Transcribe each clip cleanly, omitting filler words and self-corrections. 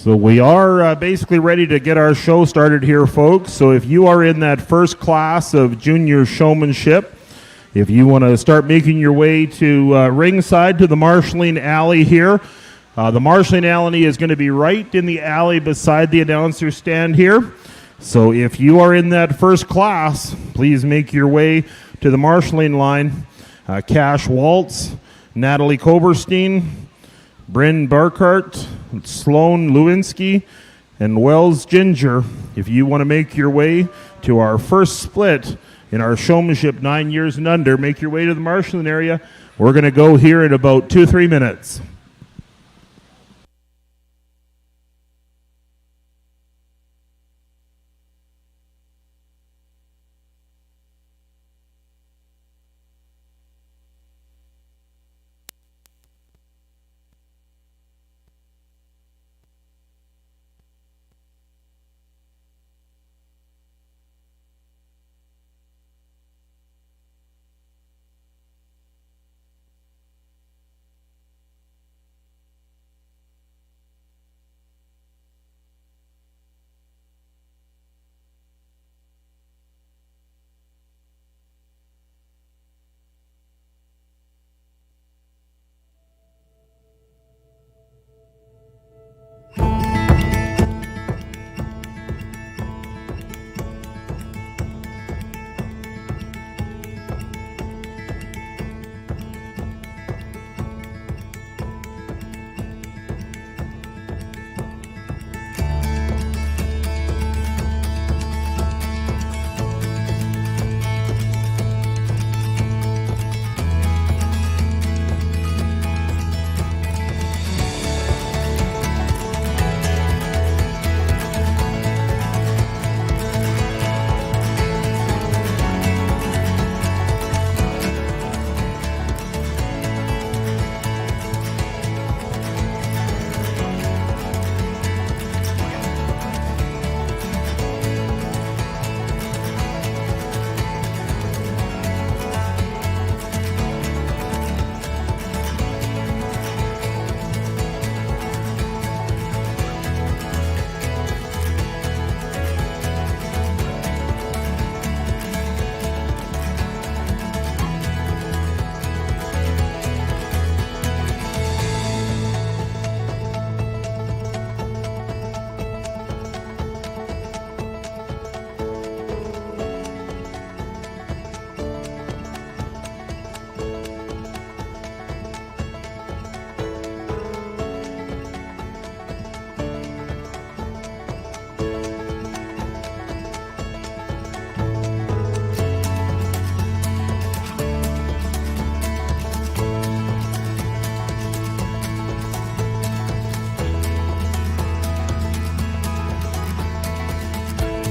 So we are basically ready to get our show started here, folks. So if you are in that first class of junior showmanship, if you want to start making your way to ringside to the marshalling alley here, the marshalling alley is going to be right in the alley beside the announcer stand here. So if you are in that first class, please make your way to the marshalling line. Cash Waltz, Natalie Koberstein, Bryn Barkart, Sloan Lewinsky, and Wells Ginger. If you want to make your way to our first split in our showmanship 9 years and under, make your way to the marshalling area. We're going to go here in about 2-3 minutes.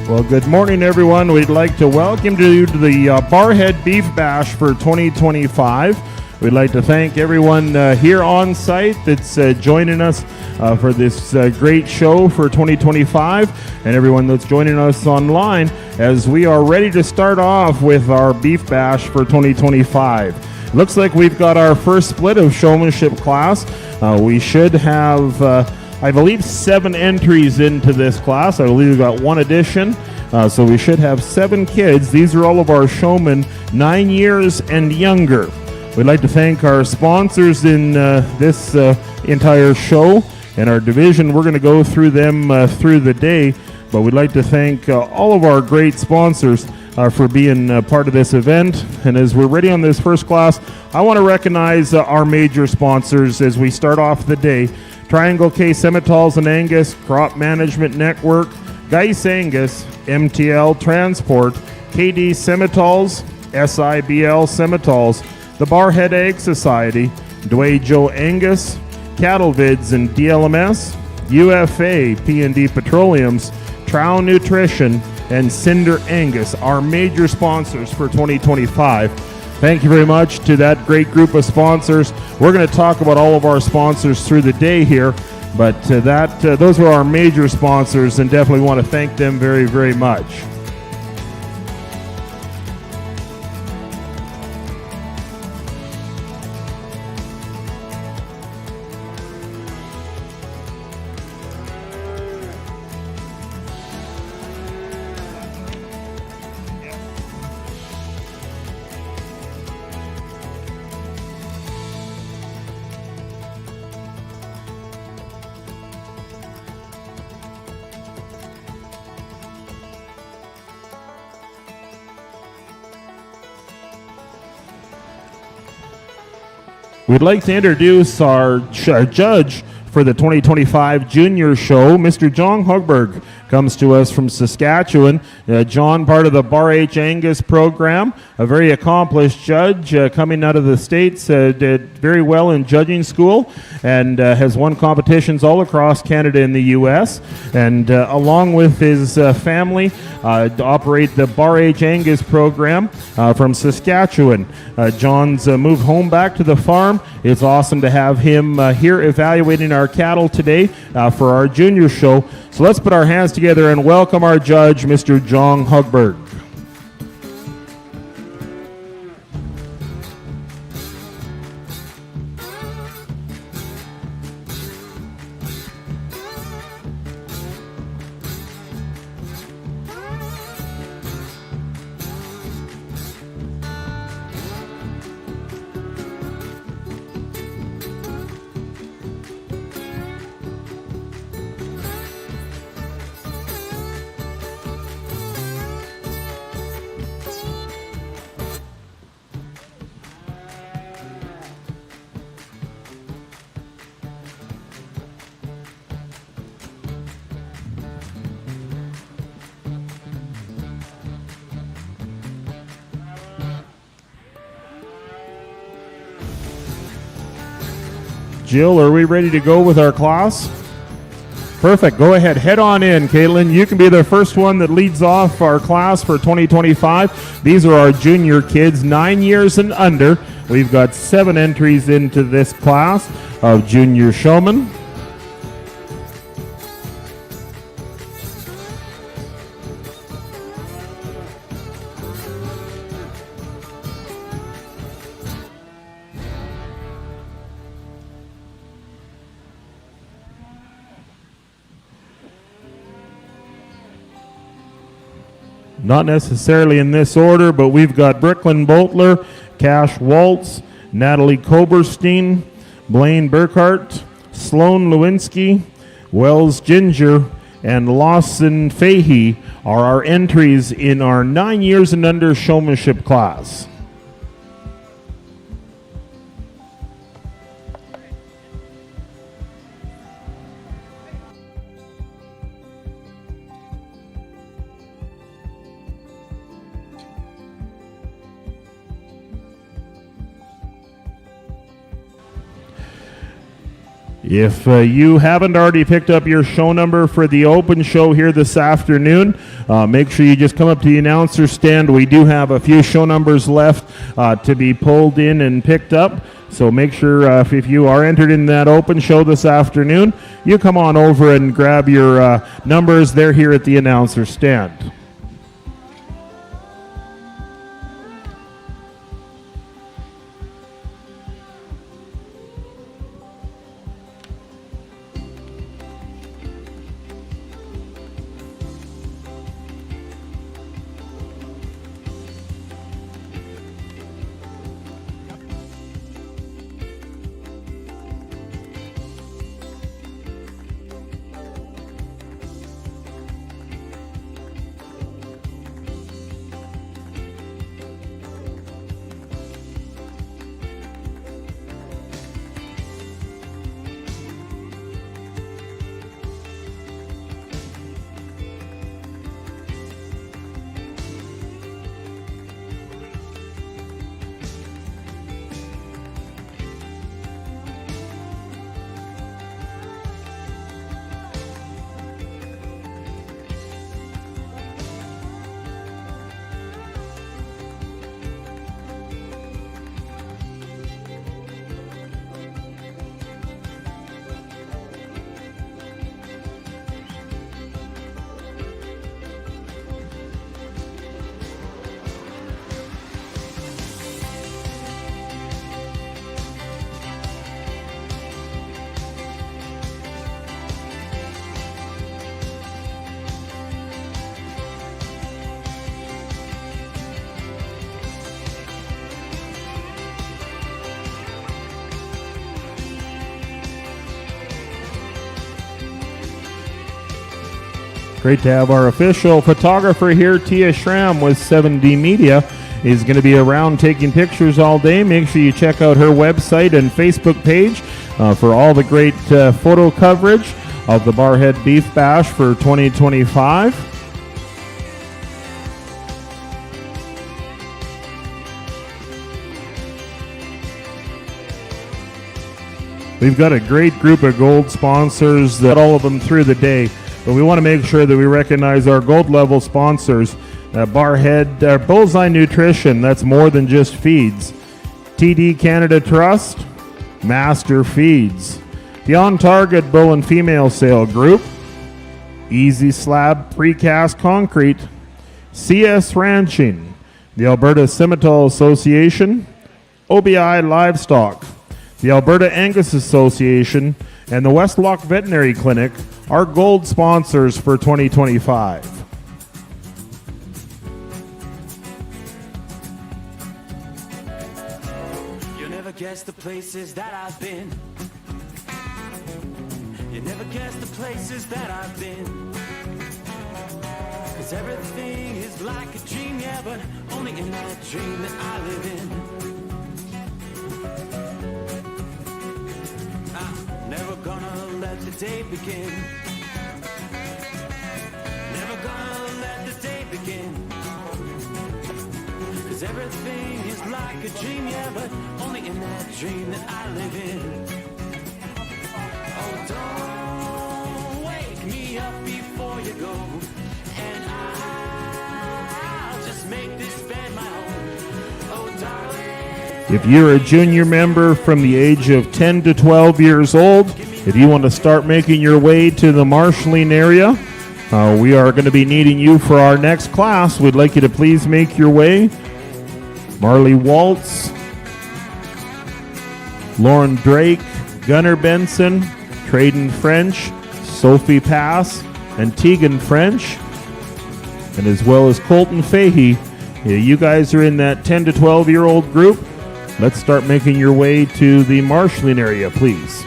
Well, good morning, everyone. We'd like to welcome you to the Barrhead Beef Bash for 2025. We'd like to thank everyone here on site that's joining us for this great show for 2025, and everyone that's joining us online as we are ready to start off with our Beef Bash for 2025. Looks like we've got our first split of showmanship class. We should have I believe 7 entries into this class. I believe we've got 1 addition. So we should have 7 kids. These are all of our showmen 9 years and younger. We'd like to thank our sponsors in this entire show and our division. We're going to go through them through the day, but we'd like to thank all of our great sponsors for being part of this event. And as we're ready on this first class, I want to recognize our major sponsors as we start off the day. Triangle K Simmentals and Angus, Crop Management Network, Geis Angus, MTL Transport, KD Simmentals, SIBL Simmentals, the Barrhead Ag Society, Dwayne Joe Angus, Cattle Vids and DLMS, UFA, P&D Petroleums, Trow Nutrition, and Cinder Angus, our major sponsors for 2025. Thank you very much to that great group of sponsors. We're going to talk about all of our sponsors through the day here, but those were our major sponsors, and definitely want to thank them very, very much. We'd like to introduce our judge for the 2025 Junior Show. Mr. John Hugberg comes to us from Saskatchewan. John, part of the Barrhead Angus program, a very accomplished judge coming out of the States, did very well in judging school and has won competitions all across Canada and the U.S. And along with his family, operate the Barrhead Angus program from Saskatchewan. John's moved home back to the farm. It's awesome to have him here evaluating our cattle today for our Junior Show. So let's put our hands together and welcome our judge, Mr. John Hugberg. Jill, are we ready to go with our class? Perfect. Go ahead. Head on in, Caitlin. You can be the first one that leads off our class for 2025. These are our junior kids, 9 years and under. We've got 7 entries into this class of junior showmen. Not necessarily in this order, but we've got Brooklyn Boltler, Cash Waltz, Natalie Koberstein, Blaine Burkhart, Sloan Lewinsky, Wells Ginger, and Lawson Fahey are our entries in our 9 years and under showmanship class. If you haven't already picked up your show number for the open show here this afternoon, make sure you just come up to the announcer stand. We do have a few show numbers left to be pulled in and picked up. So make sure if you are entered in that open show this afternoon, you come on over and grab your numbers. They're here at the announcer stand. Great to have our official photographer here, Tia Schramm with 7D Media. is going to be around taking pictures all day. Make sure you check out her website and Facebook page for all the great photo coverage of the Barrhead Beef Bash for 2025. We've got a great group of gold sponsors, that all of them through the day, but we want to make sure that we recognize our gold level sponsors. Barrhead, Bullseye Nutrition, that's more than just feeds. TD Canada Trust, Master Feeds. The On Target Bull and Female Sale Group, Easy Slab Precast Concrete, CS Ranching, the Alberta Simmental Association, OBI Livestock, the Alberta Angus Association, and the Westlock Veterinary Clinic are gold sponsors for 2025. You never guess the places that I've been. You never guess the places that I've been. 'Cause everything is like a dream, yeah, but only in that dream that I live in. Never gonna let the day begin. Never gonna let the day begin. 'Cause everything is like a dream, yeah, but only in that dream that I live in. Oh, don't wake me up before you go, and I'll just make this bed my home. Oh, darling. If you're a junior member from the age of 10 to 12 years old, if you want to start making your way to the marshalling area, we are going to be needing you for our next class. We'd like you to please make your way. Marley Waltz, Lauren Drake, Gunnar Benson, Trayden French, Sophie Pass, and Tegan French, and as well as Colton Fahey. You guys are in that 10 to 12-year-old group. Let's start making your way to the marshalling area, please.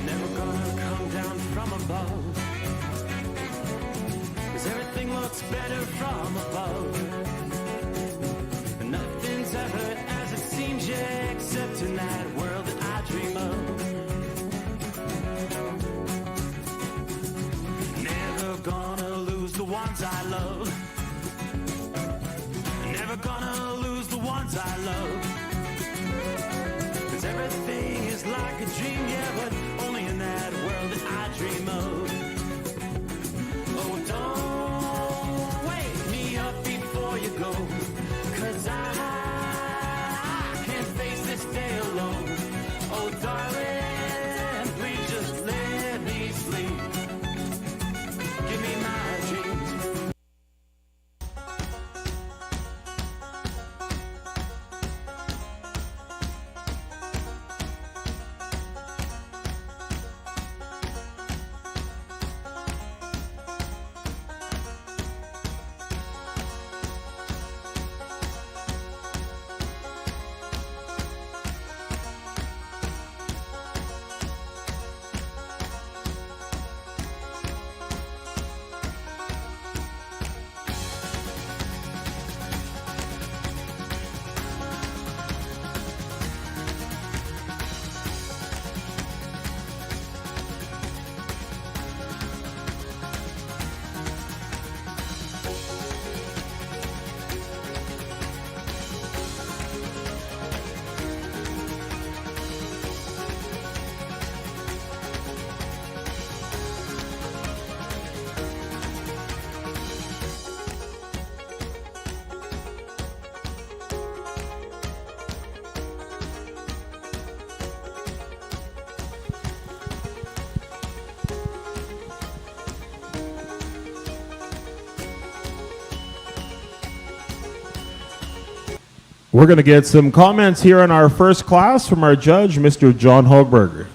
Never gonna come down from above, 'cause everything looks better from above. And nothing's ever as it seems, yeah, except in that world that I dream of. Never gonna lose the ones I love. Never gonna lose the ones I love. 'Cause everything is like a dream, yeah, but only in that world that I dream of. Oh, don't wake me up before you go, 'cause I can't face this day alone. Oh, darling, please just let me sleep. Give me my dreams. We're going to get some comments here on our first class from our judge, Mr. John Hogberger.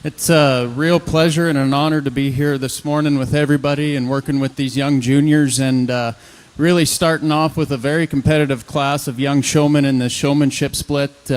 It's a real pleasure and an honor to be here this morning with everybody and working with these young juniors, and really starting off with a very competitive class of young showmen in the showmanship split.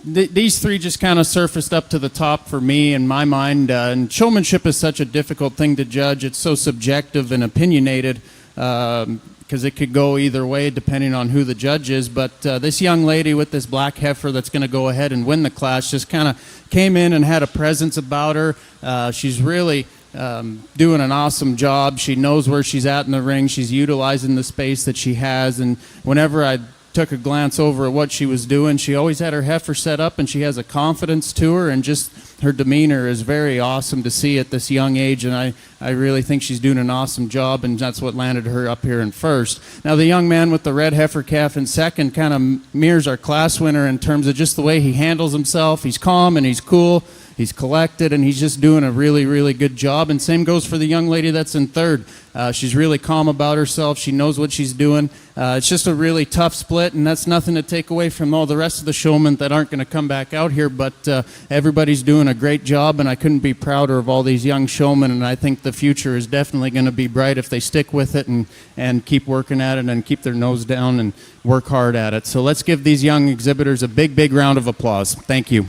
these three just kind of surfaced up to the top for me in my mind. And showmanship is such a difficult thing to judge. It's so subjective and opinionated because it could go either way depending on who the judge is. But this young lady with this black heifer that's going to go ahead and win the class just kind of came in and had a presence about her. She's really doing an awesome job. She knows where she's at in the ring. She's utilizing the space that she has. And whenever I took a glance over at what she was doing, she always had her heifer set up, and she has a confidence to her, and just her demeanor is very awesome to see at this young age. And I really think she's doing an awesome job, and that's what landed her up here in first. Now the young man with the red heifer calf in second kind of mirrors our class winner in terms of just the way he handles himself. He's calm and he's cool. He's collected, and he's just doing a really, really good job. And same goes for the young lady that's in third. She's really calm about herself. She knows what she's doing. It's just a really tough split, and that's nothing to take away from all the rest of the showmen that aren't going to come back out here. But everybody's doing a great job, and I couldn't be prouder of all these young showmen. And I think the future is definitely going to be bright if they stick with it and keep working at it and keep their nose down and work hard at it. So let's give these young exhibitors a big, big round of applause. Thank you.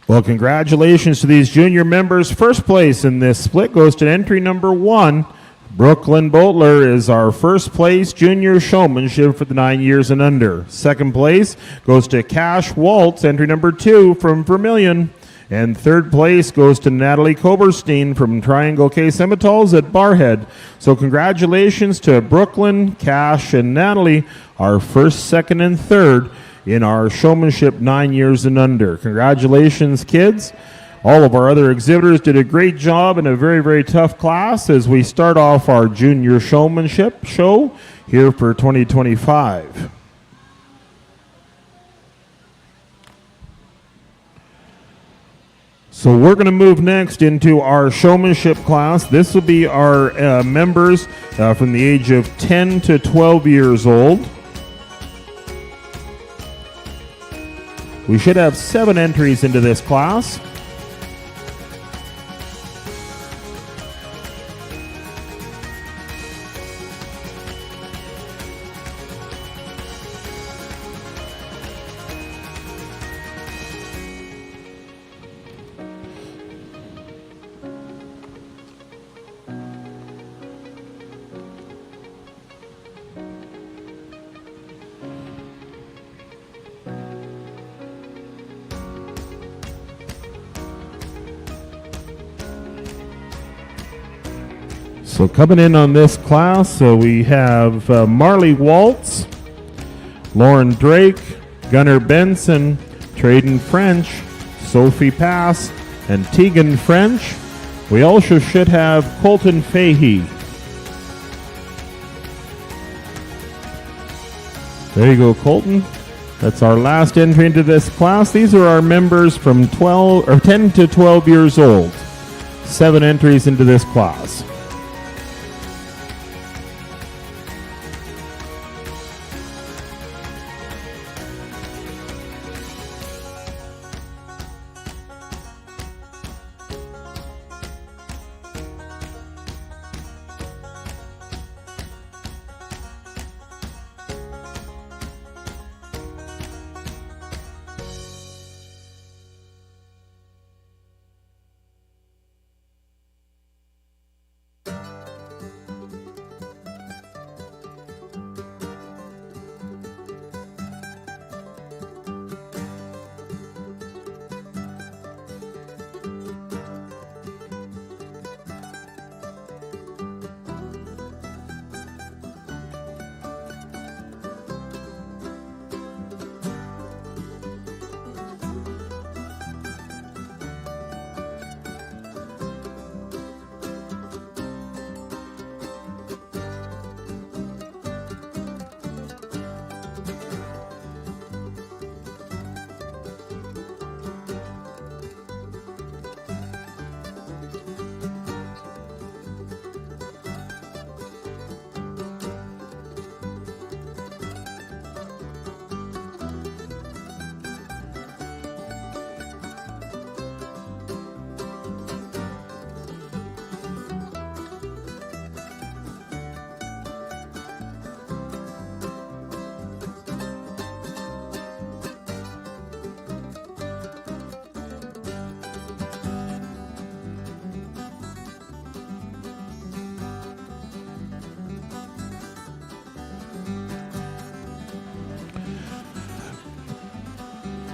Well, congratulations to these junior members. First place in this split goes to entry number 1. Brooklyn Boatler is our first place junior showmanship for the 9 years and under. Second place goes to Cash Waltz, entry number 2 from Vermilion. And third place goes to Natalie Koberstein from Triangle K Semitals at Barrhead. So congratulations to Brooklyn, Cash, and Natalie, our first, second, and third in our showmanship 9 years and under. Congratulations, kids. All of our other exhibitors did a great job in a very, very tough class as we start off our junior showmanship show here for 2025. So we're going to move next into our showmanship class. This will be our members from the age of 10 to 12 years old. We should have 7 entries into this class. So coming in on this class, we have Marley Waltz, Lauren Drake, Gunnar Benson, Traden French, Sophie Pass, and Tegan French. We also should have Colton Fahey. There you go, Colton. That's our last entry into this class. These are our members from 10 to 12 years old. 7 entries into this class.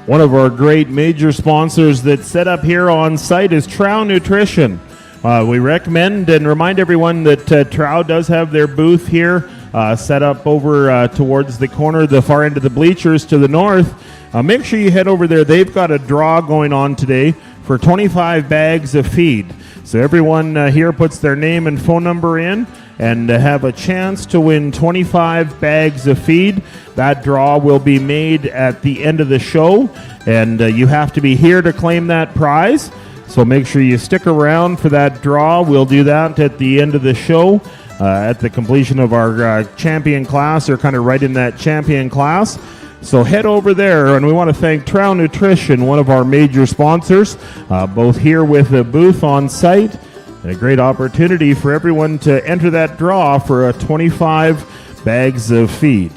One of our great major sponsors that's set up here on site is Trow Nutrition. We recommend and remind everyone that Trow does have their booth here set up over towards the corner, the far end of the bleachers to the north. Make sure you head over there. They've got a draw going on today for 25 bags of feed. So everyone here puts their name and phone number in and have a chance to win 25 bags of feed. That draw will be made at the end of the show, and you have to be here to claim that prize. So make sure you stick around for that draw. We'll do that at the end of the show, at the completion of our champion class, or kind of right in that champion class. So head over there, and we want to thank Trow Nutrition, one of our major sponsors, both here with the booth on site, and a great opportunity for everyone to enter that draw for 25 bags of feed.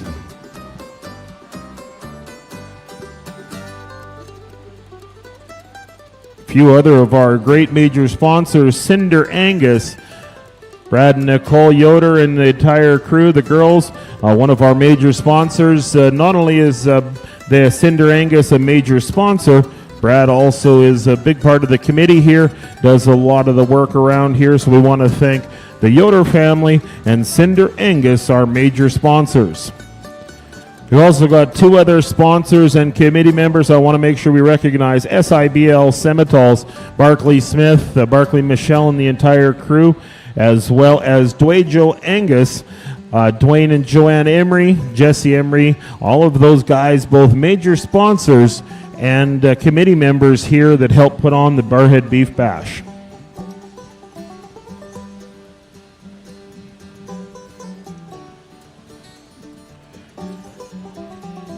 A few other of our great major sponsors, Cinder Angus, Brad and Nicole Yoder and the entire crew, the girls, one of our major sponsors. Not only is the Cinder Angus a major sponsor, Brad also is a big part of the committee here, does a lot of the work around here, so we want to thank the Yoder family and Cinder Angus, our major sponsors. We've also got two other sponsors and committee members. I want to make sure we recognize SIBL Semitols, Barclay Smith, Barclay Michelle, and the entire crew, as well as Dwayne Angus, Dwayne and Joanne Emery, Jesse Emery, all of those guys, both major sponsors and committee members here that help put on the Barrhead Beef Bash.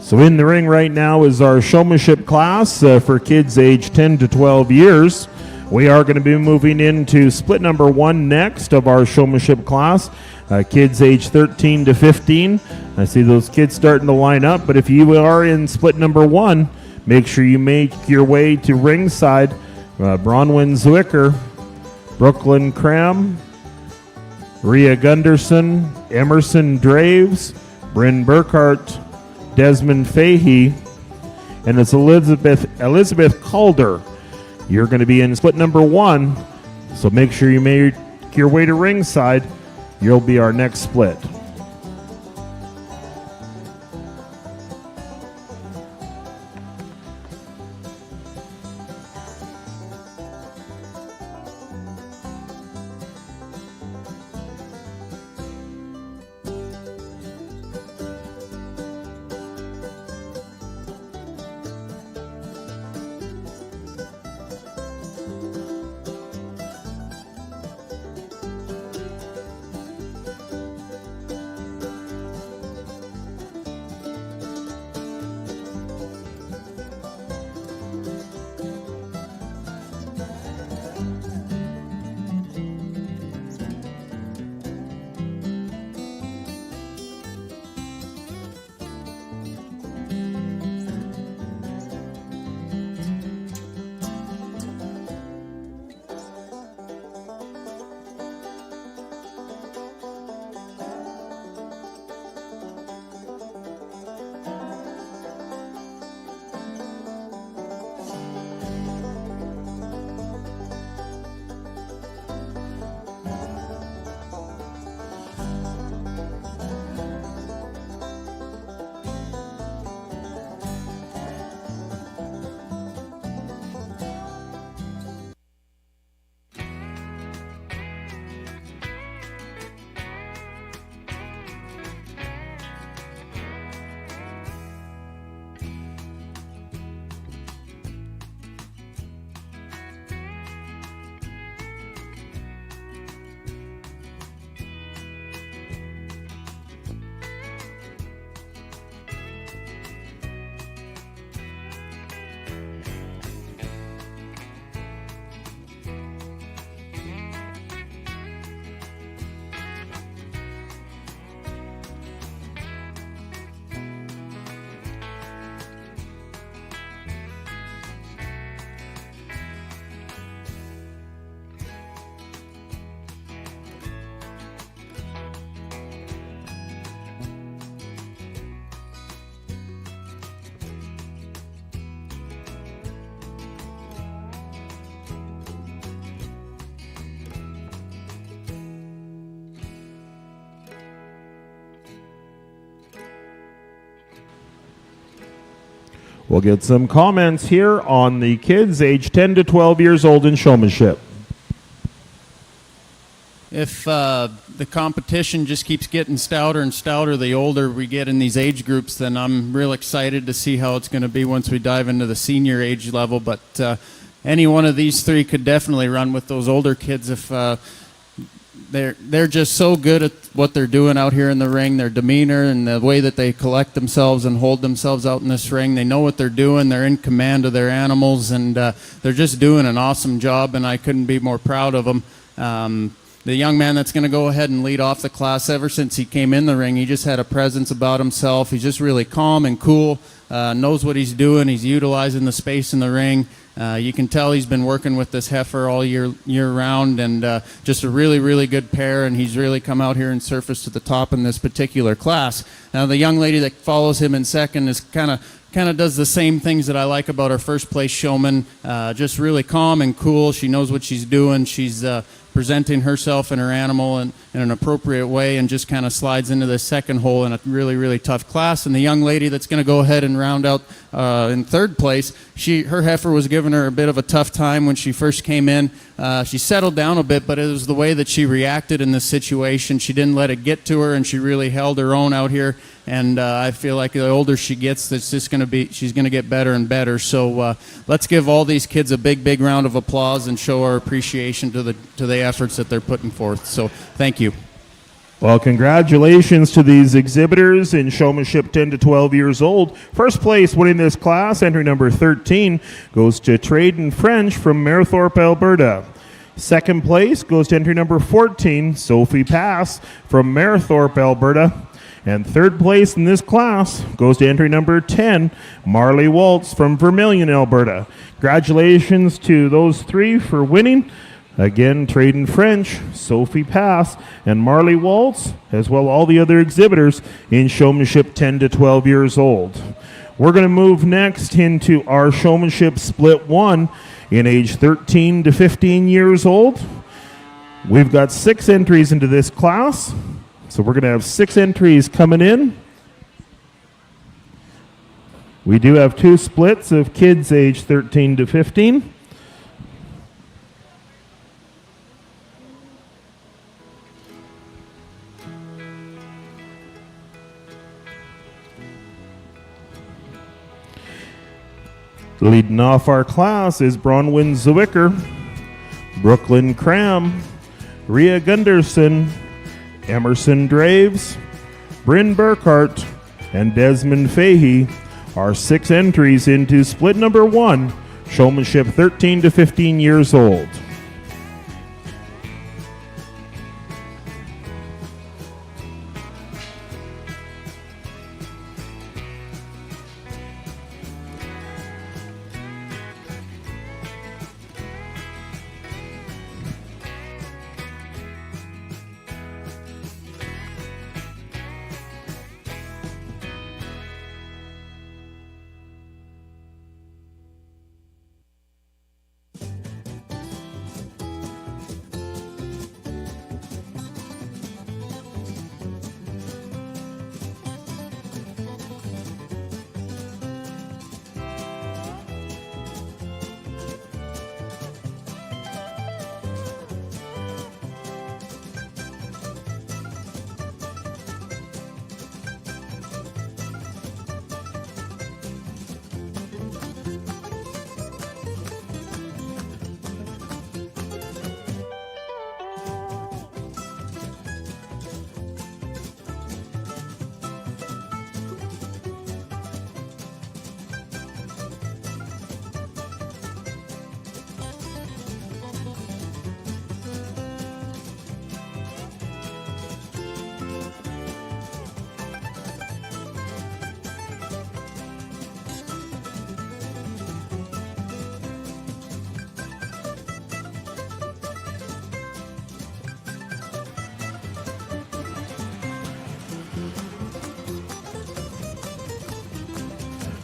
So in the ring right now is our showmanship class for kids age 10 to 12 years. We are going to be moving into split number 1 next of our showmanship class, kids age 13 to 15. I see those kids starting to line up, but if you are in split number 1, make sure you make your way to ringside. Bronwyn Zwicker, Brooklyn Cram, Rhea Gunderson, Emerson Draves, Bryn Burkhart, Desmond Fahey, and it's Elizabeth Calder. You're going to be in split number 1, so make sure you make your way to ringside. You'll be our next split. We'll get some comments here on the kids age 10 to 12 years old in showmanship. If the competition just keeps getting stouter and stouter the older we get in these age groups, then I'm real excited to see how it's going to be once we dive into the senior age level. But any one of these three could definitely run with those older kids if they're just so good at what they're doing out here in the ring. Their demeanor and the way that they collect themselves and hold themselves out in this ring. They know what they're doing. They're in command of their animals, and they're just doing an awesome job, and I couldn't be more proud of them. The young man that's going to go ahead and lead off the class, ever since he came in the ring, he just had a presence about himself. He's just really calm and cool, knows what he's doing. He's utilizing the space in the ring. You can tell he's been working with this heifer all year round, and just a really, really good pair, and he's really come out here and surfaced to the top in this particular class. Now, the young lady that follows him in second is kind of does the same things that I like about our first place showman, just really calm and cool. She knows what she's doing. She's presenting herself and her animal in an appropriate way, and just kind of slides into the second hole in a really, really tough class. And the young lady that's going to go ahead and round out in third place, her heifer was giving her a bit of a tough time when she first came in. She settled down a bit, but it was the way that she reacted in this situation. She didn't let it get to her, and she really held her own out here. And I feel like the older she gets, she's going to get better and better. So let's give all these kids a big, big round of applause and show our appreciation to the efforts that they're putting forth. So thank you. Well, congratulations to these exhibitors in showmanship 10 to 12 years old. First place winning this class, entry number 13, goes to Traden French from Mayerthorpe, Alberta. Second place goes to entry number 14, Sophie Pass from Mayerthorpe, Alberta. And third place in this class goes to entry number 10, Marley Waltz from Vermilion, Alberta. Congratulations to those three for winning. Again, Traden French, Sophie Pass, and Marley Waltz, as well as all the other exhibitors in showmanship 10 to 12 years old. We're going to move next into our showmanship split 1 in age 13 to 15 years old. We've got 6 entries into this class. So we're going to have 6 entries coming in. We do have 2 splits of kids age 13 to 15. Leading off our class is Bronwyn Zwicker, Brooklyn Cram, Rhea Gunderson, Emerson Draves, Bryn Burkhart, and Desmond Fahey are 6 entries into split number 1, showmanship 13 to 15 years old.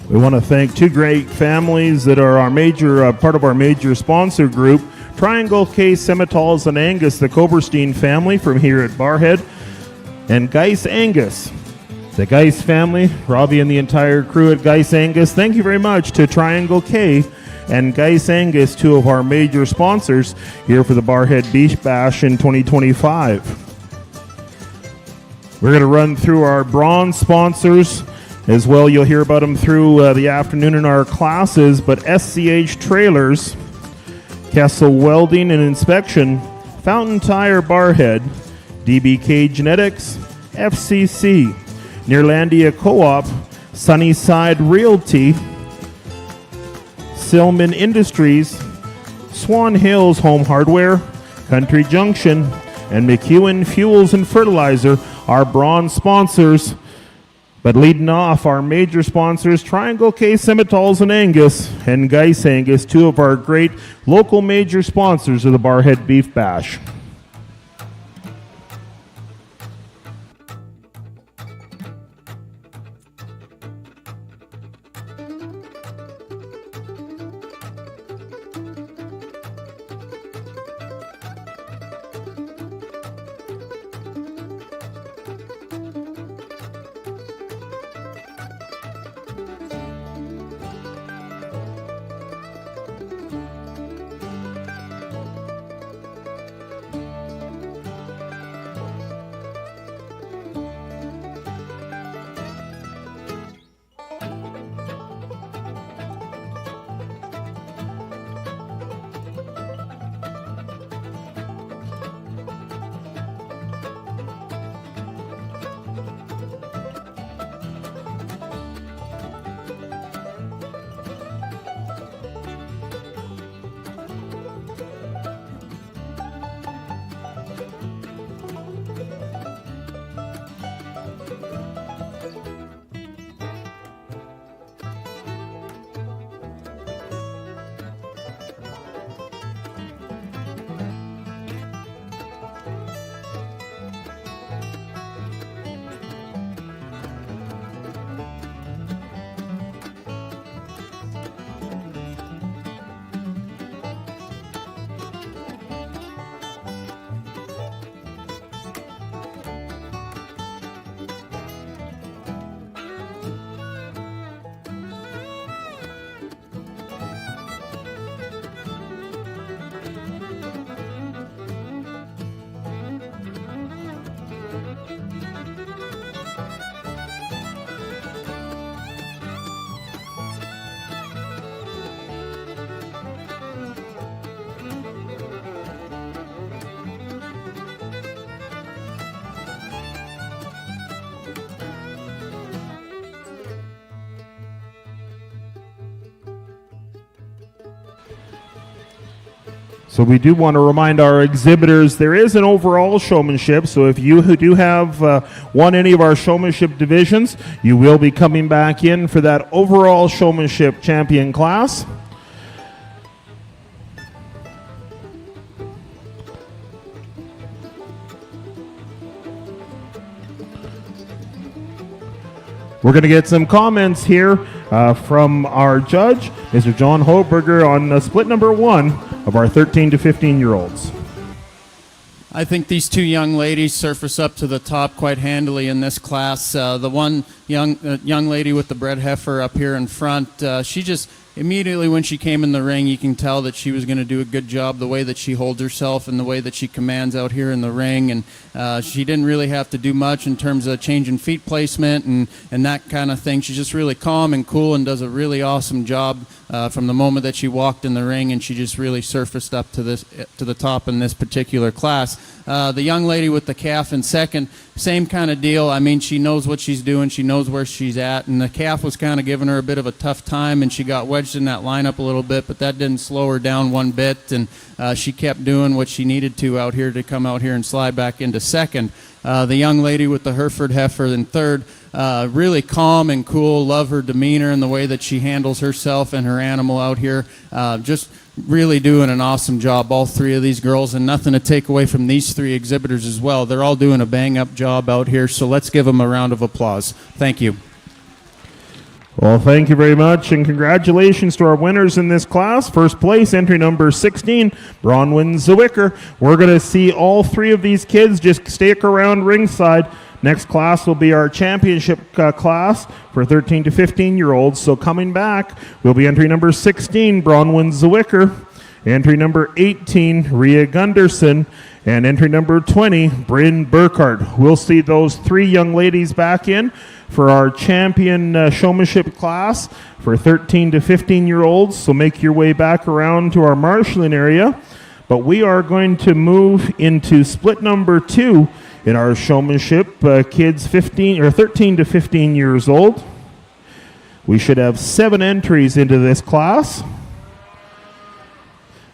We want to thank 2 great families that are our major part of our major sponsor group, Triangle Case Semitals and Angus, the Koberstein family from here at Barrhead, and Geis Angus The Geis family, Robbie and the entire crew at Geis Angus, thank you very much to Triangle K and Geis Angus, two of our major sponsors here for the Barrhead Beef Bash in 2025. We're going to run through our bronze sponsors as well. You'll hear about them through the afternoon in our classes, but SCH Trailers, Kessel Welding and Inspection, Fountain Tire Barrhead, DBK Genetics, FCC, Nearlandia Co-op, Sunnyside Realty, Silman Industries, Swan Hills Home Hardware, Country Junction, and McEwen Fuels and Fertilizer, our bronze sponsors. But leading off, our major sponsors, Triangle K Simmental's and Angus, and Geis Angus, two of our great local major sponsors of the Barrhead Beef Bash. So we do want to remind our exhibitors there is an overall showmanship. So if you who do have won any of our showmanship divisions, you will be coming back in for that overall showmanship champion class. We're going to get some comments here from our judge, Mr. John Hoberger, on split number 1 of our 13 to 15-year-olds. I think these two young ladies surface up to the top quite handily in this class. The one young lady with the bred heifer up here in front, she just immediately when she came in the ring, you can tell that she was going to do a good job, the way that she holds herself and the way that she commands out here in the ring. And she didn't really have to do much in terms of changing feet placement and that kind of thing. She's just really calm and cool and does a really awesome job from the moment that she walked in the ring, and she just really surfaced up to the top in this particular class. The young lady with the calf in second, same kind of deal. I mean, she knows what she's doing. She knows where she's at, and the calf was kind of giving her a bit of a tough time, and she got wedged in that lineup a little bit, but that didn't slow her down one bit, and she kept doing what she needed to out here to come out here and slide back into second. The young lady with the Hereford heifer in third, really calm and cool, love her demeanor and the way that she handles herself and her animal out here. Just really doing an awesome job, all three of these girls, and nothing to take away from these three exhibitors as well. They're all doing a bang-up job out here, so let's give them a round of applause. Thank you. Well, thank you very much, and congratulations to our winners in this class. First place, entry number 16, Bronwyn Zwicker. We're going to see all three of these kids. Just stick around ringside. Next class will be our championship class for 13 to 15-year-olds. So coming back will be entry number 16, Bronwyn Zwicker, entry number 18, Rhea Gunderson, and entry number 20, Bryn Burkhardt. We'll see those 3 young ladies back in for our champion showmanship class for 13 to 15-year-olds. So make your way back around to our marshalling area. But we are going to move into split number 2 in our showmanship, kids 13 to 15 years old. We should have 7 entries into this class.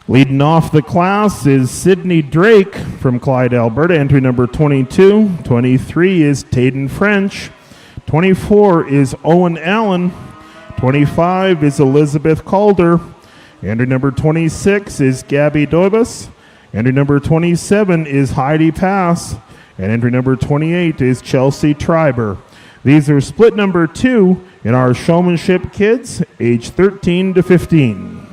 Leading off the class is Sydney Drake from Clyde, Alberta, entry number 22. 23 is Tayden French. 24 is Owen Allen. 25 is Elizabeth Calder. Entry number 26 is Gabby Doibus. Entry number 27 is Heidi Pass. And entry number 28 is Chelsea Triber. These are split number 2 in our showmanship kids, age 13 to 15.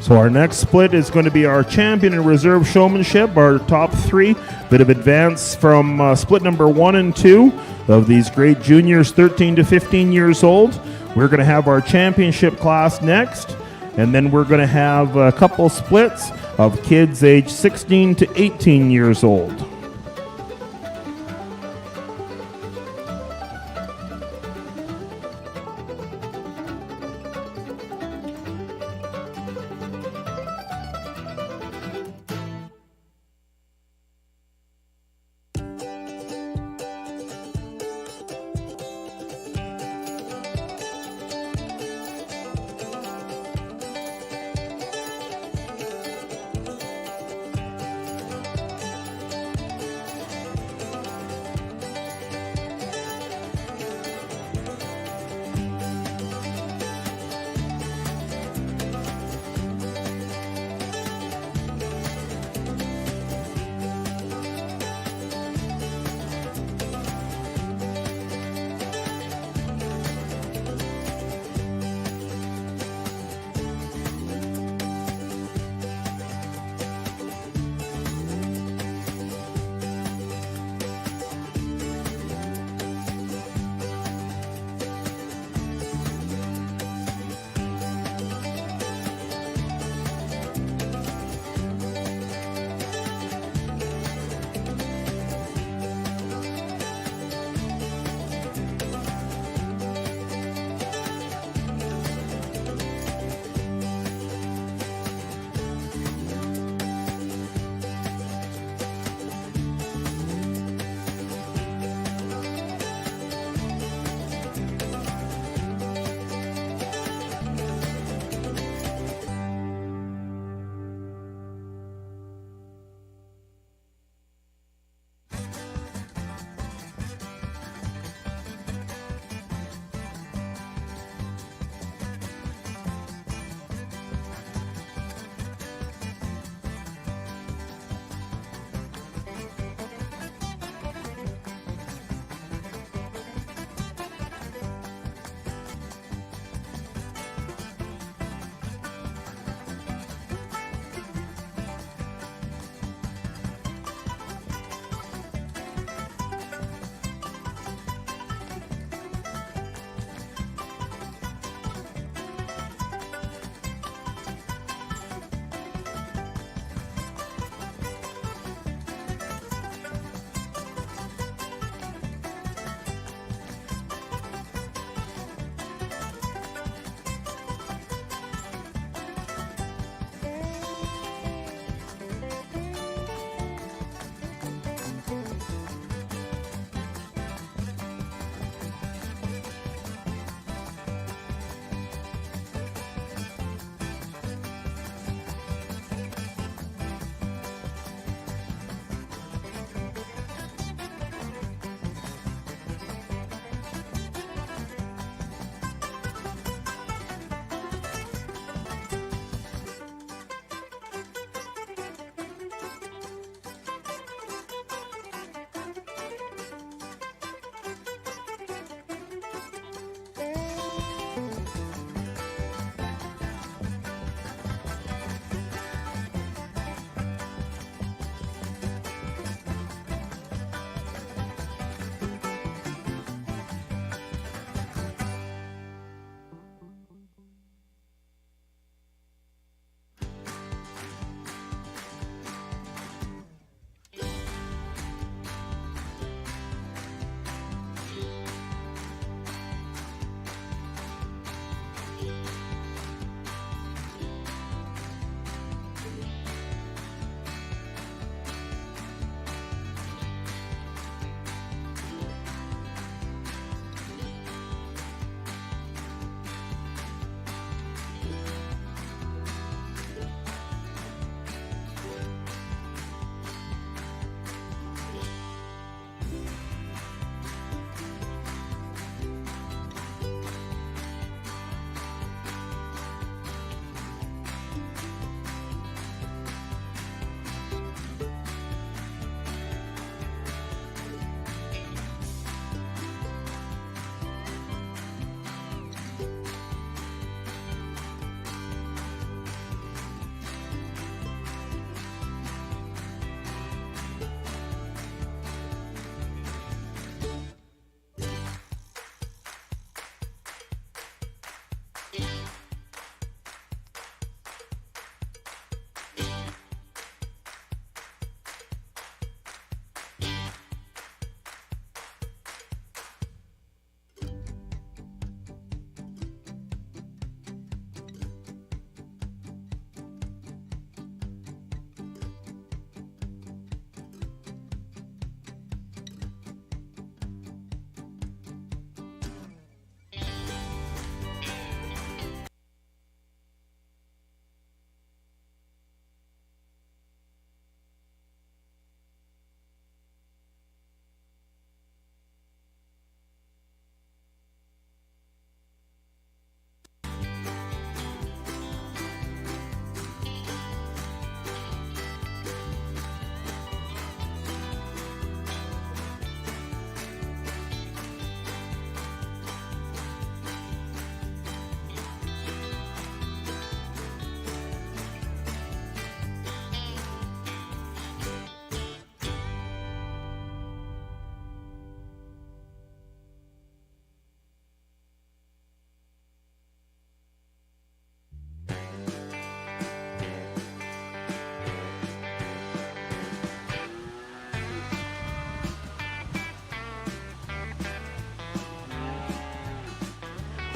So our next split is going to be our champion and reserve showmanship, our top 3. Bit of advance from split number 1 and 2 of these great juniors 13 to 15 years old. We're going to have our championship class next, and then we're going to have a couple splits of kids age 16 to 18 years old.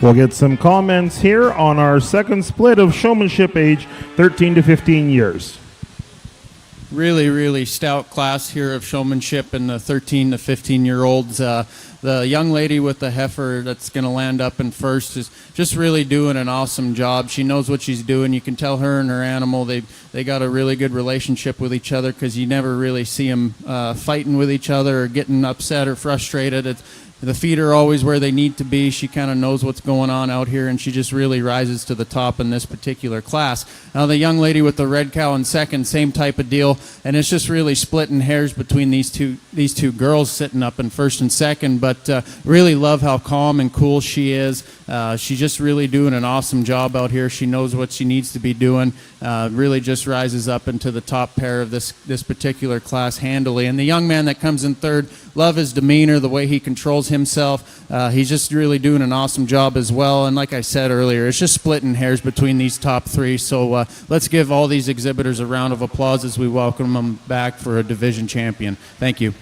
We'll get some comments here on our second split of showmanship age 13 to 15 years. Really, really stout class here of showmanship in the 13 to 15-year-olds. The young lady with the heifer that's going to land up in first is just really doing an awesome job. She knows what she's doing. You can tell her and her animal, they got a really good relationship with each other because you never really see them fighting with each other or getting upset or frustrated. The feet are always where they need to be. She kind of knows what's going on out here, and she just really rises to the top in this particular class. Now, the young lady with the red cow in second, same type of deal, and it's just really splitting hairs between these two girls sitting up in first and second, but really love how calm and cool she is. She's just really doing an awesome job out here. She knows what she needs to be doing. Really just rises up into the top pair of this particular class handily. And the young man that comes in third, love his demeanor, the way he controls himself. He's just really doing an awesome job as well. And like I said earlier, it's just splitting hairs between these top three. So let's give all these exhibitors a round of applause as we welcome them back for a division champion. Thank you.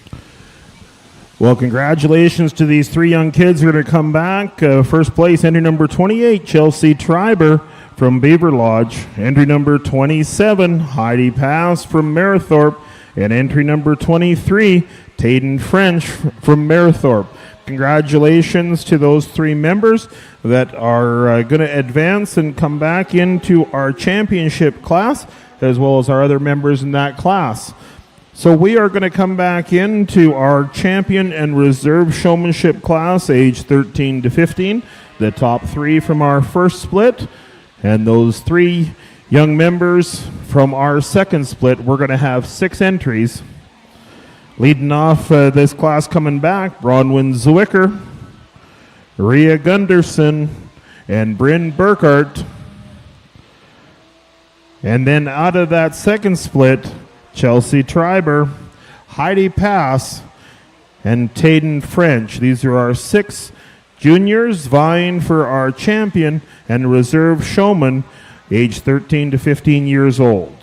Well, congratulations to these three young kids who are going to come back. First place, entry number 28, Chelsea Treiber from Beaver Lodge. Entry number 27, Heidi Pass from Merithorpe. And entry number 23, Tayden French from Merithorpe. Congratulations to those three members that are going to advance and come back into our championship class, as well as our other members in that class. So we are going to come back into our champion and reserve showmanship class, age 13 to 15, the top three from our first split, and those three young members from our second split. We're going to have 6 entries. Leading off this class coming back, Bronwyn Zwicker, Rhea Gunderson, and Bryn Burkhart. And then out of that second split, Chelsea Treiber, Heidi Pass, and Tayden French. These are our 6 juniors vying for our champion and reserve showman, age 13 to 15 years old.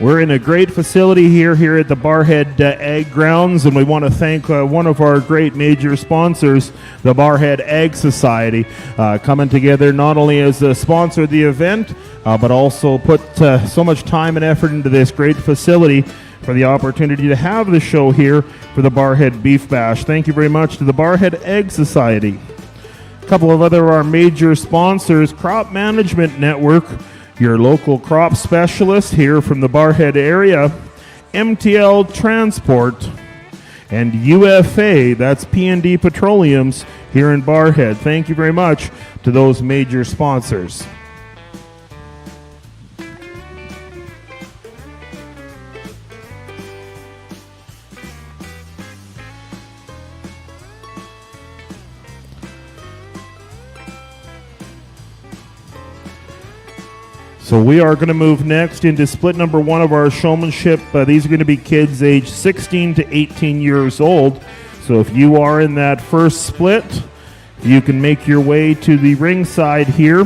We're in a great facility here at the Barrhead Ag Grounds, and we want to thank one of our great major sponsors, the Barrhead Ag Society, coming together not only as a sponsor of the event, but also put so much time and effort into this great facility for the opportunity to have the show here for the Barrhead Beef Bash. Thank you very much to the Barrhead Ag Society. A couple of other our major sponsors, Crop Management Network, your local crop specialist here from the Barrhead area, MTL Transport, and UFA, that's P&D Petroleums here in Barrhead. Thank you very much to those major sponsors. So we are going to move next into split number 1 of our showmanship. These are going to be kids aged 16 to 18 years old. So if you are in that first split, you can make your way to the ringside here.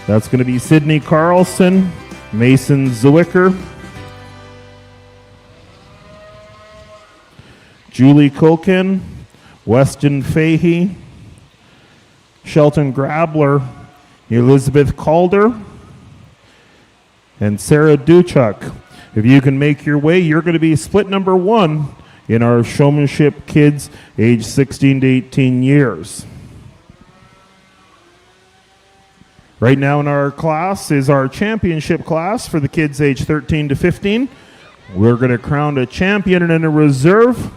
That's going to be Sydney Carlson, Mason Zwicker, Julie Koken, Weston Fahey, Shelton Grabler, Elizabeth Calder, and Sarah Duchuk. If you can make your way, you're going to be split number 1 in our showmanship kids age 16 to 18 years. Right now in our class is our championship class for the kids age 13 to 15. We're going to crown a champion and a reserve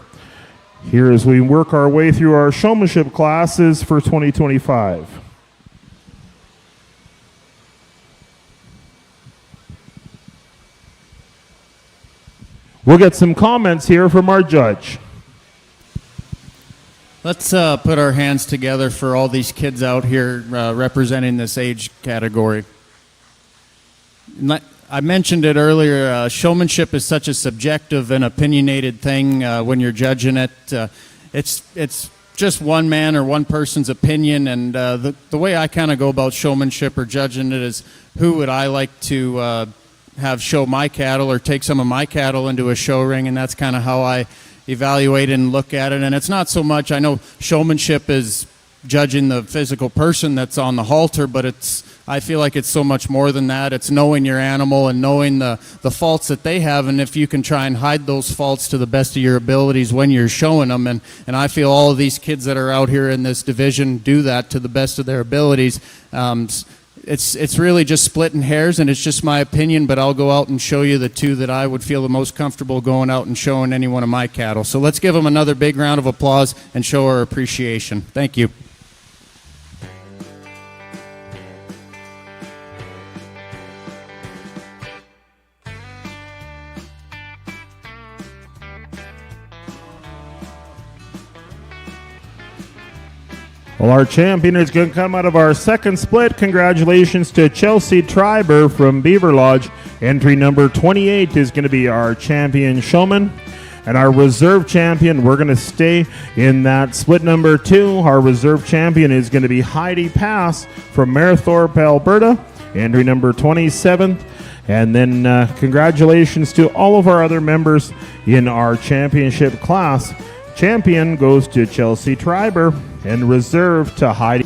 here as we work our way through our showmanship classes for 2025. We'll get some comments here from our judge. Let's put our hands together for all these kids out here representing this age category. I mentioned it earlier, showmanship is such a subjective and opinionated thing when you're judging it. It's just one man or one person's opinion, and the way I kind of go about showmanship or judging it is who would I like to have show my cattle or take some of my cattle into a show ring, and that's kind of how I evaluate and look at it. And it's not so much, I know showmanship is judging the physical person that's on the halter, but I feel like it's so much more than that. It's knowing your animal and knowing the faults that they have, and if you can try and hide those faults to the best of your abilities when you're showing them. And I feel all of these kids that are out here in this division do that to the best of their abilities. It's really just splitting hairs, and it's just my opinion, but I'll go out and show you the two that I would feel the most comfortable going out and showing any one of my cattle. So let's give them another big round of applause and show our appreciation. Thank you. Well, our champion is going to come out of our second split. Congratulations to Chelsea Treiber from Beaver Lodge. Entry number 28 is going to be our champion showman. And our reserve champion, we're going to stay in that split number 2. Our reserve champion is going to be Heidi Pass from Marithorpe, Alberta. Entry number 27. And then congratulations to all of our other members in our championship class. Champion goes to Chelsea Treiber and reserve to Heidi.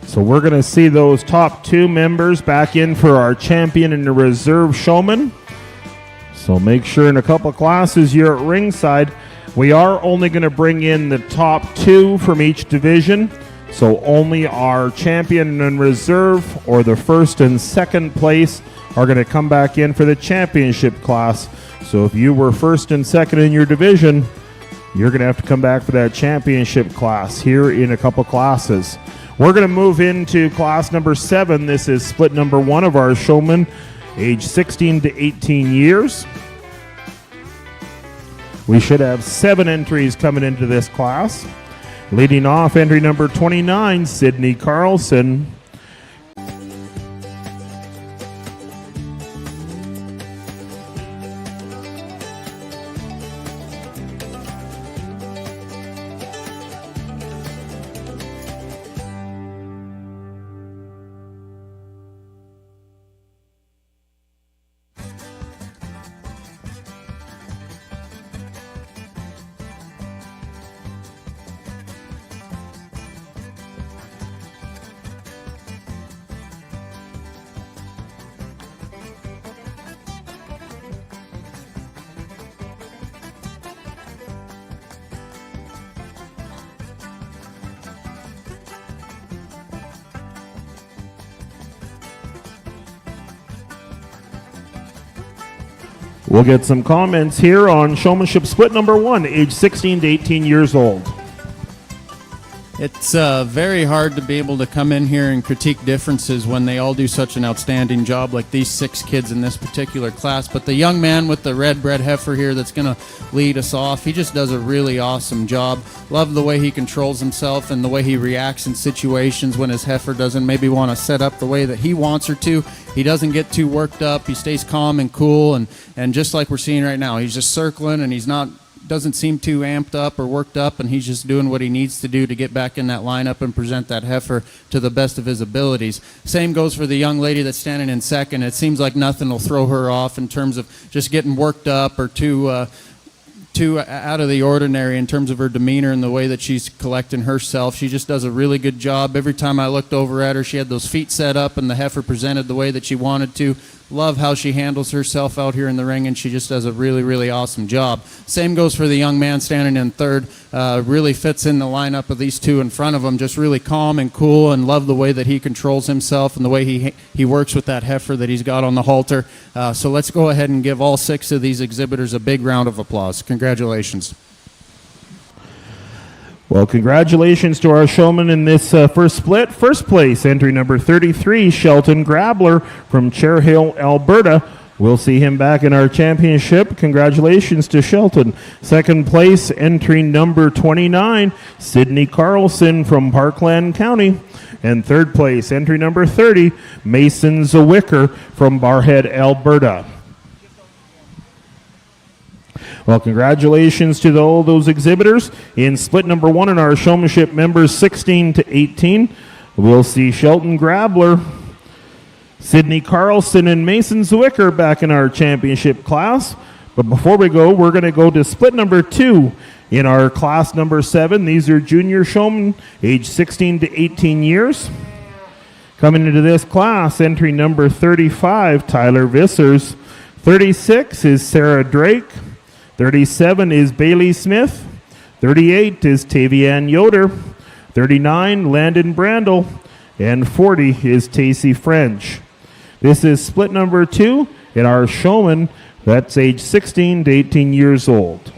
So we're going to see those top 2 members back in for our champion and the reserve showman. So make sure in a couple classes you're at ringside. We are only going to bring in the top 2 from each division. So only our champion and reserve or the first and second place are going to come back in for the championship class. So if you were first and second in your division, you're going to have to come back for that championship class here in a couple classes. We're going to move into class number 7. This is split number 1 of our showmen, age 16 to 18 years. We should have 7 entries coming into this class. Leading off, entry number 29, Sydney Carlson. We'll get some comments here on showmanship split number 1, age 16 to 18 years old. It's very hard to be able to come in here and critique differences when they all do such an outstanding job like these 6 kids in this particular class. But the young man with the red bred heifer here that's going to lead us off, he just does a really awesome job. Love the way he controls himself and the way he reacts in situations when his heifer doesn't maybe want to set up the way that he wants her to. He doesn't get too worked up. He stays calm and cool, and just like we're seeing right now, he's just circling and he's doesn't seem too amped up or worked up, and he's just doing what he needs to do to get back in that lineup and present that heifer to the best of his abilities. Same goes for the young lady that's standing in second. It seems like nothing will throw her off in terms of just getting worked up or too out of the ordinary in terms of her demeanor and the way that she's collecting herself. She just does a really good job. Every time I looked over at her, she had those feet set up and the heifer presented the way that she wanted to. Love how she handles herself out here in the ring, and she just does a really, really awesome job. Same goes for the young man standing in third. Really fits in the lineup of these 2 in front of him. Just really calm and cool, and love the way that he controls himself and the way he works with that heifer that he's got on the halter. So let's go ahead and give all 6 of these exhibitors a big round of applause. Congratulations. Well, congratulations to our showman in this first split. First place, entry number 33, Shelton Grabler from Chair Hill, Alberta. We'll see him back in our championship. Congratulations to Shelton. Second place, entry number 29, Sydney Carlson from Parkland County. And third place, entry number 30, Mason Zawicker from Barrhead, Alberta. Well, congratulations to all those exhibitors. In split number 1 in our showmanship members 16 to 18, we'll see Shelton Grabler, Sydney Carlson, and Mason Zwicker back in our championship class. But before we go, we're going to go to split number 2 in our class number 7. These are junior showmen, age 16 to 18 years. Coming into this class, entry number 35, Tyler Vissers. 36 is Sarah Drake. 37 is Bailey Smith. 38 is Tavian Yoder. 39, Landon Brandel. And 40 is Tacey French. This is split number 2 in our showman that's age 16 to 18 years old.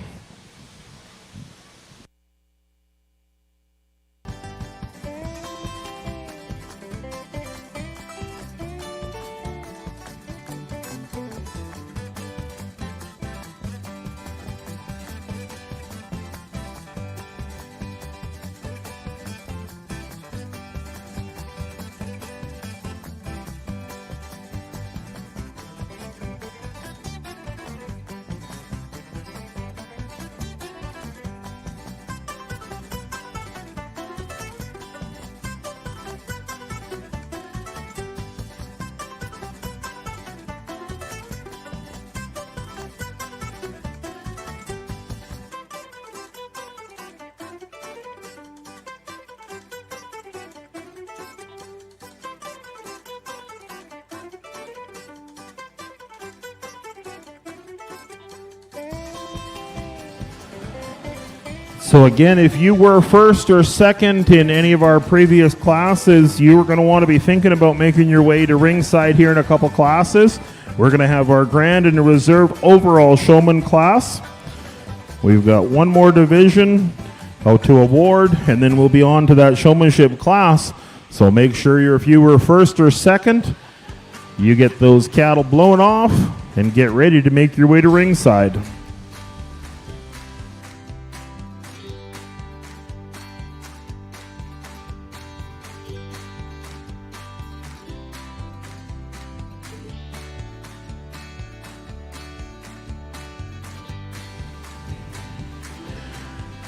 So again, if you were first or second in any of our previous classes, you are going to want to be thinking about making your way to ringside here in a couple classes. We're going to have our grand and reserve overall showman class. We've got one more division out to award, and then we'll be on to that showmanship class. So make sure if you were first or second, you get those cattle blown off and get ready to make your way to ringside.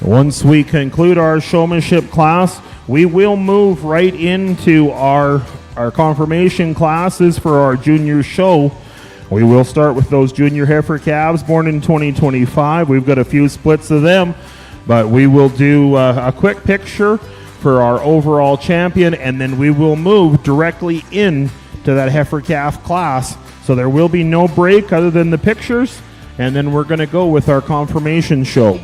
Once we conclude our showmanship class, we will move right into our confirmation classes for our junior show. We will start with those junior heifer calves born in 2025. We've got a few splits of them, but we will do a quick picture for our overall champion, and then we will move directly in to that heifer calf class. So there will be no break other than the pictures, and then we're going to go with our confirmation show.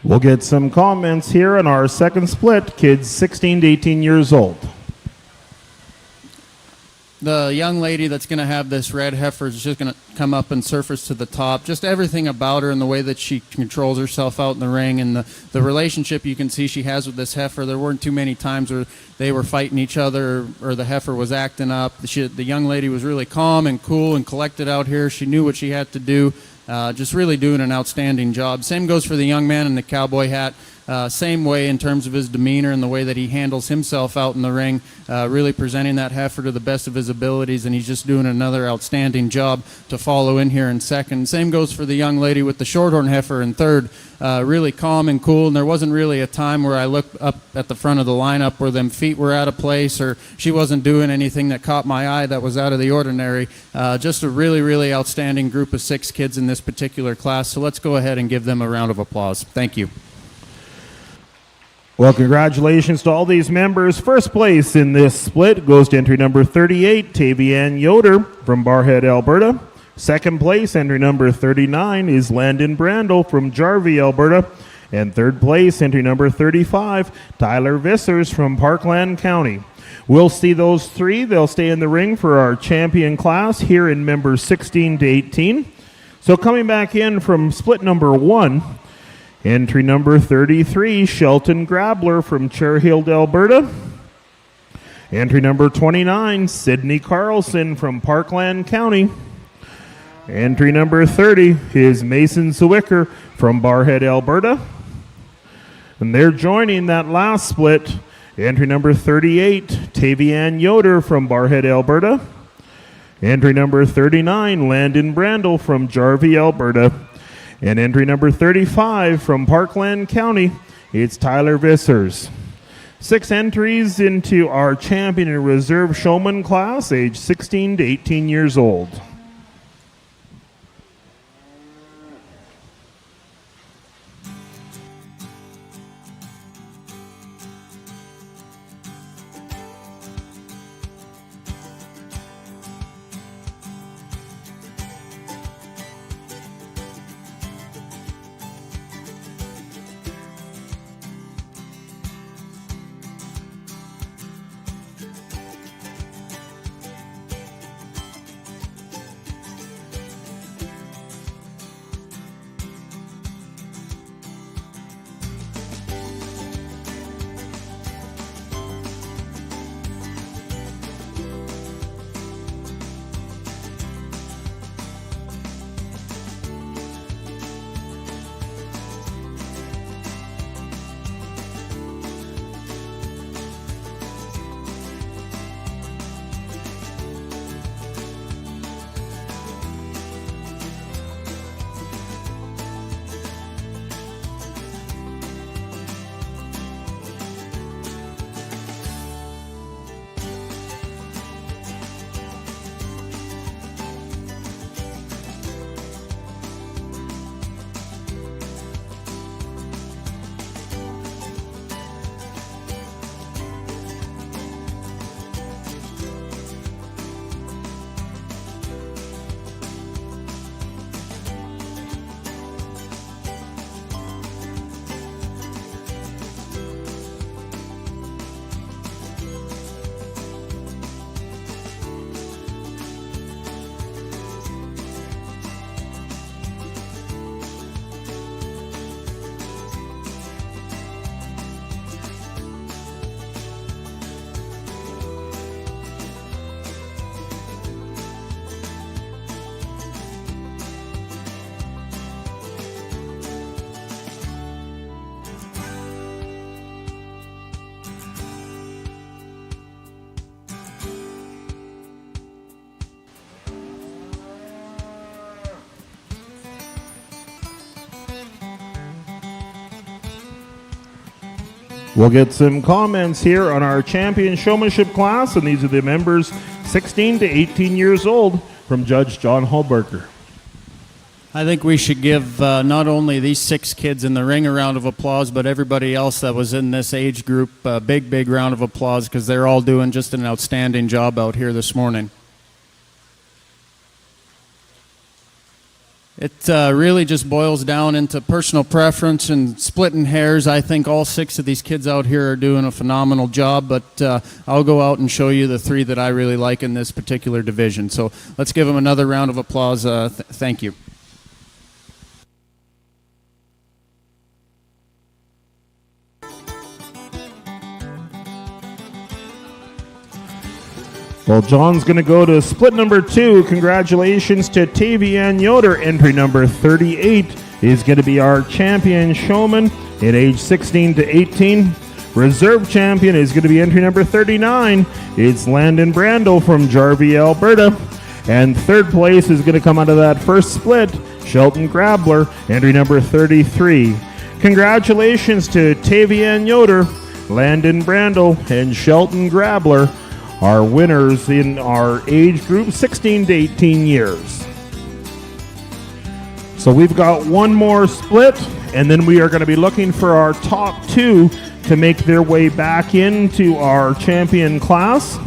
We'll get some comments here on our second split, kids 16 to 18 years old. The young lady that's going to have this red heifer is just going to come up and surface to the top. Just everything about her and the way that she controls herself out in the ring and the relationship you can see she has with this heifer. There weren't too many times where they were fighting each other or the heifer was acting up. The young lady was really calm and cool and collected out here. She knew what she had to do. Just really doing an outstanding job. Same goes for the young man in the cowboy hat. Same way in terms of his demeanor and the way that he handles himself out in the ring, really presenting that heifer to the best of his abilities, and he's just doing another outstanding job to follow in here in second. Same goes for the young lady with the shorthorn heifer in third, really calm and cool, and there wasn't really a time where I looked up at the front of the lineup where them feet were out of place or she wasn't doing anything that caught my eye that was out of the ordinary. Just a really, really outstanding group of 6 kids in this particular class, so let's go ahead and give them a round of applause. Thank you. Well, congratulations to all these members. First place in this split goes to entry number 38, Tavian Yoder from Barrhead, Alberta. Second place, entry number 39, is Landon Brandel from Jarvie, Alberta. And third place, entry number 35, Tyler Vissers from Parkland County. We'll see those 3. They'll stay in the ring for our champion class here in members 16 to 18. So coming back in from split number 1, entry number 33, Shelton Grabler from Cherhill, Alberta. Entry number 29, Sydney Carlson from Parkland County. Entry number 30 is Mason Zwicker from Barrhead, Alberta. And they're joining that last split. Entry number 38, Tavian Yoder from Barrhead, Alberta. Entry number 39, Landon Brandel from Jarvie, Alberta. And entry number 35 from Parkland County, it's Tyler Vissers. 6 entries into our champion and reserve showman class, age 16 to 18 years old. We'll get some comments here on our champion showmanship class, and these are the members 16 to 18 years old from Judge John Holberger. I think we should give not only these 6 kids in the ring a round of applause, but everybody else that was in this age group a big round of applause, because they're all doing just an outstanding job out here this morning. It really just boils down into personal preference and splitting hairs. I think all 6 of these kids out here are doing a phenomenal job, but I'll go out and show you the 3 that I really like in this particular division. So let's give them another round of applause. Thank you. Well, John's going to go to split number 2. Congratulations to Tavian Yoder. Entry number 38 is going to be our champion showman at age 16 to 18. Reserve champion is going to be entry number 39. It's Landon Brandel from Jarvie, Alberta. And third place is going to come out of that first split, Shelton Grabler, entry number 33. Congratulations to Tavian Yoder, Landon Brandel, and Shelton Grabler, our winners in our age group 16 to 18 years. So we've got one more split, and then we are going to be looking for our top 2 to make their way back into our champion class.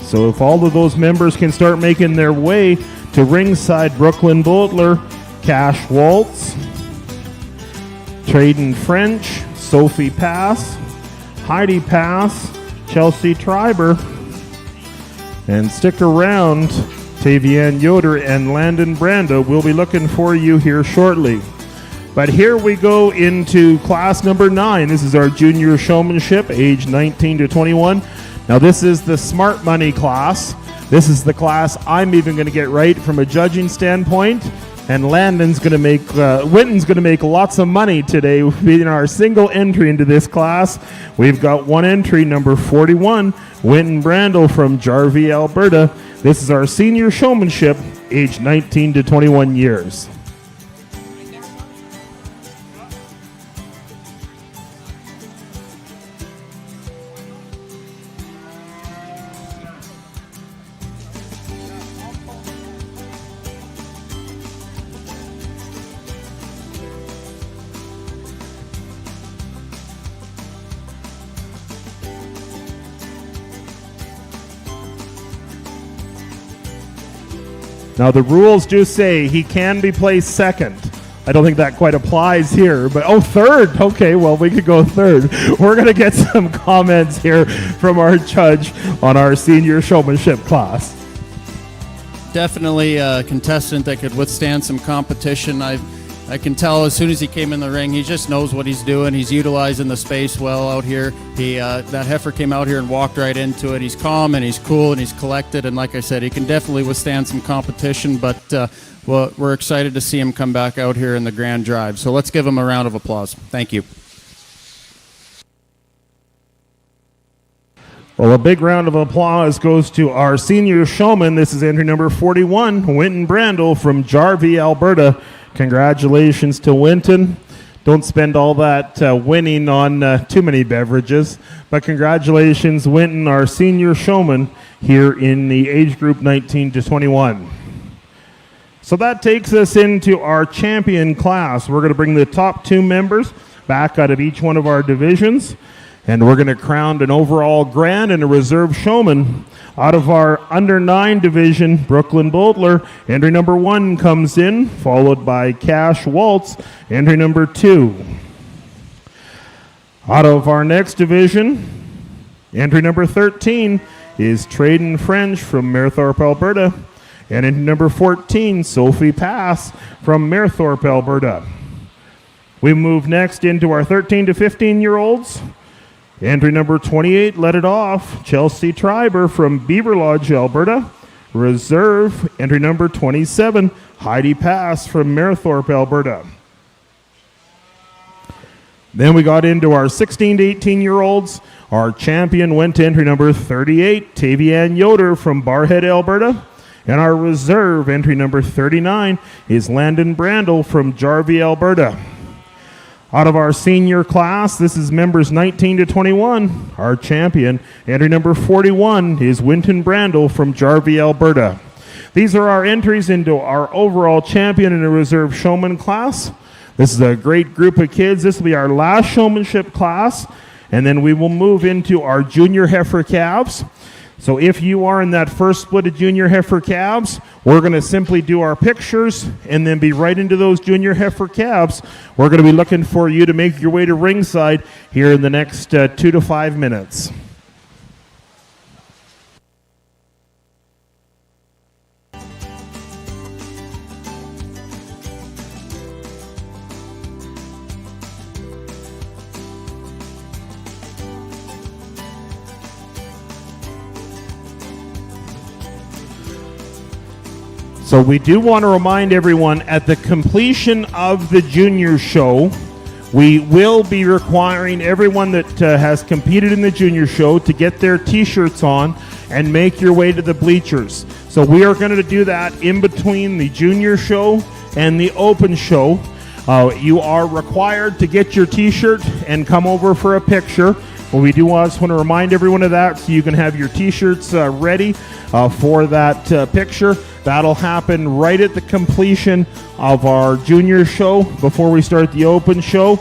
So if all of those members can start making their way to ringside, Brooklyn Boltler, Cash Waltz, Traden French, Sophie Pass, Heidi Pass, Chelsea Triber, and stick around, Tavian Yoder and Landon Brando. We'll be looking for you here shortly. But here we go into class number 9. This is our junior showmanship, age 19 to 21. Now this is the smart money class. This is the class I'm even going to get right from a judging standpoint. And Winton's going to make lots of money today in our single entry into this class. We've got one entry, number 41, Winton Brandel from Jarvie, Alberta. This is our senior showmanship, age 19 to 21 years. Now the rules do say he can be placed second. I don't think that quite applies here, but third. Okay, well, we could go third. We're going to get some comments here from our judge on our senior showmanship class. Definitely a contestant that could withstand some competition. I can tell as soon as he came in the ring, he just knows what he's doing. He's utilizing the space well out here. That heifer came out here and walked right into it. He's calm and he's cool and he's collected. And like I said, he can definitely withstand some competition. But we're excited to see him come back out here in the Grand Drive. So let's give him a round of applause. Thank you. Well, a big round of applause goes to our senior showman. This is entry number 41, Winton Brandel from Jarvie, Alberta. Congratulations to Winton. Don't spend all that winning on too many beverages, but congratulations, Winton, our senior showman here in the age group 19 to 21. So that takes us into our champion class. We're going to bring the top 2 members back out of each one of our divisions, and we're going to crown an overall grand and a reserve showman. Out of our under 9 division, Brooklyn Boltler, entry number 1 comes in, followed by Cash Waltz, entry number 2. Out of our next division, entry number 13 is Traden French from Mayerthorpe, Alberta, and entry number 14, Sophie Pass from Mayerthorpe, Alberta. We move next into our 13 to 15-year-olds. Entry number 28, let it off, Chelsea Triber from Beaver Lodge, Alberta. Reserve, entry number 27, Heidi Pass from Mayerthorpe, Alberta. Then we got into our 16 to 18-year-olds. Our champion went to entry number 38, Tavian Yoder from Barrhead, Alberta. And our reserve, entry number 39, is Landon Brandel from Jarvie, Alberta. Out of our senior class, this is members 19 to 21. Our champion, entry number 41, is Winton Brandel from Jarvie, Alberta. These are our entries into our overall champion and a reserve showman class. This is a great group of kids. This will be our last showmanship class, and then we will move into our junior heifer calves. So if you are in that first split of junior heifer calves, we're going to simply do our pictures and then be right into those junior heifer calves. We're going to be looking for you to make your way to ringside here in the next 2 to 5 minutes. So we do want to remind everyone, at the completion of the junior show, we will be requiring everyone that has competed in the junior show to get their t-shirts on and make your way to the bleachers. So we are going to do that in between the junior show and the open show. You are required to get your t-shirt and come over for a picture. Well, we do just want to remind everyone of that, so you can have your t-shirts ready for that picture. That'll happen right at the completion of our junior show before we start the open show.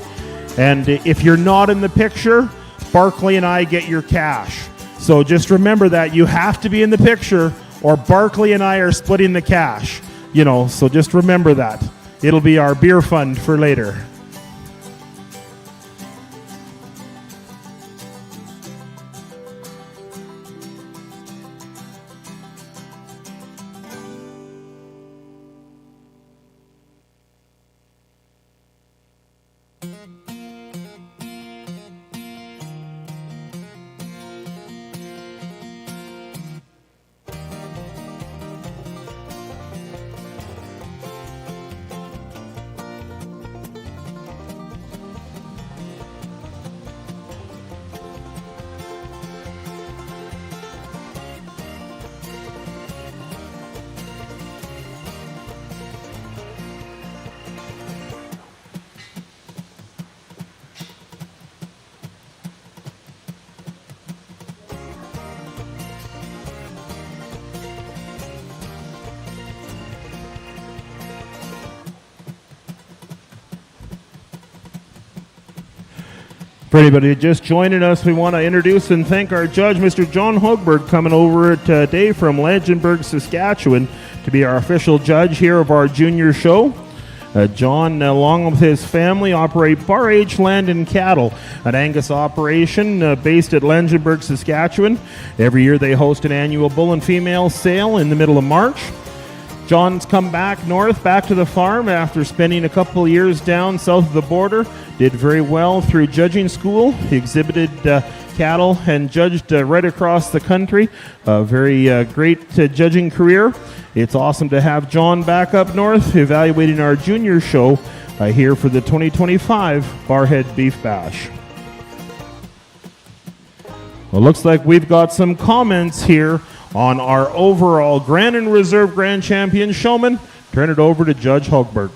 And if you're not in the picture, Barkley and I get your cash. So just remember that you have to be in the picture, or Barkley and I are splitting the cash. So just remember that. It'll be our beer fund for later. For anybody just joining us, we want to introduce and thank our judge, Mr. John Hogberg, coming over today from Langenburg, Saskatchewan, to be our official judge here of our junior show. John, along with his family, operate Barrhead Land and Cattle, an Angus operation based at Langenburg, Saskatchewan. Every year they host an annual bull and female sale in the middle of March. John's come back north, back to the farm after spending a couple of years down south of the border. Did very well through judging school. He exhibited cattle and judged right across the country. A very great judging career. It's awesome to have John back up north evaluating our junior show here for the 2025 Barrhead Beef Bash. Well, looks like we've got some comments here on our overall Grand and Reserve Grand Champion showman. Turn it over to Judge Hogberg.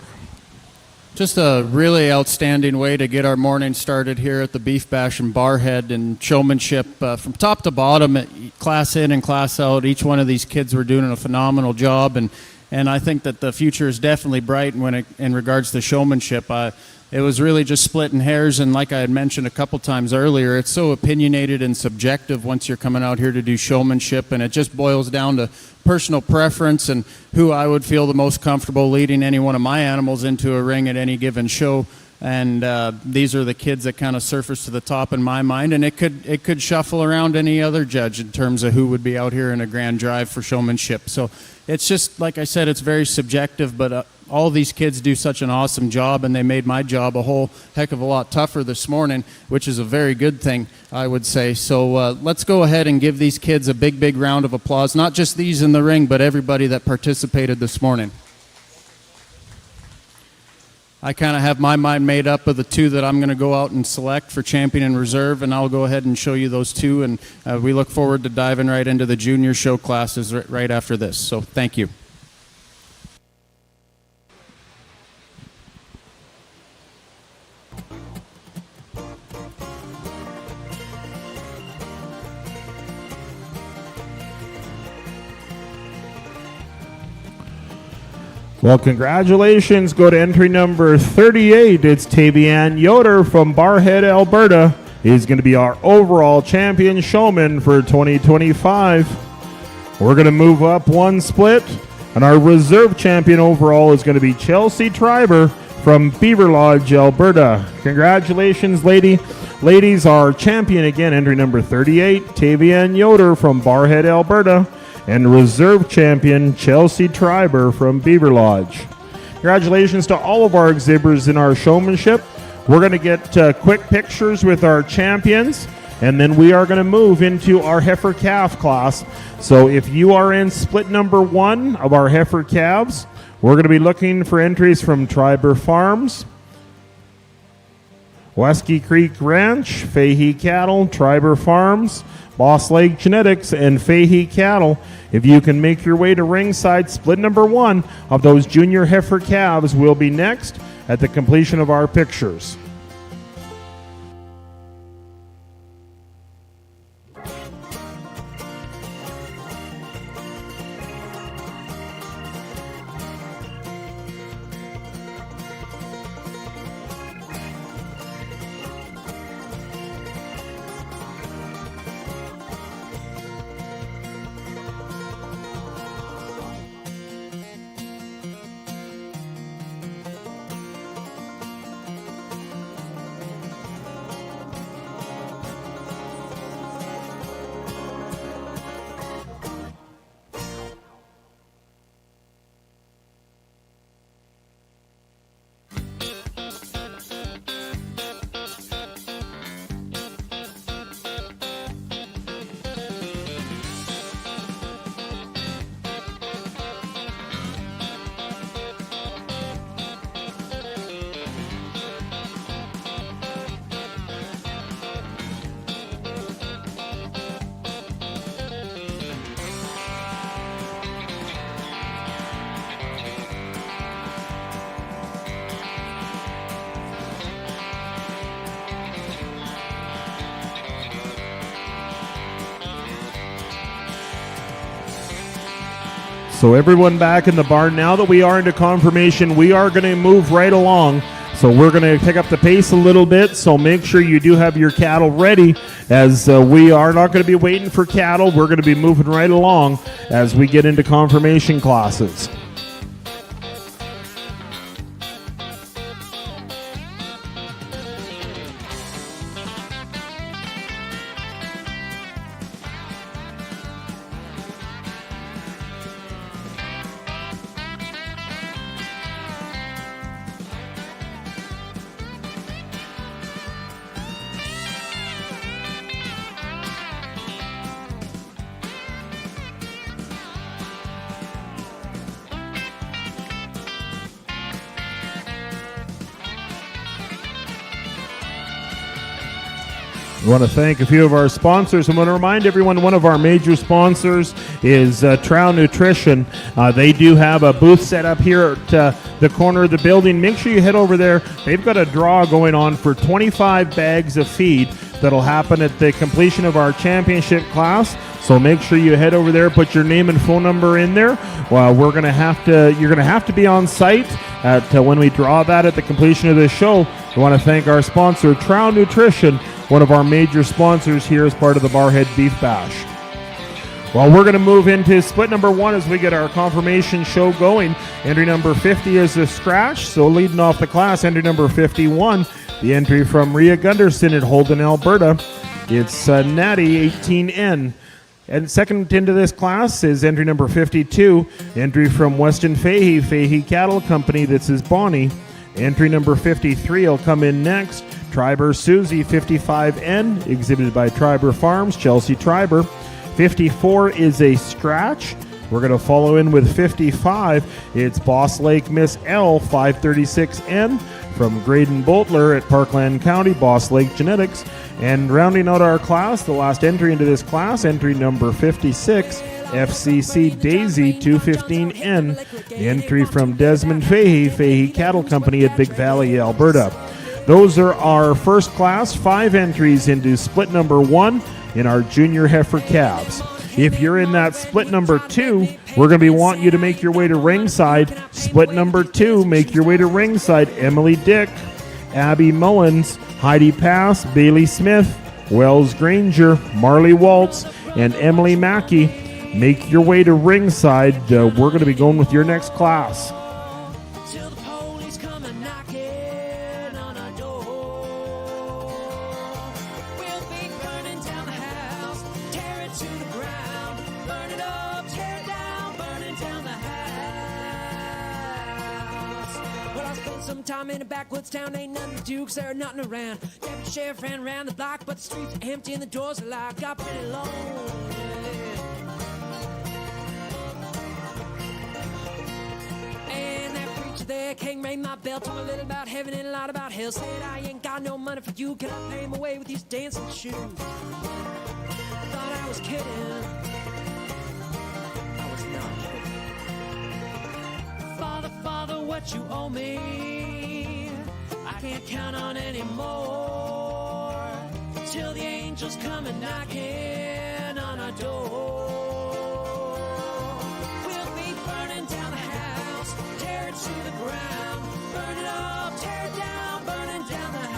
Just a really outstanding way to get our morning started here at the Beef Bash in Barrhead, and showmanship from top to bottom, class in and class out. Each one of these kids were doing a phenomenal job, and I think that the future is definitely bright in regards to showmanship. It was really just splitting hairs, and like I had mentioned a couple times earlier, it's so opinionated and subjective once you're coming out here to do showmanship, and it just boils down to personal preference and who I would feel the most comfortable leading any one of my animals into a ring at any given show. And these are the kids that kind of surface to the top in my mind, and it could shuffle around any other judge in terms of who would be out here in a grand drive for showmanship. So it's just, like I said, it's very subjective, but all these kids do such an awesome job, and they made my job a whole heck of a lot tougher this morning, which is a very good thing, I would say. So let's go ahead and give these kids a big, big round of applause, not just these in the ring, but everybody that participated this morning. I kind of have my mind made up of the two that I'm going to go out and select for champion and reserve, and I'll go ahead and show you those two, and we look forward to diving right into the junior show classes right after this. So thank you. Well, congratulations. Go to entry number 38. It's Tavian Yoder from Barrhead, Alberta. is going to be our overall champion showman for 2025. We're going to move up one split, and our reserve champion overall is going to be Chelsea Triber from Beaver Lodge, Alberta. Congratulations, ladies. Our champion again, entry number 38, Tavian Yoder from Barrhead, Alberta, and reserve champion Chelsea Triber from Beaver Lodge. Congratulations to all of our exhibitors in our showmanship. We're going to get quick pictures with our champions, and then we are going to move into our heifer calf class. So if you are in split number 1 of our heifer calves, we're going to be looking for entries from Triber Farms, Wesky Creek Ranch, Fahey Cattle, Triber Farms, Boss Lake Genetics, and Fahey Cattle. If you can make your way to ringside, split number 1 of those junior heifer calves will be next at the completion of our pictures. So everyone back in the barn, now that we are into confirmation, we are going to move right along. So we're going to pick up the pace a little bit, so make sure you do have your cattle ready, as we are not going to be waiting for cattle. We're going to be moving right along as we get into confirmation classes. I want to thank a few of our sponsors. I'm going to remind everyone one of our major sponsors is Trow Nutrition. They do have a booth set up here at the corner of the building. Make sure you head over there. They've got a draw going on for 25 bags of feed that'll happen at the completion of our championship class. So make sure you head over there, put your name and phone number in there. Well, you're going to have to be on site at when we draw that at the completion of this show. I want to thank our sponsor, Trow Nutrition, one of our major sponsors here as part of the Barrhead Beef Bash. Well, we're going to move into split number 1 as we get our confirmation show going. Entry number 50 is a scratch, so leading off the class, entry number 51, the entry from Rhea Gunderson at Holden, Alberta. It's Natty 18N. And second into this class is entry number 52, entry from Weston Fahey Cattle Company. This is Bonnie. Entry number 53 will come in next. Triber Susie 55N, exhibited by Triber Farms, Chelsea Triber. 54 is a scratch. We're going to follow in with 55. It's Boss Lake Miss L 536N from Graydon Boltler at Parkland County, Boss Lake Genetics. And rounding out our class, the last entry into this class, entry number 56, FCC Daisy 215N, the entry from Desmond Fahey Cattle Company at Big Valley, Alberta. Those are our first class 5 entries into split number 1 in our junior heifer calves. If you're in that split number 2, we're going to be wanting you to make your way to ringside. Split number 2, make your way to ringside. Emily Dick, Abby Mullins, Heidi Pass, Bailey Smith, Wells Granger, Marley Waltz, and Emily Mackey. Make your way to ringside. We're going to be going with your next class. Till the police come and knocking on our door. We'll be burning down the house, tear it to the ground, burn it up, tear it down, burning down the house. Well, I spent some time in a backwoods town, ain't nothing to do 'cause there ain't nothing around. Deputy sheriff ran around the block, but the streets are empty and the doors are locked. Got pretty lonely. There, king rang my bell, told me a little about heaven and a lot about hell. Said I ain't got no money for you, can I pay my way with these dancing shoes? Thought I was kidding, I was not kidding. Father, Father, what you owe me, I can't count on anymore. Till the angels come and knocking on our door. We'll be burning down the house, tear it to the ground, burn it up, tear it down, burning down the house.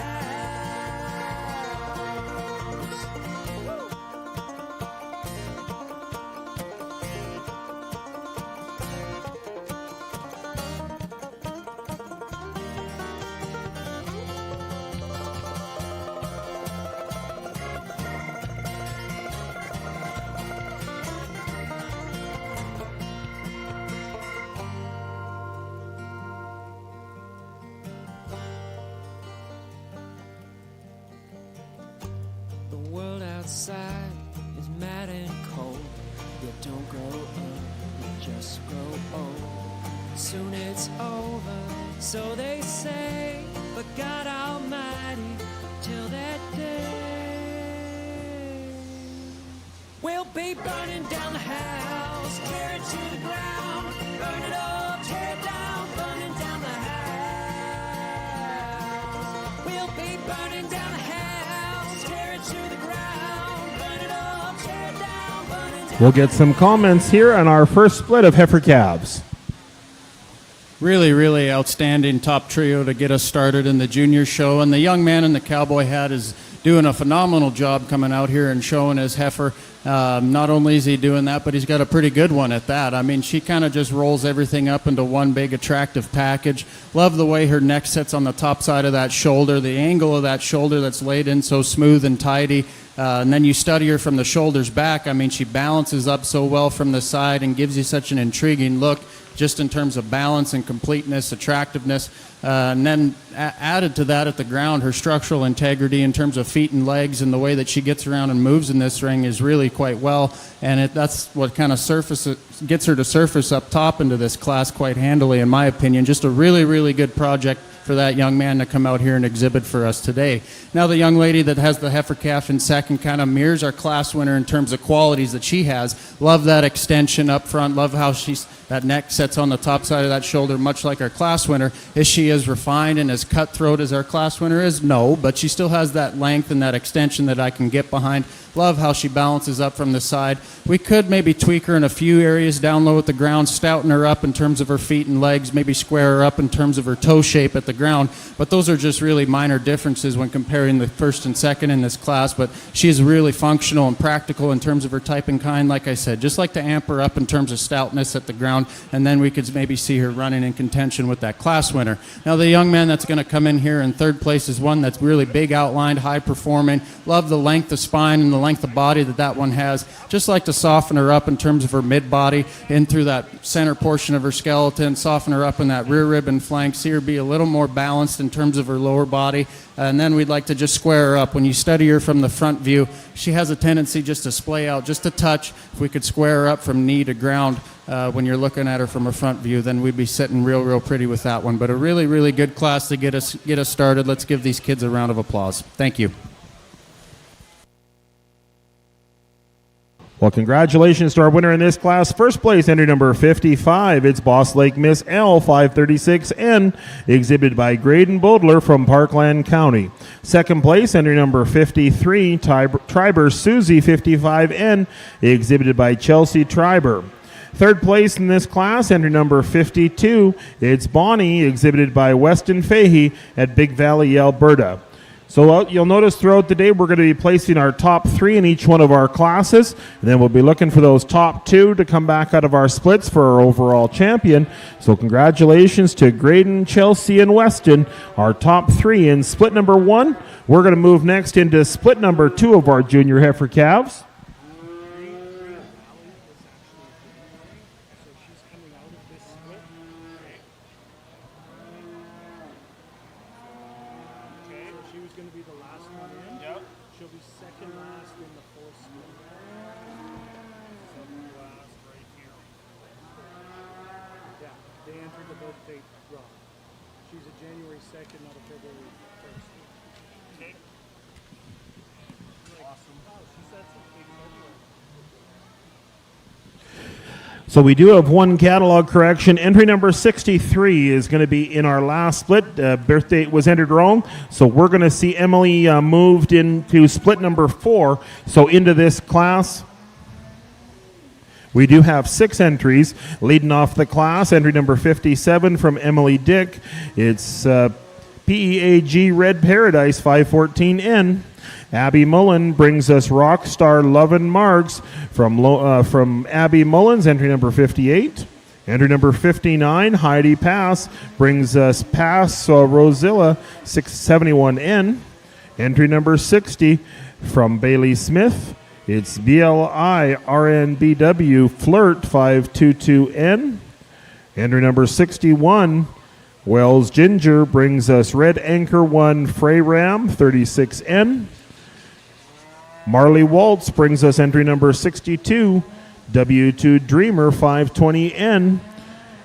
Outside is mad and cold. You don't grow up, you just grow old. Soon it's over, so they say. But God Almighty, till that day, we'll be burning down the house, tear it to the ground, burn it up, tear it down, burning down the house. We'll be burning down the house, tear it to the ground. We'll get some comments here on our first split of heifer calves. Really, really outstanding top trio to get us started in the junior show. And the young man in the cowboy hat is doing a phenomenal job coming out here and showing his heifer. Not only is he doing that, but he's got a pretty good one at that. I mean, she kind of just rolls everything up into one big attractive package. Love the way her neck sits on the top side of that shoulder, the angle of that shoulder that's laid in so smooth and tidy. And then you study her from the shoulders back. I mean, she balances up so well from the side and gives you such an intriguing look just in terms of balance and completeness, attractiveness. And then added to that at the ground, her structural integrity in terms of feet and legs and the way that she gets around and moves in this ring is really quite well. And that's what kind of gets her to surface up top into this class quite handily, in my opinion. Just a really, really good project for that young man to come out here and exhibit for us today. Now the young lady that has the heifer calf in second kind of mirrors our class winner in terms of qualities that she has. Love that extension up front. Love how that neck sets on the top side of that shoulder, much like our class winner. Is she as refined and as cutthroat as our class winner is? No, but she still has that length and that extension that I can get behind. Love how she balances up from the side. We could maybe tweak her in a few areas down low at the ground, stouten her up in terms of her feet and legs, maybe square her up in terms of her toe shape at the ground. But those are just really minor differences when comparing the first and second in this class. But she's really functional and practical in terms of her type and kind, like I said. Just like to amp her up in terms of stoutness at the ground, and then we could maybe see her running in contention with that class winner. Now the young man that's going to come in here in third place is one that's really big outlined, high performing. Love the length of spine and the length of body that one has. Just like to soften her up in terms of her mid body in through that center portion of her skeleton, soften her up in that rear rib and flank, see her be a little more balanced in terms of her lower body. And then we'd like to just square her up. When you study her from the front view, she has a tendency just to splay out just a touch. If we could square her up from knee to ground when you're looking at her from a front view, then we'd be sitting real, real pretty with that one. But a really, really good class to get us started. Let's give these kids a round of applause. Thank you. Well, congratulations to our winner in this class. First place, entry number 55. It's Boss Lake Miss L 536N, exhibited by Graydon Bodler from Parkland County. Second place, entry number 53, Triber Susie 55N, exhibited by Chelsea Triber. Third place in this class, entry number 52, it's Bonnie, exhibited by Weston Fahey at Big Valley, Alberta. So you'll notice throughout the day we're going to be placing our top 3 in each one of our classes, and then we'll be looking for those top 2 to come back out of our splits for our overall champion. So congratulations to Graydon, Chelsea, and Weston, our top 3 in split number 1. We're going to move next into split number 2 of our junior heifer calves. So we do have one catalog correction. Entry number 63 is going to be in our last split. Birth date was entered wrong. So we're going to see Emily moved into split number 4. So into this class, we do have 6 entries. Leading off the class, entry number 57 from Emily Dick. It's PEAG Red Paradise 514N. Abby Mullen brings us Rockstar Lovin' Margs from Abby Mullins, entry number 58. Entry number 59, Heidi Pass, brings us Pass Rosilla 671N. Entry number 60 from Bailey Smith, it's BLI RNBW Flirt 522N. Entry number 61, Wells Ginger, brings us Red Anchor 1 Frey Ram 36N. Marley Waltz brings us entry number 62, W2 Dreamer 520N.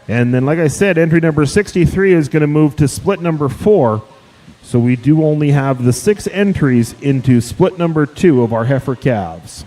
And then, like I said, entry number 63 is going to move to split number 4. So we do only have the 6 entries into split number 2 of our heifer calves.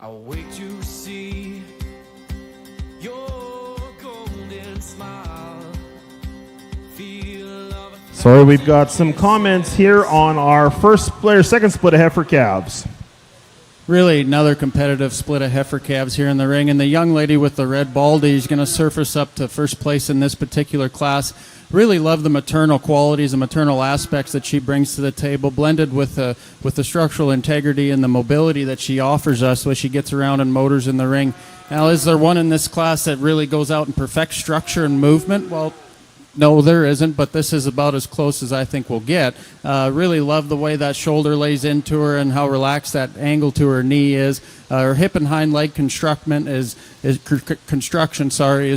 I'll wait to see your golden smile. Feel love. So we've got some comments here on our second split of heifer calves. Really another competitive split of heifer calves here in the ring. And the young lady with the red baldy is going to surface up to first place in this particular class. Really love the maternal qualities and maternal aspects that she brings to the table, blended with the structural integrity and the mobility that she offers us when she gets around and motors in the ring. Now, is there one in this class that really goes out and perfects structure and movement? Well, no, there isn't, but this is about as close as I think we'll get. Really love the way that shoulder lays into her and how relaxed that angle to her knee is. Her hip and hind leg construction is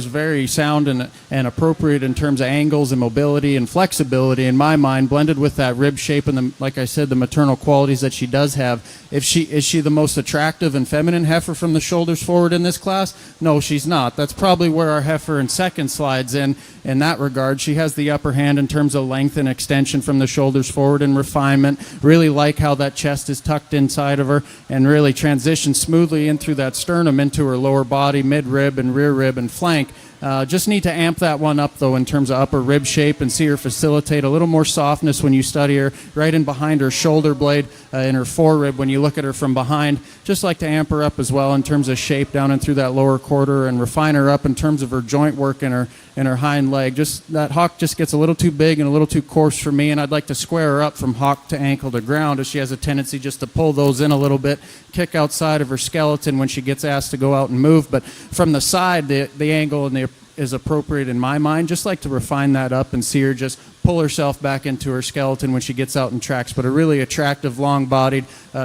very sound and appropriate in terms of angles and mobility and flexibility in my mind, blended with that rib shape and like I said, the maternal qualities that she does have. Is she the most attractive and feminine heifer from the shoulders forward in this class? No, she's not. That's probably where our heifer in second slides in that regard. She has the upper hand in terms of length and extension from the shoulders forward and refinement. Really like how that chest is tucked inside of her and really transitions smoothly in through that sternum into her lower body, mid-rib and rear rib and flank. Just need to amp that one up, though, in terms of upper rib shape and see her facilitate a little more softness when you study her right in behind her shoulder blade in her forerib when you look at her from behind. Just like to amp her up as well in terms of shape down and through that lower quarter and refine her up in terms of her joint work in her hind leg. Just that hock just gets a little too big and a little too coarse for me, and I'd like to square her up from hock to ankle to ground, as she has a tendency just to pull those in a little bit, kick outside of her skeleton when she gets asked to go out and move. But from the side, the angle and is appropriate in my mind. Just like to refine that up and see her just pull herself back into her skeleton when she gets out in tracks. But a really attractive, long-bodied,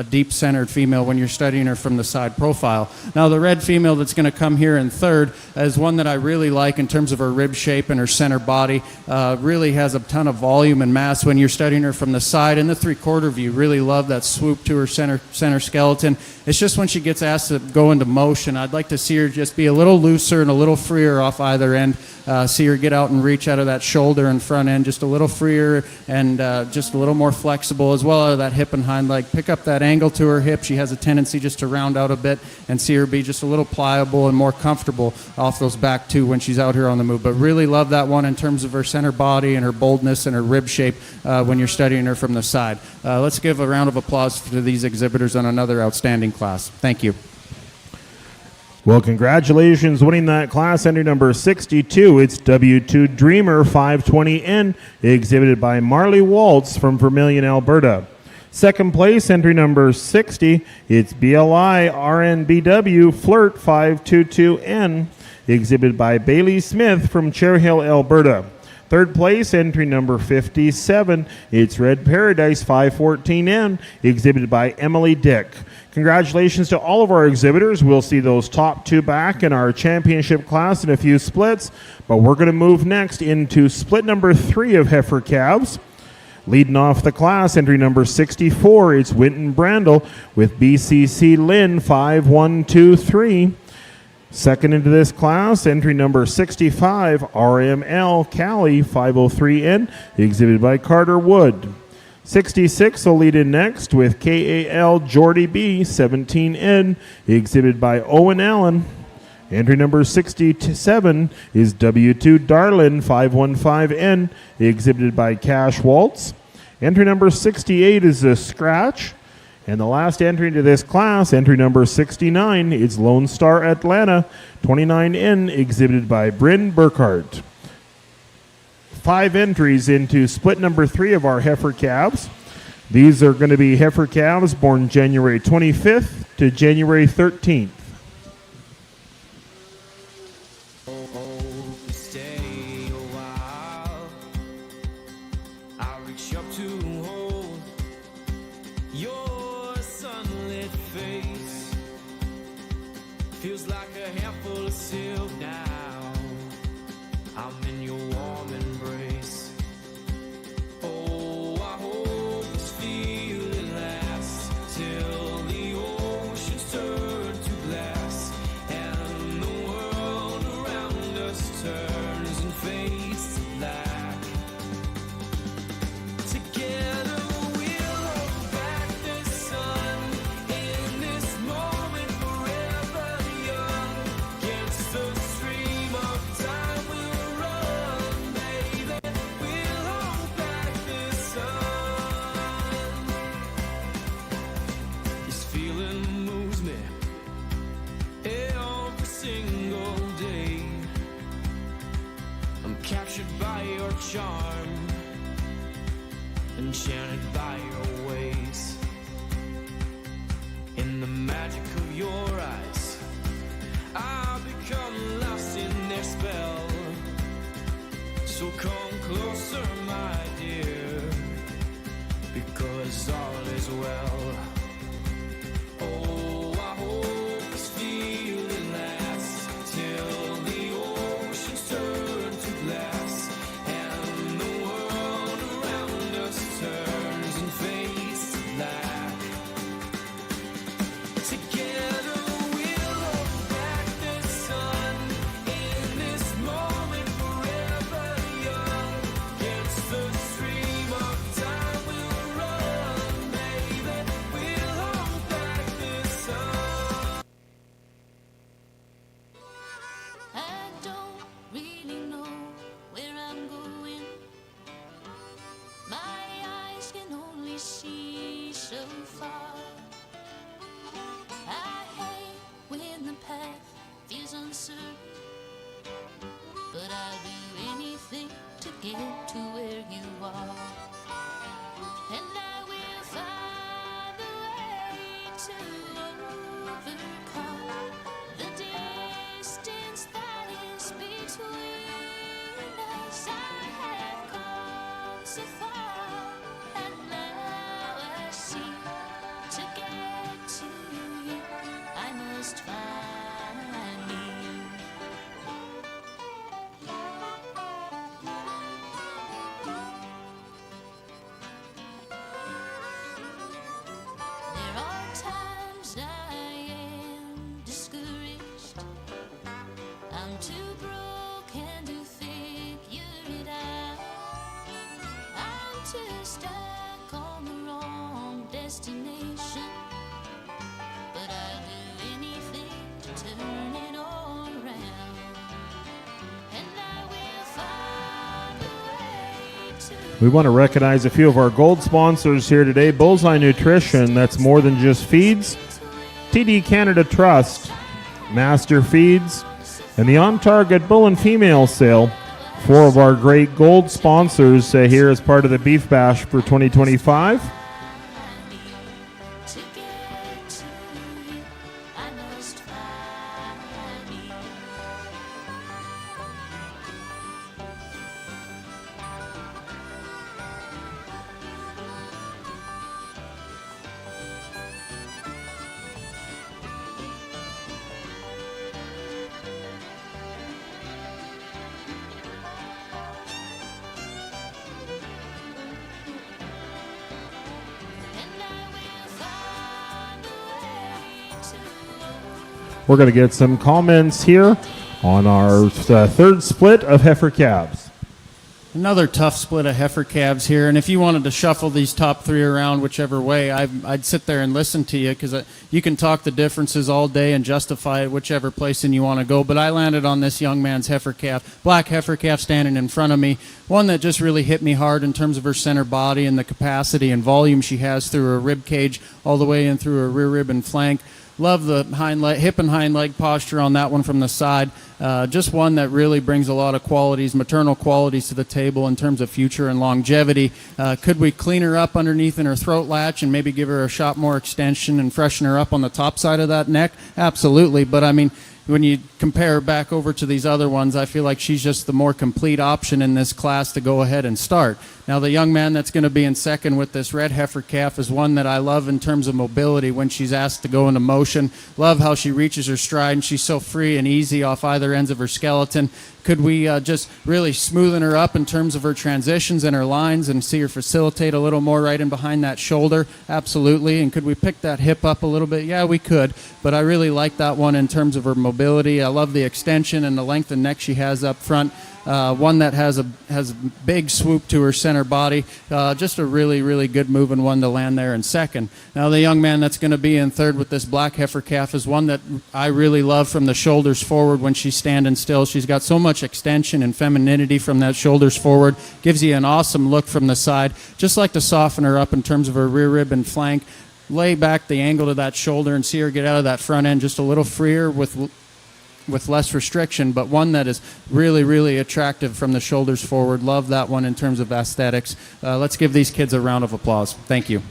deep-centered female when you're studying her from the side profile. Now, the red female that's going to come here in third is one that I really like in terms of her rib shape and her center body. Really has a ton of volume and mass when you're studying her from the side. In the three-quarter view, really love that swoop to her center skeleton. It's just when she gets asked to go into motion, I'd like to see her just be a little looser and a little freer off either end. See her get out and reach out of that shoulder and front end just a little freer and just a little more flexible, as well as that hip and hind leg. Pick up that angle to her hip. She has a tendency just to round out a bit, and see her be just a little pliable and more comfortable off those back two when she's out here on the move. But really love that one in terms of her center body and her boldness and her rib shape when you're studying her from the side. Let's give a round of applause to these exhibitors on another outstanding class. Thank you. Well, congratulations winning that class, entry number 62. It's W2 Dreamer 520N, exhibited by Marley Waltz from Vermilion, Alberta. Second place, entry number 60. It's BLI RNBW Flirt 522N, exhibited by Bailey Smith from Cherry Hill, Alberta. Third place, entry number 57. It's Red Paradise 514N, exhibited by Emily Dick. Congratulations to all of our exhibitors. We'll see those top two back in our championship class in a few splits, but we're going to move next into split number 3 of heifer calves. Leading off the class, entry number 64, it's Winton Brandel with BCC Lynn 5123. Second into this class, entry number 65, RML Cali 503N, exhibited by Carter Wood. 66 will lead in next with KAL Jordy B 17N, exhibited by Owen Allen. Entry number 67 is W2 Darlin 515N, exhibited by Cash Waltz. Entry number 68 is a Scratch. And the last entry into this class, entry number 69, is Lone Star Atlanta 29N, exhibited by Bryn Burkhart. 5 entries into split number 3 of our heifer calves. These are going to be heifer calves born January 25th to January 13th. Stay a while. I'll reach up to hold your sunlit face. Feels like a handful of silk now. I'm in your warm embrace. Oh, I hope this feeling lasts till the oceans turn to glass and the world around us turns and fades to black. Together we'll hold back the sun in this moment forever. charm, enchanted by your ways. In the magic of your eyes, I'll become lost in their spell. So come closer, my dear, because all is well. Oh, I hope this feeling lasts till the oceans turn to glass and the world around us turns and fades to black. Together we'll hold back the sun in this moment, forever young. Against the stream of time we'll run, baby. We'll hold back the sun. I don't really know where I'm going. My eyes can only see so far. I hate when the path feels uncertain, but I'll do anything to get to where you are. And I will find a way to overcome the distance that is between us. I have come so far, and now I see to get to you, I must find you. There are times I am discouraged. I'm too broken to figure it out. I'm too stuck on the wrong destination, but I'll do anything to turn it all around. And I will find a way to We want to recognize a few of our gold sponsors here today. Bullseye Nutrition, that's more than just feeds. TD Canada Trust, Master Feeds, and the On Target Bull and Female Sale. Four of our great gold sponsors here as part of the Beef Bash for 2025. to get to you, I must find you. And I will find a way to We're going to get some comments here on our third split of heifer calves. Another tough split of heifer calves here, and if you wanted to shuffle these top three around whichever way, I'd sit there and listen to you, because you can talk the differences all day and justify it whichever place you want to go. But I landed on this young man's heifer calf, black heifer calf standing in front of me, one that just really hit me hard in terms of her center body and the capacity and volume she has through her rib cage all the way in through her rear rib and flank. Love the hip and hind leg posture on that one from the side. Just one that really brings a lot of qualities, maternal qualities to the table in terms of future and longevity. Could we clean her up underneath in her throat latch and maybe give her a shot more extension and freshen her up on the top side of that neck? Absolutely. But I mean, when you compare her back over to these other ones, I feel like she's just the more complete option in this class to go ahead and start. Now, the young man that's going to be in second with this red heifer calf is one that I love in terms of mobility when she's asked to go into motion. Love how she reaches her stride, and she's so free and easy off either ends of her skeleton. Could we just really smoothen her up in terms of her transitions and her lines and see her facilitate a little more right in behind that shoulder? Absolutely. And could we pick that hip up a little bit? Yeah, we could. But I really like that one in terms of her mobility. I love the extension and the length of neck she has up front. One that has a big swoop to her center body. Just a really, really good moving one to land there in second. Now, the young man that's going to be in third with this black heifer calf is one that I really love from the shoulders forward when she's standing still. She's got so much extension and femininity from that shoulders forward. Gives you an awesome look from the side. Just like to soften her up in terms of her rear rib and flank. Lay back the angle to that shoulder and see her get out of that front end just a little freer with with less restriction, but one that is really, really attractive from the shoulders forward. Love that one in terms of aesthetics. Let's give these kids a round of applause. Thank you.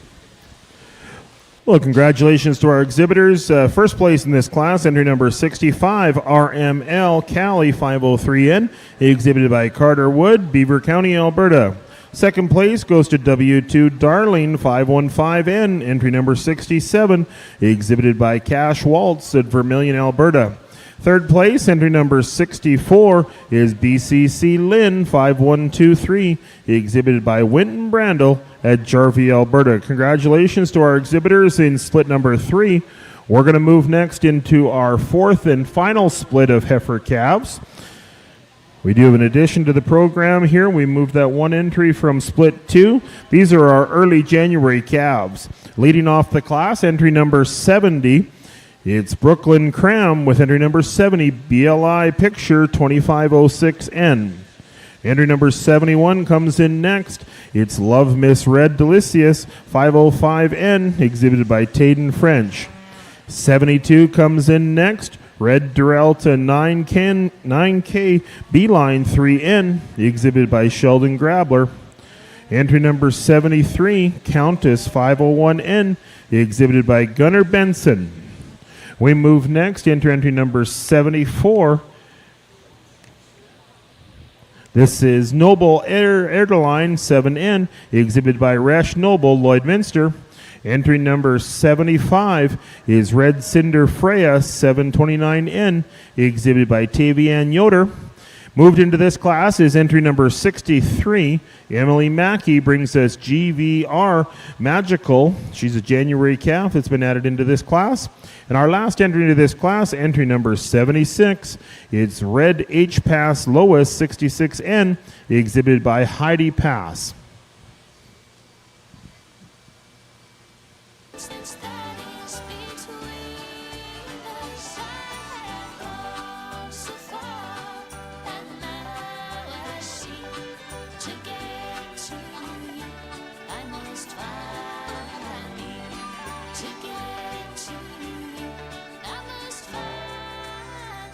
Well, congratulations to our exhibitors. First place in this class, entry number 65, RML Cali 503N, exhibited by Carter Wood, Beaver County, Alberta. Second place goes to W2 Darling 515N, entry number 67, exhibited by Cash Waltz at Vermilion, Alberta. Third place, entry number 64, is BCC Lynn 5123, exhibited by Winton Brandel at Jarvie, Alberta. Congratulations to our exhibitors in split number 3. We're going to move next into our fourth and final split of heifer calves. We do have an addition to the program here. We moved that one entry from split 2. These are our early January calves. Leading off the class, entry number 70. It's Brooklyn Cram with entry number 70, BLI Picture 2506N. Entry number 71 comes in next. It's Love Miss Red Delicious 505N, exhibited by Tayden French. 72 comes in next. Red Duralta 9K Beeline 3N, exhibited by Sheldon Grabler. Entry number 73, Countess 501N, exhibited by Gunnar Benson. We move next into entry number 74. This is Noble Erdeline 7N, exhibited by Resh Noble, Lloydminster. Entry number 75 is Red Cinder Freya 729N, exhibited by Tavian Yoder. Moved into this class is entry number 63. Emily Mackey brings us GVR Magical. She's a January calf that's been added into this class. And our last entry into this class, entry number 76. It's Red H-Pass Lois 66N, exhibited by Heidi Pass. Since that is between us, I've gone so far, and now I see. To get to you, I must find you. To get to you, I must find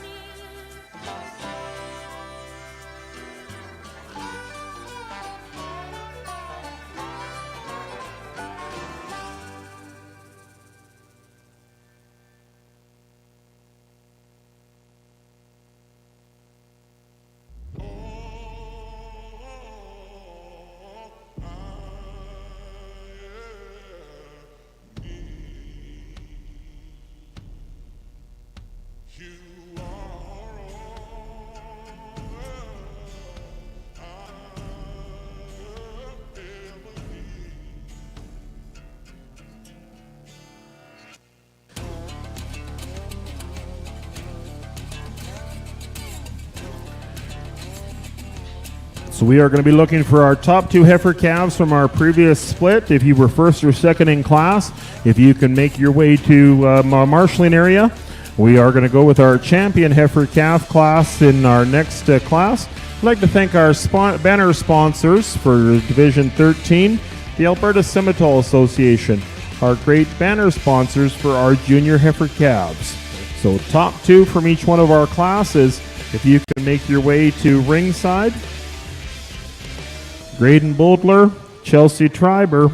you. So we are going to be looking for our top 2 heifer calves from our previous split. If you were first or second in class, if you can make your way to our marshalling area, we are going to go with our champion heifer calf class in our next class. I'd like to thank our banner sponsors for Division 13, the Alberta Simmental Association, our great banner sponsors for our junior heifer calves. So top 2 from each one of our classes. If you can make your way to ringside, Graydon Boldler, Chelsea Triber,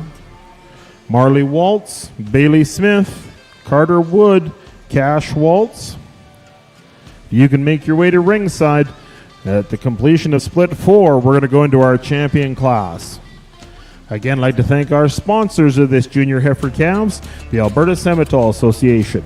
Marley Waltz, Bailey Smith, Carter Wood, Cash Waltz. You can make your way to ringside. At the completion of split 4, we're going to go into our champion class. Again, I'd like to thank our sponsors of this junior heifer calves, the Alberta Simmental Association.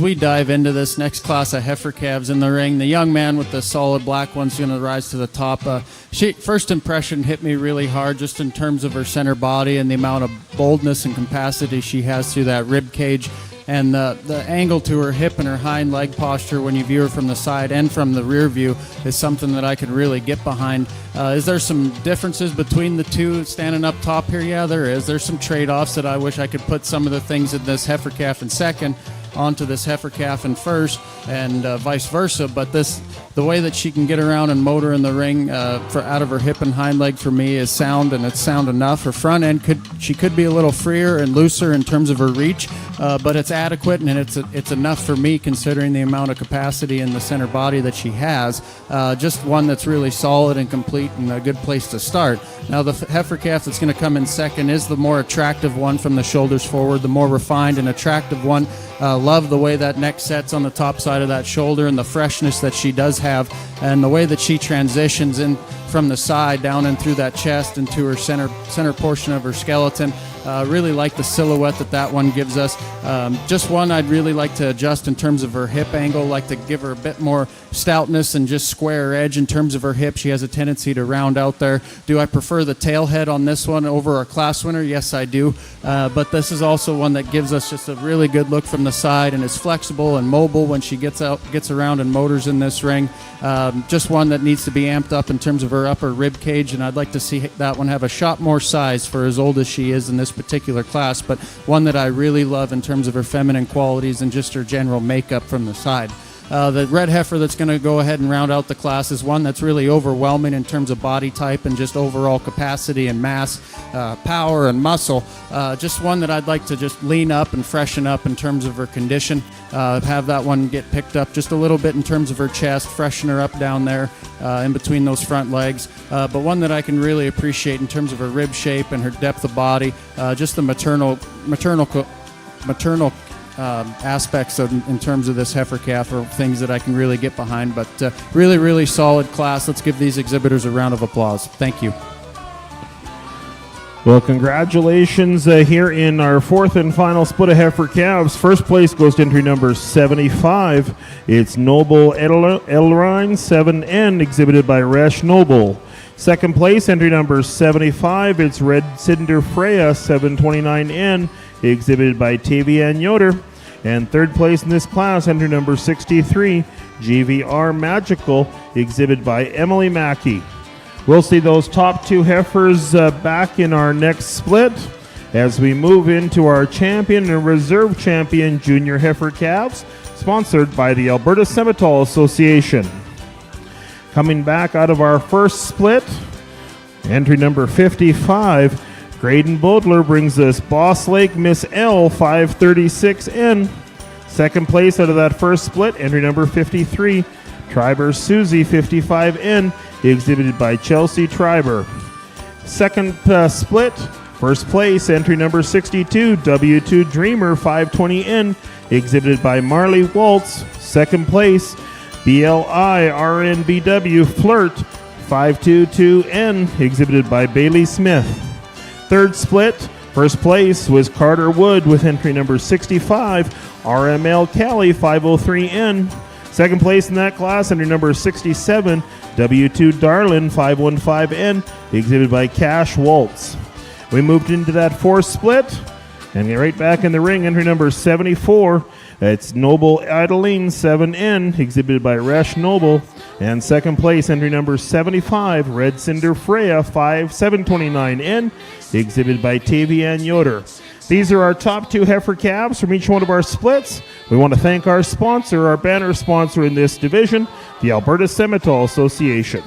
we dive into this next class of heifer calves in the ring, the young man with the solid black one's going to rise to the top. First impression hit me really hard just in terms of her center body and the amount of boldness and capacity she has through that rib cage. And the angle to her hip and her hind leg posture when you view her from the side and from the rear view is something that I could really get behind. Is there some differences between the two standing up top here? Yeah, there is. There's some trade-offs that I wish I could put some of the things in this heifer calf in second onto this heifer calf in first, and vice versa. But the way that she can get around and motor in the ring out of her hip and hind leg for me is sound, and it's sound enough. Her front end could be a little freer and looser in terms of her reach, but it's adequate, and it's enough for me considering the amount of capacity in the center body that she has. Just one that's really solid and complete and a good place to start. Now the heifer calf that's going to come in second is the more attractive one from the shoulders forward, the more refined and attractive one. Love the way that neck sets on the top side of that shoulder and the freshness that she does have, and the way that she transitions in from the side down and through that chest into her center portion of her skeleton. Really like the silhouette that one gives us. Just one I'd really like to adjust in terms of her hip angle, like to give her a bit more stoutness and just square edge in terms of her hip. She has a tendency to round out there. Do I prefer the tail head on this one over our class winner? Yes, I do. But this is also one that gives us just a really good look from the side and is flexible and mobile when she gets around and motors in this ring. Just one that needs to be amped up in terms of her upper rib cage, and I'd like to see that one have a shot more size for as old as she is in this particular class, but one that I really love in terms of her feminine qualities and just her general makeup from the side. The red heifer that's going to go ahead and round out the class is one that's really overwhelming in terms of body type and just overall capacity and mass, power and muscle. Just one that I'd like to just lean up and freshen up in terms of her condition. Have that one get picked up just a little bit in terms of her chest, freshen her up down there in between those front legs. But one that I can really appreciate in terms of her rib shape and her depth of body, just the maternal aspects in terms of this heifer calf are things that I can really get behind. But really, really solid class. Let's give these exhibitors a round of applause. Thank you. Well, congratulations here in our fourth and final split of heifer calves. First place goes to entry number 75. It's Noble Edelrein 7N, exhibited by Resh Noble. Second place, entry number 75. It's Red Cinder Freya 729N, exhibited by Tavian Yoder. And third place in this class, entry number 63, GVR Magical, exhibited by Emily Mackey. We'll see those top two heifers back in our next split as we move into our champion and reserve champion junior heifer calves, sponsored by the Alberta Semitol Association. Coming back out of our first split, entry number 55, Graydon Bodler brings us Boss Lake Miss L 536N. Second place out of that first split, entry number 53, Triber Susie 55N, exhibited by Chelsea Triber. Second split, first place, entry number 62, W2 Dreamer 520N, exhibited by Marley Waltz. Second place, BLI RNBW Flirt 522N, exhibited by Bailey Smith. Third split, first place was Carter Wood with entry number 65, RML Cali 503N. Second place in that class, entry number 67, W2 Darlin 515N, exhibited by Cash Waltz. We moved into that fourth split, and get right back in the ring, entry number 74. It's Noble Adeline 7N, exhibited by Resh Noble. And second place, entry number 75, Red Cinder Freya 5729N, exhibited by Tavian Yoder. These are our top two heifer calves from each one of our splits. We want to thank our sponsor, our banner sponsor in this division, the Alberta Semitol Association.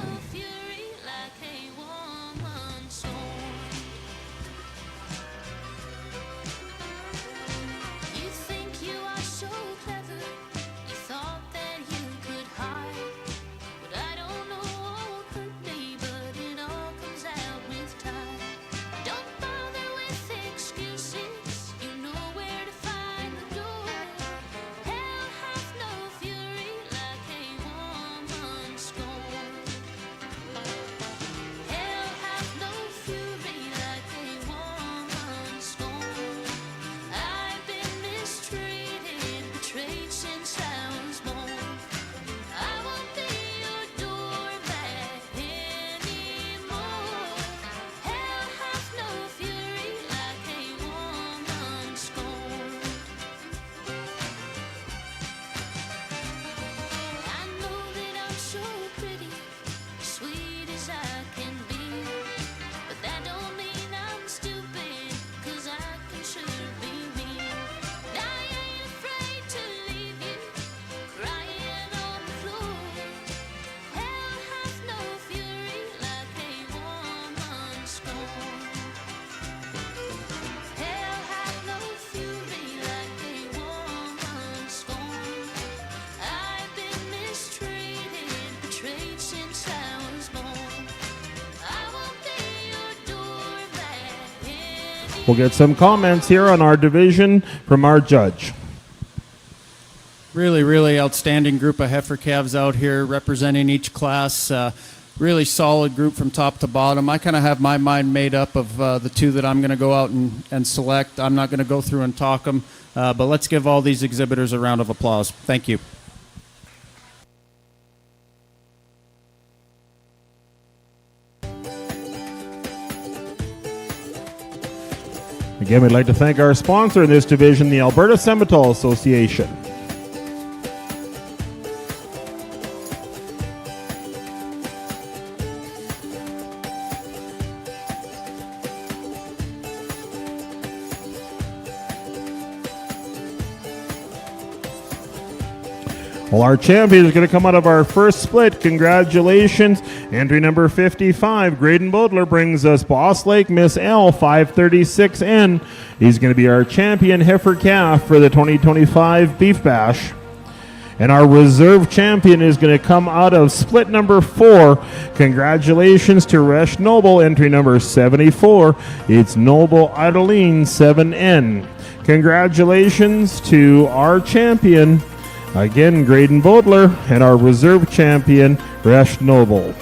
We'll get some comments here on our division from our judge. Really, really outstanding group of heifer calves out here representing each class. Really solid group from top to bottom. I kind of have my mind made up of the two that I'm going to go out and select. I'm not going to go through and talk them, but let's give all these exhibitors a round of applause. Thank you. Again, we'd like to thank our sponsor in this division, the Alberta Seminole Association. Well, our champion is going to come out of our first split. Congratulations. Entry number 55, Graydon Bodler, brings us Boss Lake Miss L 536N. He's going to be our champion heifer calf for the 2025 Beef Bash. And our reserve champion is going to come out of split number 4. Congratulations to Resh Noble, entry number 74. It's Noble Idoline 7N. Congratulations to our champion, again, Graydon Bodler, and our reserve champion, Resh Noble.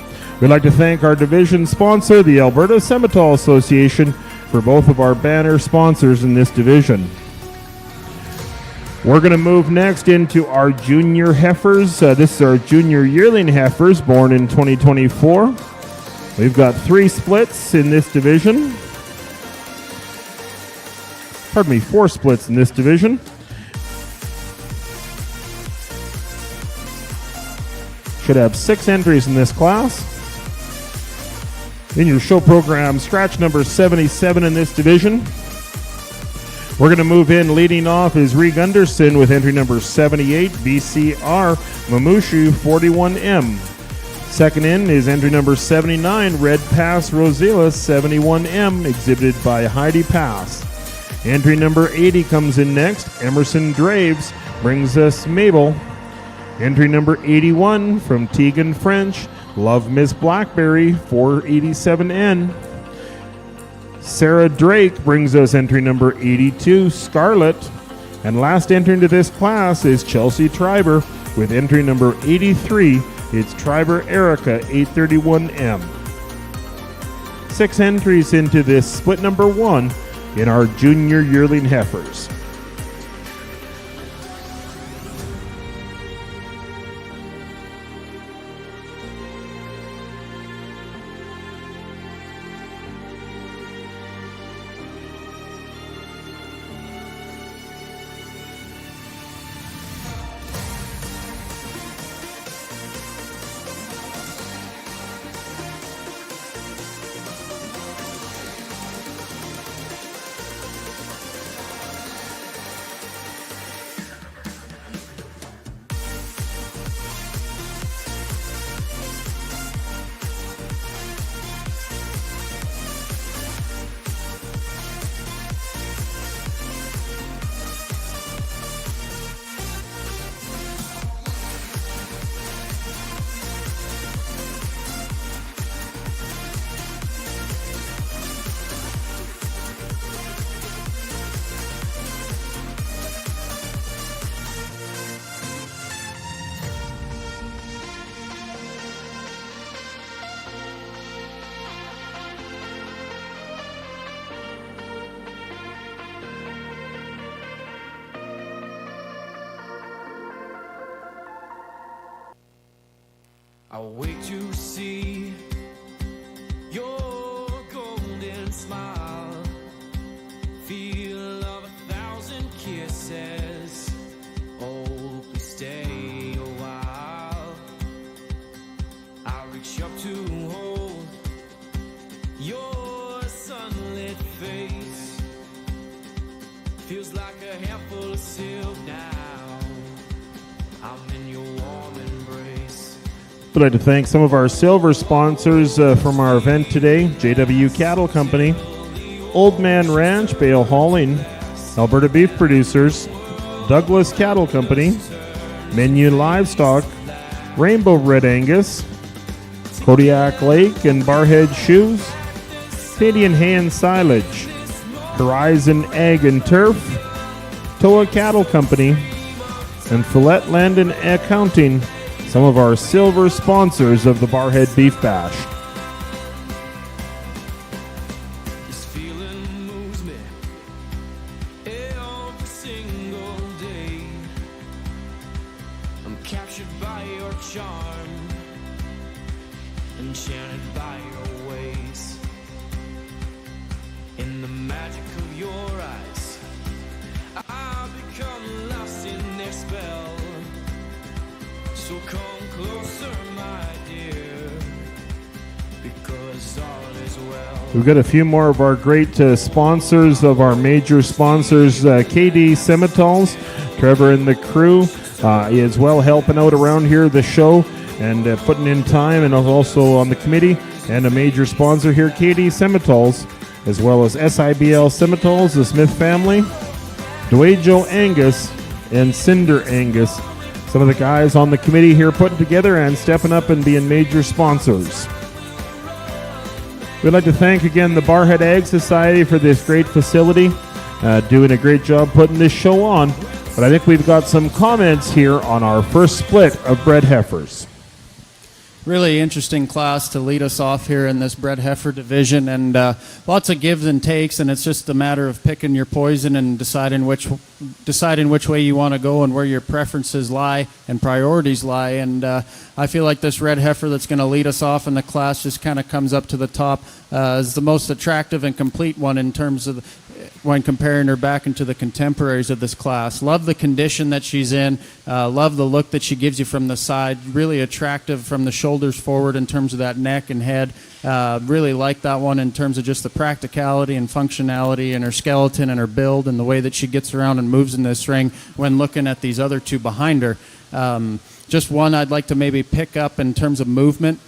We'd like to thank our division sponsor, the Alberta Seminole Association, for both of our banner sponsors in this division. We're going to move next into our junior heifers. This is our junior yearling heifers born in 2024. We've got 3 splits in this division. 4 splits in this division. Should have 6 entries in this class. In your show program, scratch number 77 in this division. We're going to move in. Leading off is Ree Gunderson with entry number 78, VCR Mamushu 41M. Second in is entry number 79, Red Pass Rosilla 71M, exhibited by Heidi Pass. Entry number 80 comes in next. Emerson Draves brings us Mabel. Entry number 81 from Tegan French, Love Miss Blackberry 487N. Sarah Drake brings us entry number 82, Scarlet. And last entry into this class is Chelsea Triber with entry number 83. It's Triber Erica 831M. 6 entries into this split number 1 in our junior yearling heifers. I'll wait to see your golden smile, feel of 1,000 kisses. Oh, please stay a while. I'll reach up to hold your sunlit face. Feels like a handful of silk now. I'm in your warm embrace. I'd like to thank some of our silver sponsors from our event today. JW Cattle Company, Old Man Ranch, Bale Hauling, Alberta Beef Producers, Douglas Cattle Company, Menu Livestock, Rainbow Red Angus, Kodiak Lake and Barrhead Shoes, Canadian Hay and Silage, Horizon Ag and Turf, Toa Cattle Company, and Fillet Land and Accounting, some of our silver sponsors of the Barrhead Beef Bash. This feeling moves me every single day. I'm captured by your charm, enchanted by your ways. In the magic of your eyes, I've become lost in their spell. So come closer, my dear, because all is well. We've got a few more of our great sponsors of our major sponsors, KD Simmental's, Trevor and the crew, as well helping out around here the show and putting in time, and also on the committee, and a major sponsor here, KD Simmental's, as well as SIBL Simmental's, the Smith family, Dwajo Angus, and Cinder Angus. Some of the guys on the committee here putting together and stepping up and being major sponsors. We'd like to thank again the Barrhead Ag Society for this great facility, doing a great job putting this show on. But I think we've got some comments here on our first split of bred heifers. Really interesting class to lead us off here in this bred heifer division, and lots of gives and takes, and it's just a matter of picking your poison and deciding which way you want to go and where your preferences lie and priorities lie. And I feel like this red heifer that's going to lead us off in the class just kind of comes up to the top as the most attractive and complete one in terms of when comparing her back into the contemporaries of this class. Love the condition that she's in. Love the look that she gives you from the side. Really attractive from the shoulders forward in terms of that neck and head. Really like that one in terms of just the practicality and functionality and her skeleton and her build and the way that she gets around and moves in this ring when looking at these other two behind her. Just one I'd like to maybe pick up in terms of movement.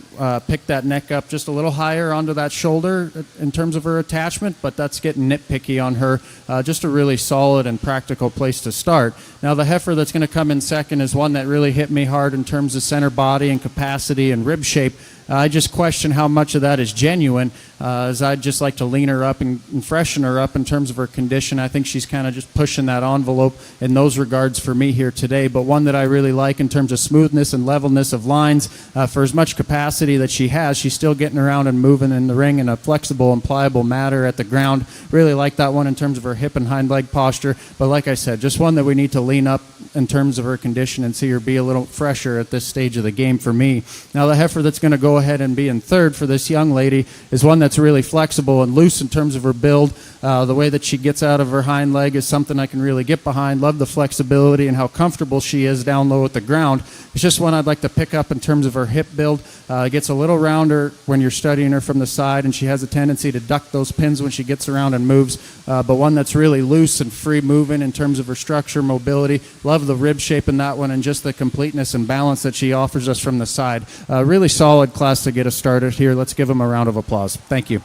Pick that neck up just a little higher onto that shoulder in terms of her attachment, but that's getting nitpicky on her. Just a really solid and practical place to start. Now the heifer that's going to come in second is one that really hit me hard in terms of center body and capacity and rib shape. I just question how much of that is genuine, as I'd just like to lean her up and freshen her up in terms of her condition. I think she's kind of just pushing that envelope in those regards for me here today, but one that I really like in terms of smoothness and levelness of lines. For as much capacity that she has, she's still getting around and moving in the ring in a flexible and pliable manner at the ground. Really like that one in terms of her hip and hind leg posture, but like I said, just one that we need to lean up in terms of her condition and see her be a little fresher at this stage of the game for me. Now the heifer that's going to go ahead and be in third for this young lady is one that's really flexible and loose in terms of her build. The way that she gets out of her hind leg is something I can really get behind. Love the flexibility and how comfortable she is down low at the ground. It's just one I'd like to pick up in terms of her hip build. Gets a little rounder when you're studying her from the side, and she has a tendency to duck those pins when she gets around and moves, but one that's really loose and free moving in terms of her structure, mobility. Love the rib shape in that one and just the completeness and balance that she offers us from the side. Really solid class to get us started here. Let's give them a round of applause. Thank you.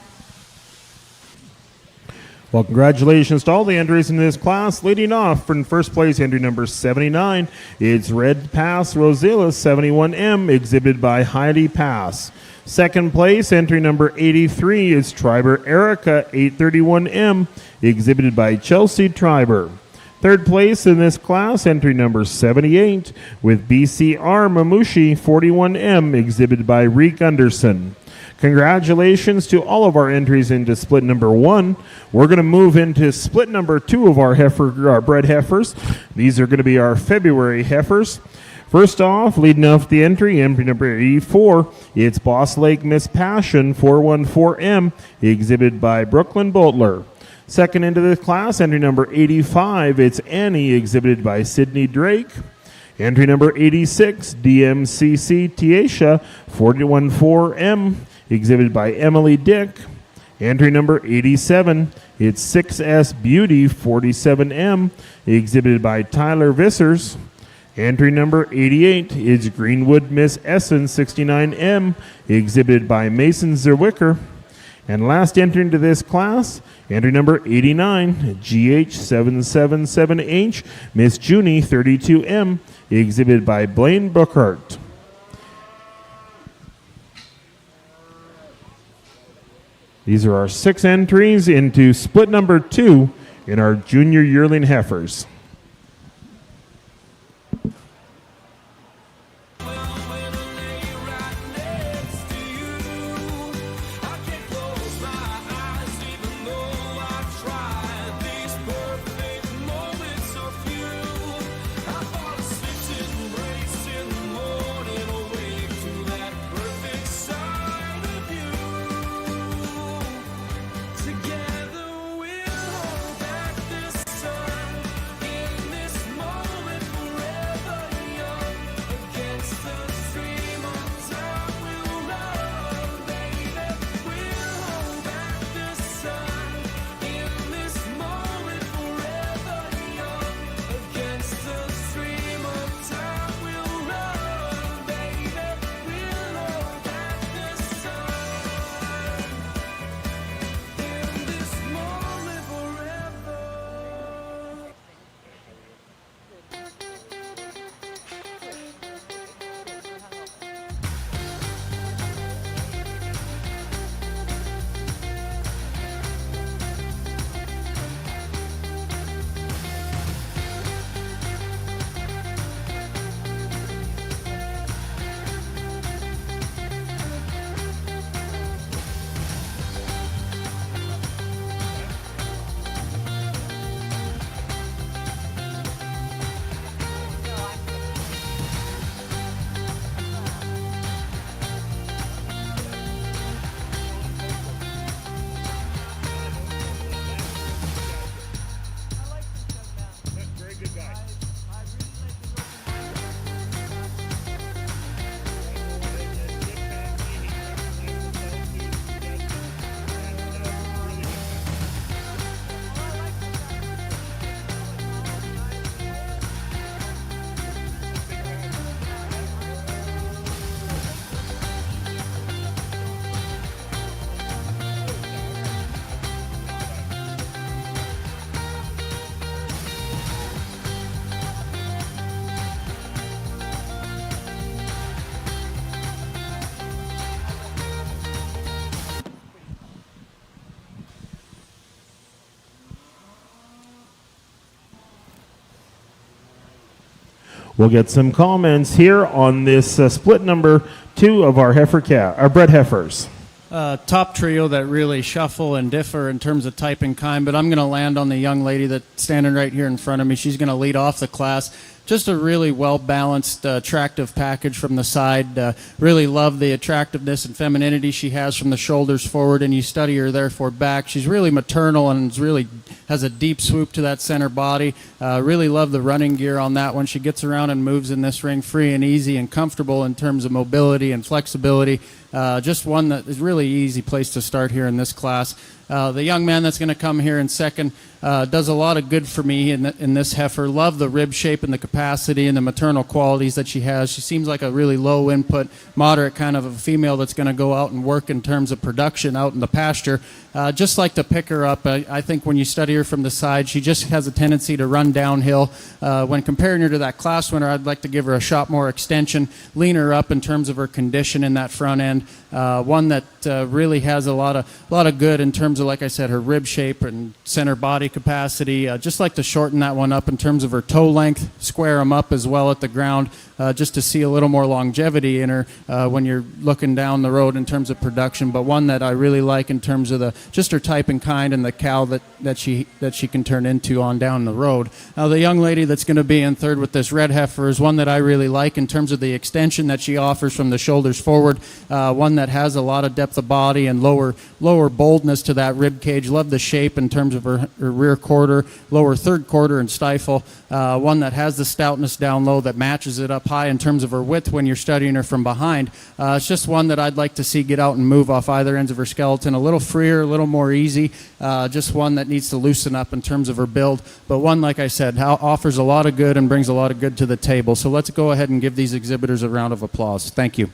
Well, congratulations to all the entries in this class. Leading off from first place, entry number 79, it's Red Pass Rosilla 71M, exhibited by Heidi Pass. Second place, entry number 83, is Triber Erica 831M, exhibited by Chelsea Triber. Third place in this class, entry number 78, with BCR Mamushi 41M, exhibited by Reek Anderson. Congratulations to all of our entries into split number 1. We're going to move into split number 2 of our bred heifers. These are going to be our February heifers. First off, leading off the entry number 84, it's Boss Lake Miss Passion 414M, exhibited by Brooklyn Boltler. Second into this class, entry number 85, it's Annie, exhibited by Sydney Drake. Entry number 86, DMCC Tiesha 414M, exhibited by Emily Dick. Entry number 87, it's 6S Beauty 47M, exhibited by Tyler Vissers. Entry number 88 is Greenwood Miss Essen 69M, exhibited by Mason Zerwicker. And last entry into this class, entry number 89, GH777H, Miss Junie 32M, exhibited by Blaine Brookhart. These are our 6 entries into split number 2 in our junior yearling heifers. We'll get some comments here on this split number 2 of our our bred heifers. Top trio that really shuffle and differ in terms of type and kind, but I'm going to land on the young lady that's standing right here in front of me. She's going to lead off the class. Just a really well-balanced, attractive package from the side. Really love the attractiveness and femininity she has from the shoulders forward, and you study her therefore back. She's really maternal and really has a deep swoop to that center body. Really love the running gear on that one. She gets around and moves in this ring free and easy and comfortable in terms of mobility and flexibility. Just one that is really easy place to start here in this class. The young man that's going to come here in second does a lot of good for me in this heifer. Love the rib shape and the capacity and the maternal qualities that she has. She seems like a really low input, moderate kind of a female that's going to go out and work in terms of production out in the pasture. Just like to pick her up. I think when you study her from the side, she just has a tendency to run downhill. When comparing her to that class winner, I'd like to give her a shot more extension, lean her up in terms of her condition in that front end. One that really has a lot of good in terms of, like I said, her rib shape and center body capacity. Just like to shorten that one up in terms of her toe length, square them up as well at the ground, just to see a little more longevity in her when you're looking down the road in terms of production. But one that I really like in terms of just her type and kind and the cow that she can turn into on down the road. Now the young lady that's going to be in third with this red heifer is one that I really like in terms of the extension that she offers from the shoulders forward. One that has a lot of depth of body and lower boldness to that rib cage. Love the shape in terms of her rear quarter, lower third quarter and stifle. One that has the stoutness down low that matches it up high in terms of her width when you're studying her from behind. It's just one that I'd like to see get out and move off either ends of her skeleton. A little freer, a little more easy. Just one that needs to loosen up in terms of her build. But one, like I said, offers a lot of good and brings a lot of good to the table. So let's go ahead and give these exhibitors a round of applause. Thank you.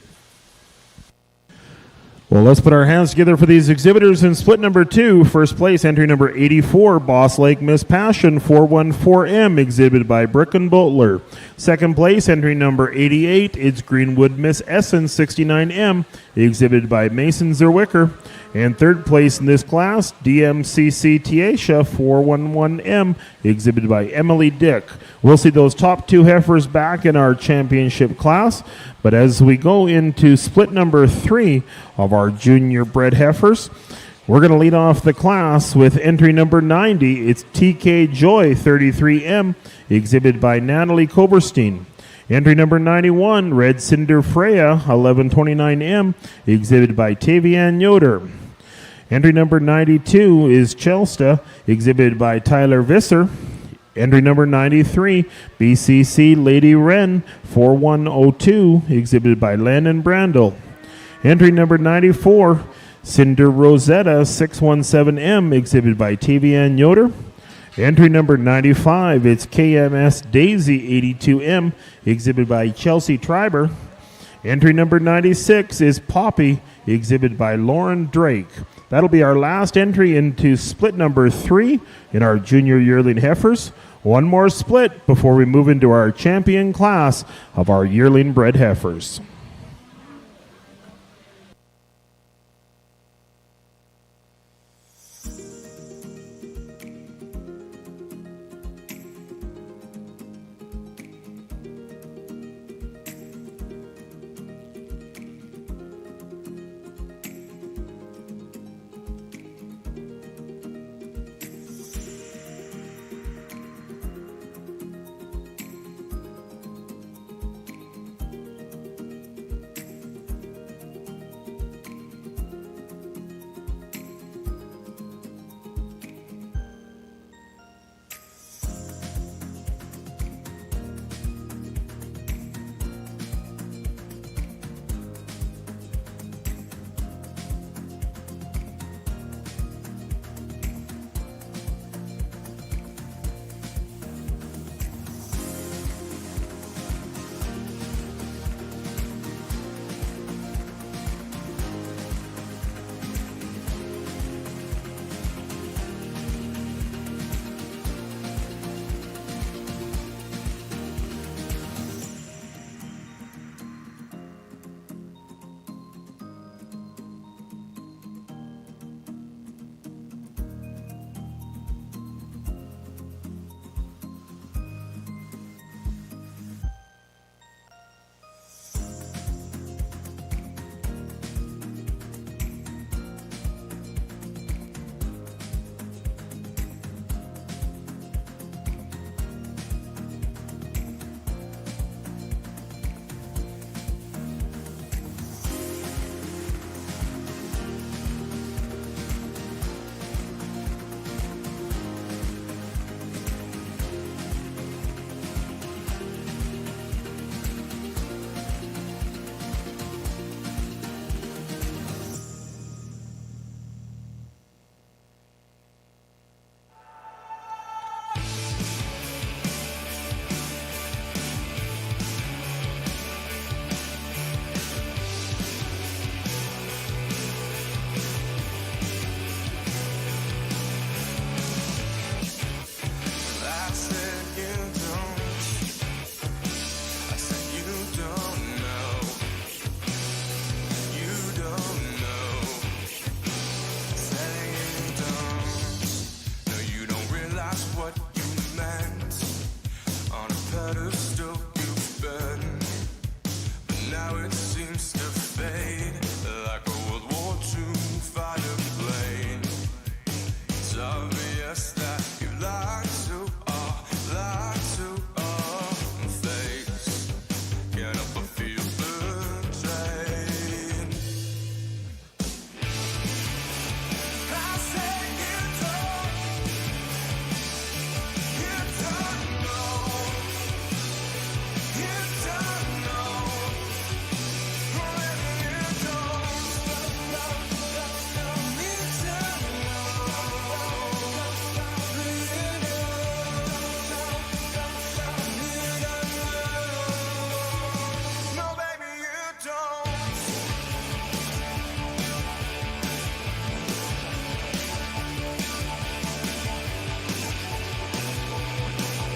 Well, let's put our hands together for these exhibitors in split number 2. First place, entry number 84, Boss Lake Miss Passion 414M, exhibited by Bricken Butler. Second place, entry number 88, it's Greenwood Miss Essen 69M, exhibited by Mason Zerwicker. And third place in this class, DMCC Tiesha 411M, exhibited by Emily Dick. We'll see those top two heifers back in our championship class, but as we go into split number 3 of our junior bred heifers, we're going to lead off the class with entry number 90. It's TK Joy 33M, exhibited by Natalie Koberstein. Entry number 91, Red Cinder Freya 1129M, exhibited by Tavian Yoder. Entry number 92 is Chelsta, exhibited by Tyler Visser. Entry number 93, BCC Lady Wren 4102, exhibited by Landon Brandel. Entry number 94, Cinder Rosetta 617M, exhibited by Tavian Yoder. Entry number 95, it's KMS Daisy 82M, exhibited by Chelsea Triber. Entry number 96 is Poppy, exhibited by Lauren Drake. That'll be our last entry into split number 3 in our junior yearling heifers. One more split before we move into our champion class of our yearling bred heifers.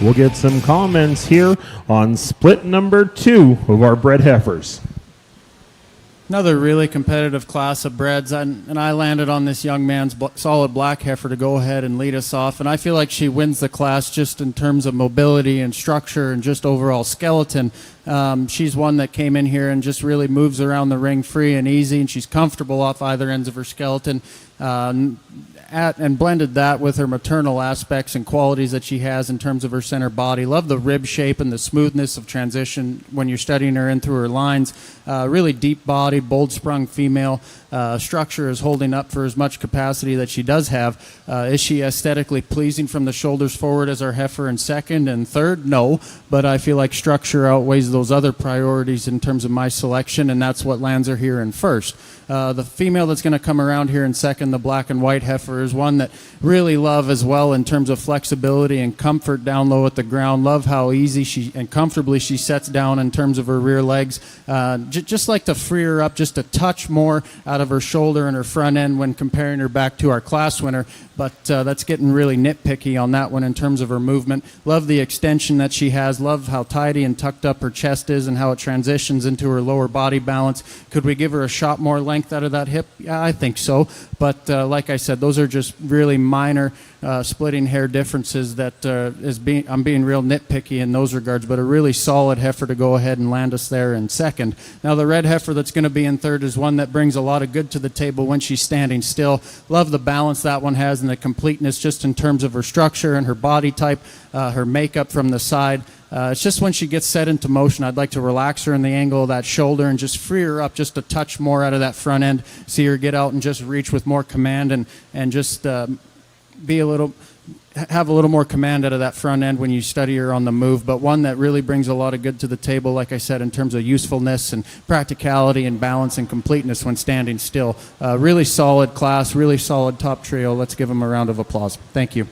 We'll get some comments here on split number 2 of our bred heifers. Another really competitive class of breds, and I landed on this young man's solid black heifer to go ahead and lead us off, and I feel like she wins the class just in terms of mobility and structure and just overall skeleton. She's one that came in here and just really moves around the ring free and easy, and she's comfortable off either ends of her skeleton. And blended that with her maternal aspects and qualities that she has in terms of her center body. Love the rib shape and the smoothness of transition when you're studying her in through her lines. Really deep-bodied, bold-sprung female. Structure is holding up for as much capacity that she does have. Is she aesthetically pleasing from the shoulders forward as our heifer in second and third? No, but I feel like structure outweighs those other priorities in terms of my selection, and that's what lands her here in first. The female that's going to come around here in second, the black and white heifer, is one that really love as well in terms of flexibility and comfort down low at the ground. Love how easy and comfortably she sets down in terms of her rear legs. Just like to free her up just a touch more out of her shoulder and her front end when comparing her back to our class winner, but that's getting really nitpicky on that one in terms of her movement. Love the extension that she has. Love how tidy and tucked up her chest is and how it transitions into her lower body balance. Could we give her a shot more length out of that hip? Yeah, I think so, but like I said, those are just really minor splitting hair differences that I'm being real nitpicky in those regards, but a really solid heifer to go ahead and land us there in second. Now the red heifer that's going to be in third is one that brings a lot of good to the table when she's standing still. Love the balance that one has and the completeness just in terms of her structure and her body type, her makeup from the side. It's just when she gets set into motion, I'd like to relax her in the angle of that shoulder and just free her up just a touch more out of that front end. See her get out and just reach with more command and just have a little more command out of that front end when you study her on the move, but one that really brings a lot of good to the table, like I said, in terms of usefulness and practicality and balance and completeness when standing still. Really solid class, really solid top trio. Let's give them a round of applause. Thank you.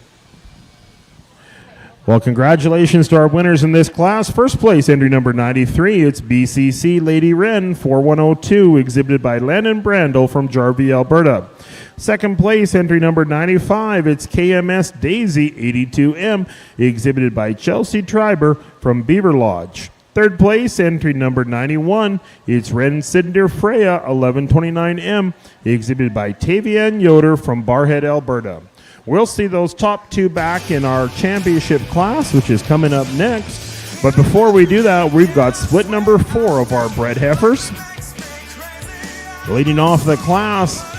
Well, congratulations to our winners in this class. First place, entry number 93, it's BCC Lady Wren 4102, exhibited by Landon Brandel from Jarvie, Alberta. Second place, entry number 95, it's KMS Daisy 82M, exhibited by Chelsea Triber from Beaver Lodge. Third place, entry number 91, it's Ren Cinder Freya 1129M, exhibited by Tavian Yoder from Barrhead, Alberta. We'll see those top two back in our championship class, which is coming up next. But before we do that, we've got split number 4 of our bred heifers. Leading off the class,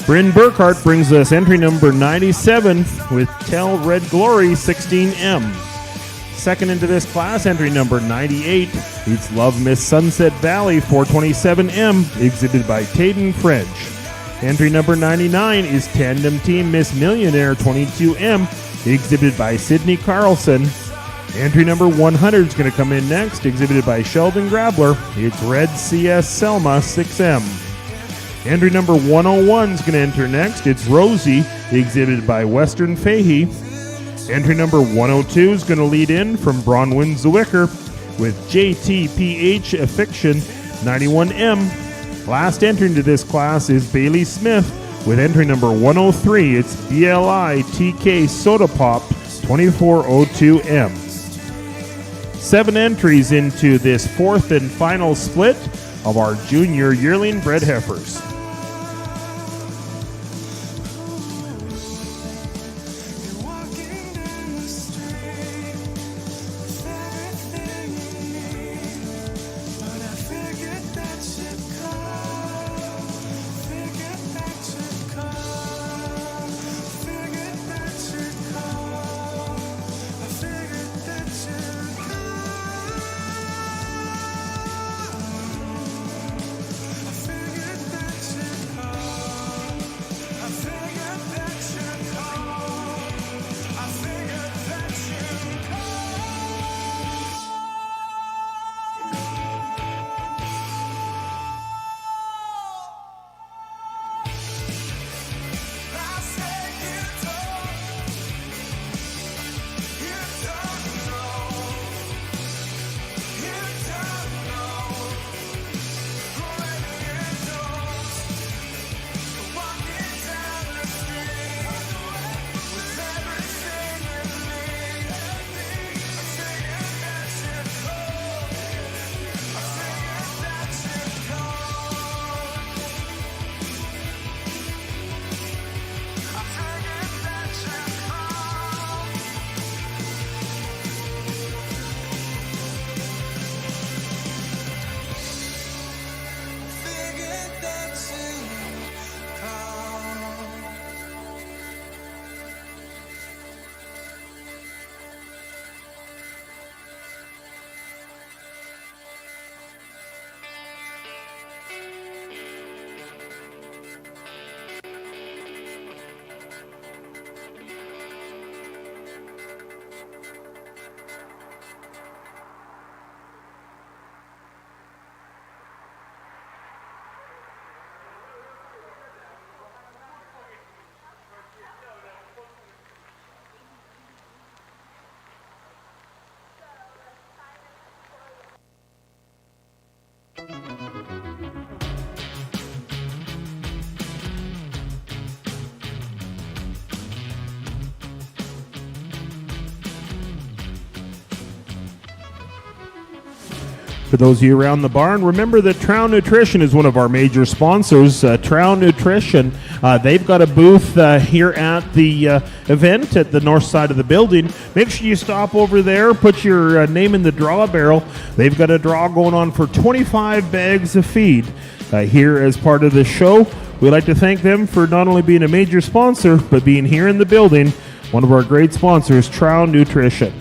Bryn Burkhart brings us entry number 97 with Tell Red Glory 16M. Second into this class, entry number 98, it's Love Miss Sunset Valley 427M, exhibited by Tayden French. Entry number 99 is Tandem Team Miss Millionaire 22M, exhibited by Sydney Carlson. Entry number 100 is going to come in next, exhibited by Sheldon Grabler. It's Red CS Selma 6M. Entry number 101 is going to enter next. It's Rosie, exhibited by Western Fahey. Entry number 102 is going to lead in from Bronwyn Zwicker with JTPH Affiction 91M. Last entry into this class is Bailey Smith with entry number 103. It's BLI TK Soda Pop 2402M. 7 entries into this fourth and final split of our junior yearling bred heifers. For those of you around the barn, remember that Trow Nutrition is one of our major sponsors. Trow Nutrition, they've got a booth here at the event at the north side of the building. Make sure you stop over there, put your name in the draw barrel. They've got a draw going on for 25 bags of feed here as part of the show. We'd like to thank them for not only being a major sponsor, but being here in the building. One of our great sponsors, Trow Nutrition.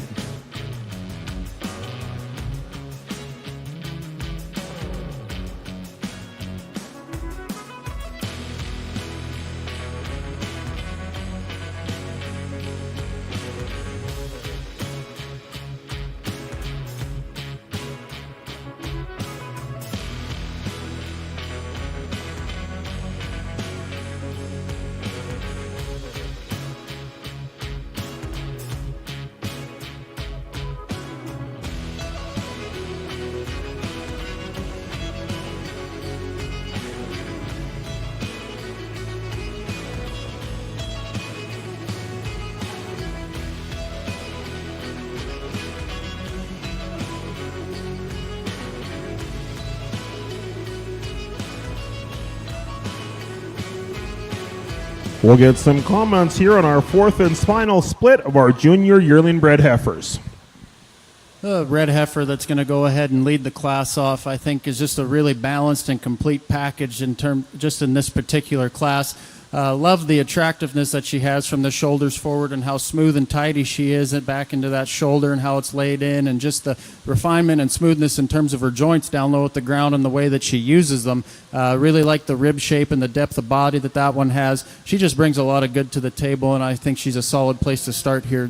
We'll get some comments here on our fourth and final split of our junior yearling bred heifers. The red heifer that's going to go ahead and lead the class off, I think, is just a really balanced and complete package just in this particular class. Love the attractiveness that she has from the shoulders forward and how smooth and tidy she is and back into that shoulder and how it's laid in, and just the refinement and smoothness in terms of her joints down low at the ground and the way that she uses them. Really like the rib shape and the depth of body that one has. She just brings a lot of good to the table, and I think she's a solid place to start here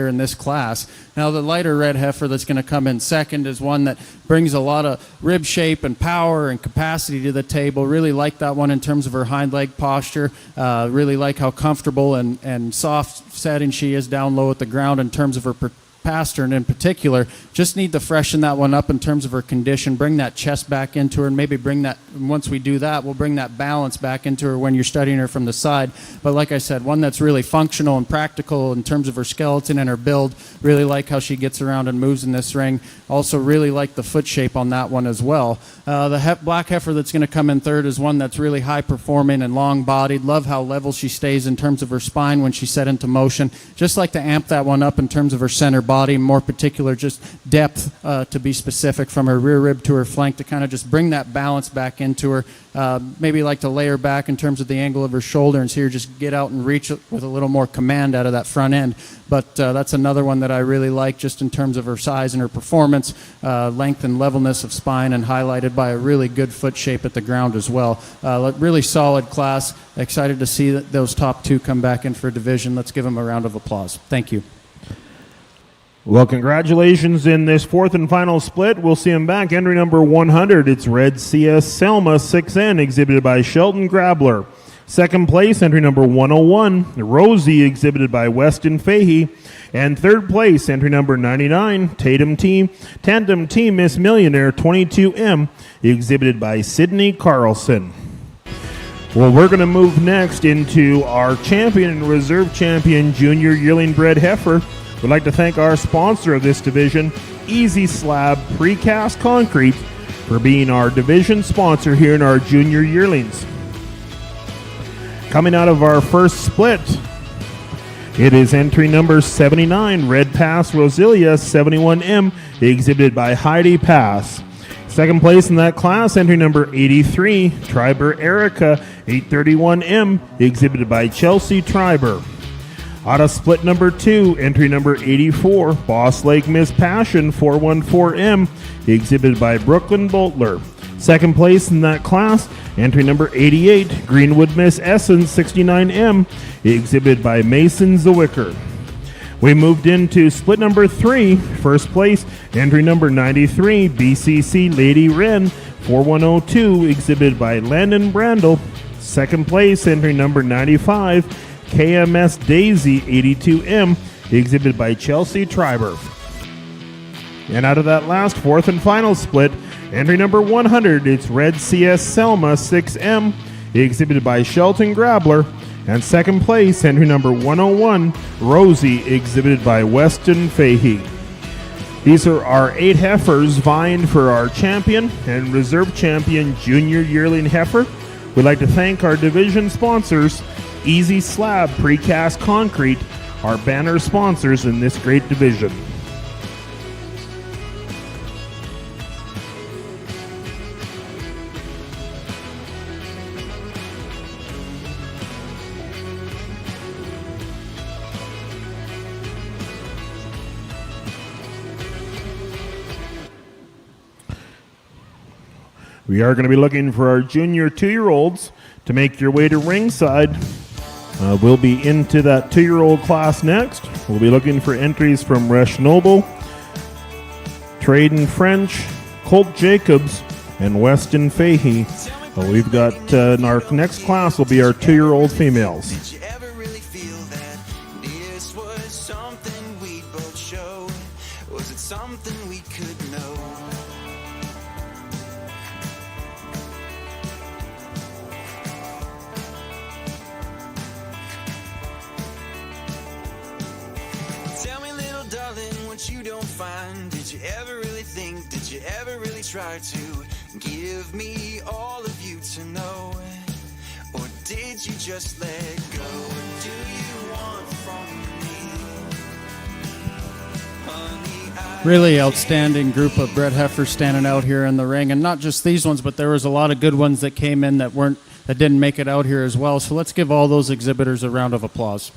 in this class. Now the lighter red heifer that's going to come in second is one that brings a lot of rib shape and power and capacity to the table. Really like that one in terms of her hind leg posture. Really like how comfortable and soft setting she is down low at the ground in terms of her pastern in particular. Just need to freshen that one up in terms of her condition, bring that chest back into her, and maybe bring that, once we do that, we'll bring that balance back into her when you're studying her from the side. But like I said, one that's really functional and practical in terms of her skeleton and her build. Really like how she gets around and moves in this ring. Also really like the foot shape on that one as well. The black heifer that's going to come in third is one that's really high performing and long bodied. Love how level she stays in terms of her spine when she's set into motion. Just like to amp that one up in terms of her center body, more particular just depth to be specific from her rear rib to her flank to kind of just bring that balance back into her. Maybe like to lay her back in terms of the angle of her shoulder and see her just get out and reach with a little more command out of that front end. But that's another one that I really like just in terms of her size and her performance, length and levelness of spine, and highlighted by a really good foot shape at the ground as well. Really solid class. Excited to see those top two come back in for division. Let's give them a round of applause. Thank you. Well, congratulations in this fourth and final split. We'll see him back. Entry number 100, it's Red CS Selma 6N, exhibited by Shelton Grabler. Second place, entry number 101, Rosie, exhibited by Weston Fahey. And third place, entry number 99, Tandem Team Miss Millionaire 22M, exhibited by Sydney Carlson. Well, we're going to move next into our champion and reserve champion junior yearling bred heifer. We'd like to thank our sponsor of this division, Easy Slab Precast Concrete, for being our division sponsor here in our junior yearlings. Coming out of our first split, it is entry number 79, Red Pass Rosilia 71M, exhibited by Heidi Pass. Second place in that class, entry number 83, Triber Erica 831M, exhibited by Chelsea Triber. Out of split number 2, entry number 84, Boss Lake Miss Passion 414M, exhibited by Brooklyn Boltler. Second place in that class, entry number 88, Greenwood Miss Essence 69M, exhibited by Mason Zawicker. We moved into split number 3, first place, entry number 93, BCC Lady Wren 4102, exhibited by Landon Brandel. Second place, entry number 95, KMS Daisy 82M, exhibited by Chelsea Triber. And out of that last fourth and final split, Entry number 100, it's Red CS Selma 6M, exhibited by Shelton Grabler. And second place, entry number 101, Rosie, exhibited by Weston Fahey. These are our 8 heifers vying for our champion and reserve champion junior yearling heifer. We'd like to thank our division sponsors, Easy Slab Precast Concrete, our banner sponsors in this great division. We are going to be looking for our junior 2-year-olds to make your way to ringside. We'll be into that 2-year-old class next. We'll be looking for entries from Resh Noble, Traden French, Colt Jacobs, and Weston Fahey. We've got in our next class will be our 2-year-old females. Did you ever really feel that this was something we'd both show? Was it something we could know? Tell me, little darling, what you don't find. Did you ever really think? Did you ever really try to give me all of you to know? Or did you just let go? What do you want from me? Honey, Really outstanding group of bred heifers standing out here in the ring, and not just these ones, but there was a lot of good ones that came in that didn't make it out here as well. So let's give all those exhibitors a round of applause.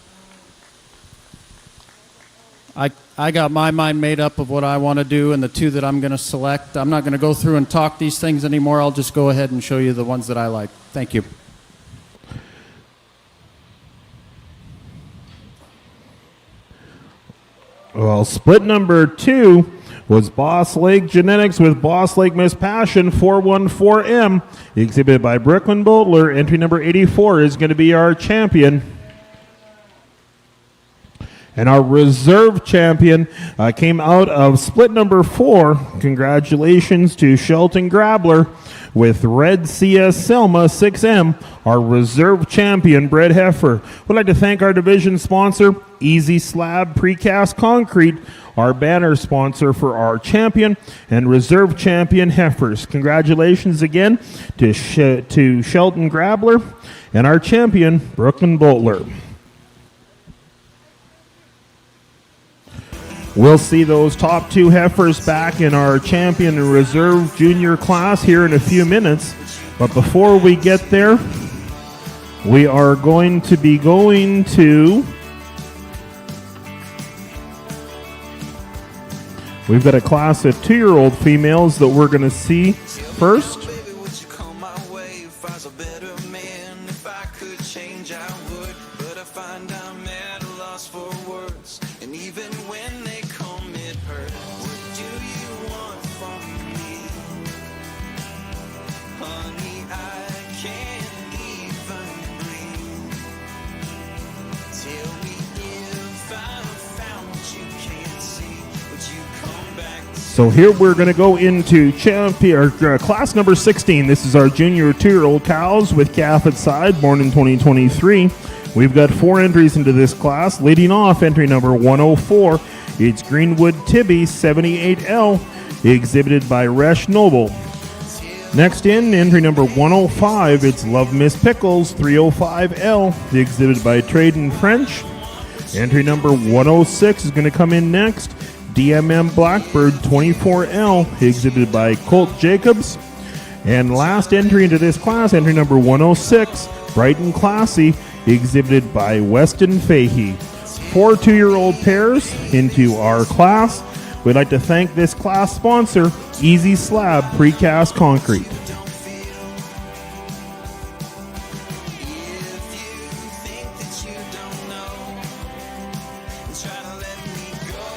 I got my mind made up of what I want to do and the 2 that I'm going to select. I'm not going to go through and talk these things anymore. I'll just go ahead and show you the ones that I like. Thank you. Well, split number 2 was Boss Lake Genetics with Boss Lake Miss Passion 414M, exhibited by Brooklyn Butler. Entry number 84 is going to be our champion. And our reserve champion came out of split number 4. Congratulations to Shelton Grabler with Red CS Selma 6M, our reserve champion bred heifer. We'd like to thank our division sponsor, Easy Slab Precast Concrete, our banner sponsor for our champion and reserve champion heifers. Congratulations again to Shelton Grabler and our champion, Brooklyn Butler. We'll see those top 2 heifers back in our champion and reserve junior class here in a few minutes. But before we get there, we are going to be going to... We've got a class of 2-year-old females that we're going to see first. baby, would you come my way if I was a better man? If I could change, I would. But I find I'm at a loss for words. And even when they come, it hurts. What do you want from me? Honey, I can't even breathe. Tell me if I found what you can't see. Would you come back to So here we're going to go into class number 16. This is our junior 2-year-old cows with calf at side, born in 2023. We've got 4 entries into this class. Leading off, entry number 104, it's Greenwood Tibby 78L, exhibited by Resh Noble. Next in, entry number 105, it's Love Miss Pickles 305L, exhibited by Traden French. Entry number 106 is going to come in next. DMM Blackbird 24L, exhibited by Colt Jacobs. And last entry into this class, entry number 106, Bright and Classy, exhibited by Weston Fahey. 4 2-year-old pairs into our class. We'd like to thank this class sponsor, Easy Slab Precast Concrete. don't feel? If you think that you don't know, try to let me go.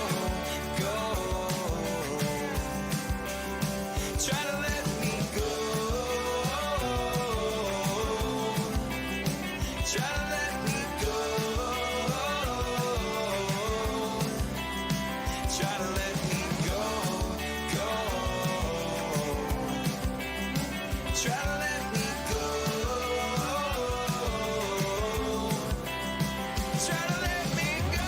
Try to let me go. Try to let me go. Try to let me go. Try to let me go. Try to let me go.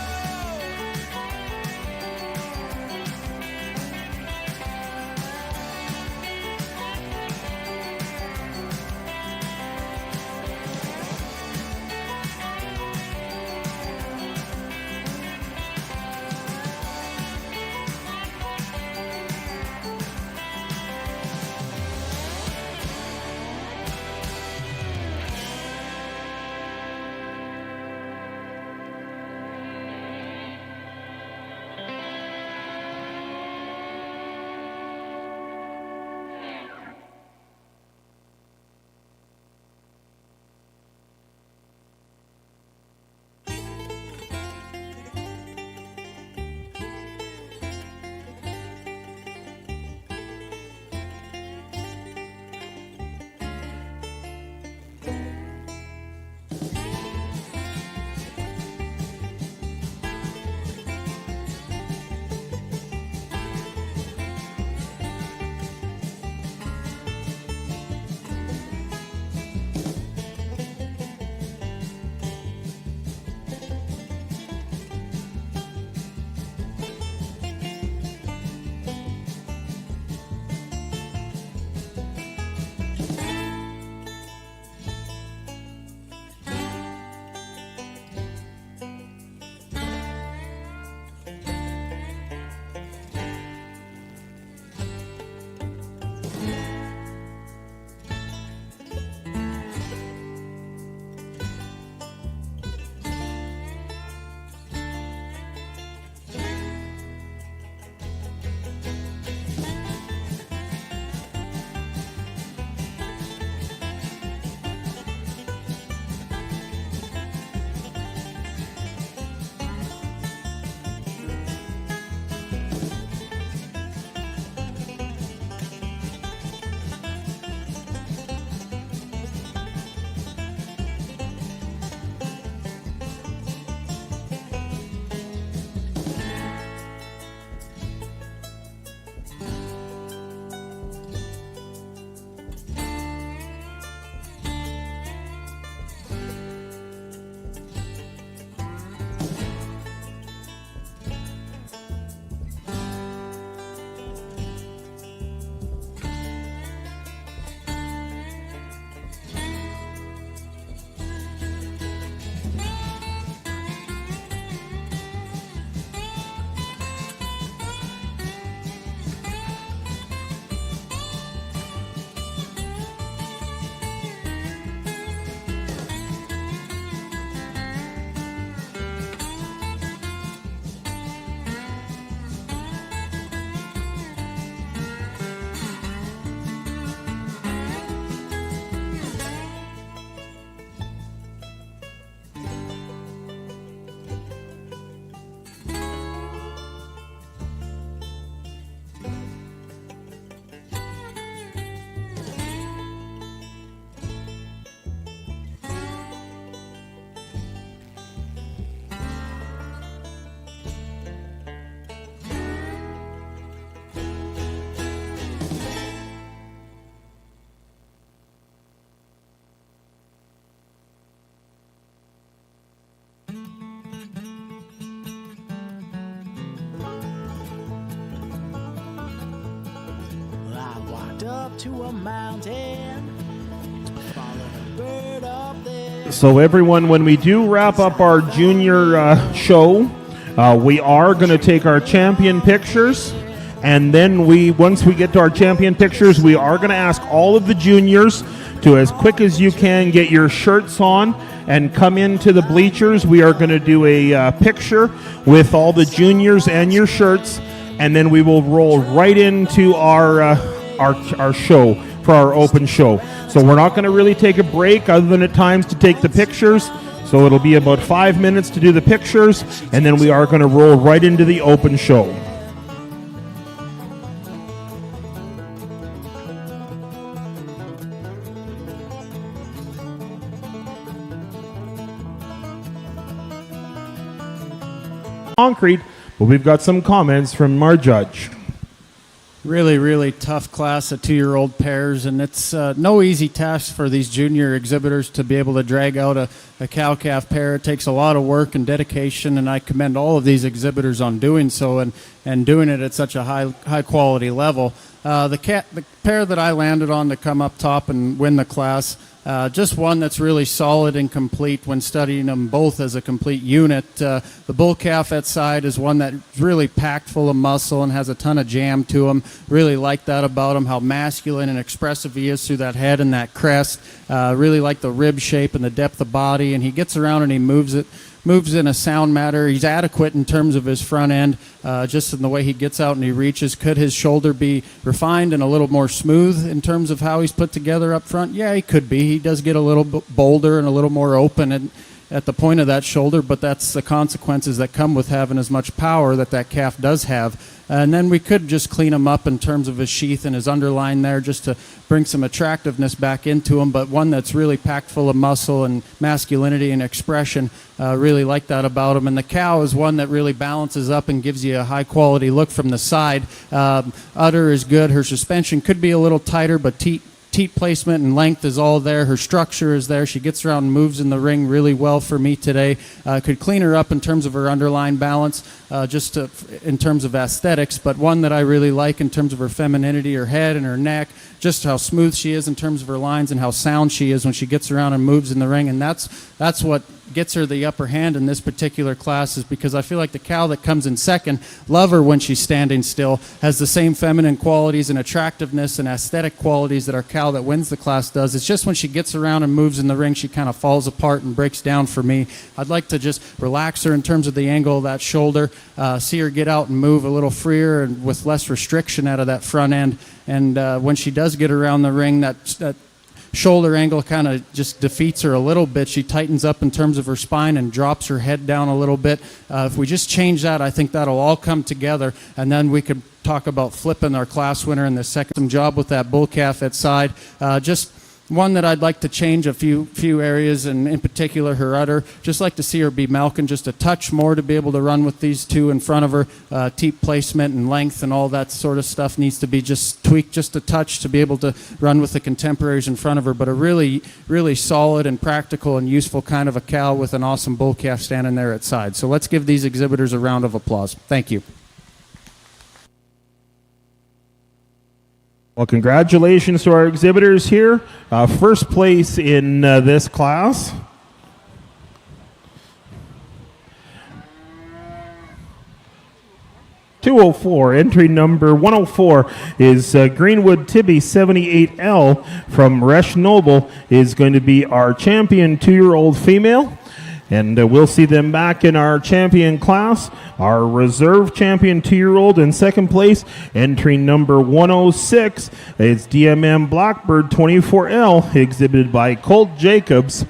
Up to a mountain, followed a bird up there. So everyone, when we do wrap up our junior show, we are going to take our champion pictures, and then once we get to our champion pictures, we are going to ask all of the juniors to, as quick as you can, get your shirts on and come into the bleachers. We are going to do a picture with all the juniors and your shirts, and then we will roll right into our show for our open show. So we're not going to really take a break other than at times to take the pictures. So it'll be about 5 minutes to do the pictures, and then we are going to roll right into the open show. Concrete, but we've got some comments from our judge. Really, really tough class of 2-year-old pairs, and it's no easy task for these junior exhibitors to be able to drag out a cow-calf pair. It takes a lot of work and dedication, and I commend all of these exhibitors on doing so and doing it at such a high quality level. The pair that I landed on to come up top and win the class, just one that's really solid and complete when studying them both as a complete unit. The bull calf at side is one that's really packed full of muscle and has a ton of jam to him. Really like that about him, how masculine and expressive he is through that head and that crest. Really like the rib shape and the depth of body, and he gets around and he moves in a sound manner. He's adequate in terms of his front end, just in the way he gets out and he reaches. Could his shoulder be refined and a little more smooth in terms of how he's put together up front? Yeah, he could be. He does get a little bolder and a little more open at the point of that shoulder, but that's the consequences that come with having as much power that calf does have. And then we could just clean him up in terms of his sheath and his underline there, just to bring some attractiveness back into him, but one that's really packed full of muscle and masculinity and expression. Really like that about him. And the cow is one that really balances up and gives you a high quality look from the side. Udder is good. Her suspension could be a little tighter, but teat placement and length is all there. Her structure is there. She gets around and moves in the ring really well for me today. Could clean her up in terms of her underline balance, in terms of aesthetics, but one that I really like in terms of her femininity, her head and her neck, just how smooth she is in terms of her lines and how sound she is when she gets around and moves in the ring. And that's what gets her the upper hand in this particular class, is because I feel like the cow that comes in second, love her when she's standing still, has the same feminine qualities and attractiveness and aesthetic qualities that our cow that wins the class does. It's just when she gets around and moves in the ring, she kind of falls apart and breaks down for me. I'd like to just relax her in terms of the angle of that shoulder, see her get out and move a little freer and with less restriction out of that front end. And when she does get around the ring, that shoulder angle kind of just defeats her a little bit. She tightens up in terms of her spine and drops her head down a little bit. If we just change that, I think that'll all come together, and then we could talk about flipping our class winner in the second job with that bull calf at side. Just one that I'd like to change a few areas, and in particular her udder. Just like to see her be milking just a touch more to be able to run with these two in front of her. Teat placement and length and all that sort of stuff needs to be just tweaked just a touch to be able to run with the contemporaries in front of her. But a really, really solid and practical and useful kind of a cow with an awesome bull calf standing there at side. So let's give these exhibitors a round of applause. Thank you. Well, congratulations to our exhibitors here. First place in this class. (204), entry number 104 is Greenwood Tibby 78L from Resh Noble, is going to be our champion 2-year-old female. And we'll see them back in our champion class. Our reserve champion 2-year-old in second place, entry number 106, is DMM Blackbird 24L, exhibited by Colt Jacobs.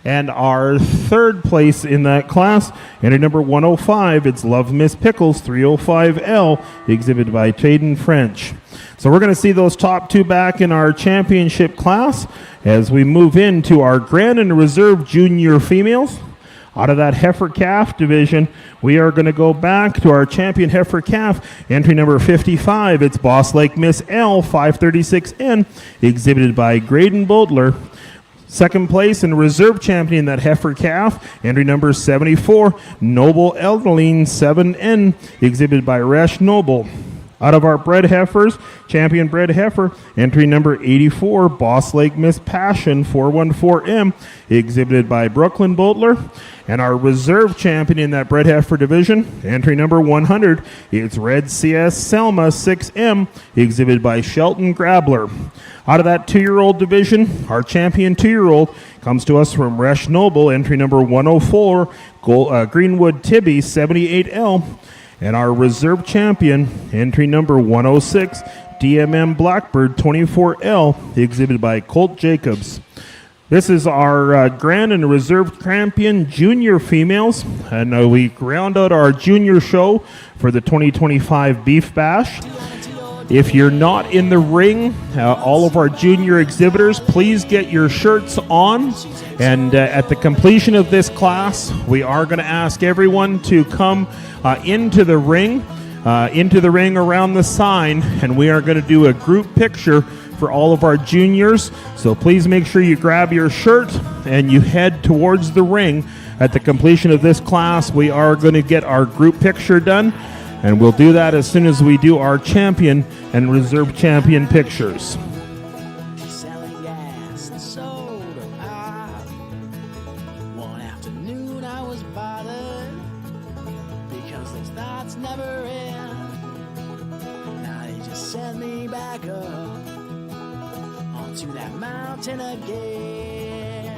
And our third place in that class, entry number 105, it's Love Miss Pickles 305L, exhibited by Taden French. So we're going to see those top two back in our championship class as we move into our Grand and Reserve junior females. Out of that heifer calf division, we are going to go back to our champion heifer calf, entry number 55. It's Boss Lake Miss L 536N, exhibited by Graydon Bodler. Second place and reserve champion, that heifer calf, entry number 74, Noble Eldeline 7N, exhibited by Resh Noble. Out of our bred heifers, champion bred heifer, entry number 84, Boss Lake Miss Passion 414M, exhibited by Brooklyn Bodler. And our reserve champion in that bred heifer division, entry number 100, it's Red CS Selma 6M, exhibited by Shelton Grabler. Out of that 2-year-old division, our champion 2-year-old comes to us from Resh Noble, entry number 104, Greenwood Tibby 78L. And our reserve champion, entry number 106, DMM Blackbird 24L, exhibited by Colt Jacobs. This is our Grand and Reserve champion junior females, and we round out our junior show for the 2025 Beef Bash. If you're not in the ring, all of our junior exhibitors, please get your shirts on. And at the completion of this class, we are going to ask everyone to come into the ring. into the ring around the sign, and we are going to do a group picture for all of our juniors. So please make sure you grab your shirt and you head towards the ring. At the completion of this class, we are going to get our group picture done, and we'll do that as soon as we do our champion and reserve champion pictures. Selling gas and soda pop. One afternoon I was bothered because those thoughts never end. Now they just send me back up onto that mountain again.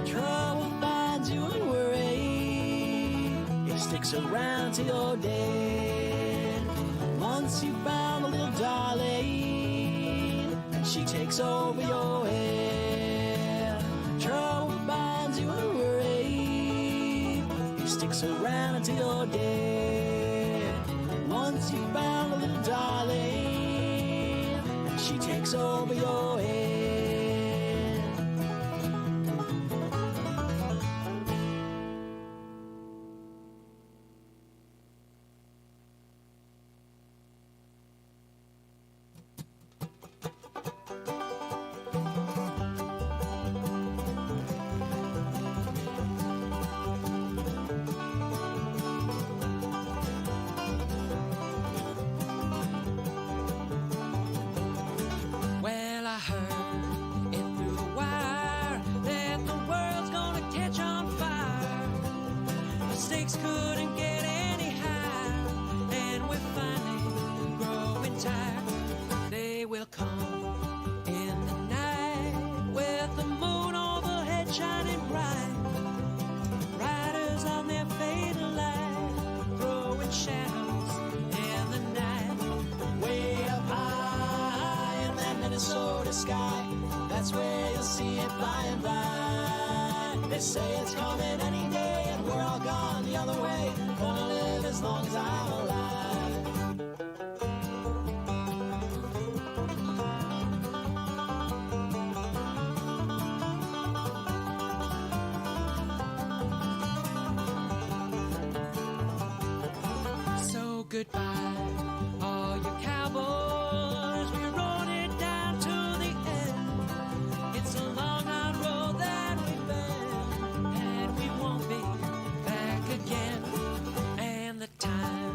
Trouble finds you and worry, it sticks around till you're dead. Once you found a little darling, and she takes over your head. Trouble binds you and worry, it sticks around until you're dead. Once you found a little darling, and she takes over your head. Well, I heard it through the wire that the world's gonna catch on fire. The stakes couldn't get any higher, and we're finally growing tired. They will come in the night with the moon overhead shining bright. Riders on their fatal line, throwing shadows in the night. Way up high in that Minnesota sky, that's where you'll see it by and by. They say it's coming any day, and we're all gone the other way. Gonna live as long as I'm alive. So goodbye, all you cowboys. We rode it down to the end. It's a long, hard road that we've been, and we won't be back again. And the time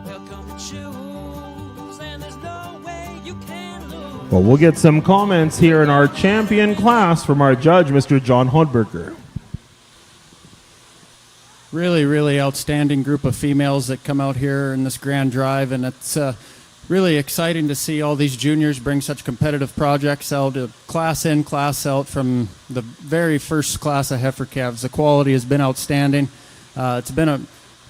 will come and choose, and there's no way you can lose. Well, we'll get some comments here in our champion class from our judge, Mr. John Hodberger. Really, really outstanding group of females that come out here in this grand drive, and it's really exciting to see all these juniors bring such competitive projects out, class in, class out, from the very first class of heifer calves. The quality has been outstanding. It's been a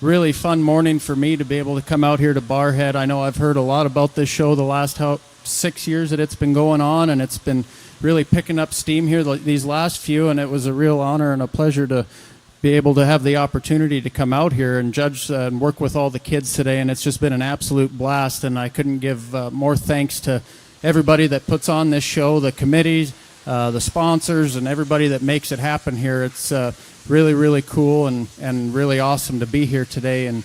really fun morning for me to be able to come out here to Barrhead. I know I've heard a lot about this show the last 6 years that it's been going on, and it's been really picking up steam here these last few, and it was a real honor and a pleasure to be able to have the opportunity to come out here and judge and work with all the kids today, and it's just been an absolute blast. And I couldn't give more thanks to everybody that puts on this show, the committees, the sponsors, and everybody that makes it happen here. It's really, really cool and really awesome to be here today. And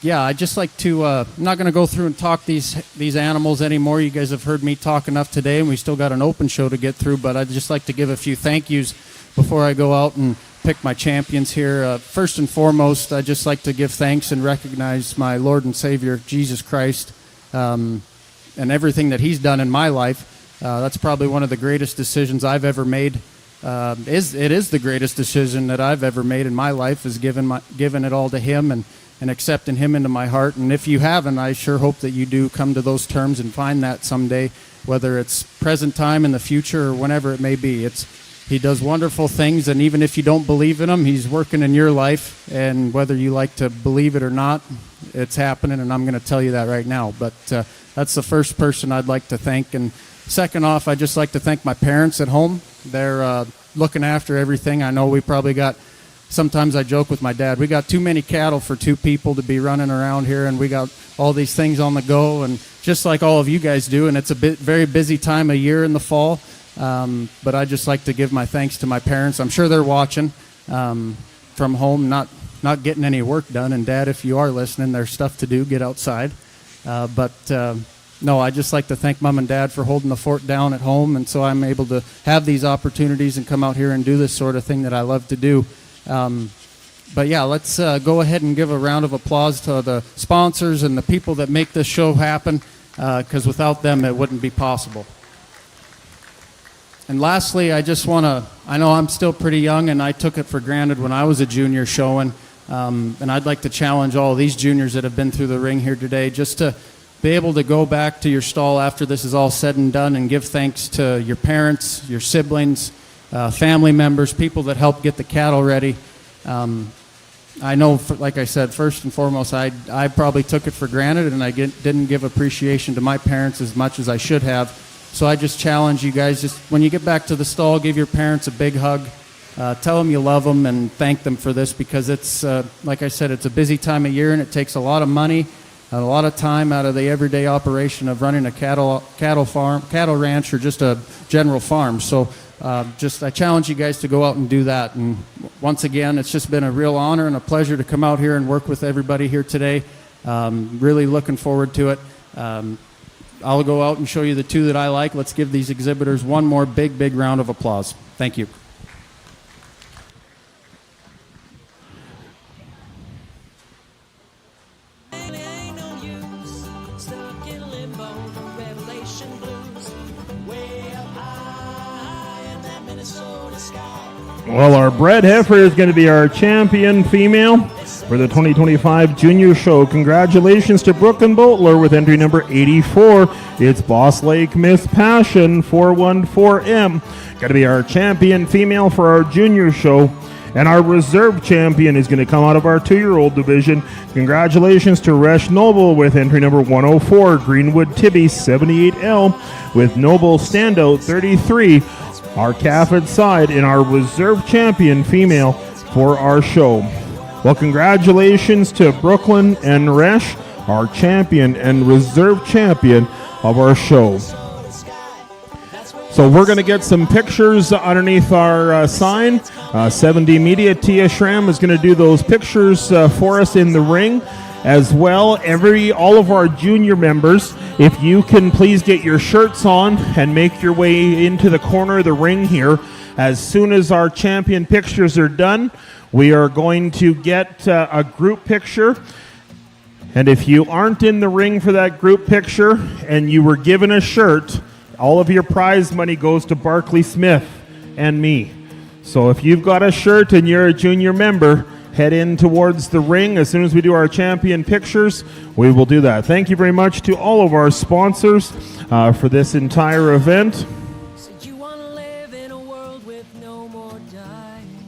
yeah, I'd just like to, I'm not going to go through and talk these animals anymore. You guys have heard me talk enough today, and we still got an open show to get through, but I'd just like to give a few thank yous before I go out and pick my champions here. First and foremost, I'd just like to give thanks and recognize my Lord and Savior, Jesus Christ, and everything that He's done in my life. That's probably one of the greatest decisions I've ever made. It is the greatest decision that I've ever made in my life, is giving it all to Him and accepting Him into my heart. And if you haven't, I sure hope that you do come to those terms and find that someday, whether it's present time, in the future, or whenever it may be. He does wonderful things, and even if you don't believe in Him, He's working in your life, and whether you like to believe it or not, it's happening, and I'm going to tell you that right now. But that's the first person I'd like to thank. And second off, I'd just like to thank my parents at home. They're looking after everything. I know we probably got, sometimes I joke with my dad, we got too many cattle for two people to be running around here, and we got all these things on the go, and just like all of you guys do, and it's a very busy time of year in the fall. But I'd just like to give my thanks to my parents. I'm sure they're watching from home, not not getting any work done. And Dad, if you are listening, there's stuff to do. Get outside. No, I just like to thank Mom and Dad for holding the fort down at home, and so I'm able to have these opportunities and come out here and do this sort of thing that I love to do. But yeah, let's go ahead and give a round of applause to the sponsors and the people that make this show happen, because without them it wouldn't be possible. And lastly, I just want to, I know I'm still pretty young and I took it for granted when I was a junior showing, and I'd like to challenge all of these juniors that have been through the ring here today just to be able to go back to your stall after this is all said and done and give thanks to your parents, your siblings, family members, people that helped get the cattle ready. I know, like I said, first and foremost, I probably took it for granted, and I didn't give appreciation to my parents as much as I should have. So I just challenge you guys, just when you get back to the stall, give your parents a big hug. Tell them you love them and thank them for this, because it's, like I said, it's a busy time of year, and it takes a lot of money and a lot of time out of the everyday operation of running a cattle ranch, or just a general farm. So I challenge you guys to go out and do that. And once again, it's just been a real honor and a pleasure to come out here and work with everybody here today. Really looking forward to it. I'll go out and show you the two that I like. Let's give these exhibitors one more big round of applause. Thank you. Well, our bred heifer is going to be our champion female for the 2025 Junior Show. Congratulations to Brooklyn Boatler with entry number 84. It's Boss Lake Miss Passion 414M. Got to be our champion female for our Junior Show. And our reserve champion is going to come out of our 2-year-old division. Congratulations to Resh Noble with entry number 104, Greenwood Tibby 78L with Noble Standout 33. Our calf at side in our reserve champion female for our show. Well, congratulations to Brooklyn and Resh, our champion and reserve champion of our show. So we're going to get some pictures underneath our sign. 7D Media, Tia Schramm is going to do those pictures for us in the ring. As well, all of our junior members, if you can please get your shirts on and make your way into the corner of the ring here. As soon as our champion pictures are done, we are going to get a group picture. And if you aren't in the ring for that group picture and you were given a shirt, all of your prize money goes to Barkley Smith and me. So if you've got a shirt and you're a junior member, head in towards the ring. As soon as we do our champion pictures, we will do that. Thank you very much to all of our sponsors for this entire event. So you want to live in a world with no more dying.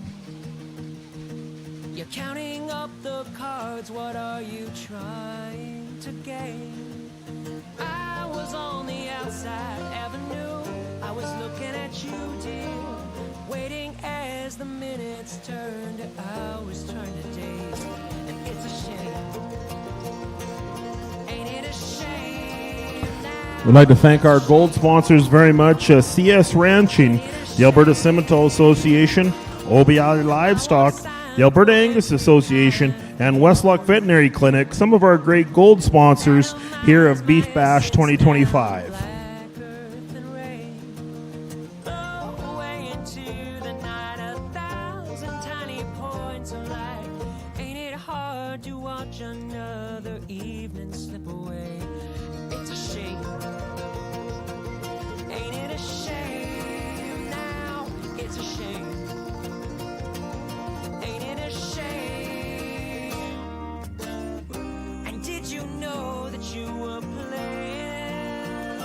You're counting up the cards, what are you trying to gain? I was on the outside avenue, I was looking at you, dear, waiting as the minutes turned to hours, trying to days. And it's a shame. Ain't it a shame now? We'd like to thank our gold sponsors very much. CS Ranching, the Alberta Simmental Association, OBI Livestock, the Alberta Angus Association, and Westlock Veterinary Clinic, some of our great gold sponsors here of Beef Bash 2025. Another evening slip away. It's a shame. Ain't it a shame now? It's a shame. Ain't it a shame? And did you know that you were playing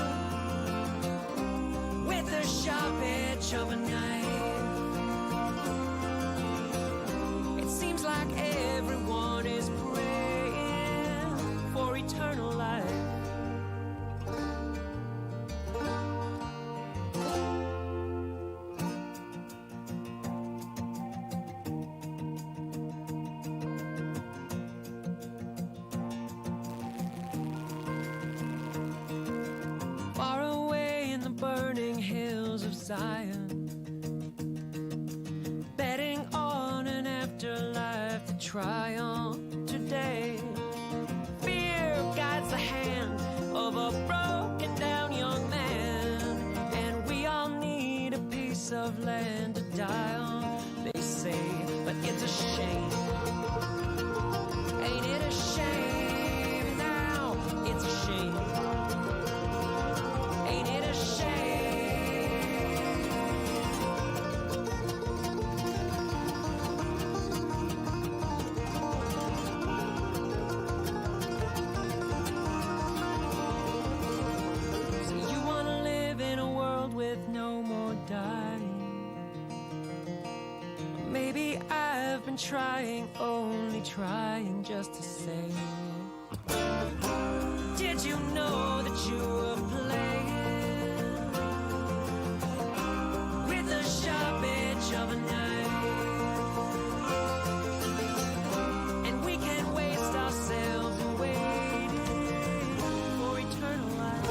with the sharp edge of a knife? It seems like everyone is for eternal life. Far away in the burning hills of Zion, betting on an afterlife that try on today. Fear guides the hand of a broken down young man, and we all need a piece of land to die on, they say, but it's a shame. Ain't it a shame now? It's a shame. Ain't it a shame? So you wanna live in a world with no more dying? Maybe I've been trying, only trying just to say, did you know that you were playing with the sharp edge of a knife? And we can't waste ourselves waiting for eternal life.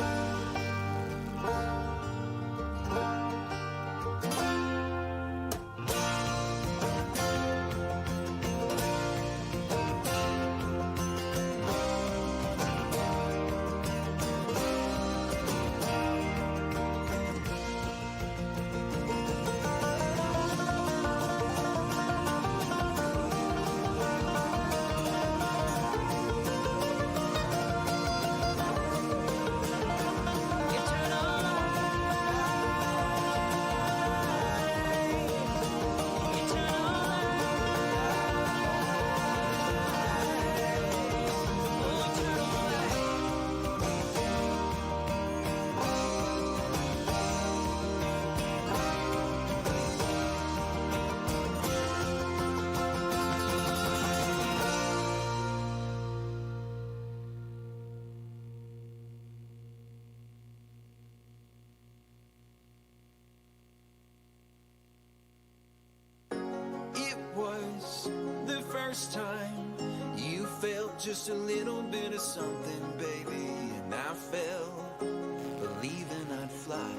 Was the first time you felt just a little bit of something, baby, and I fell believing I'd fly.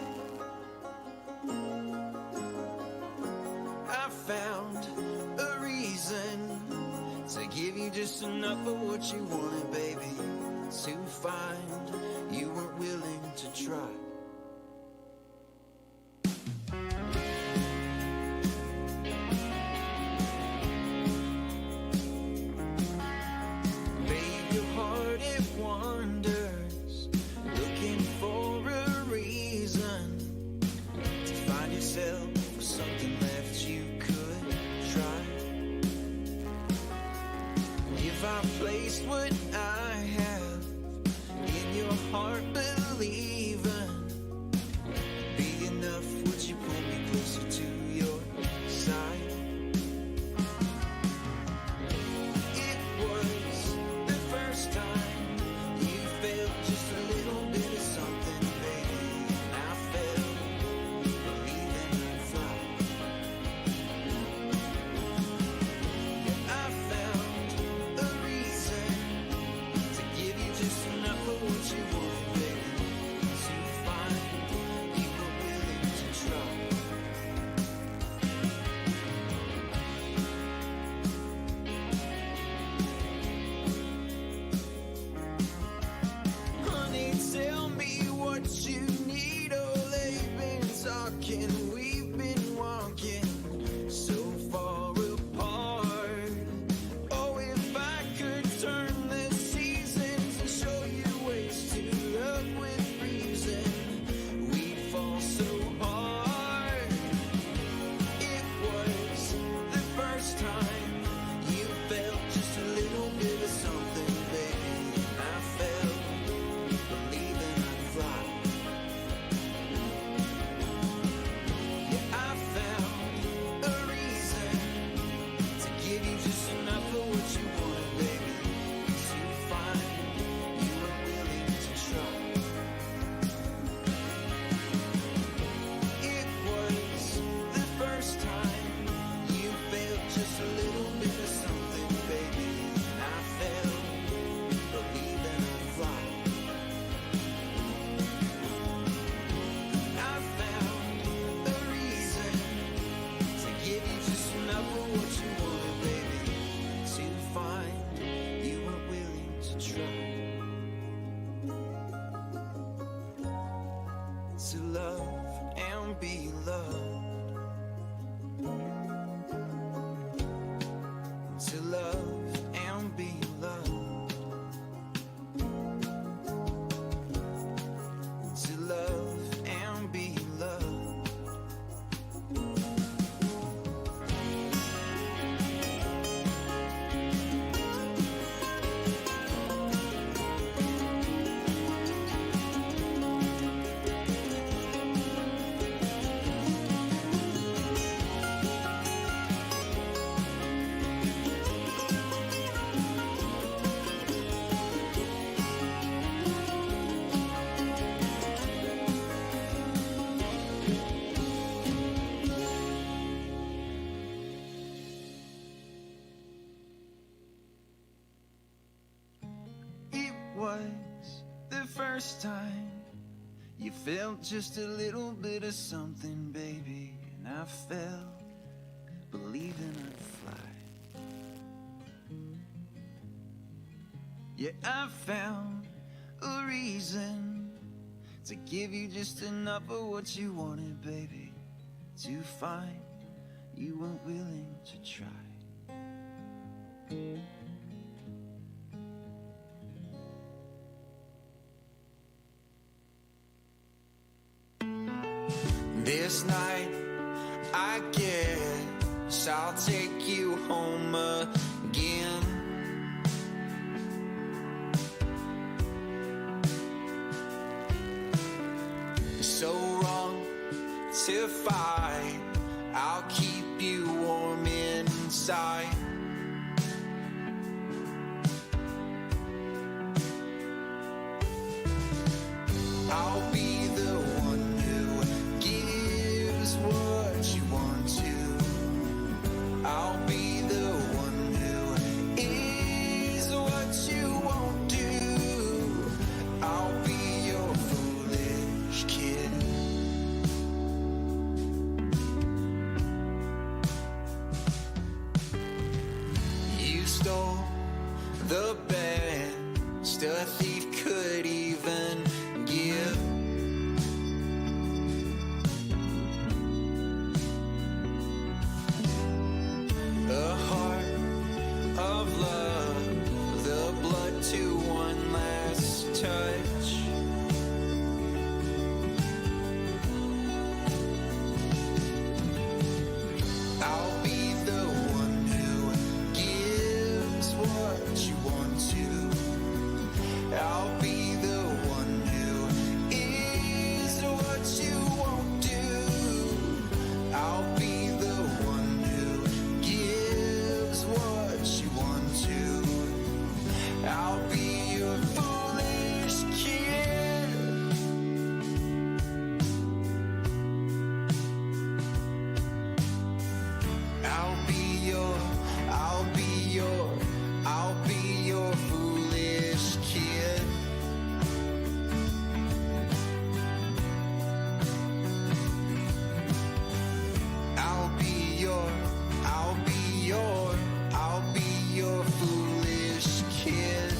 I found a reason to give you just enough of what you wanted, baby, to find you weren't willing to try. Wonders, looking for a reason to find yourself with something left you could try. If I placed what I have in your heart, believing be enough, would you pull me closer to your side? It was the first time felt just a little bit of something, baby, and I fell believing I'd fly. Yeah, I found a reason to give you just enough of what you want, baby, to find you were willing to try. Tell me what you need, oh, they've been talking, we've been walking so far apart. Oh, if I could turn the seasons and show you ways to love with reason, we'd fall so hard. It was the first time you felt just a little bit of something, baby, and I felt believing I'd fly. love and be loved. To love and be loved. To love and be loved. Was the first time you felt just a little bit of something, baby, and I fell believing I'd fly. Yeah, I found a reason to give you just enough of what you wanted, baby, to find you weren't willing to try. This night, I guess I'll take you home again. So wrong to fight, I'll keep you warm inside. I'll be the one who gives what you want to. I'll be the one who is what you won't do. I'll be your foolish kid. You stole the best a thief could even give. A heart of love, the blood to one last touch. I'll be the one who gives what you want to. I'll be the one who is what you won't do. I'll be the one who gives what you want to. I'll be your foolish kid. I'll be your foolish kid. I'll be your foolish kid.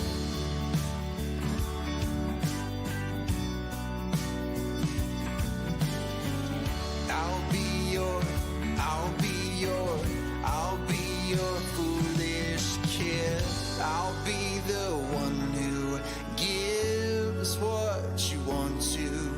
I'll be your foolish kid. I'll be the one who gives what you want to.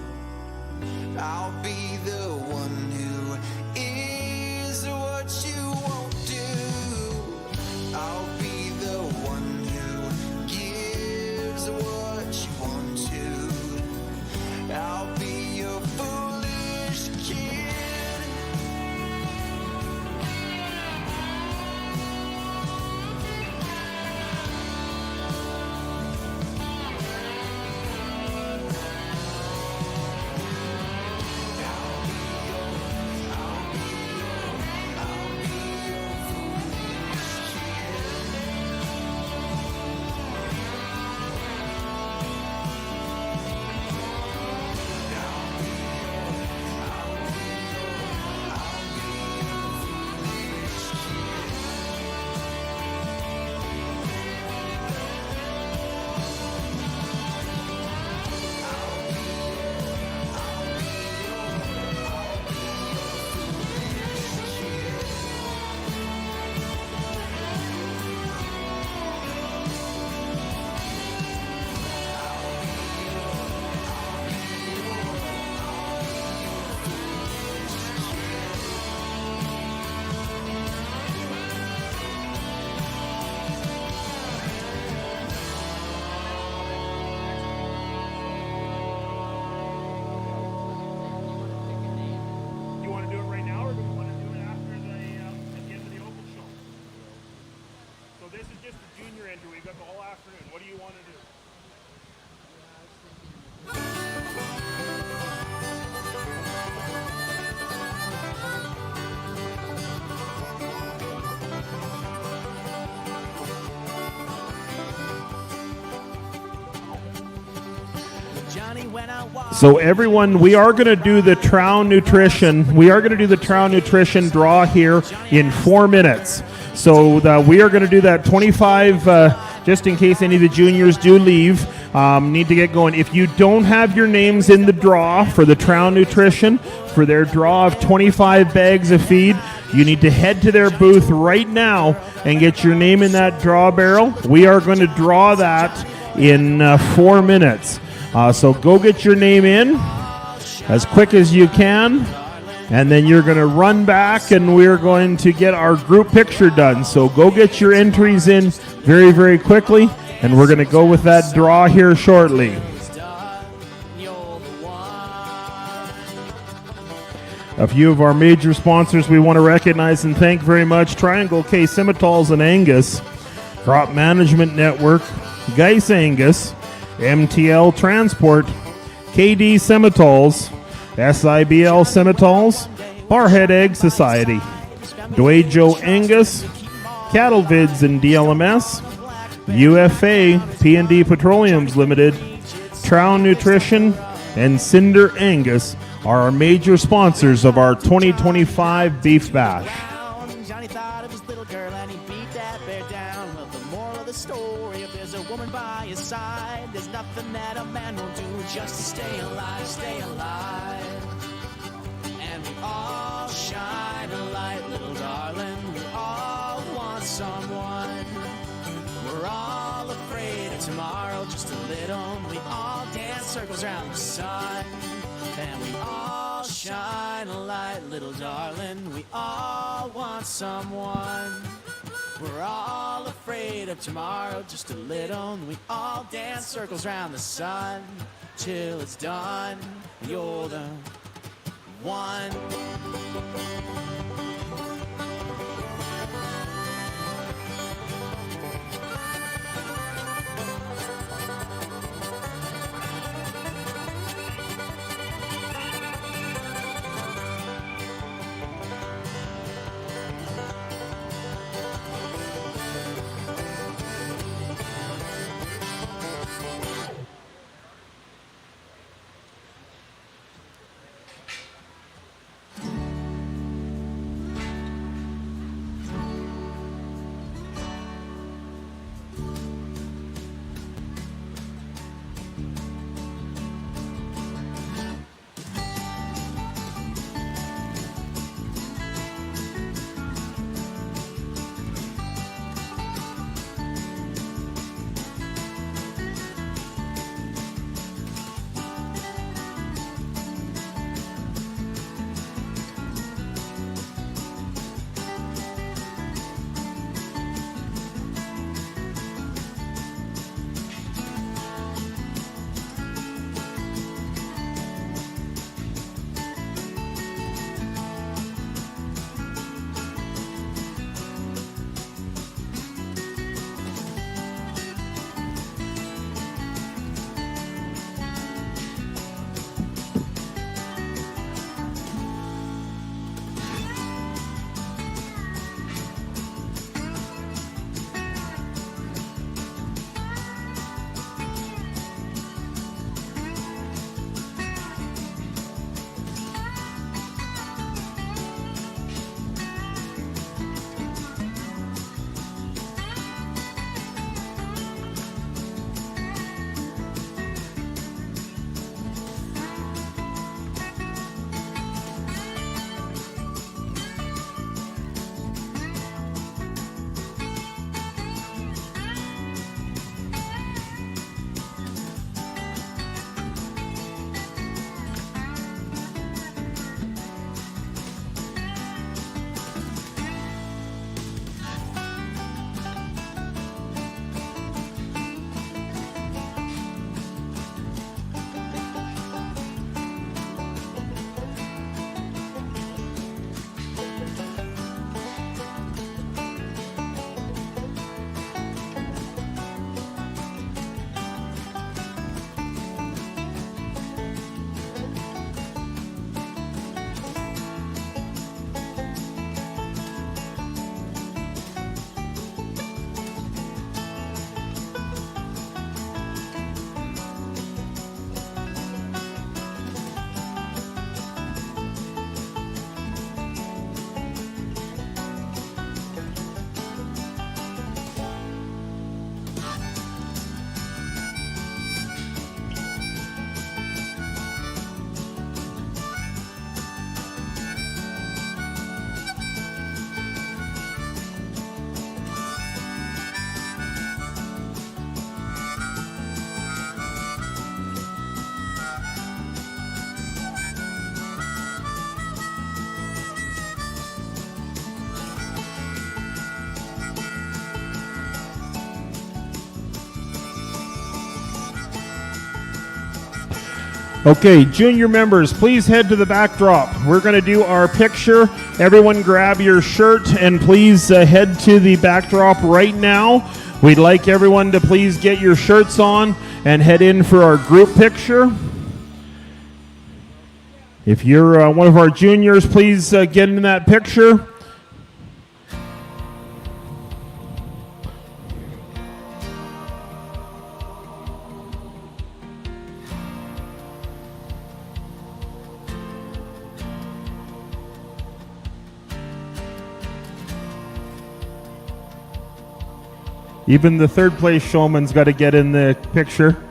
I'll be the one who is what you won't do. I'll be the one who gives what you want to. I'll be your foolish kid. I'll be your Andrew. We've got the whole afternoon. What do you want to do? Johnny went out walking. So everyone, we are going to do the Trow Nutrition. We are going to do the Trow Nutrition draw here in 4 minutes. So we are going to do that 25, just in case any of the juniors do leave. Need to get going. If you don't have your names in the draw for the Trow Nutrition, for their draw of 25 bags of feed, you need to head to their booth right now and get your name in that draw barrel. We are going to draw that in 4 minutes. So go get your name in as quick as you can, and then you're going to run back and we're going to get our group picture done. So go get your entries in very, very quickly, and we're going to go with that draw here shortly. A few of our major sponsors we want to recognize and thank very much: Triangle K Simmental's and Angus, Crop Management Network, Geis Angus, MTL Transport, KD Simmentals, SIBL Simmentals, Barrhead Egg Society, Dwajo Angus, Cattle Vids and DLMS, UFA P&D Petroleums Limited, Trow Nutrition, and Cinder Angus are our major sponsors of our 2025 Beef Bash. Johnny thought of his little girl and he beat that bear down. Well, the moral of the story, if there's a woman by his side, there's nothing that a man won't do just to stay alive, stay alive. And we all shine a light, little darling. We all want someone. We're all afraid of tomorrow, just a little. We all dance circles around the sun. And we all shine a light, little darling. We all want someone. We're all afraid of tomorrow, just a little. And we all dance circles around the sun till it's done. You're the one. Okay, junior members, please head to the backdrop. We're going to do our picture. Everyone grab your shirt and please head to the backdrop right now. We'd like everyone to please get your shirts on and head in for our group picture. If you're one of our juniors, please get in that picture. Even the third place showman's got to get in the picture.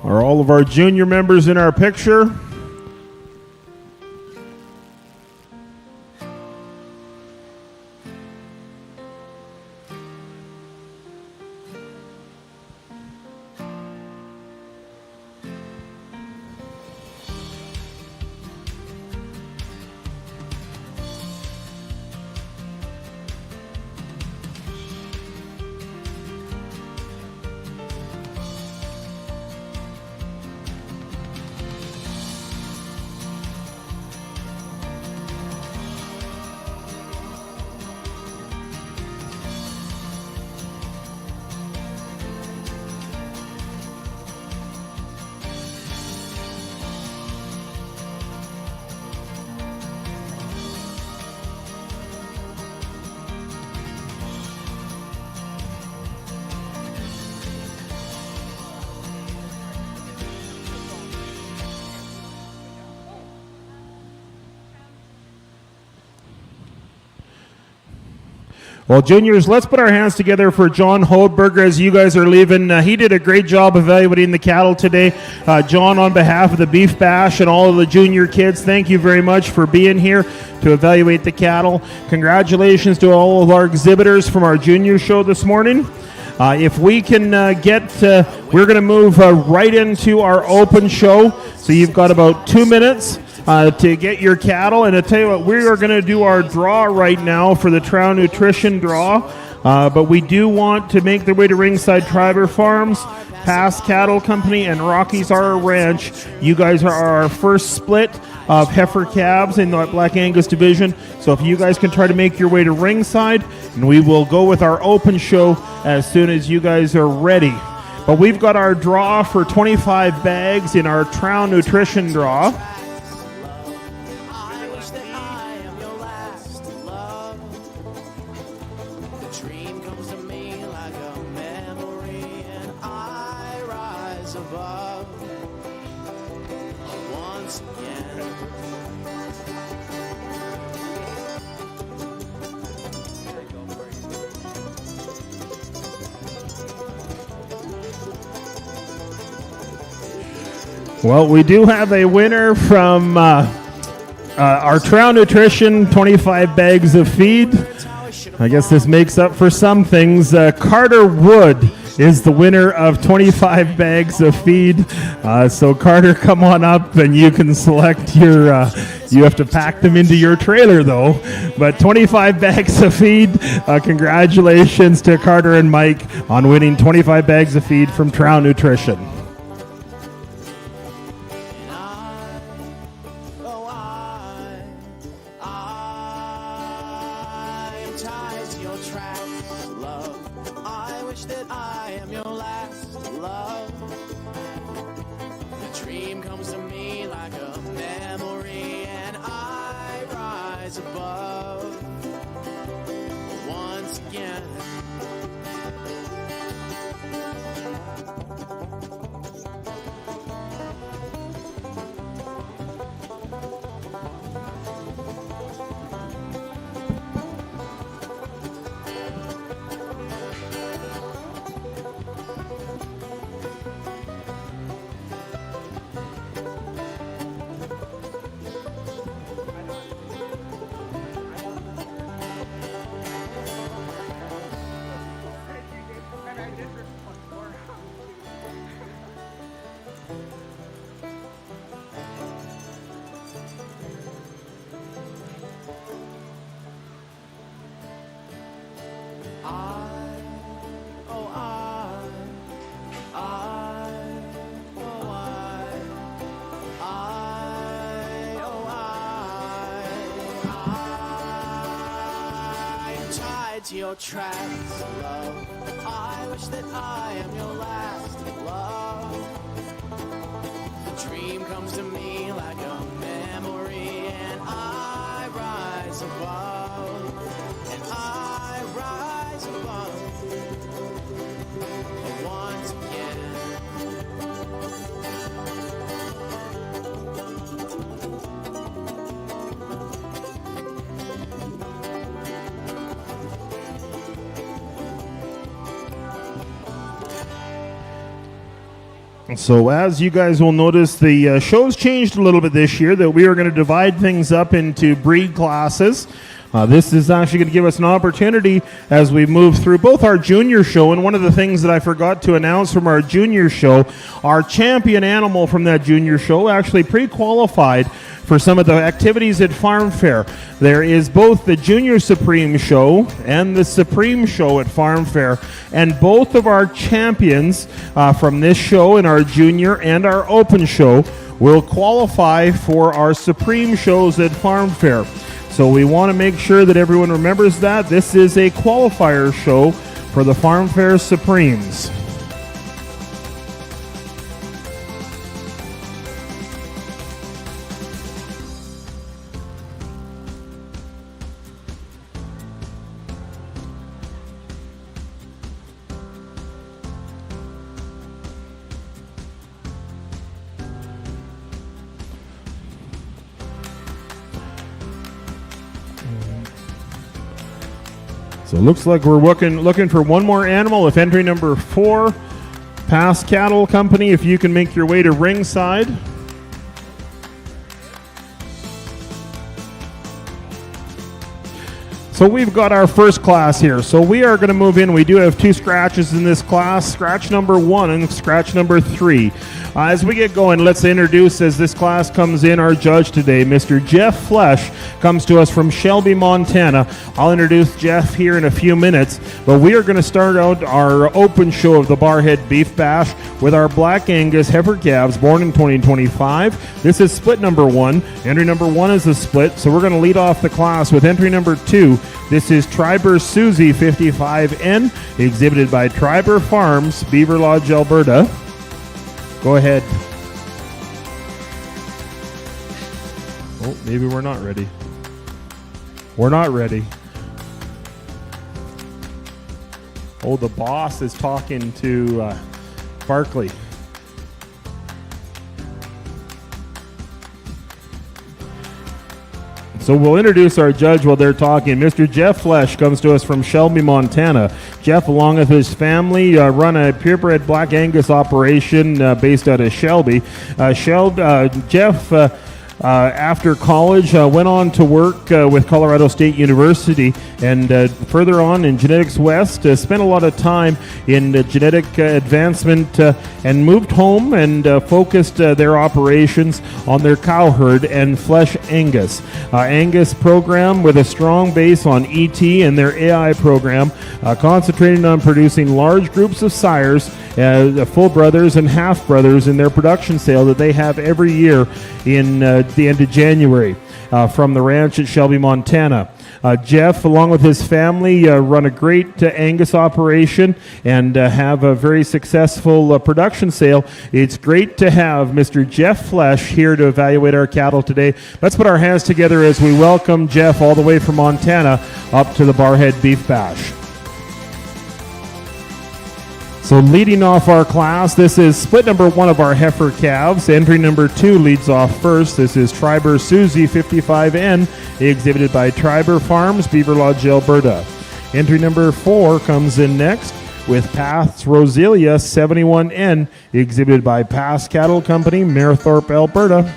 Are all of our junior members in our picture? Well, juniors, let's put our hands together for John Holdberger as you guys are leaving. He did a great job evaluating the cattle today. John, on behalf of the Beef Bash and all of the junior kids, thank you very much for being here to evaluate the cattle. Congratulations to all of our exhibitors from our junior show this morning. If we can we're going to move right into our open show. So you've got about 2 minutes to get your cattle. And I tell you what, we are going to do our draw right now for the Trow Nutrition draw. But we do want to make their way to Ringside Triber Farms, Pass Cattle Company, and Rockies R Ranch. You guys are our first split of heifer calves in the Black Angus division. So if you guys can try to make your way to Ringside, and we will go with our open show as soon as you guys are ready. But we've got our draw for 25 bags in our Trow Nutrition draw. I wish that I am your last love. The dream comes to me like a memory, and I rise above once again. Well, we do have a winner from our Trow Nutrition 25 bags of feed. I guess this makes up for some things. Carter Wood is the winner of 25 bags of feed. So Carter, come on up and you can select your, you have to pack them into your trailer though. But 25 bags of feed. Congratulations to Carter and Mike on winning 25 bags of feed from Trow Nutrition. I am tied to your tracks, love. I wish that I am your last love. The dream comes to me like a memory, and I rise above once again. your tracks, love. I wish that I am your last love. The dream comes to me like a memory, and I rise above, and I rise above once again. So as you guys will notice, the show's changed a little bit this year, that we are going to divide things up into breed classes. This is actually going to give us an opportunity as we move through both our junior show, and one of the things that I forgot to announce from our junior show, our champion animal from that junior show actually pre-qualified for some of the activities at Farm Fair. There is both the Junior Supreme Show and the Supreme Show at Farm Fair, and both of our champions from this show and our junior and our open show will qualify for our Supreme shows at Farm Fair. So we want to make sure that everyone remembers that. This is a qualifier show for the Farm Fair Supremes. So it looks like we're looking for one more animal. If entry number 4, Pass Cattle Company, if you can make your way to ringside. So we've got our first class here. So we are going to move in. We do have 2 scratches in this class, scratch number 1 and scratch number 3. As we get going, let's introduce, as this class comes in, our judge today, Mr. Jeff Flesh, comes to us from Shelby, Montana. I'll introduce Jeff here in a few minutes, but we are going to start out our open show of the Barrhead Beef Bash with our Black Angus heifer calves born in 2025. This is split number 1. Entry number 1 is a split, so we're going to lead off the class with entry number 2. This is Triber Susie 55N, exhibited by Triber Farms, Beaver Lodge, Alberta. Go ahead. Oh, maybe we're not ready. We're not ready. Oh, the boss is talking to Barkley. So we'll introduce our judge while they're talking. Mr. Jeff Flesh comes to us from Shelby, Montana. Jeff, along with his family, run a purebred Black Angus operation based out of Shelby. Jeff, after college, went on to work with Colorado State University, and further on in Genetics West, spent a lot of time in genetic advancement, and moved home and focused their operations on their cow herd and flesh Angus. Angus program with a strong base on ET and their AI program, concentrating on producing large groups of sires, full brothers and half brothers in their production sale that they have every year in the end of January from the ranch at Shelby, Montana. Jeff, along with his family, run a great Angus operation and have a very successful production sale. It's great to have Mr. Jeff Flesh here to evaluate our cattle today. Let's put our hands together as we welcome Jeff all the way from Montana up to the Barrhead Beef Bash. So leading off our class, this is split number 1 of our heifer calves. Entry number 2 leads off first. This is Triber Susie 55N, exhibited by Triber Farms, Beaver Lodge, Alberta. Entry number 4 comes in next with Paths Roselia 71N, exhibited by Pass Cattle Company, Mayerthorpe, Alberta.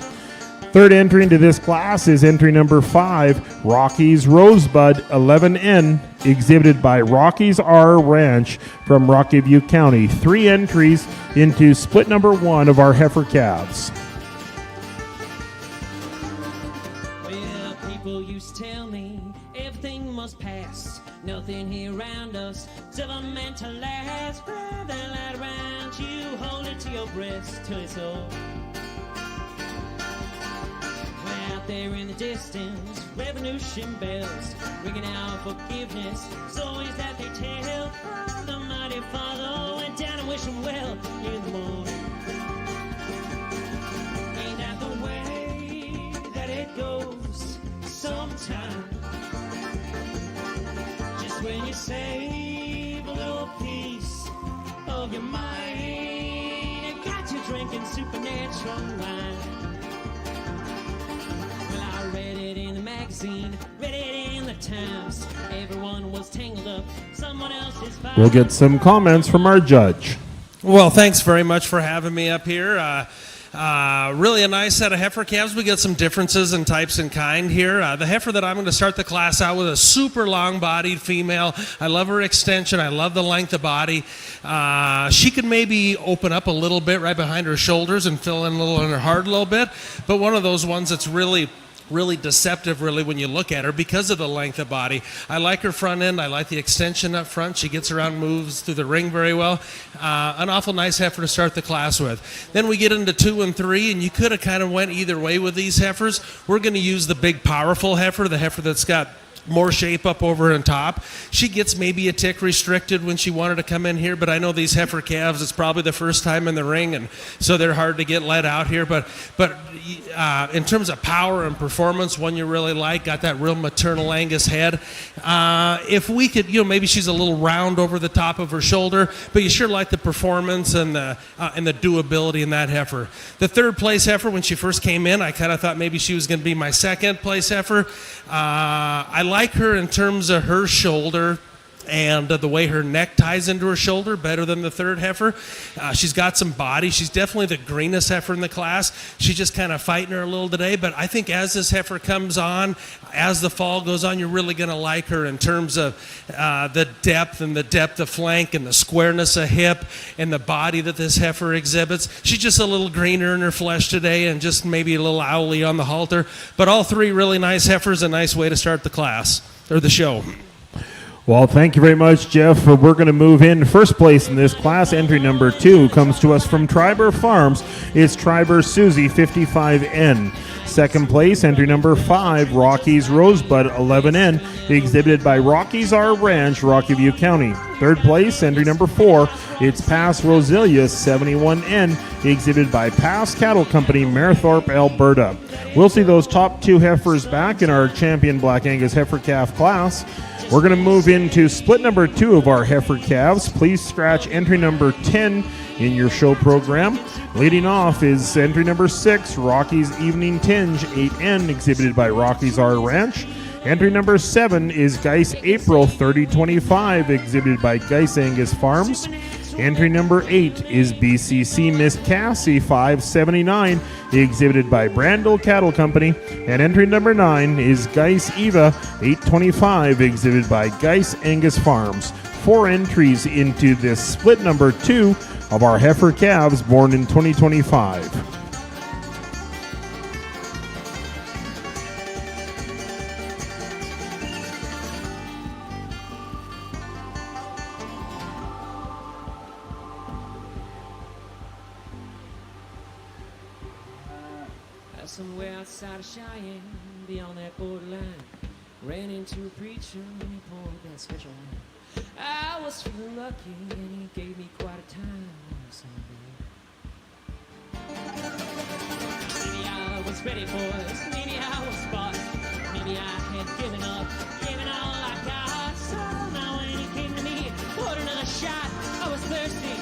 Third entry into this class is entry number 5, Rockies Rosebud 11N, exhibited by Rockies R Ranch from Rocky View County. 3 entries into split number 1 of our heifer calves. Well, people used to tell me everything must pass. Nothing here around us is ever meant to last. Grab that light around you, hold it to your breast till it's over. Well, out there in the distance, revolution bells ringing out forgiveness. Stories that they tell of the mighty father went down and wish him well in the morning. Ain't that the way that it goes sometimes? Just when you save a little piece of your mind, it got you drinking supernatural wine. Well, I read it in the magazine, read it in the Times. Everyone was tangled up, someone else's fire. We'll get some comments from our judge. Well, thanks very much for having me up here. Really a nice set of heifer calves. We got some differences in types and kind here. The heifer that I'm going to start the class out with, a super long-bodied female. I love her extension. I love the length of body. She could maybe open up a little bit right behind her shoulders and fill in a little in her heart a little bit. But one of those ones that's really deceptive, really, when you look at her because of the length of body. I like her front end. I like the extension up front. She gets around, moves through the ring very well. An awful nice heifer to start the class with. Then we get into 2 and 3, and you could have kind of went either way with these heifers. We're going to use the big, powerful heifer, the heifer that's got more shape up over and top. She gets maybe a tick restricted when she wanted to come in here, but I know these heifer calves, it's probably the first time in the ring, and so they're hard to get let out here. But in terms of power and performance, one you really like, got that real maternal Angus head. If we could, maybe she's a little round over the top of her shoulder, but you sure like the performance and the doability in that heifer. The third place heifer, when she first came in, I kind of thought maybe she was going to be my second place heifer. I like her in terms of her shoulder and the way her neck ties into her shoulder better than the third heifer. She's got some body. She's definitely the greenest heifer in the class. She's just kind of fighting her a little today, but I think as this heifer comes on, as the fall goes on, you're really going to like her in terms of the depth of flank and the squareness of hip and the body that this heifer exhibits. She's just a little greener in her flesh today and just maybe a little owly on the halter, but all three really nice heifers, a nice way to start the class, or the show. Well, thank you very much, Jeff. We're going to move in. First place in this class, entry number 2, comes to us from Triber Farms. It's Triber Susie 55N. Second place, entry number 5, Rocky's Rosebud 11N, exhibited by Rocky's R Ranch, Rocky View County. Third place, entry number 4, it's Pass Roselia 71N, exhibited by Pass Cattle Company, Marethorpe, Alberta. We'll see those top 2 heifers back in our champion Black Angus heifer calf class. We're going to move into split number 2 of our heifer calves. Please scratch entry number 10 in your show program. Leading off is entry number 6, Rocky's Evening Tinge 8N, exhibited by Rocky's R Ranch. Entry number 7 is Geis April 3025, exhibited by Geis Angus Farms. Entry number 8 is BCC Miss Cassie 579, exhibited by Brandel Cattle Company. And entry number 9 is Geis Eva 825, exhibited by Geis Angus Farms. 4 entries into this split number 2 of our heifer calves born in 2025. Somewhere outside of Cheyenne, beyond that borderline, ran into a preacher and he poured that special wine. I was feeling lucky and he gave me quite a time someday. Maybe I was ready for this, maybe I was bought, maybe I had given up, given all I got. So now when he came to me, poured another shot, I was thirsty,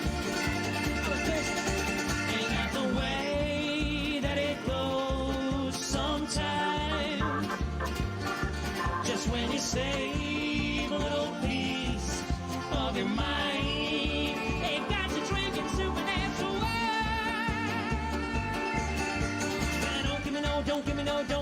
ain't that the way that it goes sometime? Just when you save a little piece of your mind, ain't got you drinking supernatural wine. Don't give me no, don't give me no, don't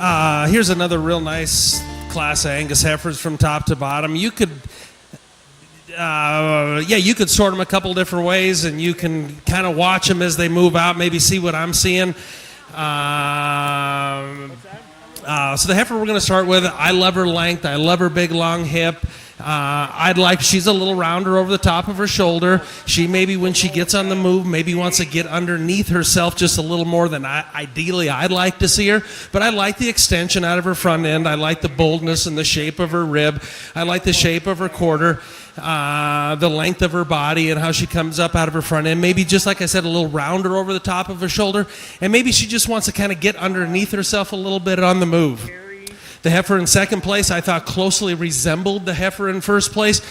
Here's another real nice class of Angus heifers from top to bottom. You could you could sort them a couple different ways, and you can kind of watch them as they move out, maybe see what I'm seeing. So the heifer we're going to start with, I love her length. I love her big, long hip. She's a little rounder over the top of her shoulder. She maybe, when she gets on the move, maybe wants to get underneath herself just a little more than ideally I'd like to see her. But I like the extension out of her front end. I like the boldness and the shape of her rib. I like the shape of her quarter, the length of her body and how she comes up out of her front end. Maybe, just like I said, a little rounder over the top of her shoulder. And maybe she just wants to kind of get underneath herself a little bit on the move. The heifer in second place, I thought, closely resembled the heifer in first place.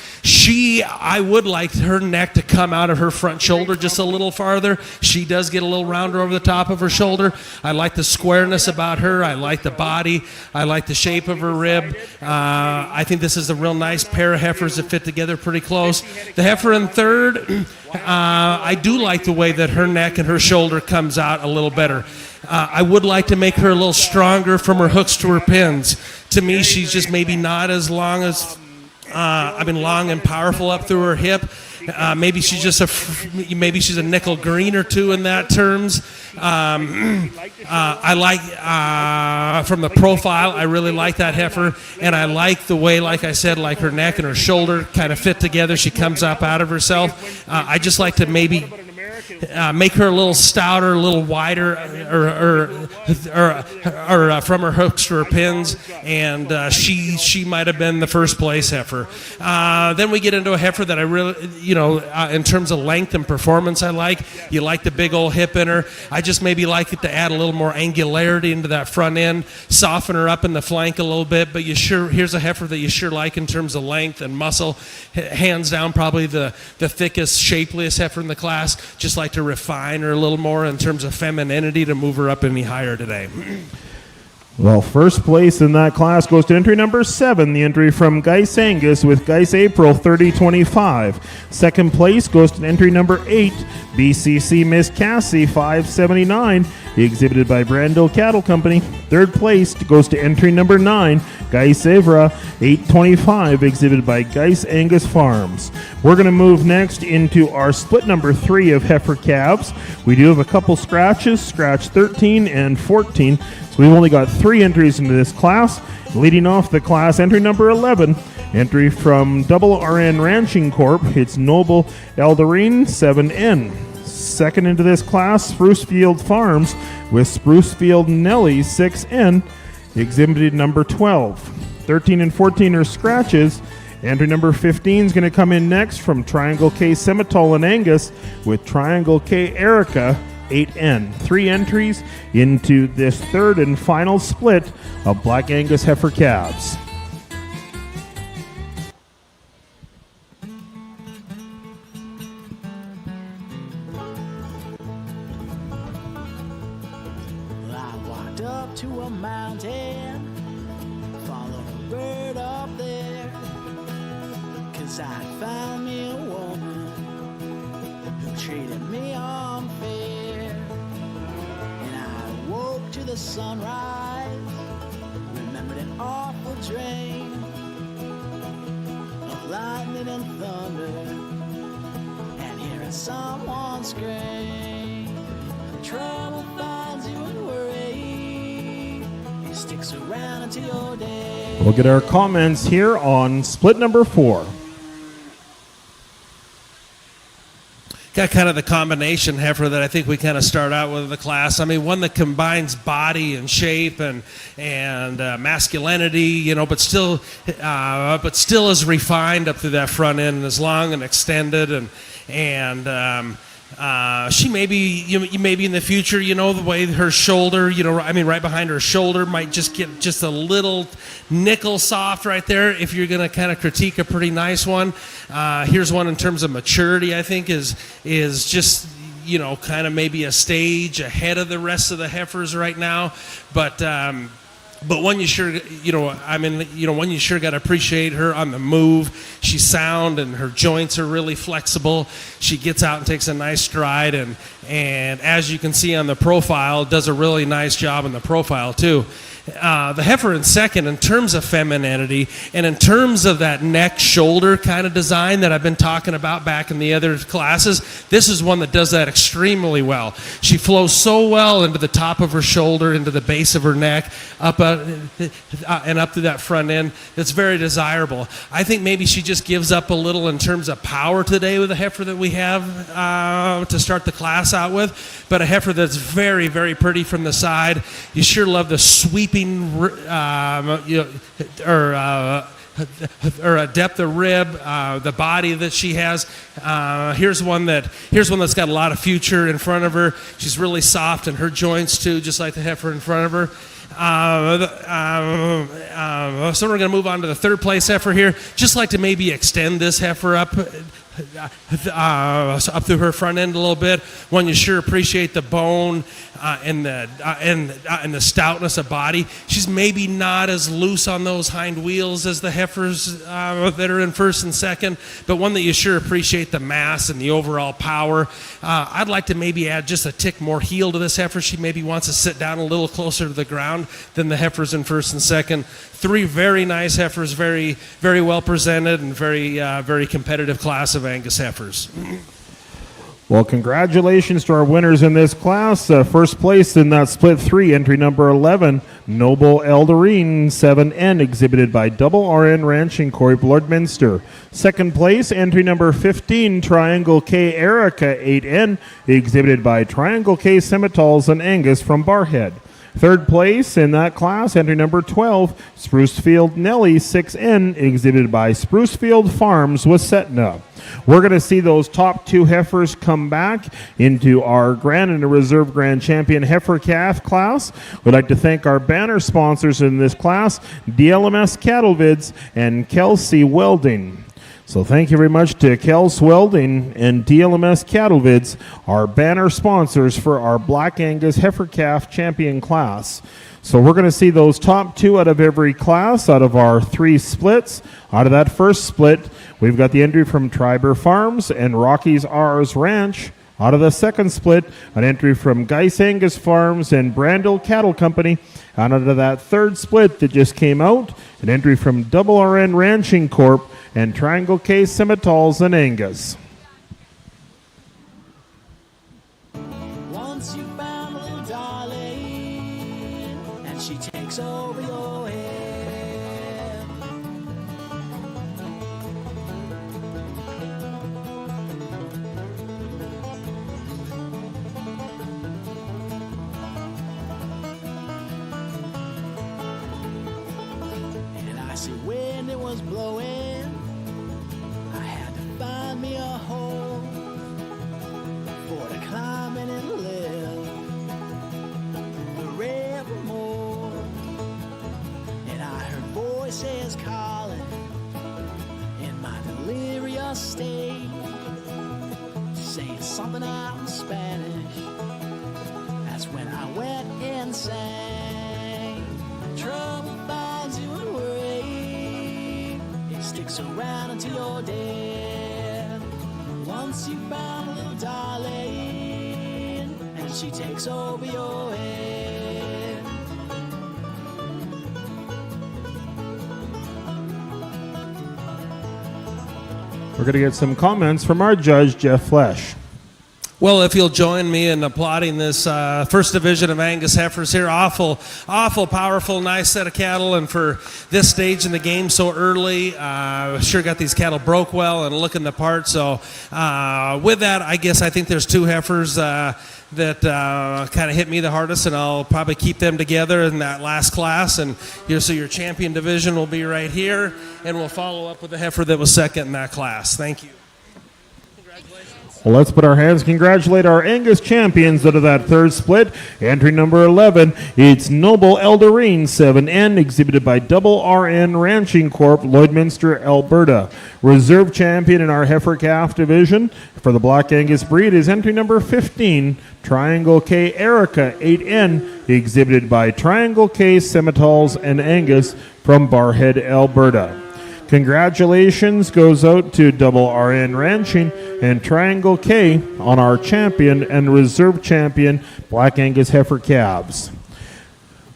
I would like her neck to come out of her front shoulder just a little farther. She does get a little rounder over the top of her shoulder. I like the squareness about her. I like the body. I like the shape of her rib. I think this is a real nice pair of heifers that fit together pretty close. The heifer in third, I do like the way that her neck and her shoulder comes out a little better. I would like to make her a little stronger from her hooks to her pins. To me, she's just maybe not as long as, long and powerful up through her hip. Maybe she's just maybe she's a nickel green or two in that terms. I like from the profile, I really like that heifer, and I like the way, like I said, like her neck and her shoulder kind of fit together. She comes up out of herself. I just like to maybe make her a little stouter, a little wider, or from her hooks to her pins, and she might have been the first place heifer. Then we get into a heifer that I really, in terms of length and performance, I like. You like the big old hip in her. I just maybe like it to add a little more angularity into that front end, soften her up in the flank a little bit. But here's a heifer that you sure like in terms of length and muscle. Hands down, probably the thickest, shapeliest heifer in the class. Just like to refine her a little more in terms of femininity to move her up any higher today. Well, first place in that class goes to entry number 7, the entry from Geis Angus with Geis April 3025. Second place goes to entry number 8, BCC Miss Cassie 579, exhibited by Brandel Cattle Company. Third place goes to entry number 9, Geis Evra 825, exhibited by Geis Angus Farms. We're going to move next into our split number 3 of heifer calves. We do have a couple scratches, scratch 13 and 14. So we've only got 3 entries into this class. Leading off the class, entry number 11, entry from Double RN Ranching Corp. It's Noble Eldarine 7N. Second into this class, Sprucefield Farms with Sprucefield Nelly 6N, exhibited number 12. 13 and 14 are scratches. Entry number 15 is going to come in next from Triangle K Semitol and Angus with Triangle K Erica 8N. 3 entries into this third and final split of Black Angus heifer calves. I walked up to a mountain, followed a bird up there, 'cause I found me a woman who treated me unfair. And I woke to the sunrise, remembered an awful dream of lightning and thunder, and hearing someone scream. Trouble finds you and worry, it sticks around until your day. We'll get our comments here on split number 4. Got kind of the combination heifer that I think we kind of start out with in the class. I mean, one that combines body and shape and masculinity, but still is refined up through that front end and is long and extended and she may be, maybe in the future, the way her shoulder, right behind her shoulder might just get just a little nickel soft right there. If you're going to kind of critique a pretty nice one, here's one in terms of maturity, I think is just, kind of maybe a stage ahead of the rest of the heifers right now. But one you sure, one you sure got to appreciate her on the move. She's sound and her joints are really flexible. She gets out and takes a nice stride, and as you can see on the profile, does a really nice job in the profile too. the heifer in second, in terms of femininity and in terms of that neck shoulder kind of design that I've been talking about back in the other classes, this is one that does that extremely well. She flows so well into the top of her shoulder, into the base of her neck, up and up to that front end. That's very desirable. I think maybe she just gives up a little in terms of power today with the heifer that we have to start the class out with, but a heifer that's very, very pretty from the side. You sure love the sweeping or a depth of rib, the body that she has. Here's one that's got a lot of future in front of her. She's really soft in her joints too, just like the heifer in front of her. So we're going to move on to the third place heifer here. Just like to maybe extend this heifer up through her front end a little bit. One, you sure appreciate the bone and the stoutness of body. She's maybe not as loose on those hind wheels as the heifers that are in first and second, but one that you sure appreciate the mass and the overall power. I'd like to maybe add just a tick more heel to this heifer. She maybe wants to sit down a little closer to the ground than the heifers in first and second. Three very nice heifers, very, very well presented, and very competitive class of Angus heifers. Well, congratulations to our winners in this class. First place in that split 3, entry number 11, Noble Elderine 7N, exhibited by Double RN Ranching Corp, Lloydminster. Second place, entry number 15, Triangle K Erica 8N, exhibited by Triangle K Simmentals and Angus from Barrhead. Third place in that class, entry number 12, Sprucefield Nellie 6N, exhibited by Sprucefield Farms with Setna. We're going to see those top 2 heifers come back into our Grand and Reserve Grand Champion heifer calf class. We'd like to thank our banner sponsors in this class, DLMS Cattle Vids and Kelsey Welding. So thank you very much to Kels Welding and DLMS Cattle Vids, our banner sponsors for our Black Angus Heifer Calf Champion class. So we're going to see those top 2 out of every class, out of our 3 splits. Out of that first split, we've got the entry from Triber Farms and Rocky's R's Ranch. Out of the second split, an entry from Geis Angus Farms and Brandel Cattle Company. And out of that third split that just came out, an entry from Double RN Ranching Corp and Triangle K Simmentals and Angus. Once you found a little darling, and she takes over your head. And I see when it was blowing, I had to find me a hole for to climb in and live forevermore. And I heard voices calling in my delirious state, saying something out in Spanish. That's when I went insane. Trouble finds you and worry, it sticks around until you're dead. Once you found a little darling, and she takes over your head. We're going to get some comments from our judge, Jeff Flesh. Well, if you'll join me in applauding this first division of Angus heifers here, awful powerful, nice set of cattle, and for this stage in the game so early, sure got these cattle broke well and looking the part. So with that, I think there's 2 heifers that kind of hit me the hardest, and I'll probably keep them together in that last class. And so your champion division will be right here, and we'll follow up with the heifer that was second in that class. Thank you. Well, let's put our hands, congratulate our Angus champions out of that third split. Entry number 11, it's Noble Elderine 7N, exhibited by Double RN Ranching Corp, Lloydminster, Alberta. Reserve champion in our heifer calf division for the Black Angus breed is entry number 15, Triangle K Erica 8N, exhibited by Triangle K Simmentals and Angus from Barrhead, Alberta. Congratulations goes out to Double RN Ranching and Triangle K on our champion and reserve champion Black Angus heifer calves.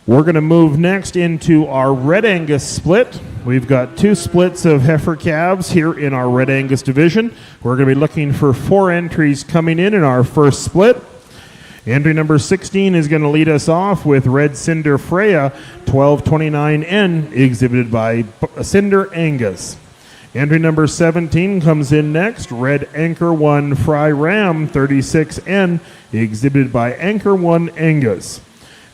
We're going to move next into our Red Angus split. We've got 2 splits of heifer calves here in our Red Angus division. We're going to be looking for 4 entries coming in our first split. Entry number 16 is going to lead us off with Red Cinder Freya 1229N, exhibited by Cinder Angus. Entry number 17 comes in next, Red Anchor 1 Fry Ram 36N, exhibited by Anchor 1 Angus.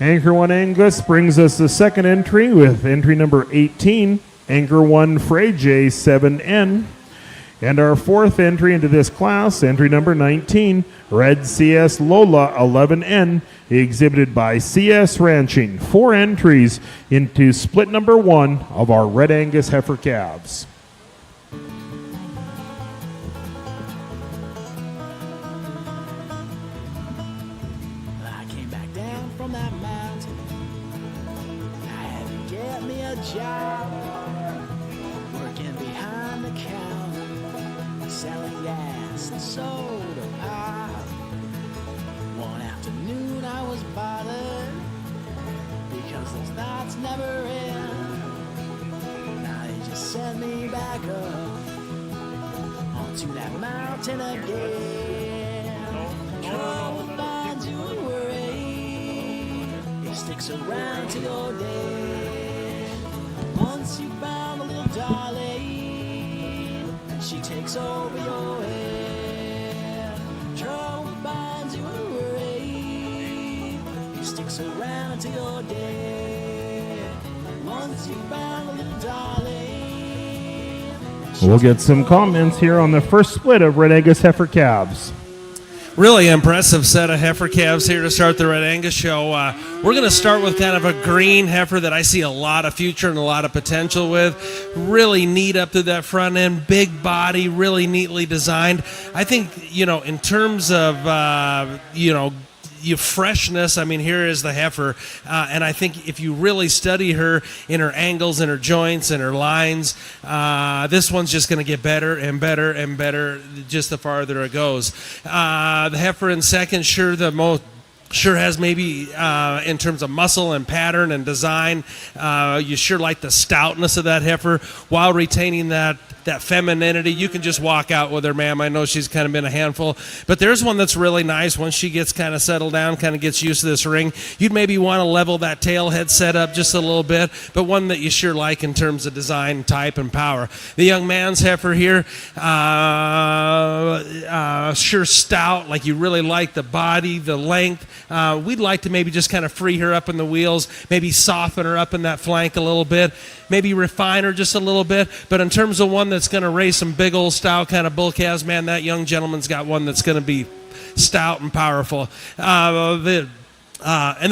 Anchor 1 Angus brings us the second entry with entry number 18, Anchor 1 Frey J 7N. And our fourth entry into this class, entry number 19, Red CS Lola 11N, exhibited by CS Ranching. 4 entries into split number 1 of our Red Angus heifer calves. I came back down from that mountain. I had to get me a job, working behind the counter, selling gas and soda pop. One afternoon I was bothered because those nights never end. Now they just sent me back up onto that mountain again. Trouble finds you and worry, it sticks around till your day. Once you found a little darling, she takes over your head. Trouble binds you and worry, it sticks around till your day. Once you found a little darling. We'll get some comments here on the first split of Red Angus heifer calves. Really impressive set of heifer calves here to start the Red Angus show. We're going to start with kind of a green heifer that I see a lot of future and a lot of potential with. Really neat up to that front end, big body, really neatly designed. I think, in terms of, your freshness, I mean, here is the heifer, and I think if you really study her in her angles and her joints and her lines, this one's just going to get better and better and better just the farther it goes. The heifer in second, sure has maybe in terms of muscle and pattern and design, you sure like the stoutness of that heifer while retaining that femininity. You can just walk out with her, ma'am. I know she's kind of been a handful, but there's one that's really nice. Once she gets kind of settled down, kind of gets used to this ring, you'd maybe want to level that tail head set up just a little bit, but one that you sure like in terms of design, type, and power. The young man's heifer here, sure stout, like you really like the body, the length. We'd like to maybe just kind of free her up in the wheels, maybe soften her up in that flank a little bit, maybe refine her just a little bit. But in terms of one that's going to raise some big old stout kind of bull calves, man, that young gentleman's got one that's going to be stout and powerful. And then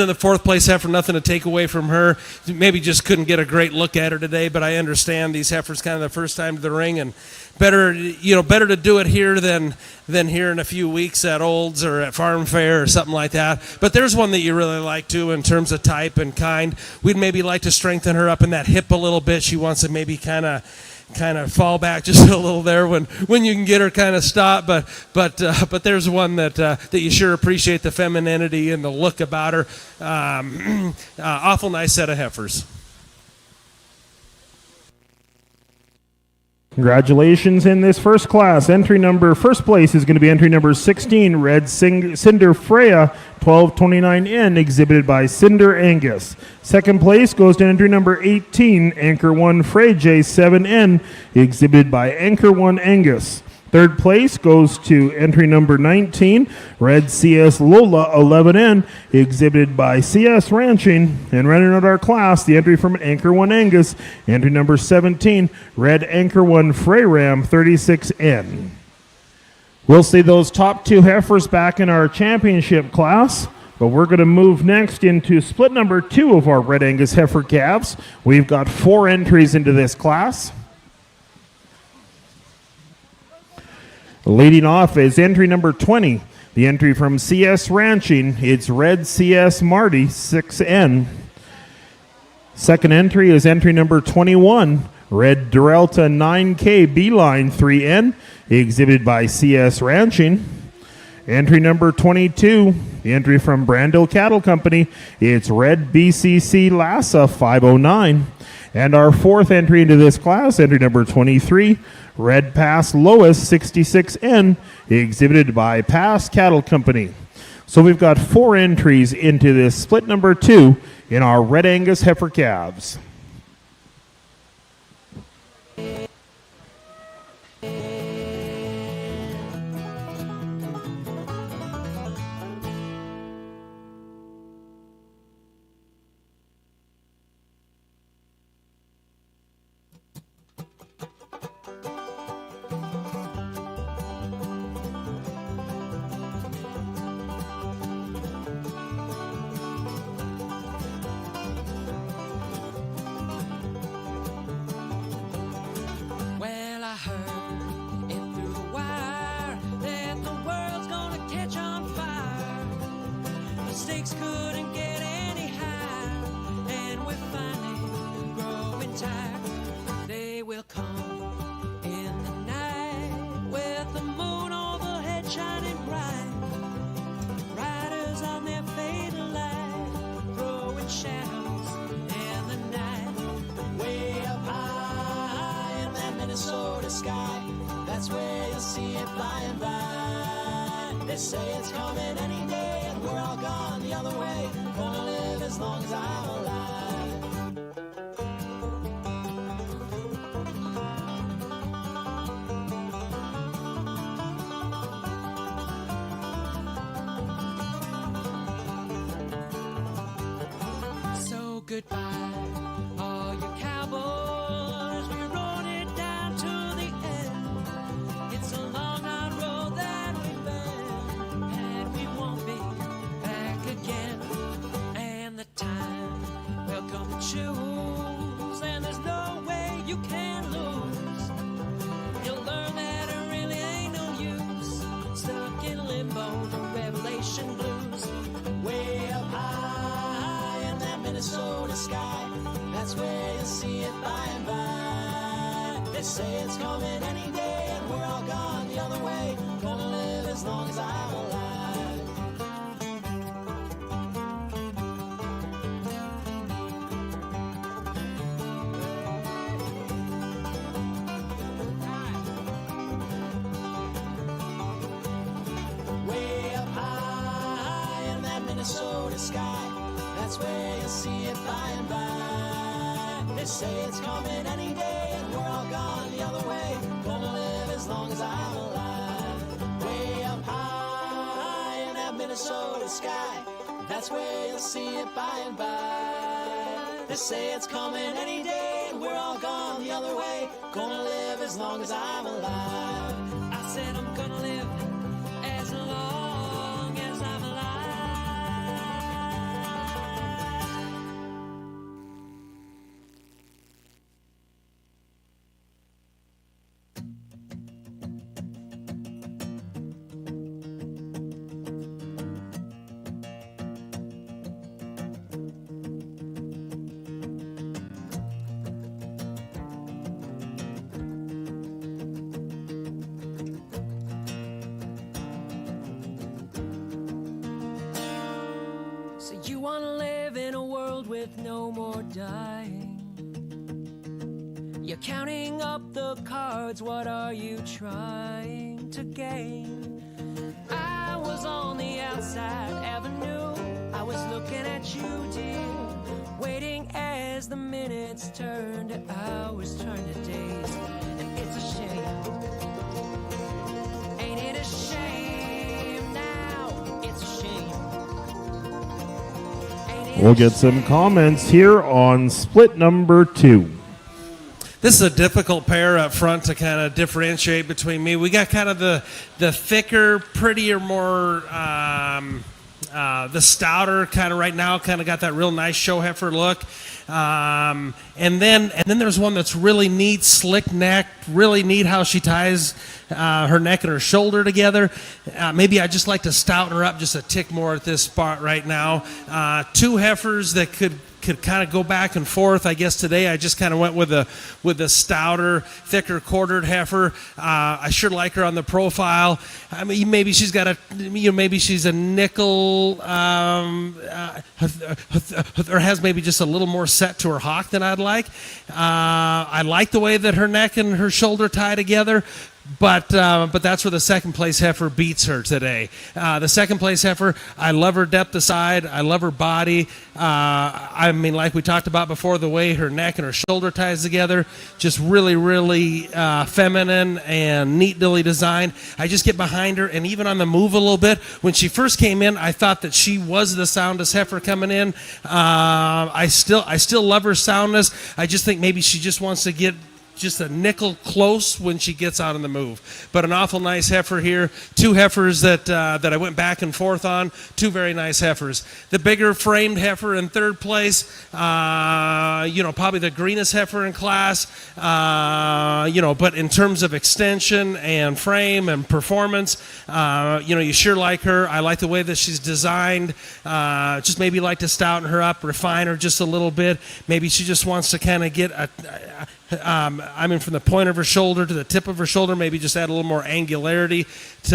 the fourth place heifer, nothing to take away from her. Maybe just couldn't get a great look at her today, but I understand these heifers kind of the first time to the ring, and better to do it here than here in a few weeks at Olds or at Farm Fair or something like that. But there's one that you really like too in terms of type and kind. We'd maybe like to strengthen her up in that hip a little bit. She wants to maybe kind of fall back just a little there when you can get her kind of stopped, but there's one that you sure appreciate the femininity and the look about her. Awful nice set of heifers. Congratulations in this first class. First place is going to be entry number 16, Red Cinder Freya 1229N, exhibited by Cinder Angus. Second place goes to entry number 18, Anchor 1 Frey J 7N, exhibited by Anchor 1 Angus. Third place goes to entry number 19, Red CS Lola 11N, exhibited by CS Ranching. And running out our class, the entry from Anchor 1 Angus, entry number 17, Red Anchor 1 Frey Ram 36N. We'll see those top 2 heifers back in our championship class, but we're going to move next into split number 2 of our Red Angus heifer calves. We've got 4 entries into this class. Leading off is entry number 20, the entry from CS Ranching. It's Red CS Marty 6N. Second entry is entry number 21, Red Duralta 9K Beeline 3N, exhibited by CS Ranching. Entry number 22 The entry from Brandel Cattle Company, it's Red BCC Lassa 509. And our fourth entry into this class, entry number 23, Red Pass Lois 66N, exhibited by Pass Cattle Company. So we've got 4 entries into this split number 2 in our Red Angus heifer calves. Well, I heard it through the wire that the world's gonna catch on fire. The stakes couldn't get any higher, and we're finally growing tired. They will come in the night with the moon overhead shining bright. Riders on their fatal line, throwing shadows in the night. Way up high in that Minnesota sky, that's where you'll see it flying by. They say it's coming any day, and we're all gone the other way. Gonna live as long as I'm alive. So goodbye, all you cowboys. We rode it down to the end. It's a long, hard road that we've been, and we won't be back again. And the time will come to choose, and there's no way you can lose. You'll learn that it really ain't no use, stuck in limbo, the revelation blues. Way up high in that Minnesota sky, that's where you'll see it by and by. They say it's coming any day, and we're all gone the other way. Gonna live as long as I'm alive. Way up high in that Minnesota sky, that's where you'll see it by and by. They say it's coming any day, and we're all gone the other way. Gonna live as long as I'm alive. Way up high in that Minnesota sky, that's where you'll see it by and by. They say it's coming any day, and we're all gone the other way. Gonna live as long as I'm alive. I said I'm gonna live as long as I'm alive. So you wanna live in a world with no more dying? You're counting up the cards, what are you trying to gain? I was on the outside avenue, I was looking at you, dear, waiting as the minutes turn to hours, turn to days, and it's a shame. Ain't it a shame now? It's a shame. We'll get some comments here on split number 2. This is a difficult pair up front to kind of differentiate between me. We got kind of the thicker, prettier, more the stouter kind of right now, kind of got that real nice show heifer look. And then there's one that's really neat, slick neck, really neat how she ties her neck and her shoulder together. Maybe I just like to stouten her up just a tick more at this spot right now. Two heifers that could could kind of go back and forth. I guess today I just kind of went with the stouter, thicker quartered heifer. I sure like her on the profile. I mean, maybe she's got maybe she's a nickel, or has maybe just a little more set to her hock than I'd like. I like the way that her neck and her shoulder tie together. But that's where the second place heifer beats her today. The second place heifer, I love her depth of side. I love her body. I mean, like we talked about before, the way her neck and her shoulder ties together, just really, really feminine and neatly designed. I just get behind her, and even on the move a little bit. When she first came in, I thought that she was the soundest heifer coming in. I still love her soundness. I just think maybe she just wants to get just a nickel close when she gets out on the move. But an awful nice heifer here. Two heifers that I went back and forth on. Two very nice heifers. The bigger framed heifer in third place, probably the greenest heifer in class, but in terms of extension and frame and performance, you sure like her. I like the way that she's designed. Just maybe like to stouten her up, refine her just a little bit. Maybe she just wants to kind of get from the point of her shoulder to the tip of her shoulder, maybe just add a little more angularity to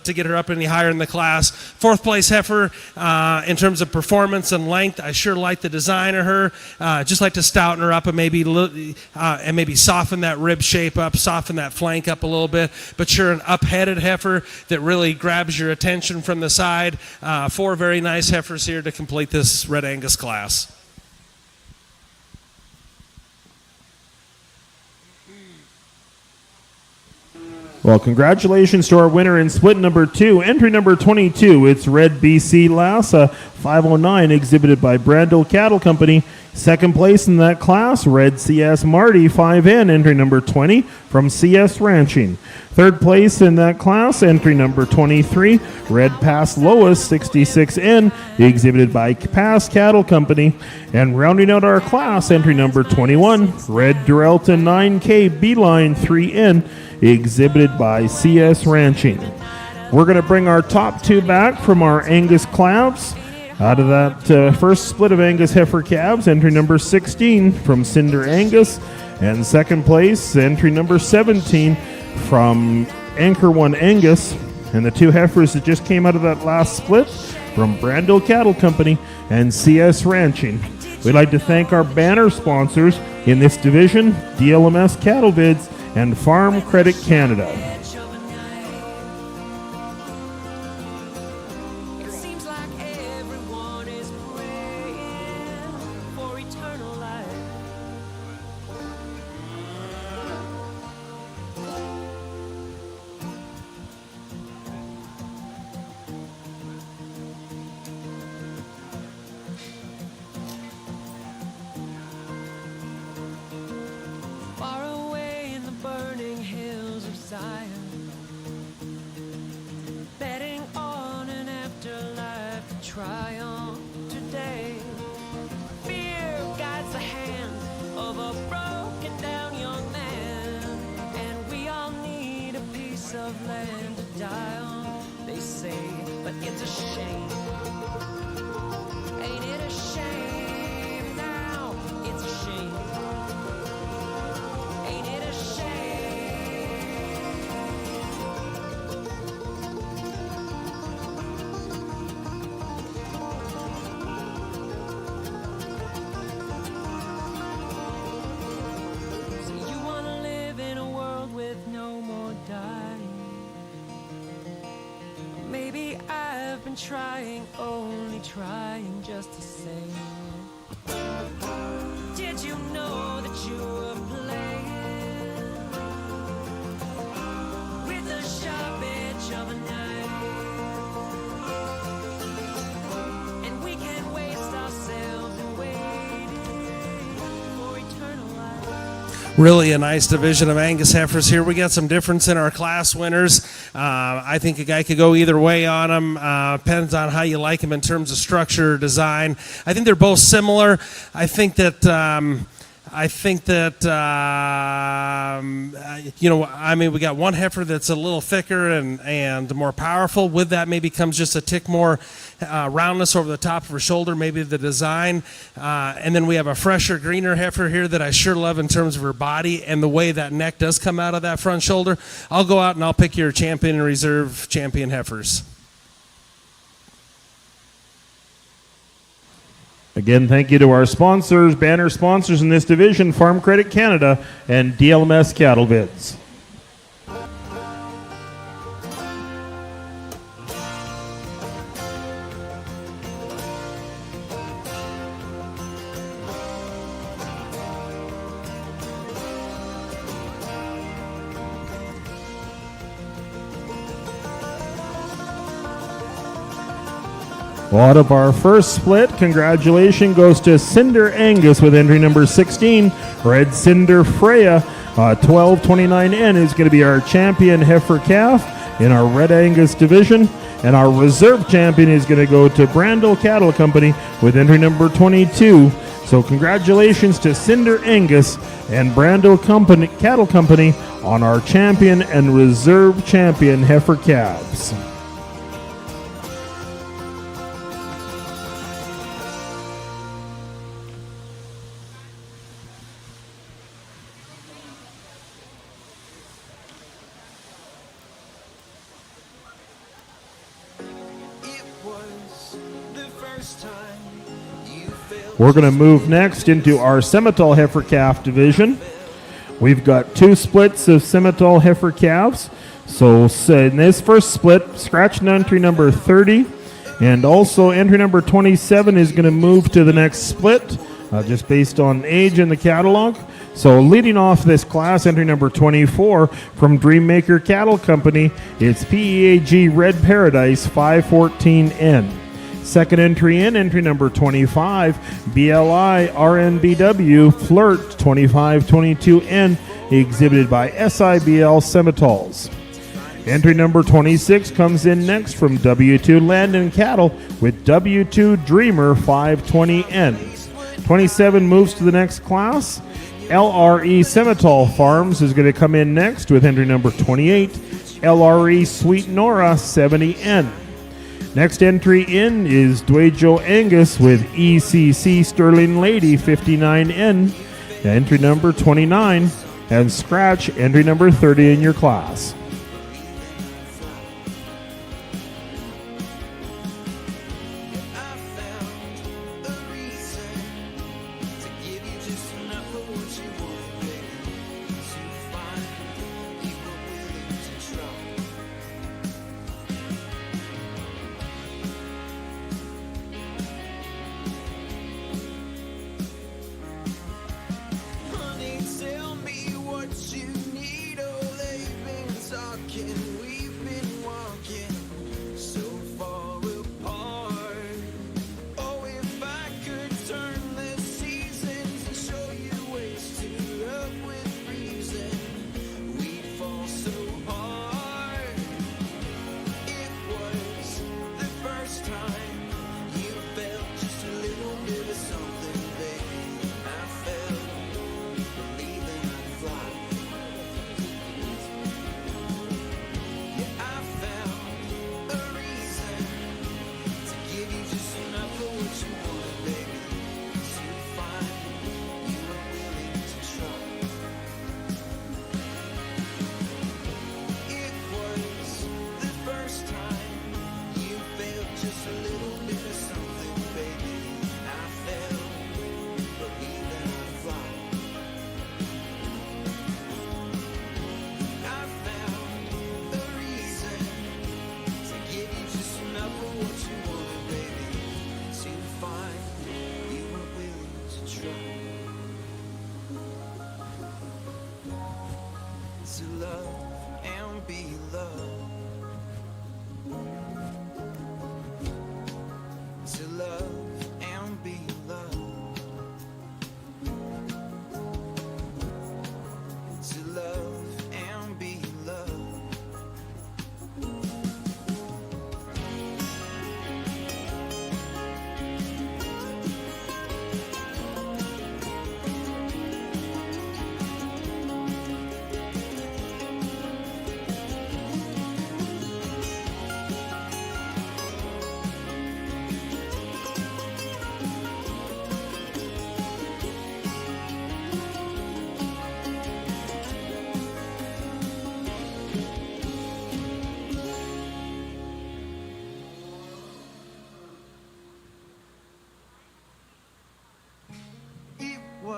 get her up any higher in the class. Fourth place heifer, in terms of performance and length, I sure like the design of her. Just like to stouten her up and maybe soften that rib shape up, soften that flank up a little bit. But sure, an up-headed heifer that really grabs your attention from the side. Four very nice heifers here to complete this Red Angus class. Well, congratulations to our winner in split number 2. Entry number 22, it's Red BC Lassa 509, exhibited by Brandel Cattle Company. Second place in that class, Red CS Marty 5N, entry number 20 from CS Ranching. Third place in that class, entry number 23, Red Pass Lois 66N, exhibited by Pass Cattle Company. And rounding out our class, entry number 21, Red Durelton 9K Beeline 3N, exhibited by CS Ranching. We're going to bring our top two back from our Angus calves. Out of that first split of Angus heifer calves, entry number 16 from Cinder Angus, and second place, entry number 17 from Anchor One Angus. And the two heifers that just came out of that last split from Brandel Cattle Company and CS Ranching. We'd like to thank our banner sponsors in this division, DLMS Cattle Vids and Farm Credit Canada. It seems like everyone is praying for eternal life. Far away in the burning hills of Zion, betting on an afterlife to triumph today. Fear guides the hand of a broken down young man, and we all need a piece of land to die on, they say, but it's a shame. Ain't it a shame now? It's a shame. Ain't it a shame? So you wanna live in a world with no more dying? Maybe I've been trying, only trying just to say. Did you know that you were playing with the sharp edge of a knife? And we can waste ourselves in waiting for eternal life. Really a nice division of Angus heifers here. We got some difference in our class winners. I think a guy could go either way on them. Depends on how you like them in terms of structure or design. I think they're both similar. I think that I think that, we got one heifer that's a little thicker and more powerful. With that maybe comes just a tick more roundness over the top of her shoulder, maybe the design. And then we have a fresher, greener heifer here that I sure love in terms of her body and the way that neck does come out of that front shoulder. I'll go out and I'll pick your champion and reserve champion heifers. Again, thank you to our sponsors, banner sponsors in this division, Farm Credit Canada and DLMS Cattle Vids. Out of our first split, congratulations goes to Cinder Angus with entry number 16. Red Cinder Freya, 1229N is going to be our champion heifer calf in our Red Angus division. And our reserve champion is going to go to Brandel Cattle Company with entry number 22. So congratulations to Cinder Angus and Brandel Cattle Company on our champion and reserve champion heifer calves. We're going to move next into our Simmental heifer calf division. We've got two splits of Simmental heifer calves. So in this first split, scratch entry number 30 and also entry number 27 is going to move to the next split just based on age in the catalog. So leading off this class, entry number 24 from Dreammaker Cattle Company, it's PEAG Red Paradise 514N. Second entry in, entry number 25, BLI RNBW Flirt 2522N, exhibited by SIBL Simmentals. Entry number 26 comes in next from W2 Land and Cattle with W2 Dreamer 520N. 27 moves to the next class. LRE Simmental Farms is going to come in next with entry number 28, LRE Sweet Nora 70N. Next entry in is Dwejo Angus with ECC Sterling Lady 59N, entry number 29, and scratch entry number 30 in your class.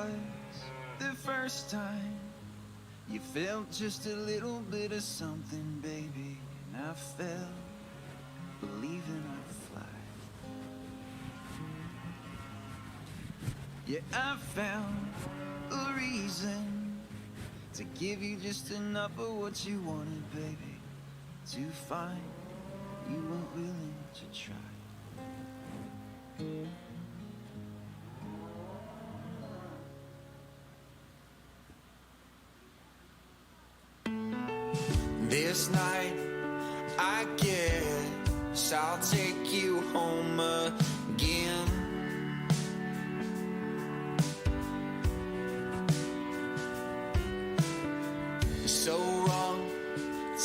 was the first time you felt just a little bit of something, baby? And I fell, believing I'd fly. Yeah, I found a reason to give you just enough of what you wanted, baby, to find you weren't willing to try. This night, I guess I'll take you home again. So wrong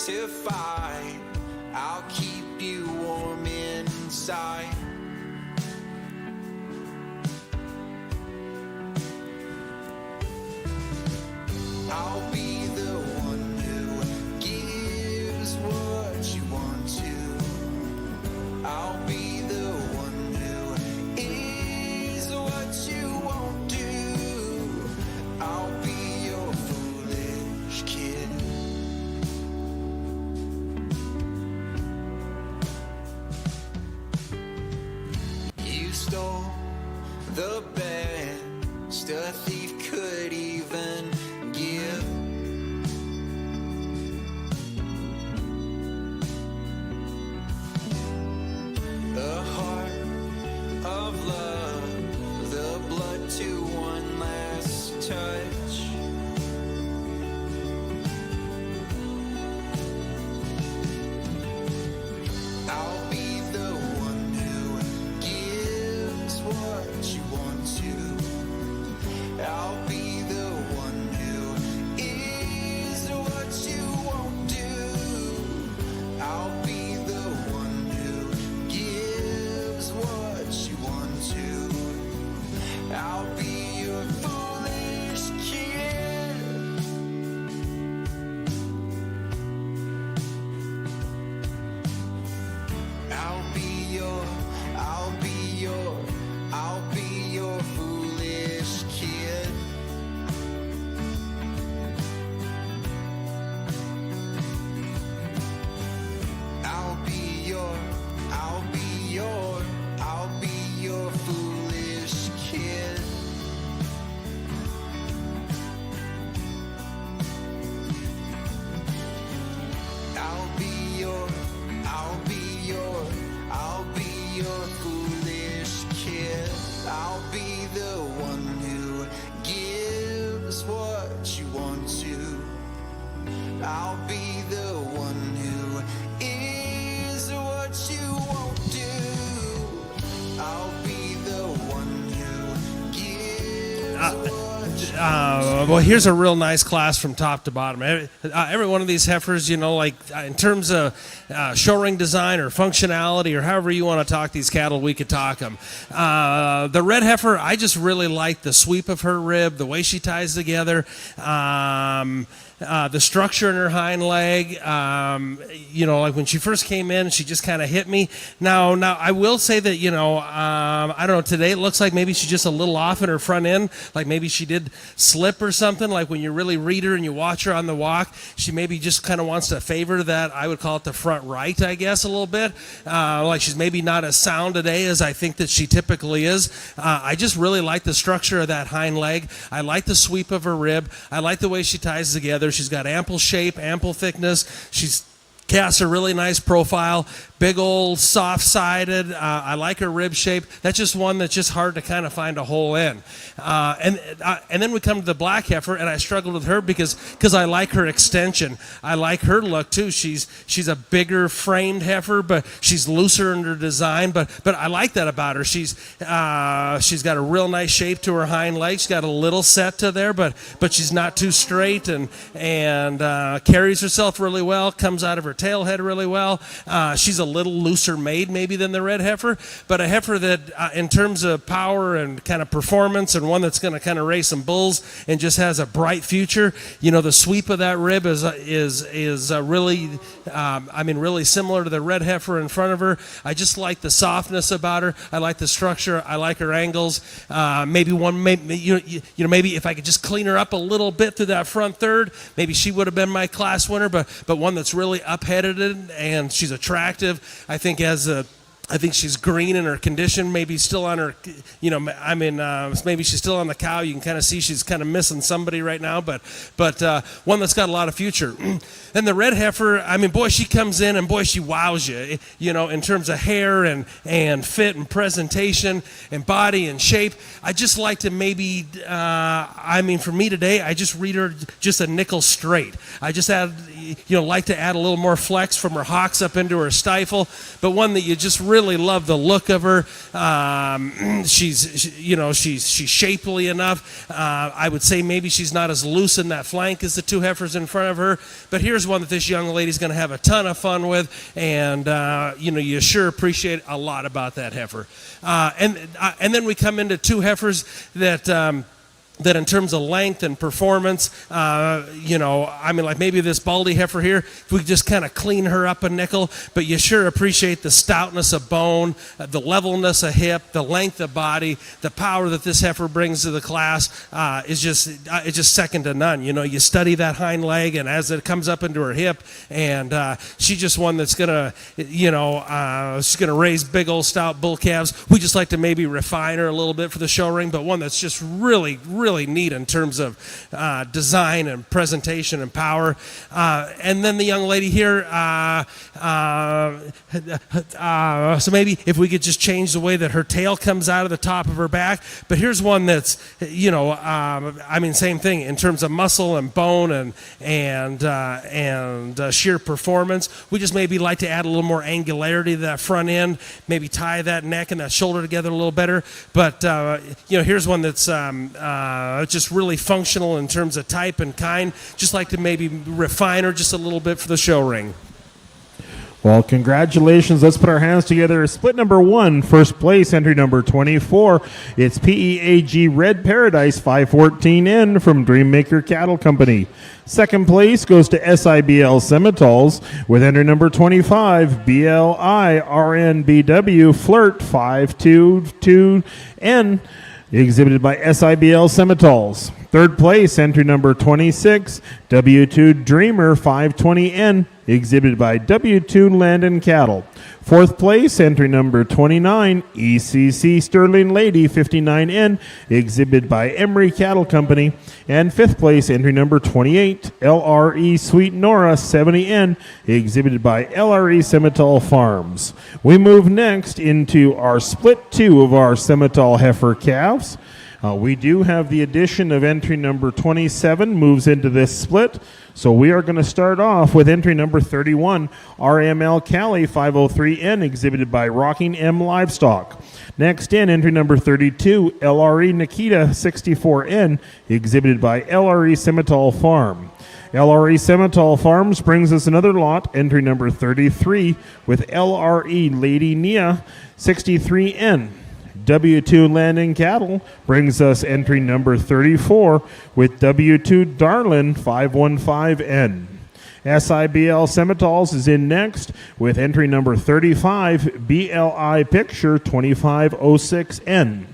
to fight, I'll keep you warm inside. I'll be the one who gives what you want to. I'll be the one who is what you won't do. I'll be your foolish kid. You stole the best a thief could even give. A heart of love, the blood to one last touch. I'll be the one who gives what you want to. I'll be the one who is what you won't do. I'll be the one who gives what you want to. I'll be your foolish kid. I'll be your foolish kid. I'll be your foolish kid. I'll be your foolish kid. I'll be the one who gives what you want to. I'll be the one who is what you won't do. I'll be the one who gives Well, here's a real nice class from top to bottom. Every one of these heifers, you know, like in terms of show ring design or functionality or however you want to talk these cattle, we could talk them. The red heifer, I just really like the sweep of her rib, the way she ties together. The structure in her hind leg, you know, like when she first came in, she just kind of hit me. Now, I will say that, you know, I don't know, today it looks like maybe she's just a little off in her front end, like maybe she did slip or something, like when you really read her and you watch her on the walk, she maybe just kind of wants to favor that, I would call it the front right, I guess, a little bit. Like she's maybe not as sound today as I think that she typically is. I just really like the structure of that hind leg. I like the sweep of her rib. I like the way she ties together. She's got ample shape, ample thickness. She's casts a really nice profile, big old soft-sided. I like her rib shape. That's just one that's just hard to kind of find a hole in. And then we come to the black heifer, and I struggled with her because I like her extension. I like her look too. She's a bigger framed heifer, but she's looser in her design. But I like that about her. She's got a real nice shape to her hind legs. She's got a little set to there, but she's not too straight and carries herself really well. Comes out of her tail head really well. She's a a little looser made maybe than the red heifer, but a heifer that in terms of power and kind of performance, and one that's going to kind of race some bulls and just has a bright future. You know, the sweep of that rib is really, really similar to the red heifer in front of her. I just like the softness about her. I like the structure. I like her angles. Maybe if I could just clean her up a little bit through that front third, maybe she would have been my class winner. But one that's really up-headed and she's attractive. I think she's green in her condition, maybe still on her, maybe she's still on the cow. You can kind of see she's kind of missing somebody right now, but one that's got a lot of future. And the red heifer, boy, she comes in and boy, she wows you, in terms of hair and fit and presentation and body and shape. I just like to maybe, for me today, I just read her just a nickel straight. I just like to add a little more flex from her hocks up into her stifle, but one that you just really love the look of her. She's shapely enough. I would say maybe she's not as loose in that flank as the two heifers in front of her, but here's one that this young lady's going to have a ton of fun with, and you sure appreciate a lot about that heifer. And then we come into two heifers that in terms of length and performance, maybe this baldy heifer here, if we just kind of clean her up a nickel, but you sure appreciate the stoutness of bone, the levelness of hip, the length of body, the power that this heifer brings to the class is just second to none. You study that hind leg, and as it comes up into her hip, and she's just one that's gonna, she's gonna raise big old stout bull calves. We just like to maybe refine her a little bit for the show ring, but one that's just really neat in terms of design and presentation and power. And then the young lady here, so maybe if we could just change the way that her tail comes out of the top of her back. But here's one that's, same thing in terms of muscle and bone and sheer performance. We just maybe like to add a little more angularity to that front end, maybe tie that neck and that shoulder together a little better. But, here's one that's just really functional in terms of type and kind. Just like to maybe refine her just a little bit for the show ring. Well, congratulations. Let's put our hands together. Split number 1, first place, entry number 24. It's PEAG Red Paradise 514N from Dreammaker Cattle Company. Second place goes to SIBL Semitals with entry number 25, BLI RNBW Flirt 522N. Exhibited by SIBL Semitals. Third place, entry number 26, W2 Dreamer 520N, exhibited by W2 Land and Cattle. Fourth place, entry number 29, ECC Sterling Lady 59N, exhibited by Emery Cattle Company. And fifth place, entry number 28, LRE Sweet Nora 70N, exhibited by LRE Semitol Farms. We move next into our split 2 of our Semitol heifer calves. We do have the addition of entry number 27 moves into this split. So we are going to start off with entry number 31, RML Cali 503N, exhibited by Rocking M Livestock. Next in, entry number 32, LRE Nikita 64N, exhibited by LRE Semitol Farm. LRE Semitol Farms brings us another lot, entry number 33, with LRE Lady Nia 63N. W2 Land and Cattle brings us entry number 34 with W2 Darlin 515N. SIBL Semitols is in next with entry number 35 BLI Picture 2506N.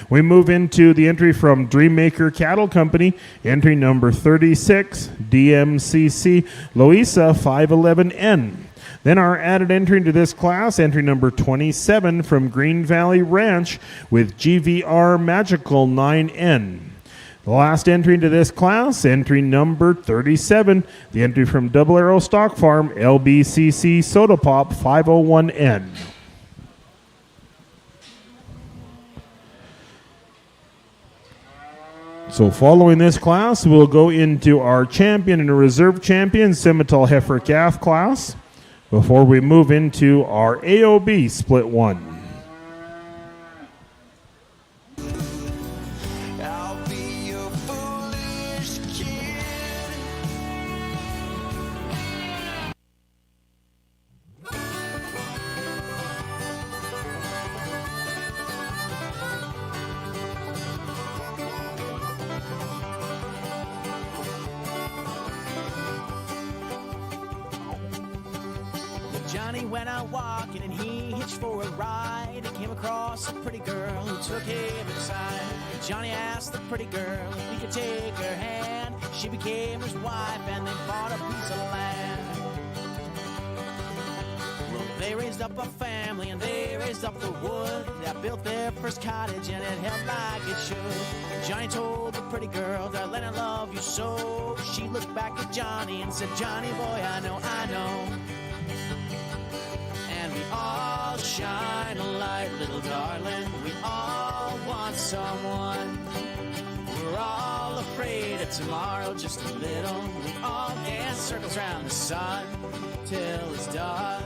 We move into the entry from Dreammaker Cattle Company, entry number 36 DMCC Louisa 511N. Then our added entry into this class, entry number 27 from Green Valley Ranch with GVR Magical 9N. The last entry into this class, entry number 37, the entry from Double Arrow Stock Farm, LBCC Soda Pop 501N. So following this class, we'll go into our champion and a reserve champion Semitol Heifer Calf class before we move into our AOB Split 1. I'll be your foolish kid. Johnny went out walking and he hitched for a ride. He came across a pretty girl who took him inside. Johnny asked the pretty girl if he could take her hand. She became his wife and they bought a piece of land. Well, they raised up a family and they raised up the wood. They built their first cottage and it held like it should. Johnny told the pretty girl, darling, I love you so. She looked back at Johnny and said, Johnny boy, I know. And we all shine a light, little darling. We all want someone. We're all afraid of tomorrow just a little. We all dance circles round the sun till it's done.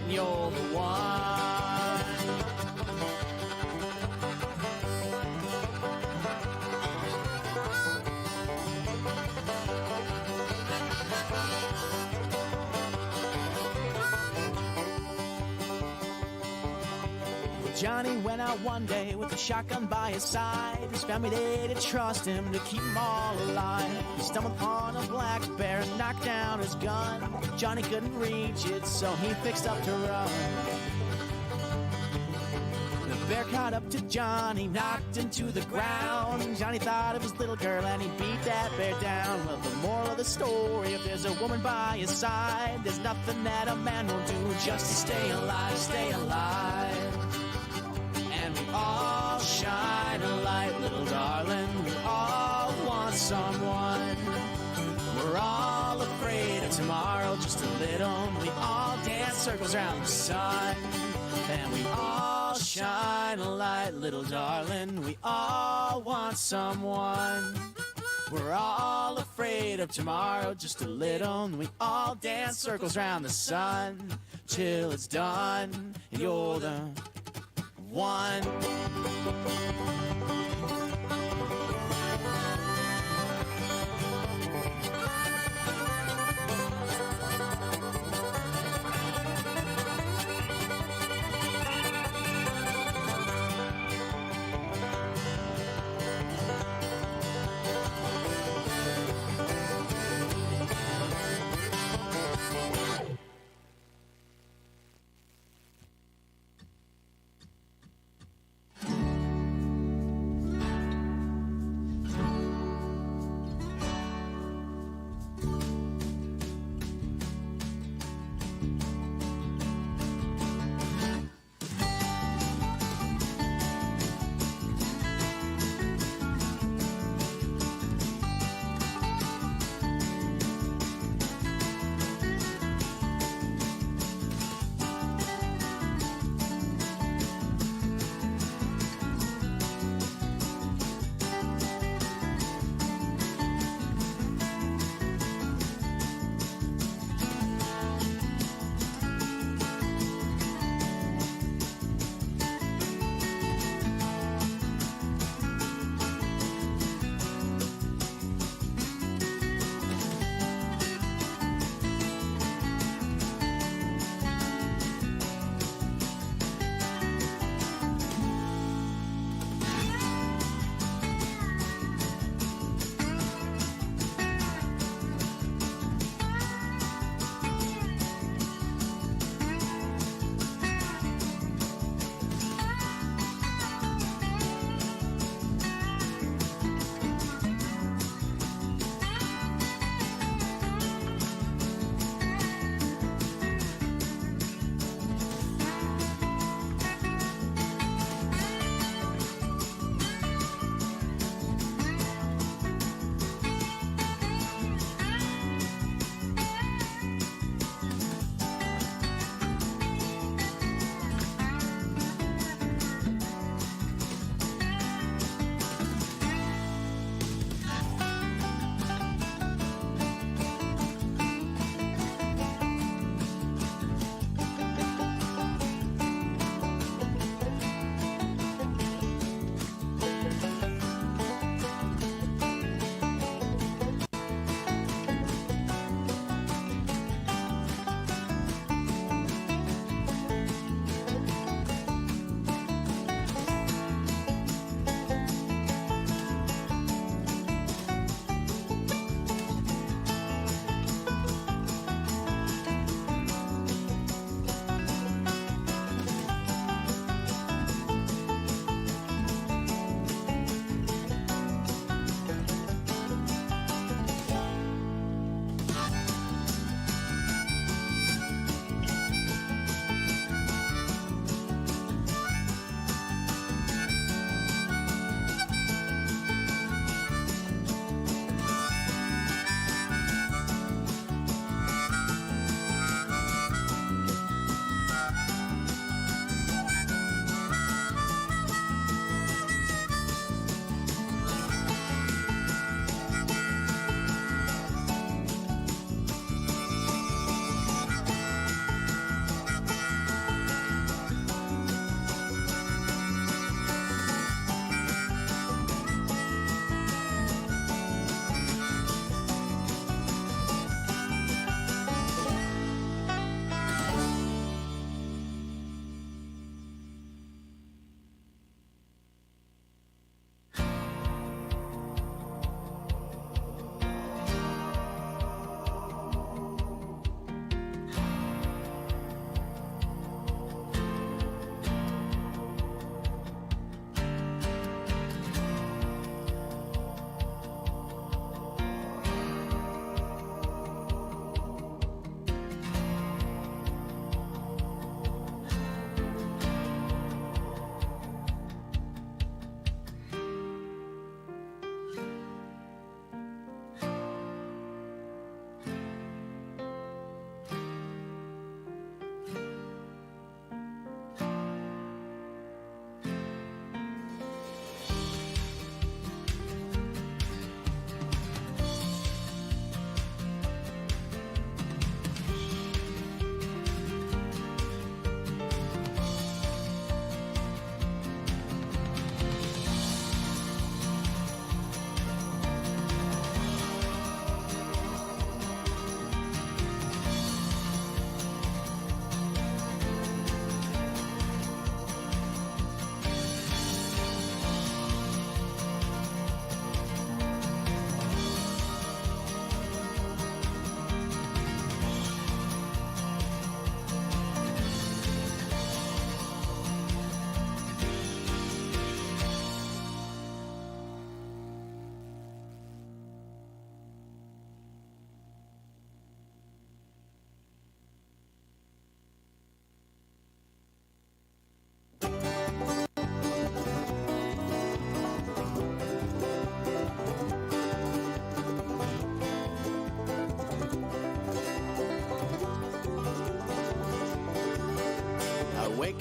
You're the one. Johnny went out one day with a shotgun by his side. His family, they didn't trust him to keep them all alive. He stumbled upon a black bear and knocked down his gun. Johnny couldn't reach it, so he fixed up to run. The bear caught up to Johnny, knocked him to the ground. Johnny thought of his little girl and he beat that bear down. Well, the moral of the story, if there's a woman by his side, there's nothing that a man won't do just to stay alive, stay alive. And we all shine a light, little darling. We all want someone. We're all afraid of tomorrow just a little. We all dance circles around the sun. And we all shine a light, little darling. We all want someone. We're all afraid of tomorrow just a little. And we all dance circles around the sun till it's done. And you're the one.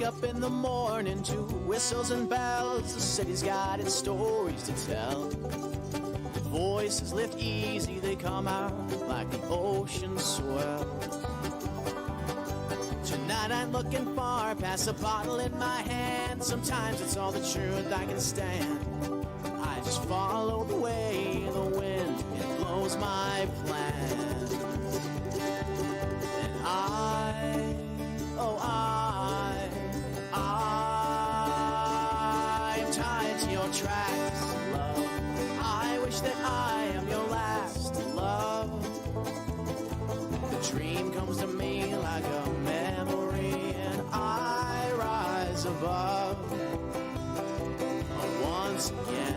up in the morning to whistles and bells. The city's got its stories to tell. The voices lift easy, they come out like the ocean swell. Tonight I'm looking far past a bottle in my hand. Sometimes it's all the truth I can stand. I just follow the way the wind, it blows my plans. And I'm tied to your tracks, love. I wish that I am your last love. The dream comes to me like a memory, and I rise above once again.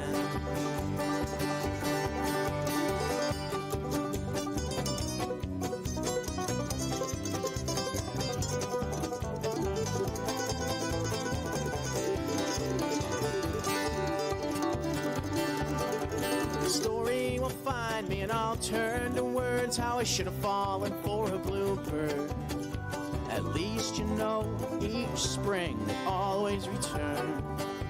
Find me and I'll turn to words how I should have fallen for a bluebird. At least you know each spring they always return.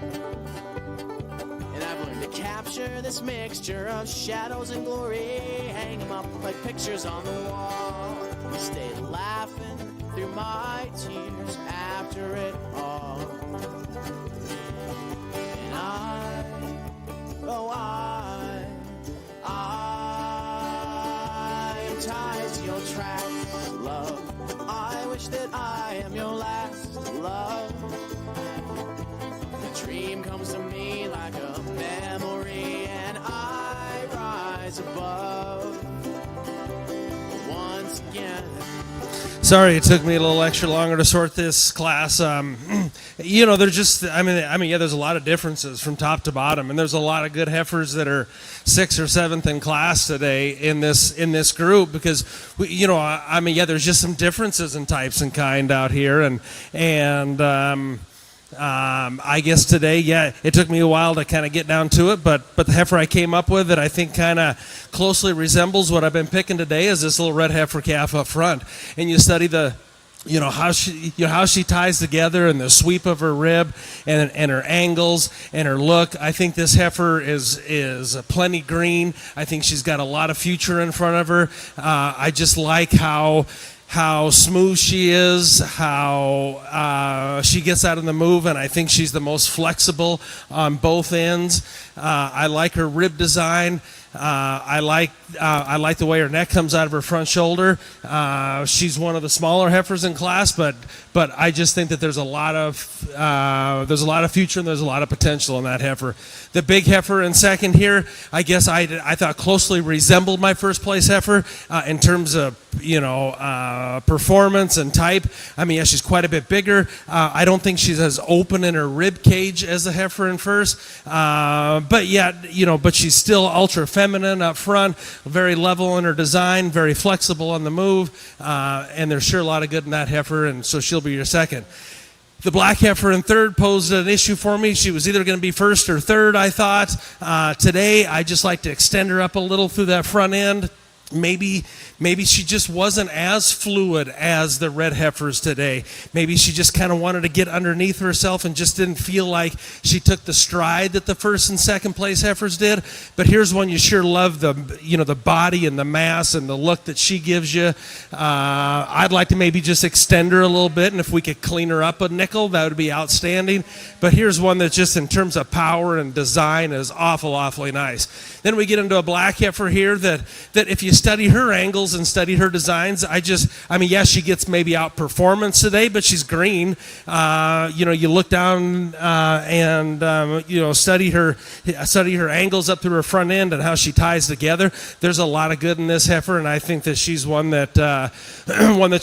And I've learned to capture this mixture of shadows and glory, hang them up like pictures on the wall. We stay laughing through my tears after it all. And I'm tied to your tracks, love. I wish that I am your last love. The dream comes to me like a memory, and I rise above once again. Sorry, it took me a little extra longer to sort this class. There's just, there's a lot of differences from top to bottom, and there's a lot of good heifers that are 6th or 7th in class today in this group because, there's just some differences in types and kind out here, and I guess today, it took me a while to kind of get down to it, but the heifer I came up with that I think kind of closely resembles what I've been picking today is this little red heifer calf up front. And you study how she ties together and the sweep of her rib and her angles and her look. I think this heifer is plenty green. I think she's got a lot of future in front of her. I just like how smooth she is, how she gets out of the move, and I think she's the most flexible on both ends. I like her rib design. I like the way her neck comes out of her front shoulder. She's one of the smaller heifers in class, but I just think that there's a lot of future and there's a lot of potential in that heifer. The big heifer in second here, I guess I thought closely resembled my first place heifer in terms of performance and type. She's quite a bit bigger. I don't think she's as open in her rib cage as the heifer in first, but she's still ultra feminine up front, very level in her design, very flexible on the move, and there's sure a lot of good in that heifer, and so she'll be your second. The black heifer in third posed an issue for me. She was either going to be first or third, I thought. Today, I just like to extend her up a little through that front end. Maybe she just wasn't as fluid as the red heifers today. Maybe she just kind of wanted to get underneath herself and just didn't feel like she took the stride that the first and second place heifers did. But here's one you sure love, the body and the mass and the look that she gives you. I'd like to maybe just extend her a little bit, and if we could clean her up a nickel, that would be outstanding. But here's one that just in terms of power and design is awfully nice. Then we get into a black heifer here that if you study her angles and study her designs, she gets maybe out performance today, but she's green. You look down and study her angles up through her front end and how she ties together. There's a lot of good in this heifer, and I think that she's one that's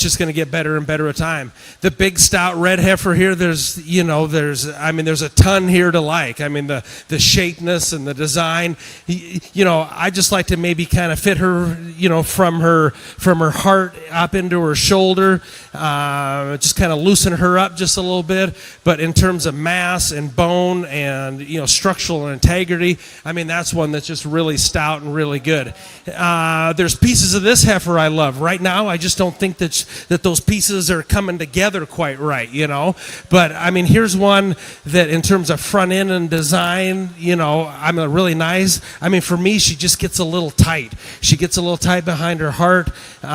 just going to get better and better with time. The big stout red heifer here, there's a ton here to like. The shapeness and the design. I just like to maybe kind of fit her, from her her heart up into her shoulder, just kind of loosen her up just a little bit. But in terms of mass and bone and structural integrity, I mean, that's one that's just really stout and really good. There's pieces of this heifer I love. Right now, I just don't think that those pieces are coming together quite right, But I mean, here's one that in terms of front end and design, I'm a really nice. I mean, for me, she just gets a little tight. She gets a little tight behind her heart, maybe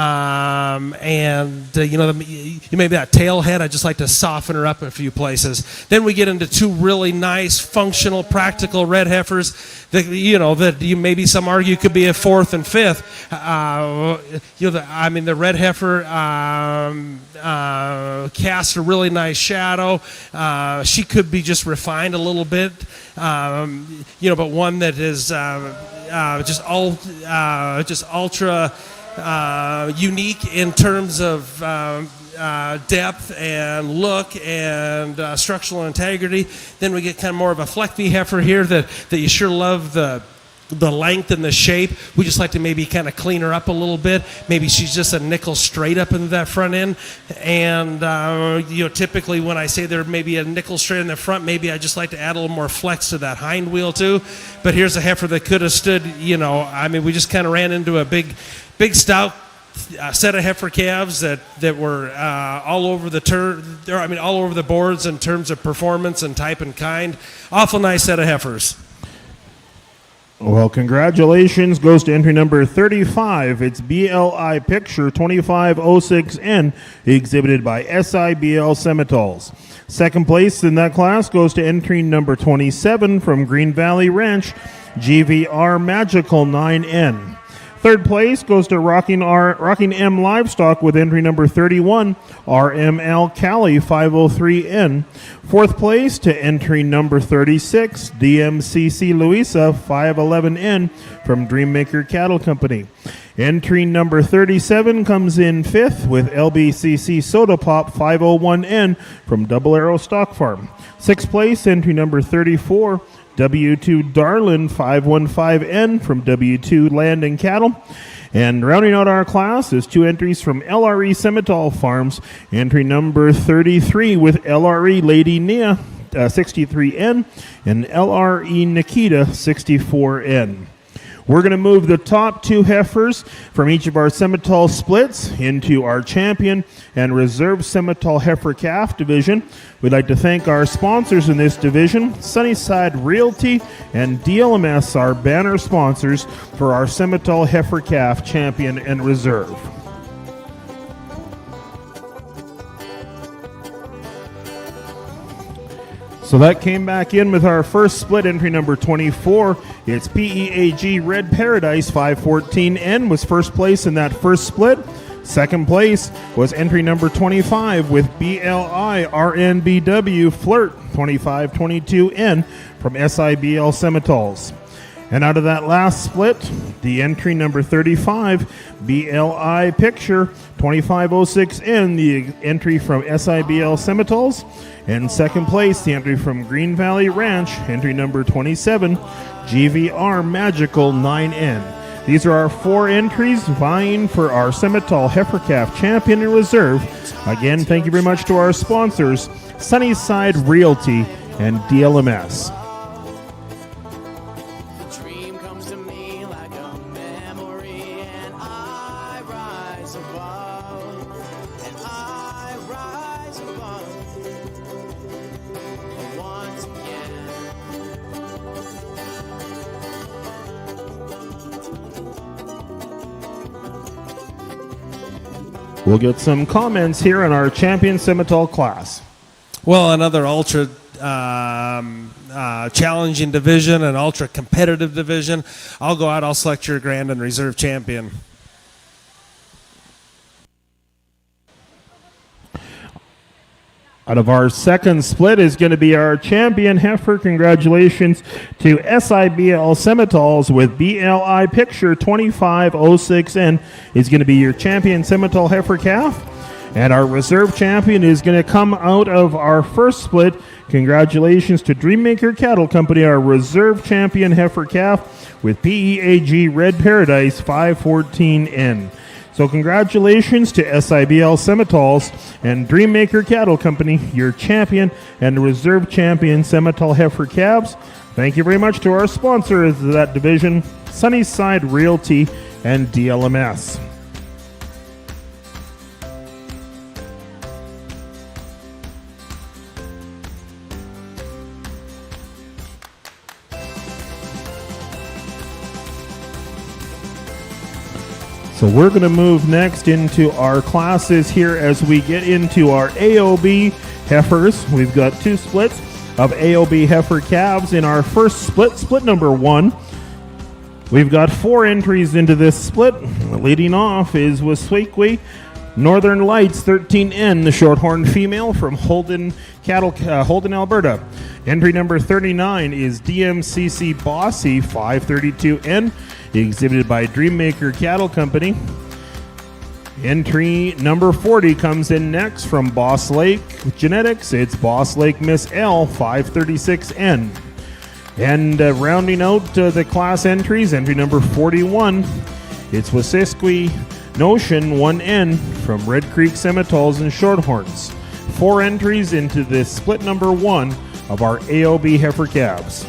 that tail head. I just like to soften her up in a few places. Then we get into two really nice, functional, practical red heifers that maybe some argue could be a fourth and fifth. The red heifer casts a really nice shadow. She could be just refined a little bit, but one that is just ultra unique in terms of depth and look and structural integrity. Then we get kind of more of a Fleckby heifer here that you sure love the length and the shape. We just like to maybe kind of clean her up a little bit. Maybe she's just a nickel straight up into that front end. And, typically when I say there may be a nickel straight in the front, maybe I just like to add a little more flex to that hind wheel too. But here's a heifer that could have stood, we just kind of ran into a big stout set of heifer calves that were all over all over the boards in terms of performance and type and kind. Awful nice set of heifers. Well, congratulations goes to entry number 35. It's BLI Picture 2506N, exhibited by SIBL Semitoles. Second place in that class goes to entry number 27 from Green Valley Ranch, GVR Magical 9N. Third place goes to Rocking M Livestock with entry number 31, RML Cali 503N. Fourth place to entry number 36, DMCC Louisa 511N from Dreammaker Cattle Company. Entry number 37 comes in fifth with LBCC Soda Pop 501N from Double Arrow Stock Farm. Sixth place, entry number 34, W2 Darlin 515N from W2 Land and Cattle. And rounding out our class is two entries from LRE Semitol Farms. Entry number 33 with LRE Lady Nia 63N and LRE Nikita 64N. We're going to move the top two heifers from each of our Semitol splits into our champion and reserve Semitol heifer calf division. We'd like to thank our sponsors in this division, Sunnyside Realty and DLMS, our banner sponsors for our Semitol heifer calf champion and reserve. So that came back in with our first split, entry number 24. It's PEAG Red Paradise 514N was first place in that first split. Second place was entry number 25 with BLI RNBW Flirt 2522N from SIBL Semitoles. And out of that last split, the entry number 35, BLI Picture 2506N, the entry from SIBL Semitoles. And second place, the entry from Green Valley Ranch, entry number 27, GVR Magical 9N. These are our four entries vying for our Semitol heifer calf champion and reserve. Again, thank you very much to our sponsors, Sunnyside Realty and DLMS. Dream comes to me like a memory, and I rise above, and I rise above once again. We'll get some comments here on our champion Semitol class. Well, another ultra challenging division, an ultra competitive division. I'll go out, I'll select your grand and reserve champion. Out of our second split is going to be our champion heifer. Congratulations to SIBL Semitoles with BLI Picture 2506N is going to be your champion Semitol heifer calf. And our reserve champion is going to come out of our first split. Congratulations to Dreammaker Cattle Company, our reserve champion heifer calf with PEAG Red Paradise 514N. So congratulations to SIBL Semitals and Dreammaker Cattle Company, your champion and reserve champion Semital heifer calves. Thank you very much to our sponsors of that division, Sunnyside Realty and DLMS. So we're going to move next into our classes here as we get into our AOB heifers. We've got 2 splits of AOB heifer calves in our first split, split number 1. We've got 4 entries into this split. Leading off is Weswakwe Northern Lights 13N, the shorthorn female from Holden, Alberta. Entry number 39 is DMCC Bossy 532N, exhibited by Dreammaker Cattle Company. Entry number 40 comes in next from Boss Lake Genetics. It's Boss Lake Miss L 536N. And rounding out the class entries, entry number 41, it's Wesisqui Notion 1N from Red Creek Semitals and Shorthorns. 4 entries into this split number 1 of our AOB heifer calves.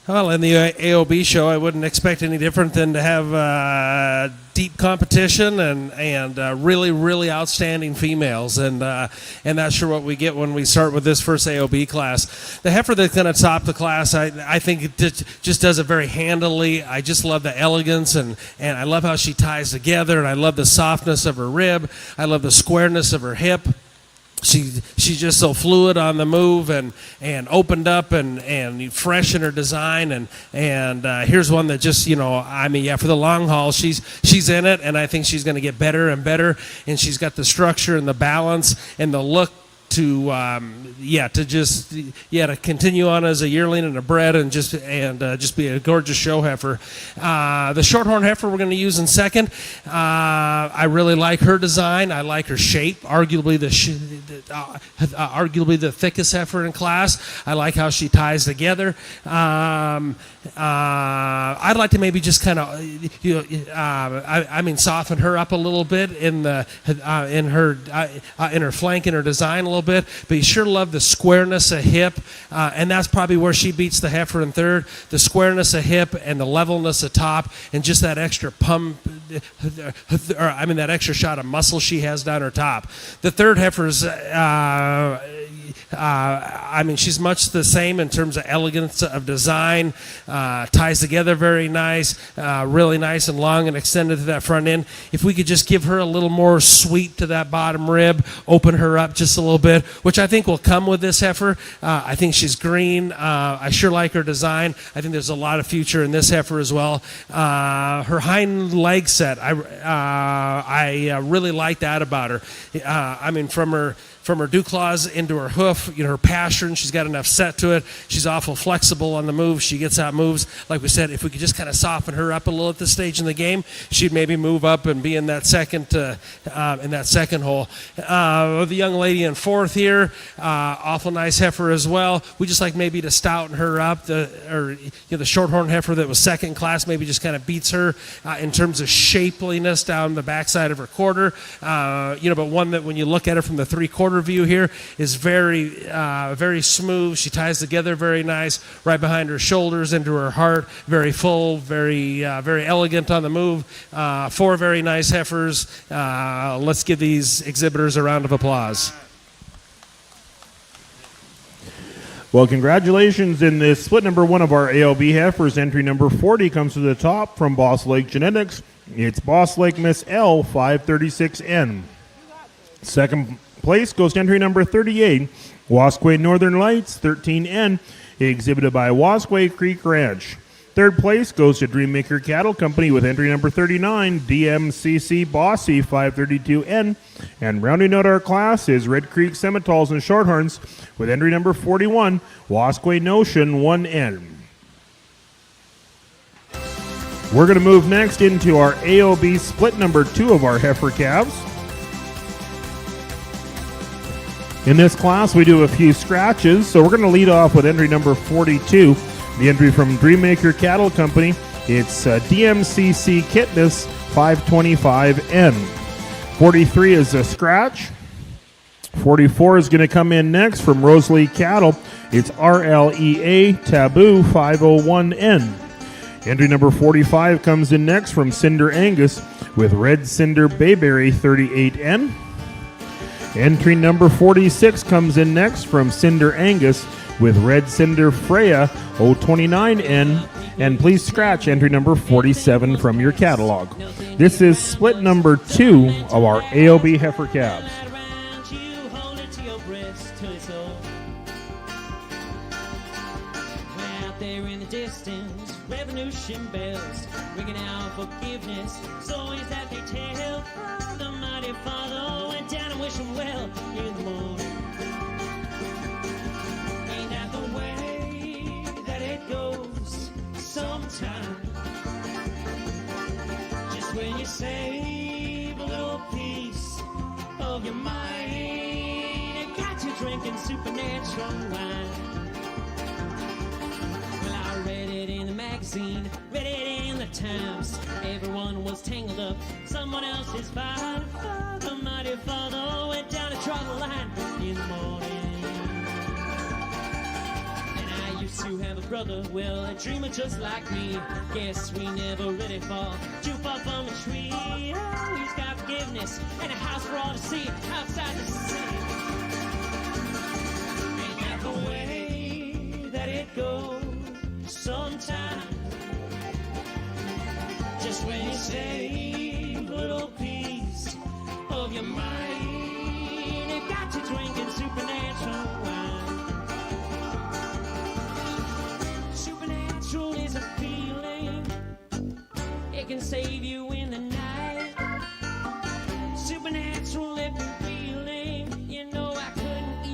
Well, in the AOB show, I wouldn't expect any different than to have deep competition and really, really outstanding females, and that's sure what we get when we start with this first AOB class. The heifer that's going to top the class, I think it just does it very handily. I just love the elegance, and I love how she ties together, and I love the softness of her rib. I love the squareness of her hip. She's just so fluid on the move and opened up and fresh in her design, and here's one that just, for the long haul, she's in it, and I think she's going to get better and better, and she's got the structure and the balance and the look to continue on as a yearling and a bred and just be a gorgeous show heifer. The shorthorn heifer we're going to use in second. I really like her design. I like her shape. Arguably the thickest heifer in class. I like how she ties together. I'd like to maybe just kind of soften her up a little bit in her flank and her design a little bit. But you sure love the squareness of hip, and that's probably where she beats the heifer in third. The squareness of hip and the levelness of top, and just that extra pump, that extra shot of muscle she has down her top. The third heifer's, she's much the same in terms of elegance of design. Ties together very nice, really nice and long and extended to that front end. If we could just give her a little more sweep to that bottom rib, open her up just a little bit, which I think will come with this heifer. I think she's green. I sure like her design. I think there's a lot of future in this heifer as well. Her hind leg set, I really like that about her. From her dew claws into her hoof, her pastern, she's got enough set to it. She's awful flexible on the move. She gets out moves. Like we said, if we could just kind of soften her up a little at this stage in the game, she'd maybe move up and be in that second hole. The young lady in fourth here, awful nice heifer as well. We just like maybe to stouten her up. The shorthorn heifer that was second in class maybe just kind of beats her in terms of shapeliness down the backside of her quarter. But one that when you look at her from the 3/4 view here is very smooth. She ties together very nice, right behind her shoulders into her heart. Very full, very elegant on the move. Four very nice heifers. Let's give these exhibitors a round of applause. Well, congratulations in this split number one of our ALB heifers. Entry number 40 comes to the top from Boss Lake Genetics. It's Boss Lake Miss L 536N. Second place goes to entry number 38, Wasquay Northern Lights 13N, exhibited by Wasquay Creek Ranch. Third place goes to Dreammaker Cattle Company with entry number 39, DMCC Bossy 532N. And rounding out our class is Red Creek Semitals and Shorthorns with entry number 41, Wasquay Notion 1N. We're going to move next into our AOB split number 2 of our heifer calves. In this class, we do a few scratches, so we're going to lead off with entry number 42, the entry from Dreammaker Cattle Company. It's DMCC Kitness 525N. 43 is a scratch. 44 is going to come in next from Rosalie Cattle. It's RLEA Taboo 501N. Entry number 45 comes in next from Cinder Angus with Red Cinder Bayberry 38N. Entry number 46 comes in next from Cinder Angus with Red Cinder Freya 029N. And please scratch entry number 47 from your catalog. This is split number 2 of our AOB heifer calves. Revolution bells ringing out forgiveness. Stories that they tell. The mighty father went down and wished him well in the morning. Ain't that the way that it goes sometimes? Just when you save a little piece of your mind, it got you drinking supernatural wine. Read it in the magazine, read it in the Times. Everyone was tangled up, someone else's fight. The mighty father went down to draw the line in the morning. And I used to have a brother, well, a dreamer just like me. Guess we never really fall too far from a tree. Oh, he's got forgiveness and a house for all to see outside the city. Ain't that the way that it goes? Sometimes, just when you save a little piece of your mind, it got you drinking supernatural wine. Supernatural is a feeling, it can save you in the night. Supernatural if you're feeling, you know I couldn't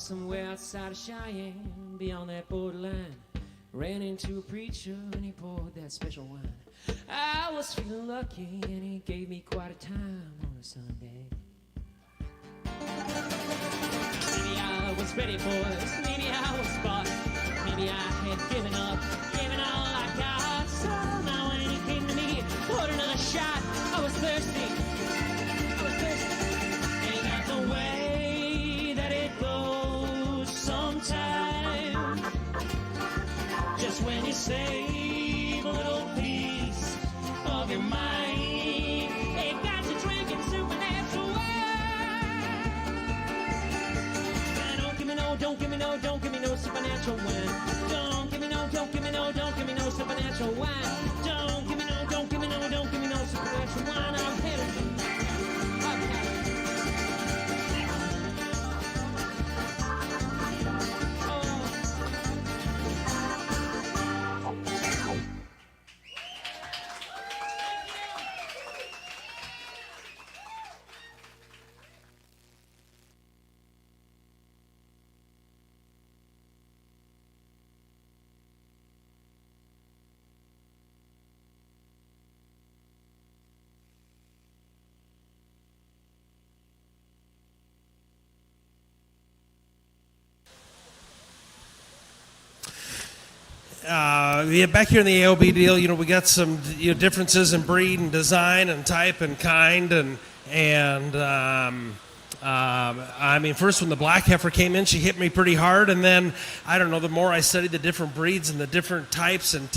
somewhere outside of Cheyenne, beyond that borderline. Ran into a preacher and he poured that special wine. I was feeling lucky and he gave me quite a time on a Sunday. Maybe I was ready, boys. Maybe I was bought. Maybe I had given up, given all I got. So now when he came to me, poured another shot. I was thirsty. Ain't that the way that it goes sometimes? Just when you save a little piece of your mind, ain't got to drink in supernatural wine. Don't give me no, don't give me no, don't give me no supernatural wine. Don't give me no, don't give me no, don't give me no supernatural wine. Don't give me no, don't give me no, don't give me no supernatural wine. I've had it. I've had it. Yeah, back here in the AOB deal, you know, we got some differences in breed and design and type and kind I mean, first when the black heifer came in, she hit me pretty hard, and then I don't know. The more I studied the different breeds and the different types and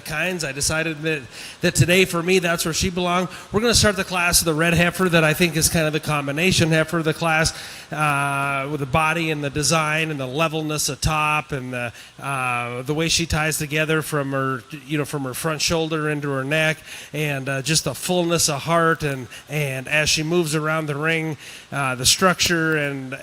kinds, I decided that today for me that's where she belonged. We're going to start the class with the red heifer that I think is kind of the combination heifer of the class, with the body and the design and the levelness of top and the way she ties together from her front shoulder into her neck, and just the fullness of heart and as she moves around the ring. The structure and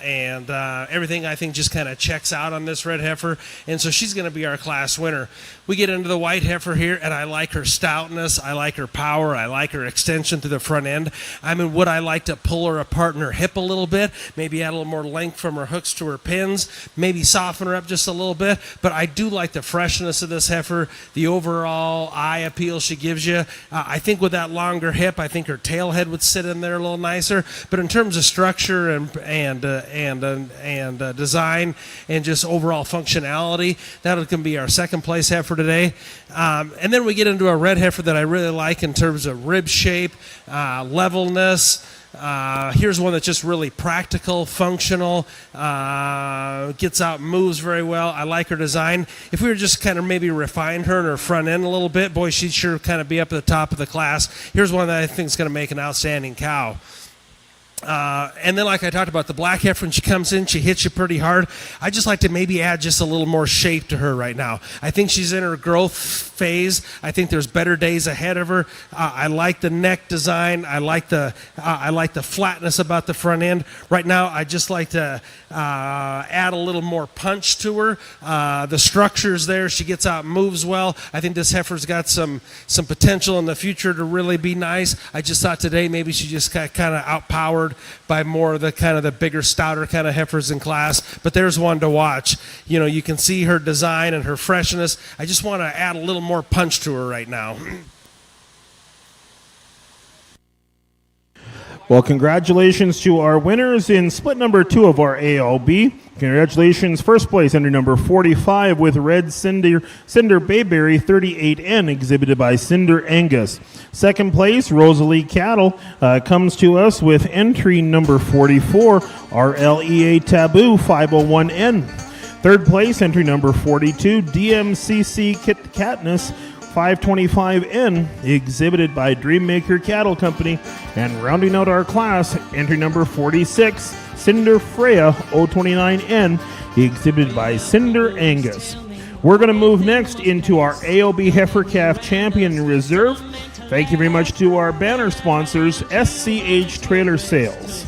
everything I think just kind of checks out on this red heifer, and so she's going to be our class winner. We get into the white heifer here, and I like her stoutness, I like her power, I like her extension to the front end. I mean, would I like to pull her apart in her hip a little bit, maybe add a little more length from her hooks to her pins, maybe soften her up just a little bit, but I do like the freshness of this heifer, the overall eye appeal she gives you. I think with that longer hip, I think her tail head would sit in there a little nicer, but in terms of structure and design and just overall functionality, that can be our second place heifer today. And then we get into a red heifer that I really like in terms of rib shape, levelness. Here's one that's just really practical, functional, gets out and moves very well. I like her design. If we were just kind of maybe refine her in her front end a little bit, boy, she'd sure kind of be up at the top of the class. Here's one that I think is going to make an outstanding cow. And then, like I talked about, the black heifer, when she comes in, she hits you pretty hard. I just like to maybe add just a little more shape to her right now. I think she's in her growth phase. I think there's better days ahead of her. I like the neck design. I like the flatness about the front end. Right now, I just like to add a little more punch to her. The structure's there. She gets out and moves well. I think this heifer's got some potential in the future to really be nice. I just thought today maybe she just got kind of outpowered by more of the kind of the bigger, stouter kind of heifers in class, but there's one to watch. You know, you can see her design and her freshness. I just want to add a little more punch to her right now. Well, congratulations to our winners in split number 2 of our ALB. Congratulations, first place entry number 45 with Red Cinder Bayberry 38N, exhibited by Cinder Angus. Second place, Rosalie Cattle, comes to us with entry number 44, RLEA Taboo 501N. Third place, entry number 42, DMCC Katniss 525N, exhibited by Dreammaker Cattle Company. And rounding out our class, entry number 46, Cinder Freya 029N, exhibited by Cinder Angus. We're going to move next into our AOB Heifer Calf Champion Reserve. Thank you very much to our banner sponsors, SCH Trailer Sales.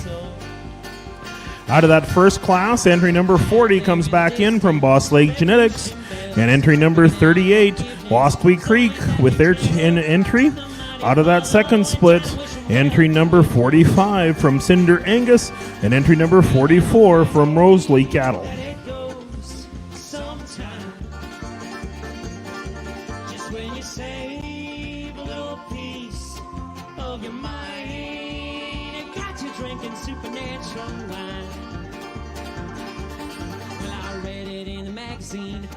Out of that first class, entry number 40 comes back in from Boss Lake Genetics. And entry number 38, Wasqui Creek with their entry. Out of that second split, Entry number 45 from Cinder Angus, and entry number 44 from Rosalie Cattle. It goes sometime. Just when you save a little piece of your mind, it got you drinking supernatural wine. Well, I read it in the magazine.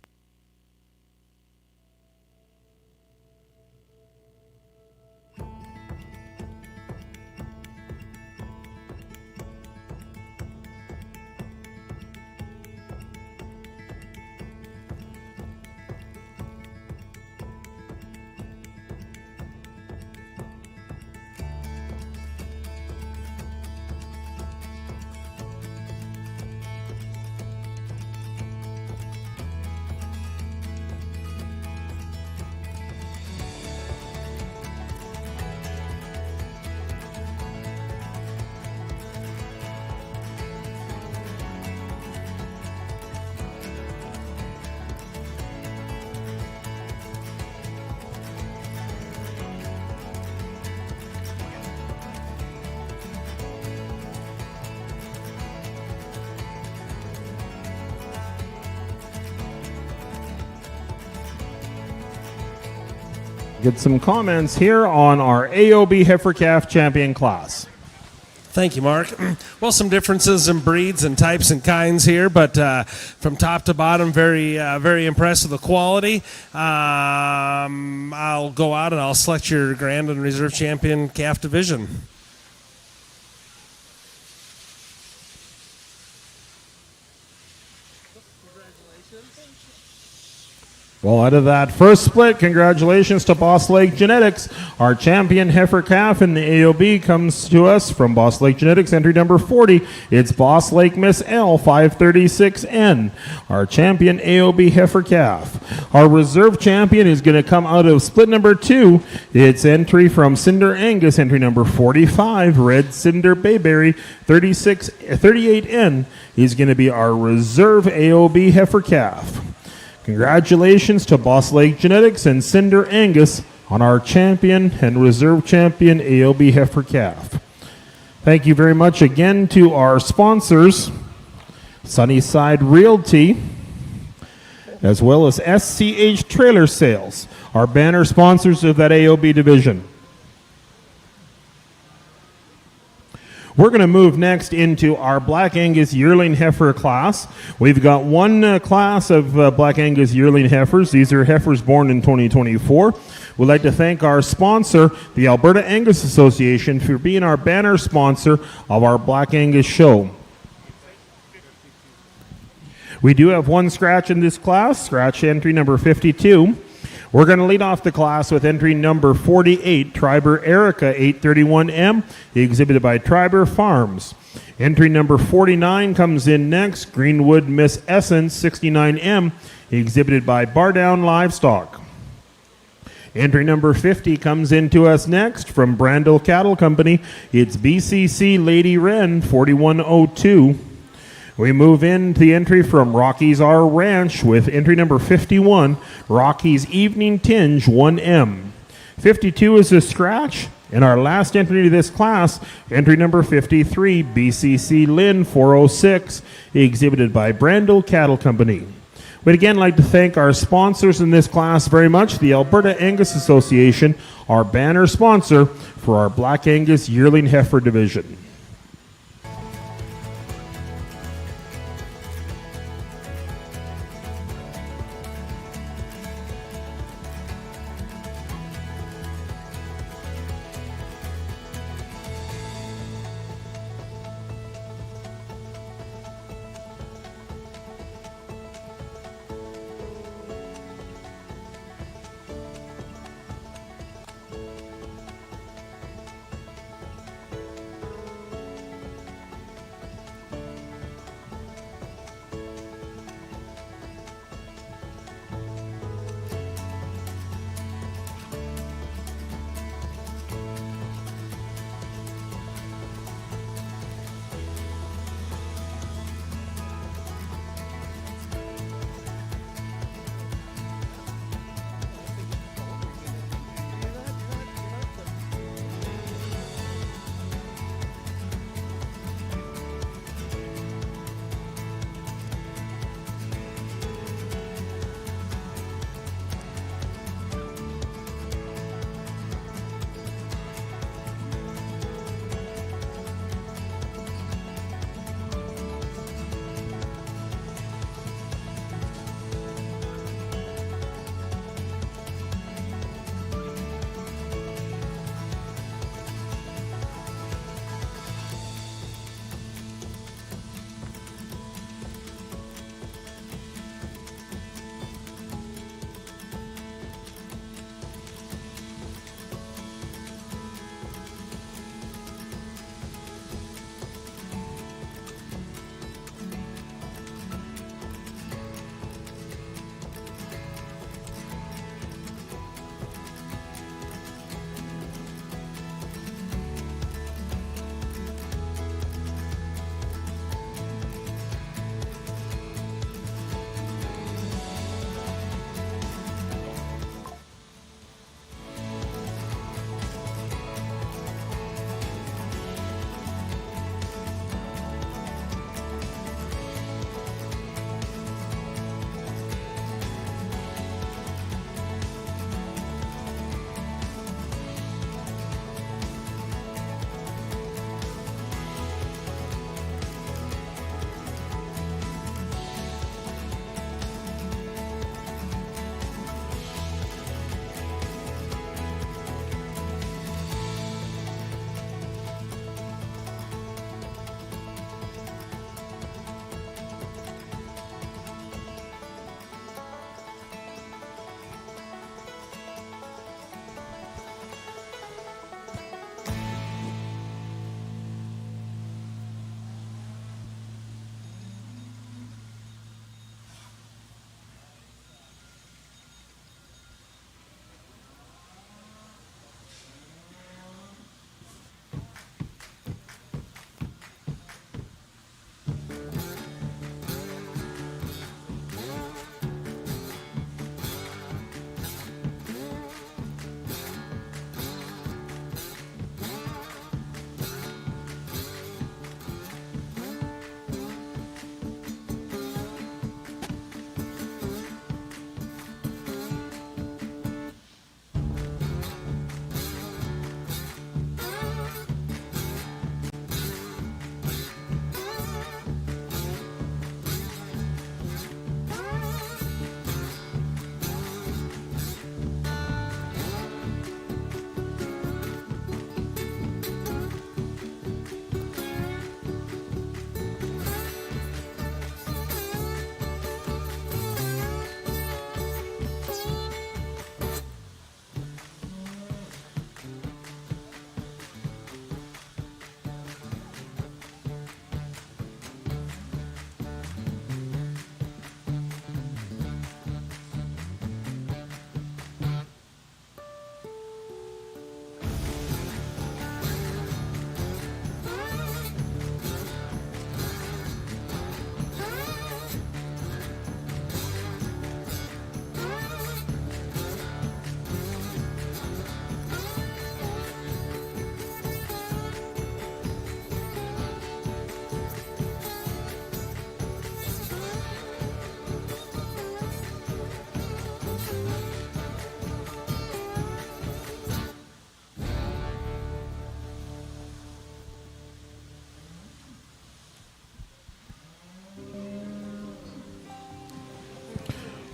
Get some comments here on our AOB Heifer Calf Champion class. Thank you, Mark. Well, some differences in breeds and types and kinds here, but from top to bottom, very impressed with the quality. I'll go out and I'll select your Grand and Reserve Champion Calf division. Well, out of that first split, congratulations to Boss Lake Genetics. Our champion heifer calf in the AOB comes to us from Boss Lake Genetics, entry number 40. It's Boss Lake Miss L 536N, our champion AOB heifer calf. Our reserve champion is going to come out of split number 2. It's entry from Cinder Angus, entry number 45, Red Cinder Bayberry 38N. He's going to be our reserve AOB heifer calf. Congratulations to Boss Lake Genetics and Cinder Angus on our champion and reserve champion AOB heifer calf. Thank you very much again to our sponsors, Sunnyside Realty, as well as SCH Trailer Sales, our banner sponsors of that AOB division. We're going to move next into our Black Angus yearling heifer class. We've got one class of Black Angus yearling heifers. These are heifers born in 2024. We'd like to thank our sponsor, the Alberta Angus Association, for being our banner sponsor of our Black Angus show. We do have one scratch in this class, scratch entry number 52. We're going to lead off the class with entry number 48, Triber Erica 831M, exhibited by Triber Farms. Entry number 49 comes in next, Greenwood Miss Essence 69M, exhibited by Bardown Livestock. Entry number 50 comes in to us next from Brandel Cattle Company. It's BCC Lady Wren 4102. We move into the entry from Rocky's R Ranch with entry number 51, Rocky's Evening Tinge 1M. 52 is a scratch, and our last entry to this class, entry number 53, BCC Lynn 406, exhibited by Brandel Cattle Company. We'd again like to thank our sponsors in this class very much, the Alberta Angus Association, our banner sponsor for our Black Angus yearling heifer division.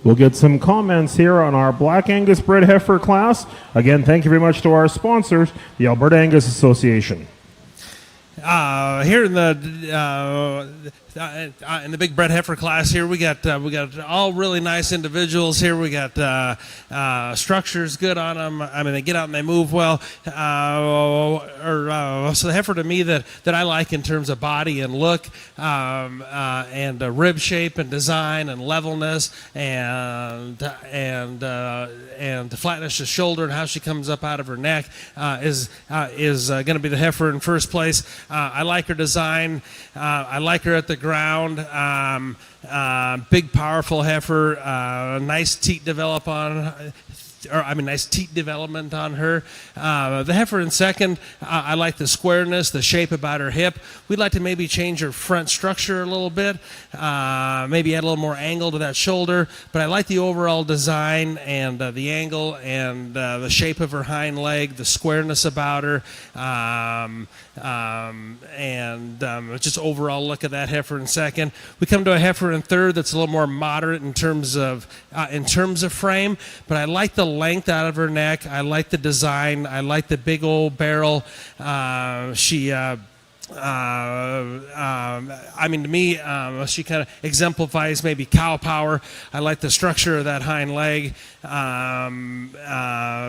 We'll get some comments here on our Black Angus bred heifer class. Again, thank you very much to our sponsors, the Alberta Angus Association. Here in the big bred heifer class here, we got all really nice individuals here. We got structures good on them. I mean, they get out and they move well. So the heifer to me that I like in terms of body and look, and rib shape and design and levelness and flatness of shoulder and how she comes up out of her neck is going to be the heifer in first place. I like her design. I like her at the ground. Big, powerful heifer. Nice teat nice teat development on her. The heifer in second, I like the squareness, the shape about her hip. We'd like to maybe change her front structure a little bit, maybe add a little more angle to that shoulder, but I like the overall design and the angle and the shape of her hind leg, the squareness about her, just overall look at that heifer in second. We come to a heifer in third that's a little more moderate in terms of frame, but I like the length out of her neck. I like the design. I like the big old barrel. To me, she kind of exemplifies maybe cow power. I like the structure of that hind leg.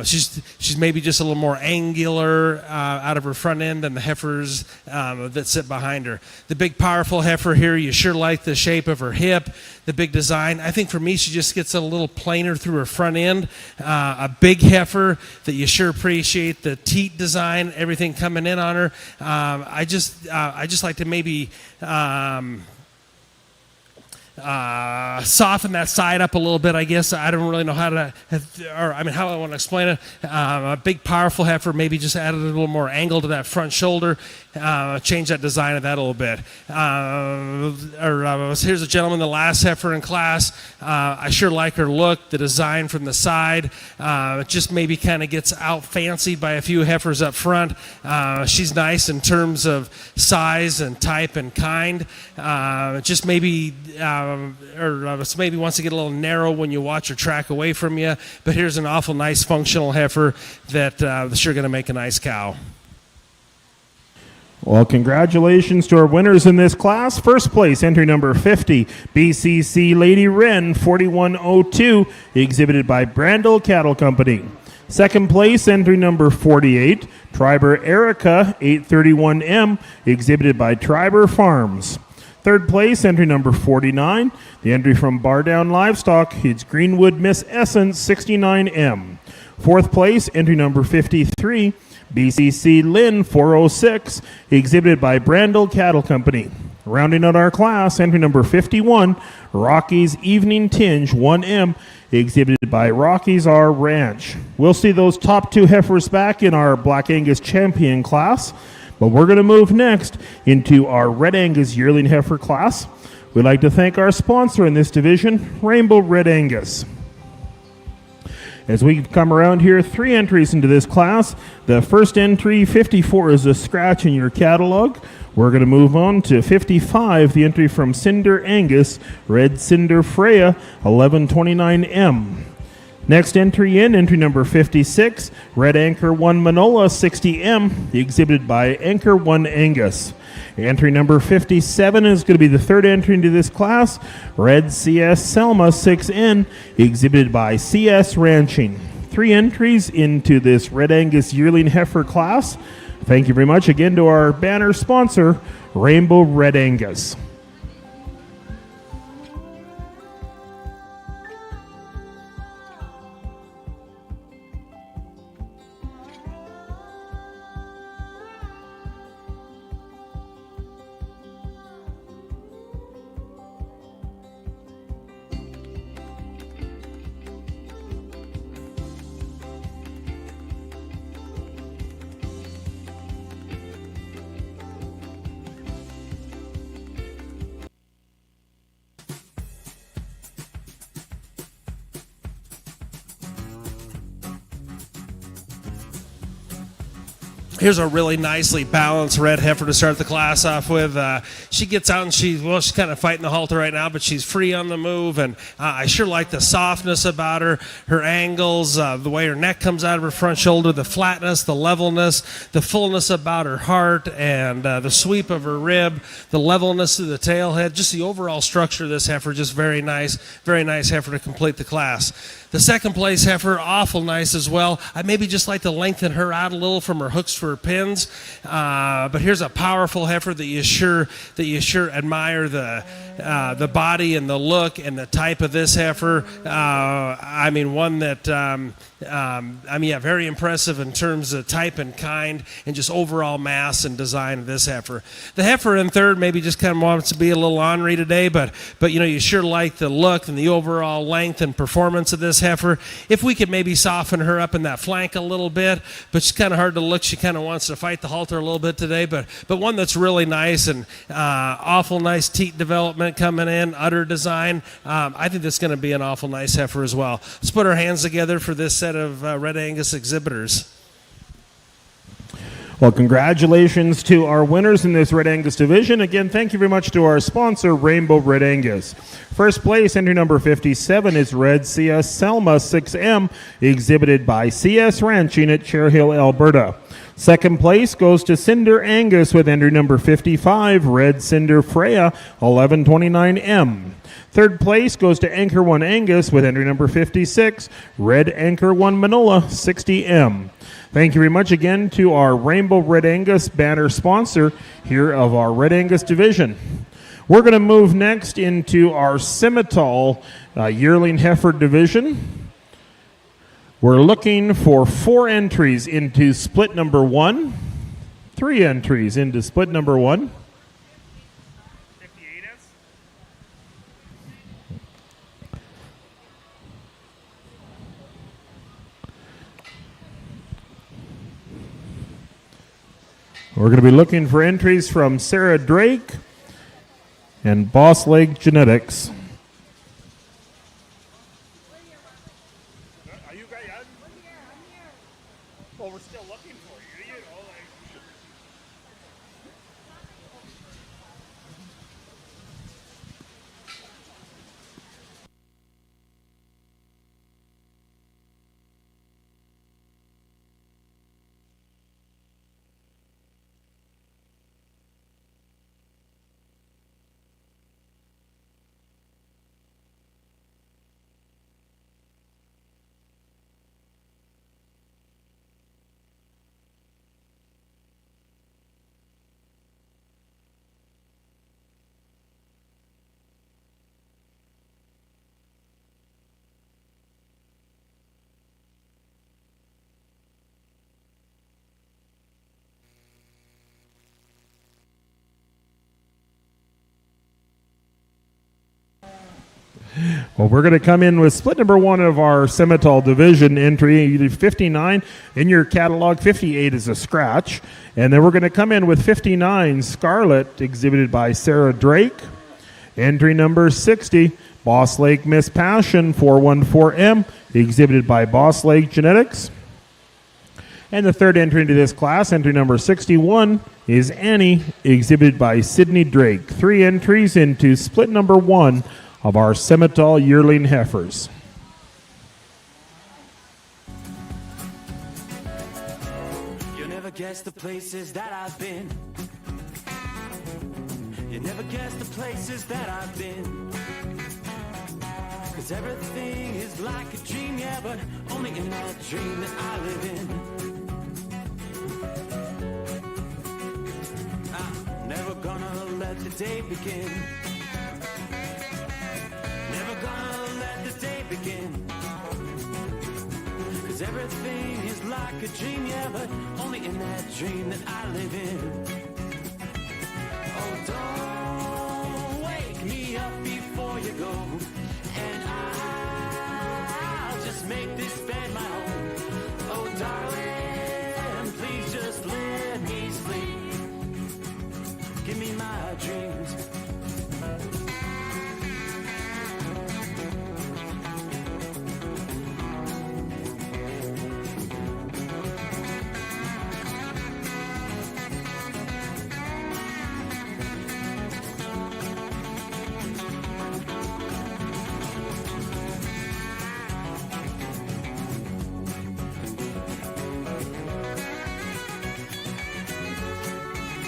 She's maybe just a little more angular out of her front end than the heifers that sit behind her. The big, powerful heifer here, you sure like the shape of her hip, the big design. I think for me, she just gets a little plainer through her front end. A big heifer that you sure appreciate the teat design, everything coming in on her. I just like to maybe soften that side up a little bit, I guess. I don't really know how I want to explain it. A big, powerful heifer, maybe just add a little more angle to that front shoulder, change that design of that a little bit. Here's a gentleman, the last heifer in class. I sure like her look, the design from the side. It just maybe kind of gets out fancied by a few heifers up front. She's nice in terms of size and type and kind. Just maybe maybe wants to get a little narrow when you watch her track away from you, but here's an awful nice functional heifer that's sure going to make a nice cow. Well, congratulations to our winners in this class. First place, entry number 50, BCC Lady Wren 4102, exhibited by Brandel Cattle Company. Second place, entry number 48, Triber Erica 831M, exhibited by Triber Farms. Third place, entry number 49, the entry from Bar Down Livestock, it's Greenwood Miss Essence 69M. Fourth place, entry number 53, BCC Lynn 406, exhibited by Brandel Cattle Company. Rounding out our class, entry number 51, Rocky's Evening Tinge 1M, exhibited by Rocky's R Ranch. We'll see those top two heifers back in our Black Angus Champion class. But we're going to move next into our Red Angus Yearling Heifer class. We'd like to thank our sponsor in this division, Rainbow Red Angus. As we come around here, 3 entries into this class. The first entry, 54, is a scratch in your catalog. We're going to move on to 55, the entry from Cinder Angus, Red Cinder Freya, 1129M. Next entry in, entry number 56, Red Anchor 1 Manola 60M, exhibited by Anchor 1 Angus. Entry number 57 is going to be the third entry into this class, Red CS Selma 6N, exhibited by CS Ranching. 3 entries into this Red Angus Yearling Heifer class. Thank you very much again to our banner sponsor, Rainbow Red Angus. Here's a really nicely balanced red heifer to start the class off with. She gets out and she's kind of fighting the halter right now, but she's free on the move. And I sure like the softness about her angles, the way her neck comes out of her front shoulder, the flatness, the levelness, the fullness about her heart, and the sweep of her rib, the levelness of the tail head, just the overall structure of this heifer, just very nice heifer to complete the class. The second place heifer, awful nice as well. I maybe just like to lengthen her out a little from her hooks to her pins. But here's a powerful heifer that you sure admire the body and the look and the type of this heifer. I mean, one that very impressive in terms of type and kind and just overall mass and design of this heifer. The heifer in third maybe just kind of wants to be a little ornery today, but you sure like the look and the overall length and performance of this heifer. If we could maybe soften her up in that flank a little bit, but she's kind of hard to look. She kind of wants to fight the halter a little bit today, but one that's really nice and awful nice teat development coming in, udder design. I think that's going to be an awful nice heifer as well. Let's put our hands together for this set of Red Angus exhibitors. Well, congratulations to our winners in this Red Angus division. Again, thank you very much to our sponsor, Rainbow Red Angus. First place, entry number 57, is Red CS Selma 6M, exhibited by CS Ranching at Cher Hill, Alberta. Second place goes to Cinder Angus with entry number 55, Red Cinder Freya 1129M. Third place goes to Anchor 1 Angus with entry number 56, Red Anchor 1 Manola 60M. Thank you very much again to our Rainbow Red Angus banner sponsor here of our Red Angus division. We're going to move next into our Simmental yearling heifer division. We're looking for 4 entries into split number 1, 3 entries into split number 1. We're going to be looking for entries from Sarah Drake and Boss Lake Genetics. Are you guys? I'm here. Well, we're still looking for you. Well, we're going to come in with split number 1 of our Simmental division entry, 59 in your catalog, 58 is a scratch. And then we're going to come in with 59 Scarlet, exhibited by Sarah Drake. Entry number 60, Boss Lake Miss Passion, 414M, exhibited by Boss Lake Genetics. And the third entry into this class, entry number 61, is Annie, exhibited by Sydney Drake. 3 entries into split number 1 of our Simmental yearling heifers. You never guess the places that I've been. You never guess the places that I've been. 'Cause everything is like a dream, yeah, but only in that dream that I live in. I'm never gonna let the day begin. Never gonna let the day begin. 'Cause everything is like a dream, yeah, but only in that dream that I live in. Oh, don't wake me up before you go, and I'll just make this bed my own. Oh, darling, please just let me sleep. Give me my dreams.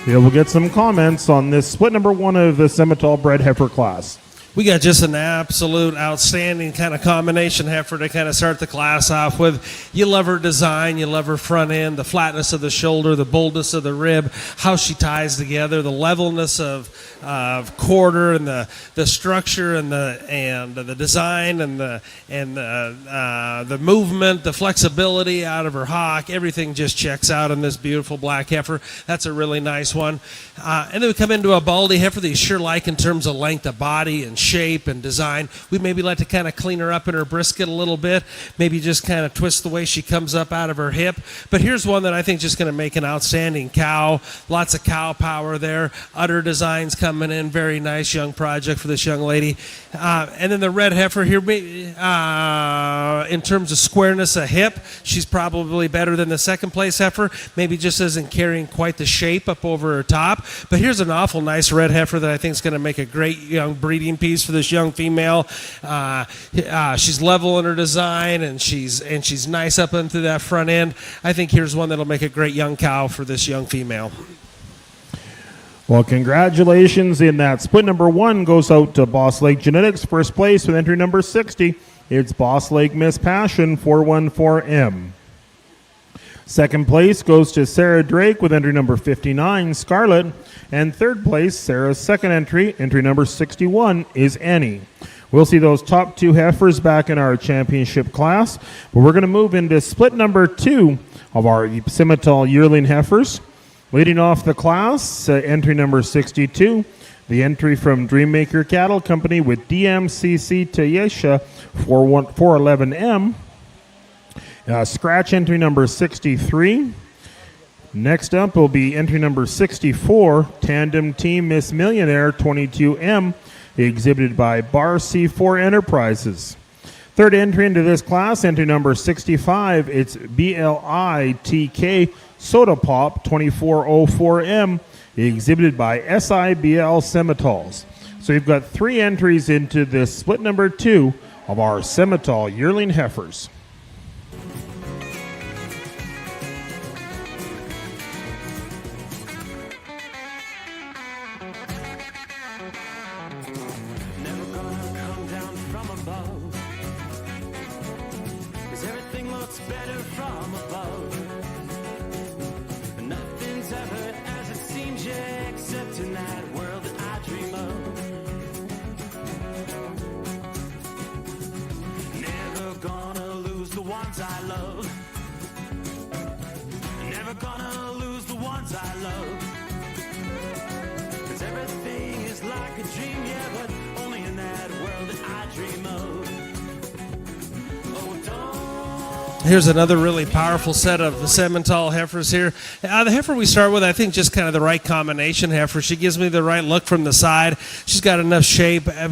Yeah, we'll get some comments on this split number 1 of the Simmental bred heifer class. We got just an absolute outstanding kind of combination heifer to kind of start the class off with. You love her design, you love her front end, the flatness of the shoulder, the boldness of the rib, how she ties together, the levelness of quarter, and the structure, and the design, and the movement, the flexibility out of her hock. Everything just checks out in this beautiful black heifer. That's a really nice one. And then we come into a baldy heifer that you sure like in terms of length of body and shape and design. We maybe like to kind of clean her up in her brisket a little bit, maybe just kind of twist the way she comes up out of her hip. But here's one that I think is just going to make an outstanding cow. Lots of cow power there. Udder designs coming in. Very nice young project for this young lady. And then the red heifer here, in terms of squareness of hip, she's probably better than the second place heifer. Maybe just isn't carrying quite the shape up over her top. But here's an awful nice red heifer that I think is going to make a great young breeding piece for this young female. She's level in her design, and she's nice up into that front end. I think here's one that'll make a great young cow for this young female. Well, congratulations in that. Split number 1 goes out to Boss Lake Genetics. First place with entry number 60. It's Boss Lake Miss Passion 414M. Second place goes to Sarah Drake with entry number 59, Scarlet. And third place, Sarah's second entry number 61, is Annie. We'll see those top 2 heifers back in our championship class. But we're going to move into split number 2 of our Simmental yearling heifers. Leading off the class, entry number 62, the entry from Dreammaker Cattle Company with DMCC Tayesha 411M. Scratch entry number 63. Next up will be entry number 64, Tandem Team Miss Millionaire 22M, exhibited by Bar C4 Enterprises. Third entry into this class, entry number 65, it's BLITK Soda Pop 2404M, exhibited by SIBL Simmentals. So you've got 3 entries into this split number 2 of our Simmental yearling heifers. Never gonna come down from above, 'cause everything looks better from above. Nothing's ever as it seems, yeah, except in that world that I dream of. Never gonna lose the ones I love. Never gonna lose the ones I love. 'Cause everything is like a dream, yeah, but only in that world that I dream of. Oh, don't. Here's another really powerful set of the Simmental heifers here. The heifer we start with, I think, just kind of the right combination heifer. She gives me the right look from the side. She's got enough shape, she's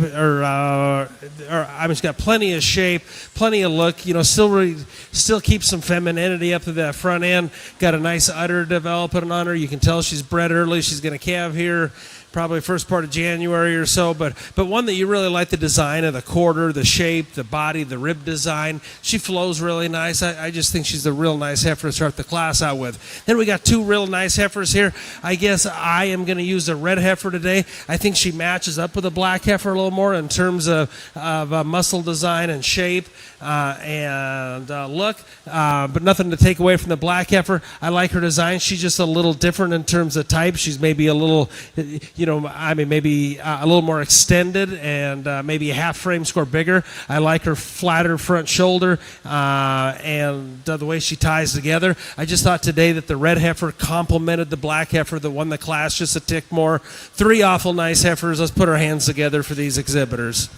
got plenty of shape, plenty of look. You know, still keeps some femininity up to that front end. Got a nice udder developing on her. You can tell she's bred early. She's going to calve here probably first part of January or so, but one that you really like the design of the quarter, the shape, the body, the rib design. She flows really nice. I just think she's a real nice heifer to start the class out with. Then we got 2 real nice heifers here. I guess I am going to use a red heifer today. I think she matches up with a black heifer a little more in terms of muscle design and shape and look, but nothing to take away from the black heifer. I like her design. She's just a little different in terms of type. She's maybe a little, maybe a little more extended and maybe a half frame score bigger. I like her flatter front shoulder and the way she ties together. I just thought today that the red heifer complemented the black heifer that won the class just a tick more. 3 awful nice heifers. Let's put our hands together for these exhibitors.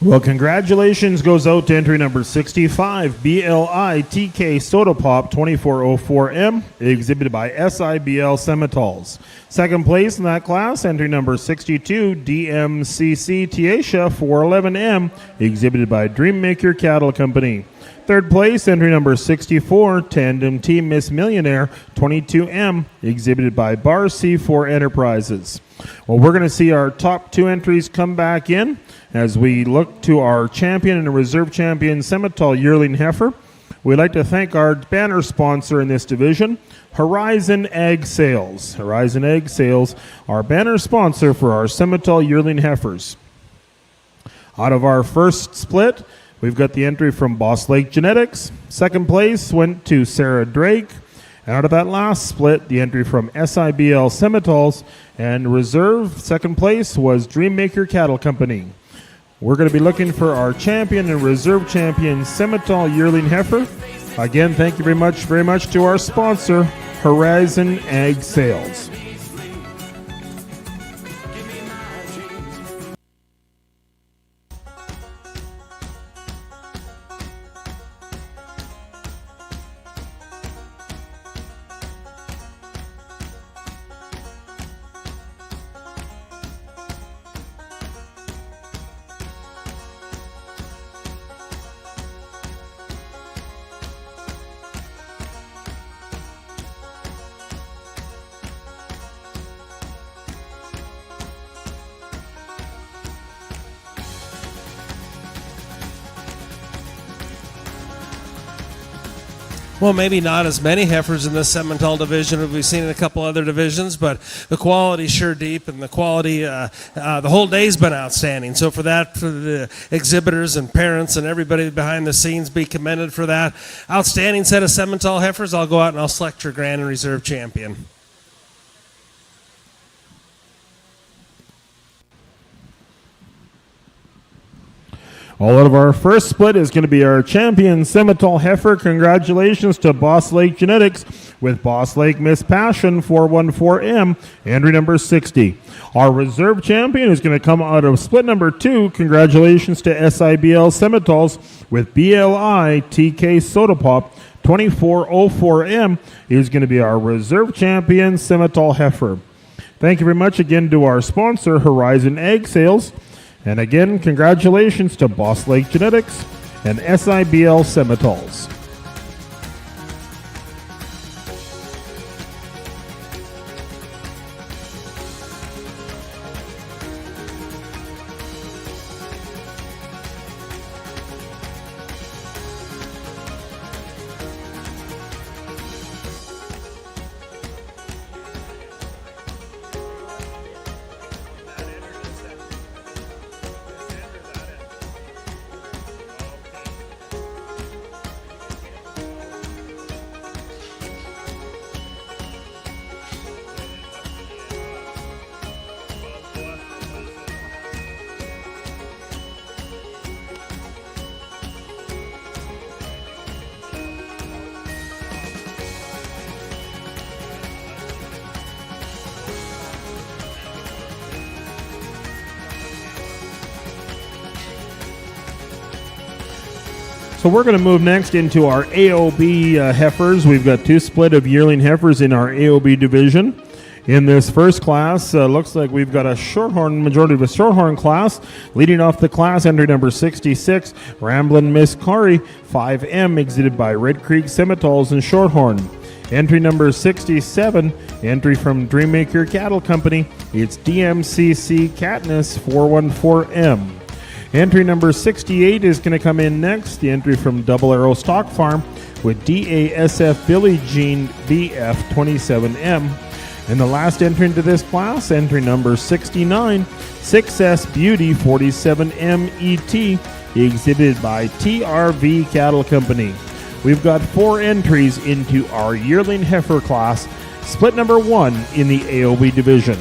Well, congratulations goes out to entry number 65, BLITK Soda Pop 2404M, exhibited by SIBL Simmentals. Second place in that class, entry number 62, DMCC Tayesha 411M, exhibited by Dreammaker Cattle Company. Third place, entry number 64, Tandem Team Miss Millionaire 22M, exhibited by Bar C4 Enterprises. Well, we're going to see our top 2 entries come back in as we look to our champion and reserve champion Simmental yearling heifer. We'd like to thank our banner sponsor in this division, Horizon Ag Sales. Horizon Ag Sales, our banner sponsor for our Simmental yearling heifers. Out of our first split, we've got the entry from Boss Lake Genetics. Second place went to Sarah Drake. And out of that last split, the entry from SIBL Simmentals. And reserve, second place, was Dreammaker Cattle Company. We're going to be looking for our champion and reserve champion Simmental yearling heifer. Again, thank you very much to our sponsor, Horizon Ag Sales. Well, maybe not as many heifers in this Simmental division as we've seen in a couple other divisions, but the quality's sure deep, and the quality, the whole day's been outstanding. So for that, for the exhibitors and parents and everybody behind the scenes, be commended for that. Outstanding set of Simmental heifers. I'll go out and I'll select your Grand and Reserve champion. All out of our first split is going to be our champion Simmental heifer. Congratulations to Boss Lake Genetics with Boss Lake Miss Passion 414M, entry number 60. Our reserve champion is going to come out of split number 2. Congratulations to SIBL Simmentals with BLI TK Soda Pop 2404M is going to be our reserve champion Simmental heifer. Thank you very much again to our sponsor, Horizon Ag Sales. And again, congratulations to Boss Lake Genetics and SIBL Simmentals. So we're going to move next into our AOB heifers. We've got 2 split of yearling heifers in our AOB division. In this first class, looks like we've got a shorthorn, majority of a shorthorn class. Leading off the class, entry number 66, Ramblin' Miss Kari 5M, exhibited by Red Creek Simmentals and Shorthorn. Entry number 67, entry from Dreammaker Cattle Company. It's DMCC Katniss 414M. Entry number 68 is going to come in next. The entry from Double Arrow Stock Farm with DASF Billie Jean BF 27M. And the last entry into this class, entry number 69, 6S Beauty 47MET, exhibited by TRV Cattle Company. We've got 4 entries into our yearling heifer class, split number 1 in the AOB division.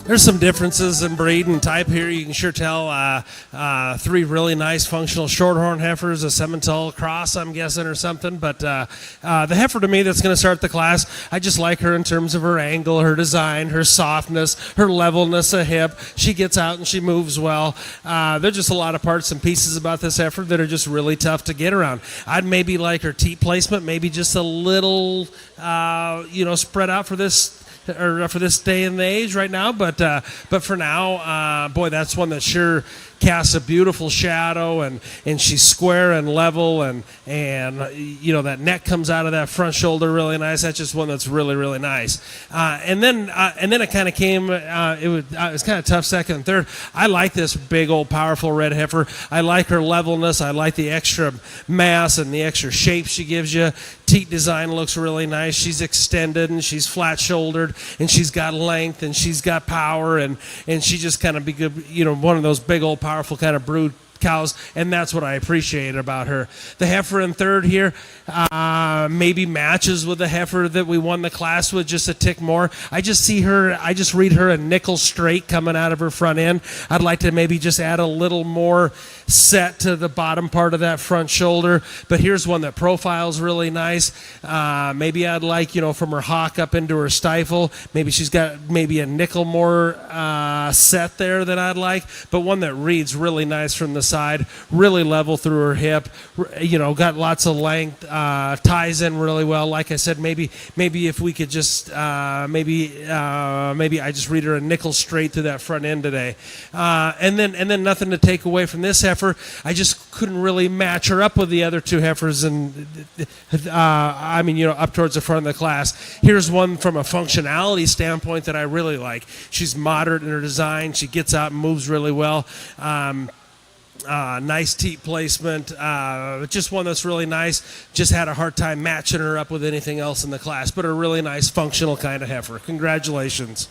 There's some differences in breed and type here. You can sure tell 3 really nice functional shorthorn heifers, a Simmental cross, I'm guessing, or something. But the heifer to me that's going to start the class, I just like her in terms of her angle, her design, her softness, her levelness of hip. She gets out and she moves well. There's just a lot of parts and pieces about this heifer that are just really tough to get around. I'd maybe like her teat placement, maybe just a little, spread out for this day and the age right now, but for now, boy, that's one that sure casts a beautiful shadow, and she's square and level, and that neck comes out of that front shoulder really nice. That's just one that's really, really nice. And then it kind of came. It was kind of tough second and third. I like this big old powerful red heifer. I like her levelness. I like the extra mass and the extra shape she gives you. Teat design looks really nice. She's extended and she's flat shouldered and she's got length and she's got power and she just kind of be good, one of those big old powerful kind of brood cows, and that's what I appreciate about her. The heifer in third here maybe matches with the heifer that we won the class with just a tick more. I just read her a nickel straight coming out of her front end. I'd like to maybe just add a little more set to the bottom part of that front shoulder, but here's one that profiles really nice. Maybe I'd like, from her hock up into her stifle, maybe she's got maybe a nickel more set there that I'd like, but one that reads really nice from the side, really level through her hip, got lots of length, ties in really well. Like I said, maybe if we could just maybe I just read her a nickel straight through that front end today, and then nothing to take away from this heifer. I just couldn't really match her up with the other 2 heifers, and up towards the front of the class. Here's one from a functionality standpoint that I really like. She's moderate in her design. She gets out and moves really well. Nice teat placement, just one that's really nice. Just had a hard time matching her up with anything else in the class, but a really nice functional kind of heifer. Congratulations.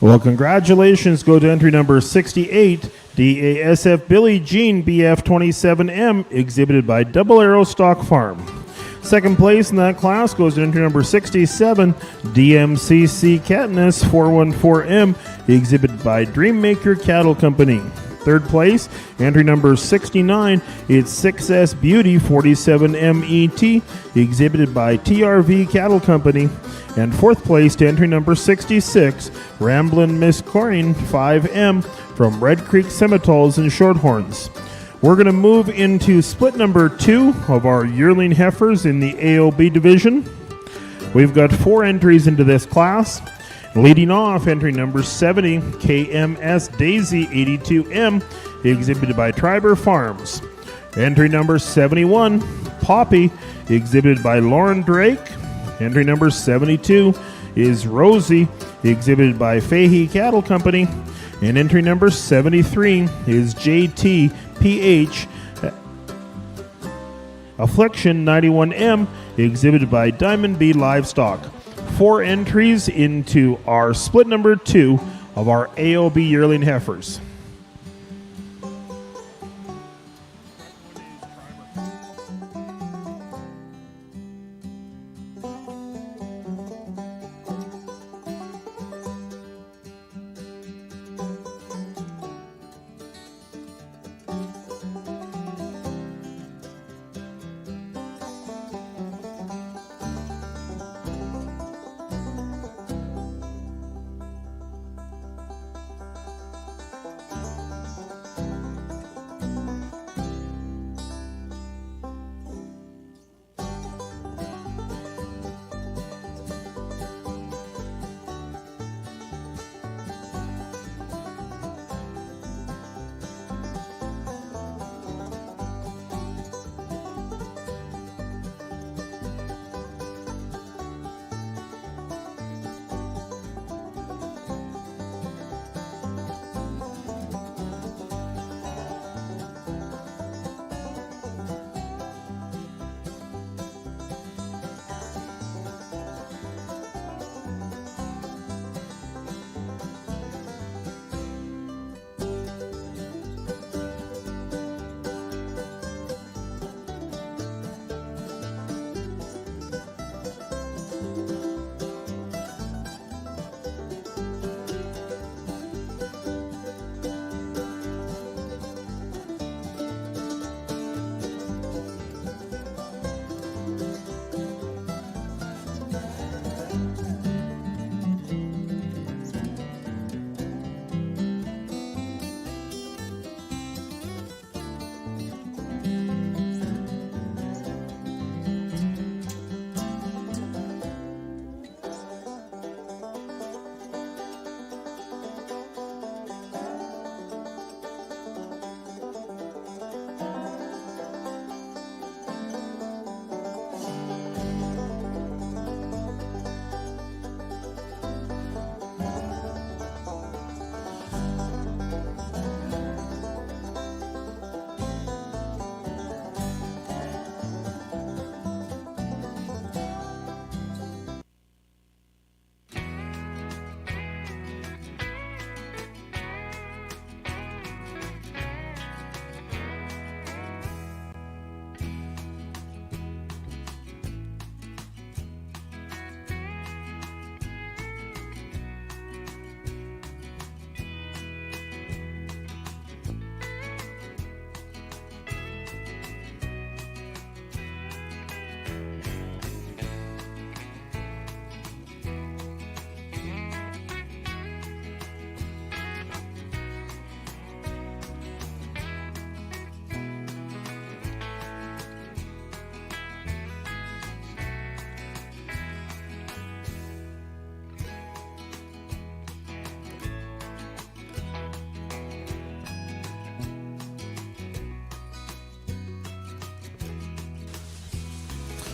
Well, congratulations go to entry number 68, DASF Billie Jean BF27M, exhibited by Double Arrow Stock Farm. Second place in that class goes to entry number 67, DMCC Katniss 414M, exhibited by Dreammaker Cattle Company. Third place, entry number 69, it's 6S Beauty 47MET, exhibited by TRV Cattle Company. And fourth place to entry number 66, Ramblin' Miss Corning 5M from Red Creek Simmentals and Shorthorns. We're going to move into split number 2 of our yearling heifers in the AOB division. We've got 4 entries into this class. Leading off, entry number 70, KMS Daisy 82M, exhibited by Triber Farms. Entry number 71, Poppy, exhibited by Lauren Drake. Entry number 72 is Rosie, exhibited by Fahey Cattle Company. And entry number 73 is JT PH Affliction 91M, exhibited by Diamond B Livestock. 4 entries into our split number 2 of our AOB yearling heifers.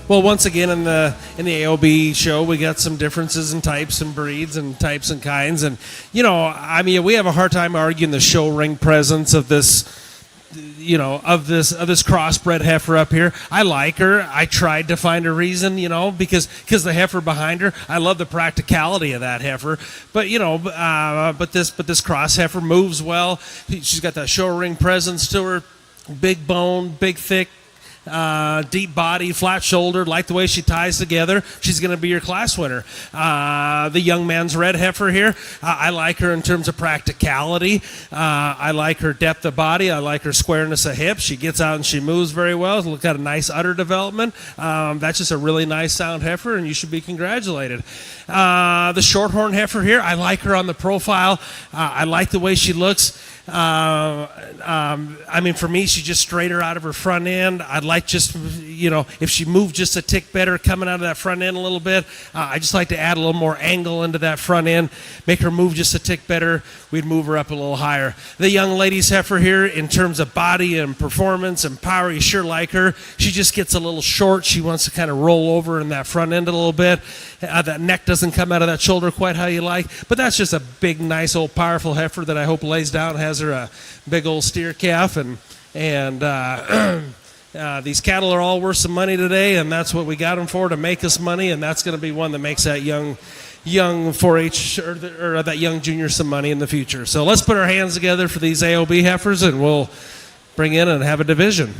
Well, once again in the AOB show, we got some differences in types and breeds and types and kinds, and I mean, we have a hard time arguing the show ring presence of this, of this crossbred heifer up here. I like her. I tried to find a reason, because the heifer behind her. I love the practicality of that heifer, but this cross heifer moves well. She's got that show ring presence to her, big bone, big thick. Deep body, flat shouldered, like the way she ties together. She's going to be your class winner. The young man's red heifer here, I like her in terms of practicality. I like her depth of body. I like her squareness of hip. She gets out and she moves very well. Look at a nice udder development. That's just a really nice sound heifer, and you should be congratulated. The shorthorn heifer here, I like her on the profile. I like the way she looks. I mean, for me, she's just straighter out of her front end. I'd like just, if she moved just a tick better coming out of that front end a little bit. I just like to add a little more angle into that front end, make her move just a tick better. We'd move her up a little higher. The young lady's heifer here, in terms of body and performance and power, you sure like her. She just gets a little short. She wants to kind of roll over in that front end a little bit. That neck doesn't come out of that shoulder quite how you like, but that's just a big, nice, old, powerful heifer that I hope lays down and has her a big old steer calf, and these cattle are all worth some money today, and that's what we got them for, to make us money, and that's going to be one that makes that young 4-H or that young junior some money in the future. So let's put our hands together for these AOB heifers, and we'll bring in and have a division.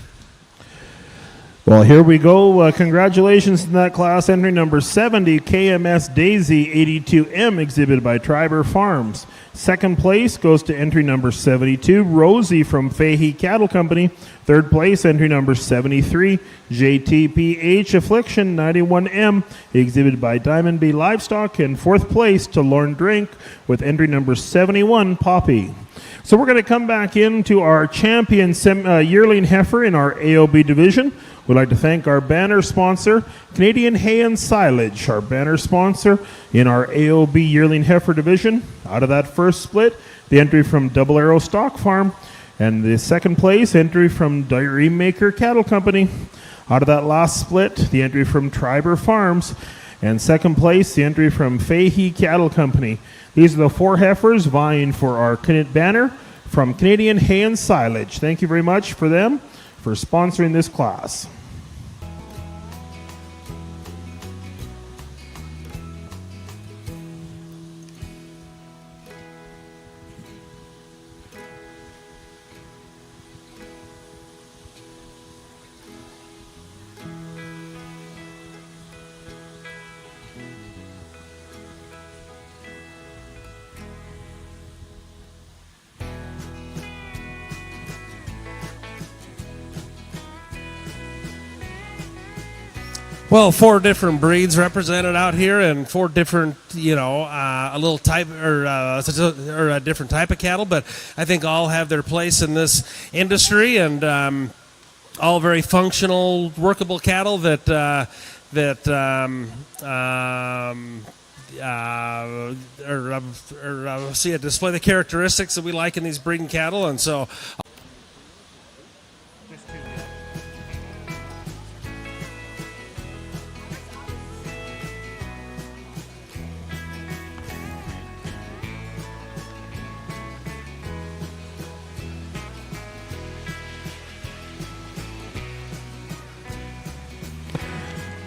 Well, here we go. Congratulations to that class. Entry number 70, KMS Daisy 82M, exhibited by Triber Farms. Second place goes to entry number 72, Rosie from Fahey Cattle Company. Third place, entry number 73, JTPH Affliction 91M, exhibited by Diamond B Livestock. And fourth place to Lorne Drink with entry number 71, Poppy. So we're going to come back into our champion yearling heifer in our AOB division. We'd like to thank our banner sponsor, Canadian Hay and Silage, our banner sponsor in our AOB yearling heifer division. Out of that first split, the entry from Double Arrow Stock Farm, and the second place entry from Dairy Maker Cattle Company. Out of that last split, the entry from Triber Farms, and second place, the entry from Fahey Cattle Company. These are the four heifers vying for our banner from Canadian Hay and Silage. Thank you very much for them for sponsoring this class. Well, 4 different breeds represented out here, and 4 different, a little type or a different type of cattle, but I think all have their place in this industry, and all very functional, workable cattle that display the characteristics that we like in these breeding cattle, and so.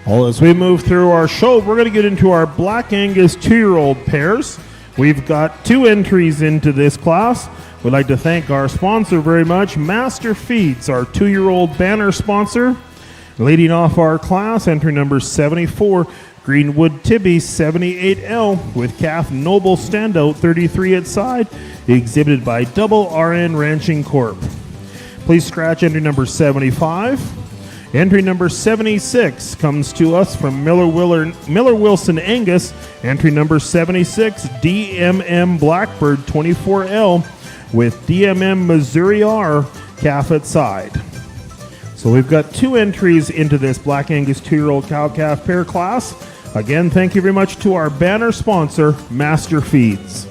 Well, as we move through our show, we're going to get into our Black Angus 2-year-old pairs. We've got 2 entries into this class. We'd like to thank our sponsor very much, Master Feeds, our 2-year-old banner sponsor. Leading off our class, entry number 74, Greenwood Tibby 78L, with calf Noble Standout 33 at side, exhibited by Double RN Ranching Corp. Please scratch entry number 75. Entry number 76 comes to us from Miller Wilson Angus. Entry number 76, DMM Blackbird 24L with DMM Missouri R calf at side. So we've got 2 entries into this Black Angus 2-year-old cow-calf pair class. Again, thank you very much to our banner sponsor, Master Feeds.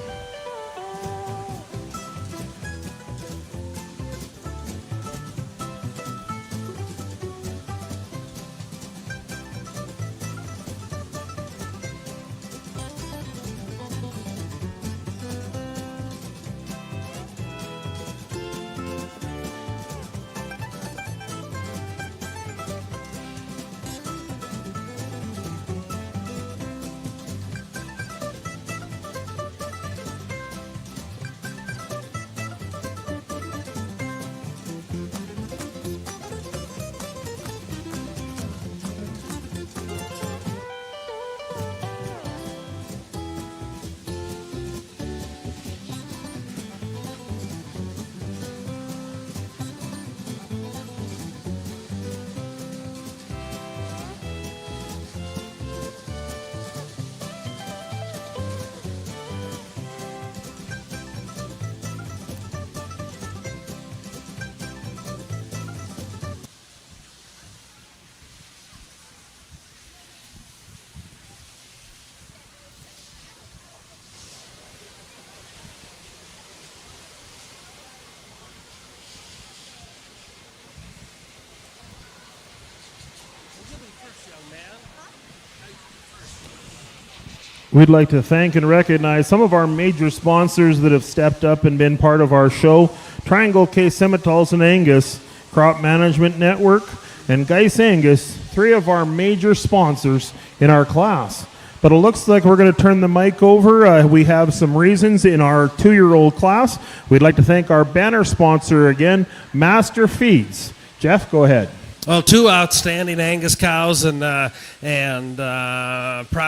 We'd like to thank and recognize some of our major sponsors that have stepped up and been part of our show. Triangle K Simmentals and Angus, Crop Management Network, and Geis Angus, 3 of our major sponsors in our class. But it looks like we're going to turn the mic over. We have some reasons in our 2-year-old class. We'd like to thank our banner sponsor again, Master Feeds. Jeff, go ahead. Well, 2 outstanding Angus cows, and proud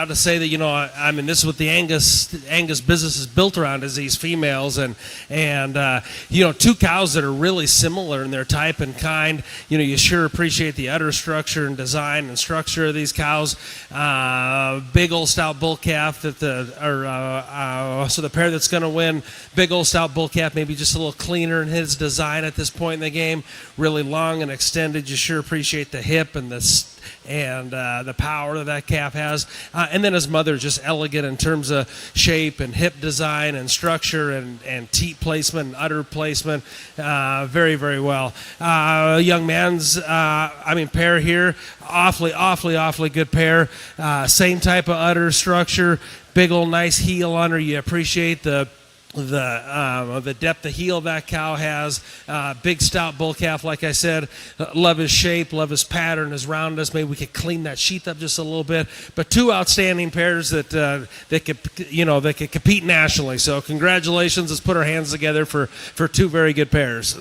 to say that, you know, I mean, this is what the Angus business is built around, is these females, and you know, 2 cows that are really similar in their type and kind. You know, you sure appreciate the udder structure and design and structure of these cows. Big old stout bull calf that so the pair that's going to win, big old stout bull calf, maybe just a little cleaner in his design at this point in the game. Really long and extended. You sure appreciate the hip and the power that calf has, and then his mother, just elegant in terms of shape and hip design and structure and teat placement and udder placement. Very, very well. Young man's pair here, awfully good pair. Same type of udder structure, big old nice heel under. You appreciate the depth of heel that cow has. Big stout bull calf, like I said. Love his shape, love his pattern, his roundness. Maybe we could clean that sheath up just a little bit. But 2 outstanding pairs that could compete nationally. So congratulations. Let's put our hands together for 2 very good pairs.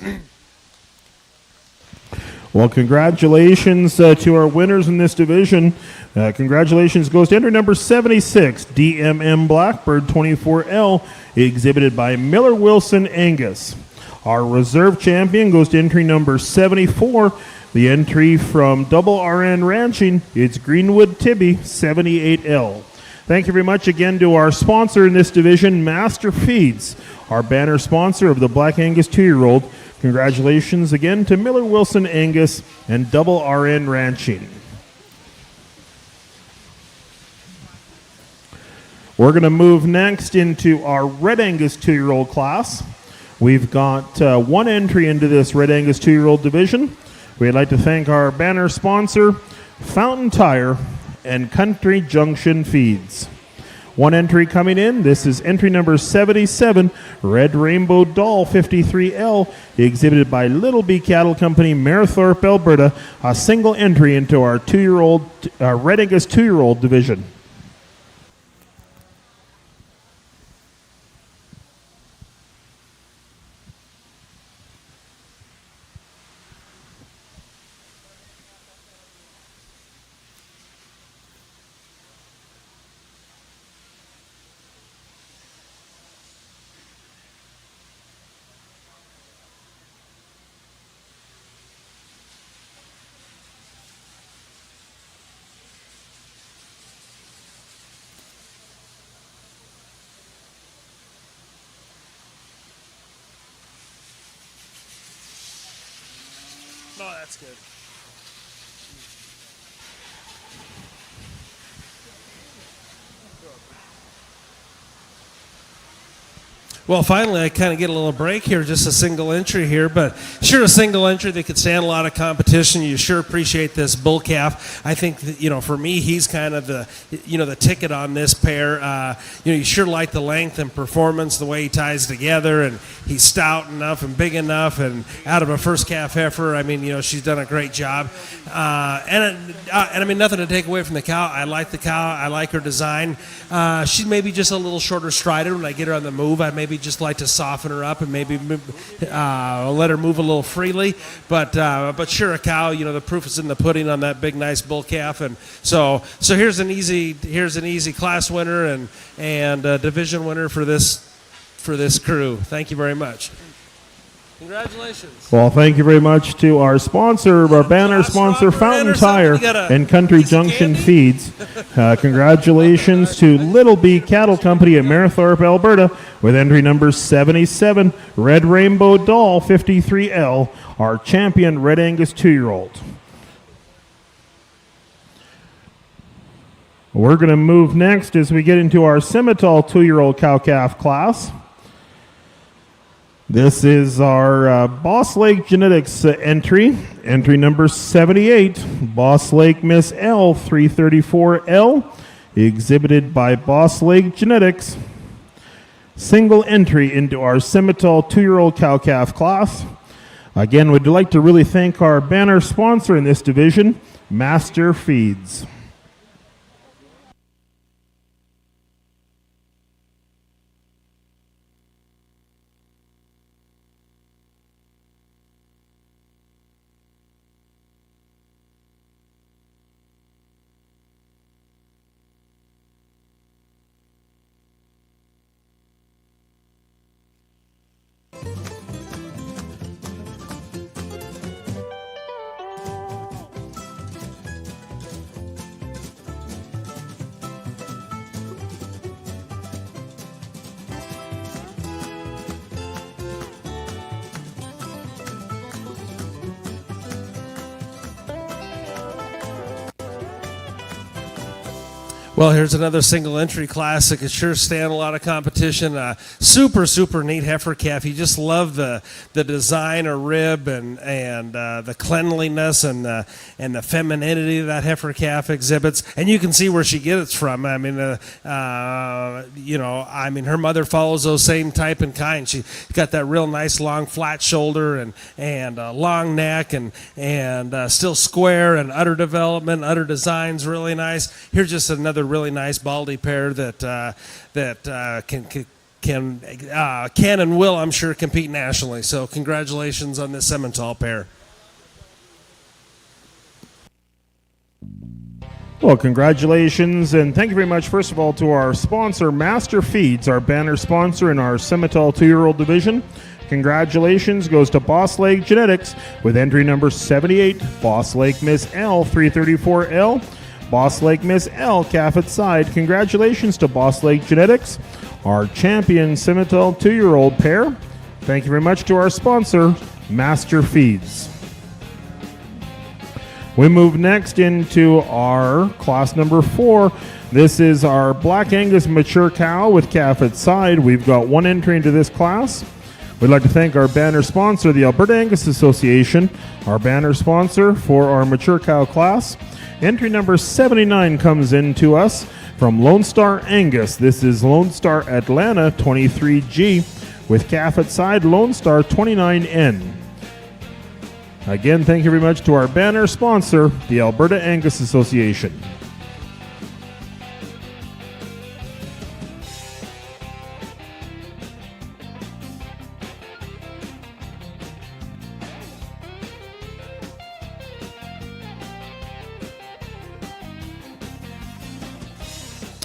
Well, congratulations to our winners in this division. Congratulations goes to entry number 76, DMM Blackbird 24L, exhibited by Miller Wilson Angus. Our reserve champion goes to entry number 74, the entry from Double RN Ranching. It's Greenwood Tibby 78L. Thank you very much again to our sponsor in this division, Master Feeds, our banner sponsor of the Black Angus 2-year-old. Congratulations again to Miller Wilson Angus and Double RN Ranching. We're going to move next into our Red Angus 2-year-old class. We've got 1 entry into this Red Angus 2-year-old division. We'd like to thank our banner sponsor, Fountain Tire and Country Junction Feeds. 1 entry coming in. This is entry number 77, Red Rainbow Doll 53L, exhibited by Little B Cattle Company, Marethorpe, Alberta. A single entry into our 2-year-old Red Angus 2-year-old division. Oh, that's good. Well, finally, I kind of get a little break here, just a single entry here, but sure, a single entry that could stand a lot of competition. You sure appreciate this bull calf. I think that, you know, for me, he's kind of the, you know, the ticket on this pair. You know, you sure like the length and performance, the way he ties together, and he's stout enough and big enough, and out of a first calf heifer, I mean, you know, she's done a great job. And I mean, nothing to take away from the cow. I like the cow. I like her design. She's maybe just a little shorter strided. When I get her on the move, I maybe just like to soften her up and maybe let her move a little freely. But sure, a cow. You know, the proof is in the pudding on that big, nice bull calf. And so here's an easy class winner and division winner for this crew. Thank you very much. Congratulations. Well, thank you very much to our sponsor, our banner sponsor, Fountain Tire and Country Junction Feeds. Congratulations to Little B Cattle Company at Marethorpe, Alberta, with entry number 77, Red Rainbow Doll 53L, our champion Red Angus 2-year-old. We're going to move next as we get into our Simmental 2-year-old cow-calf class. This is our Boss Lake Genetics entry number 78, Boss Lake Miss L 334L, exhibited by Boss Lake Genetics. Single entry into our Simmental 2-year-old cow-calf class. Again, we'd like to really thank our banner sponsor in this division, Master Feeds. Well, here's another single entry class that could sure stand a lot of competition. Super neat heifer calf. You just love the design of rib and the cleanliness and the femininity that heifer calf exhibits. And you can see where she gets it from. I mean, her mother follows those same type and kind. She got that real nice long flat shoulder and long neck and still square and udder development, udder designs really nice. Here's just another really nice baldy pair that can and will, I'm sure, compete nationally. So congratulations on this Simmental pair. Well, congratulations, and thank you very much, first of all, to our sponsor, Master Feeds, our banner sponsor in our Simmental 2-year-old division. Congratulations goes to Boss Lake Genetics with entry number 78, Boss Lake Miss L 334L. Boss Lake Miss L, calf at side. Congratulations to Boss Lake Genetics, our champion Simmental 2-year-old pair. Thank you very much to our sponsor, Master Feeds. We move next into our class number 4. This is our Black Angus mature cow with calf at side. We've got one entry into this class. We'd like to thank our banner sponsor, the Alberta Angus Association, our banner sponsor for our mature cow class. Entry number 79 comes in to us from Lone Star Angus. This is Lone Star Atlanta 23G with calf at side Lone Star 29N. Again, thank you very much to our banner sponsor, the Alberta Angus Association.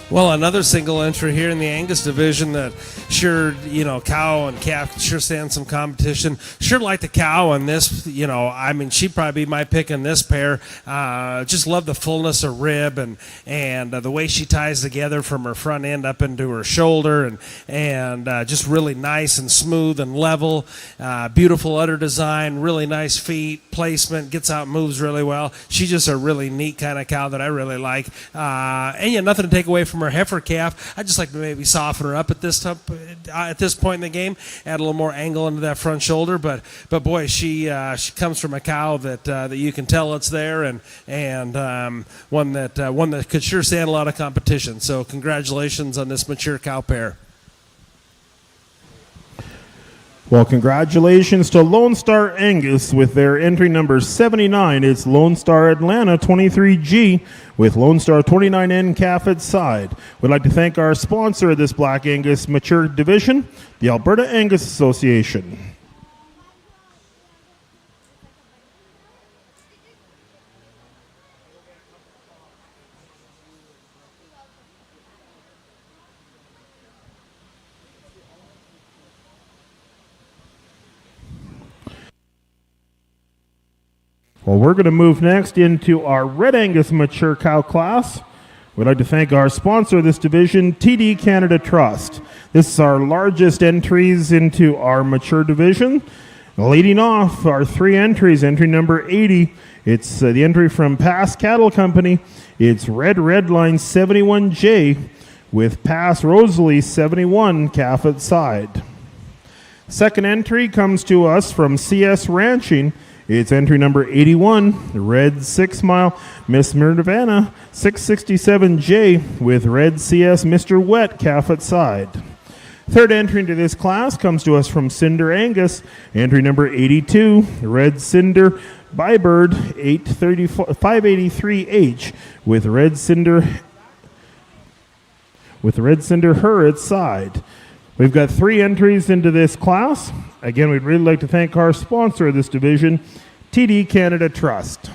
Well, another single entry here in the Angus division that sure, cow and calf sure stand some competition. Sure like the cow on this, she'd probably be my pick in this pair. Just love the fullness of rib and the way she ties together from her front end up into her shoulder and just really nice and smooth and level. Beautiful udder design, really nice feet, placement, gets out and moves really well. She's just a really neat kind of cow that I really like. Nothing to take away from her heifer calf. I'd just like to maybe soften her up at this point in the game, add a little more angle into that front shoulder. But boy, she comes from a cow that you can tell it's there, and one that could sure stand a lot of competition. So congratulations on this mature cow pair. Well, congratulations to Lone Star Angus with their entry number 79. It's Lone Star Atlanta 23G with Lone Star 29N calf at side. We'd like to thank our sponsor of this Black Angus mature division, the Alberta Angus Association. Well, we're going to move next into our Red Angus mature cow class. We'd like to thank our sponsor of this division, TD Canada Trust. This is our largest entries into our mature division. Leading off our three entries, entry number 80, it's the entry from Pass Cattle Company. It's Red Line 71J with Pass Rosalie 71 calf at side. Second entry comes to us from CS Ranching. It's entry number 81, Red 6 Mile, Miss Nirvana 667J with Red CS Mr. Wet calf at side. Third entry into this class comes to us from Cinder Angus, entry number 82, Red Cinder Bybird 583H with Red Cinder her at side. We've got 3 entries into this class. Again, we'd really like to thank our sponsor of this division, TD Canada Trust.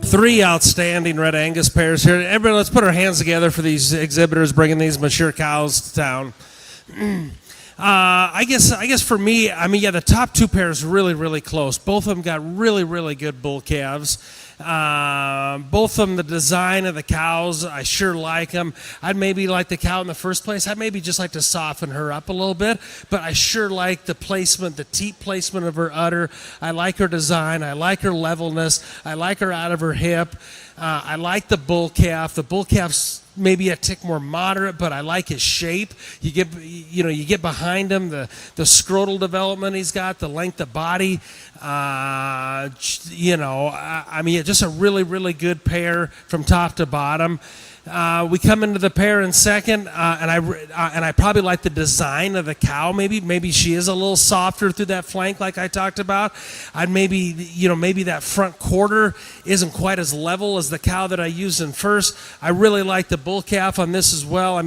Three outstanding Red Angus pairs here. Everybody, let's put our hands together for these exhibitors bringing these mature cows to town. I guess for me, the top 2 pairs really close. Both of them got really good bull calves. Both of them, the design of the cows, I sure like them. I'd maybe like the cow in the first place. I'd maybe just like to soften her up a little bit, but I sure like the placement, the teat placement of her udder. I like her design. I like her levelness. I like her out of her hip. I like the bull calf. The bull calf's maybe a tick more moderate, but I like his shape. You get behind him, the scrotal development he's got, the length of body. Just a really good pair from top to bottom. We come into the pair in second, and I probably like the design of the cow. Maybe she is a little softer through that flank, like I talked about. Maybe that front quarter isn't quite as level as the cow that I used in first. I really like the bull calf on this as well.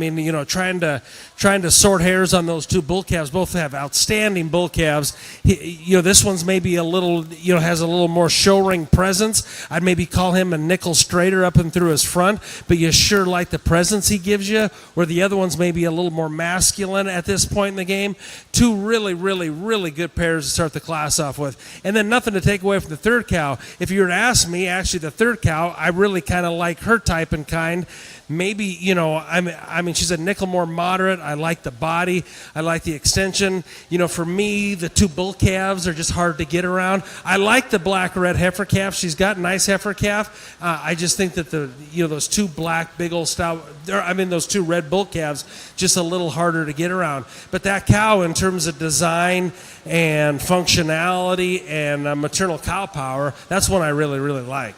Trying to sort hairs on those 2 bull calves. Both have outstanding bull calves. This one's maybe a little, has a little more show ring presence. I'd maybe call him a nickel straighter up and through his front, but you sure like the presence he gives you, where the other one's maybe a little more masculine at this point in the game. Two really, really, really good pairs to start the class off with. And then nothing to take away from the third cow. If you were to ask me, actually the third cow, I really kind of like her type and kind. Maybe, I mean, she's a nickel more moderate. I like the body. I like the extension. For me, the two bull calves are just hard to get around. I like the black-red heifer calf. She's got nice heifer calf. I just think that those two black, big old stout, those two red bull calves, just a little harder to get around. But that cow, in terms of design and functionality and maternal cow power, that's one I really, really like.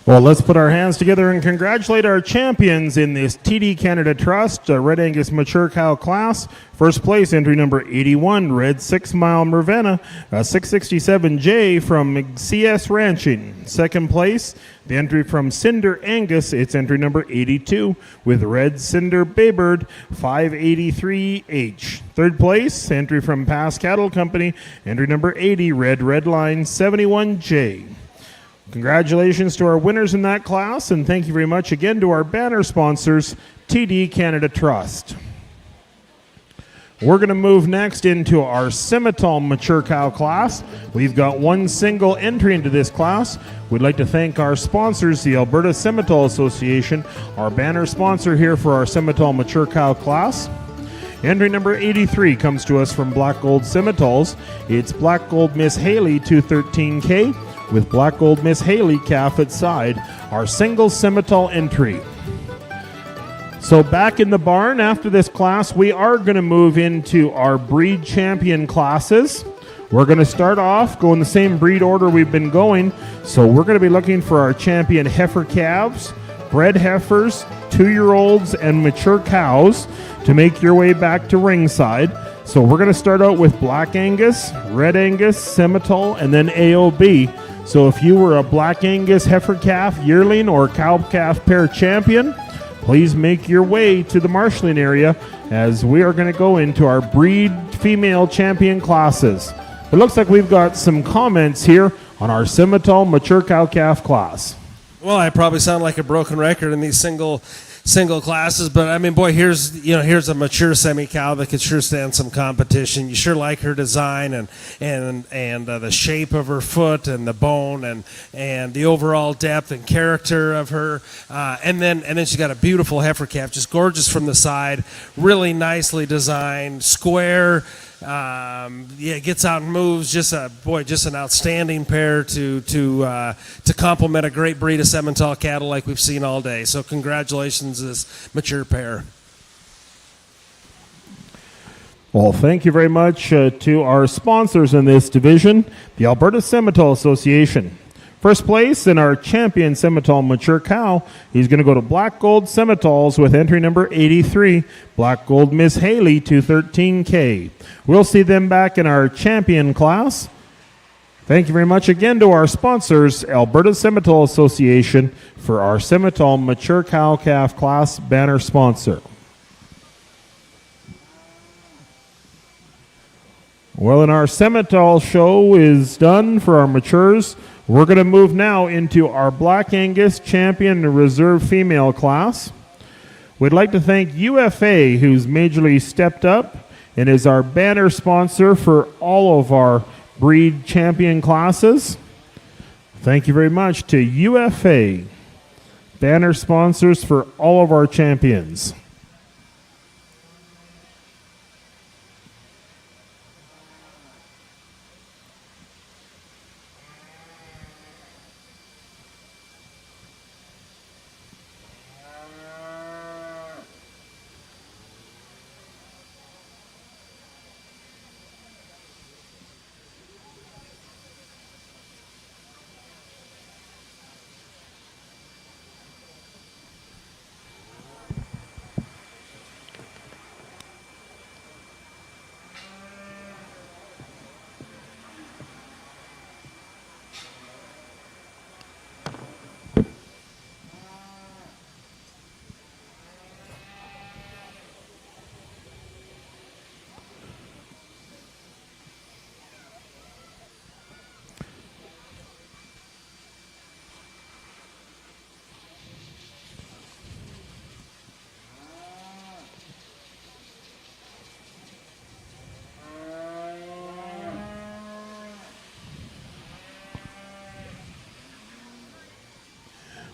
Well, let's put our hands together and congratulate our champions in this TD Canada Trust Red Angus Mature Cow class. First place, entry number 81, Red 6 Mile Mervena, 667J from CS Ranching. Second place, the entry from Cinder Angus, it's entry number 82, with Red Cinder Baybird, 583H. Third place, entry from Pass Cattle Company, entry number 80, Red Redline, 71J. Congratulations to our winners in that class, and thank you very much again to our banner sponsors, TD Canada Trust. We're going to move next into our Simmental Mature Cow class. We've got one single entry into this class. We'd like to thank our sponsors, the Alberta Simmental Association, our banner sponsor here for our Simmental Mature Cow class. Entry number 83 comes to us from Black Gold Simmentals. It's Black Gold Miss Haley 213K. With Black Gold Miss Haley calf at side, our single Simmental entry. So back in the barn after this class, we are going to move into our breed champion classes. We're going to start off going the same breed order we've been going. So we're going to be looking for our champion heifer calves, bred heifers, 2-year-olds, and mature cows to make your way back to ringside. So we're going to start out with Black Angus, Red Angus, Simmental, and then AOB. So if you were a Black Angus heifer calf yearling or cow calf pair champion, please make your way to the marshalling area as we are going to go into our breed female champion classes. It looks like we've got some comments here on our Simmental mature cow calf class. Well, I probably sound like a broken record in these single classes, but I mean, boy, here's a mature semi cow that could sure stand some competition. You sure like her design and the shape of her foot and the bone and the overall depth and character of her, and then she's got a beautiful heifer calf, just gorgeous from the side, really nicely designed, square. Gets out and moves. Just an outstanding pair to complement a great breed of Simmental cattle like we've seen all day. So congratulations, this mature pair. Well, thank you very much to our sponsors in this division, the Alberta Simmental Association. First place in our champion Simmental mature cow, he's going to go to Black Gold Simmentals with entry number 83, Black Gold Miss Haley 213K. We'll see them back in our champion class. Thank you very much again to our sponsors, Alberta Simmental Association, for our Simmental mature cow calf class banner sponsor. Well, and our Simmental show is done for our matures. We're going to move now into our Black Angus Champion and Reserve Female class. We'd like to thank UFA, who's majorly stepped up and is our banner sponsor for all of our breed champion classes. Thank you very much to UFA, banner sponsors for all of our champions.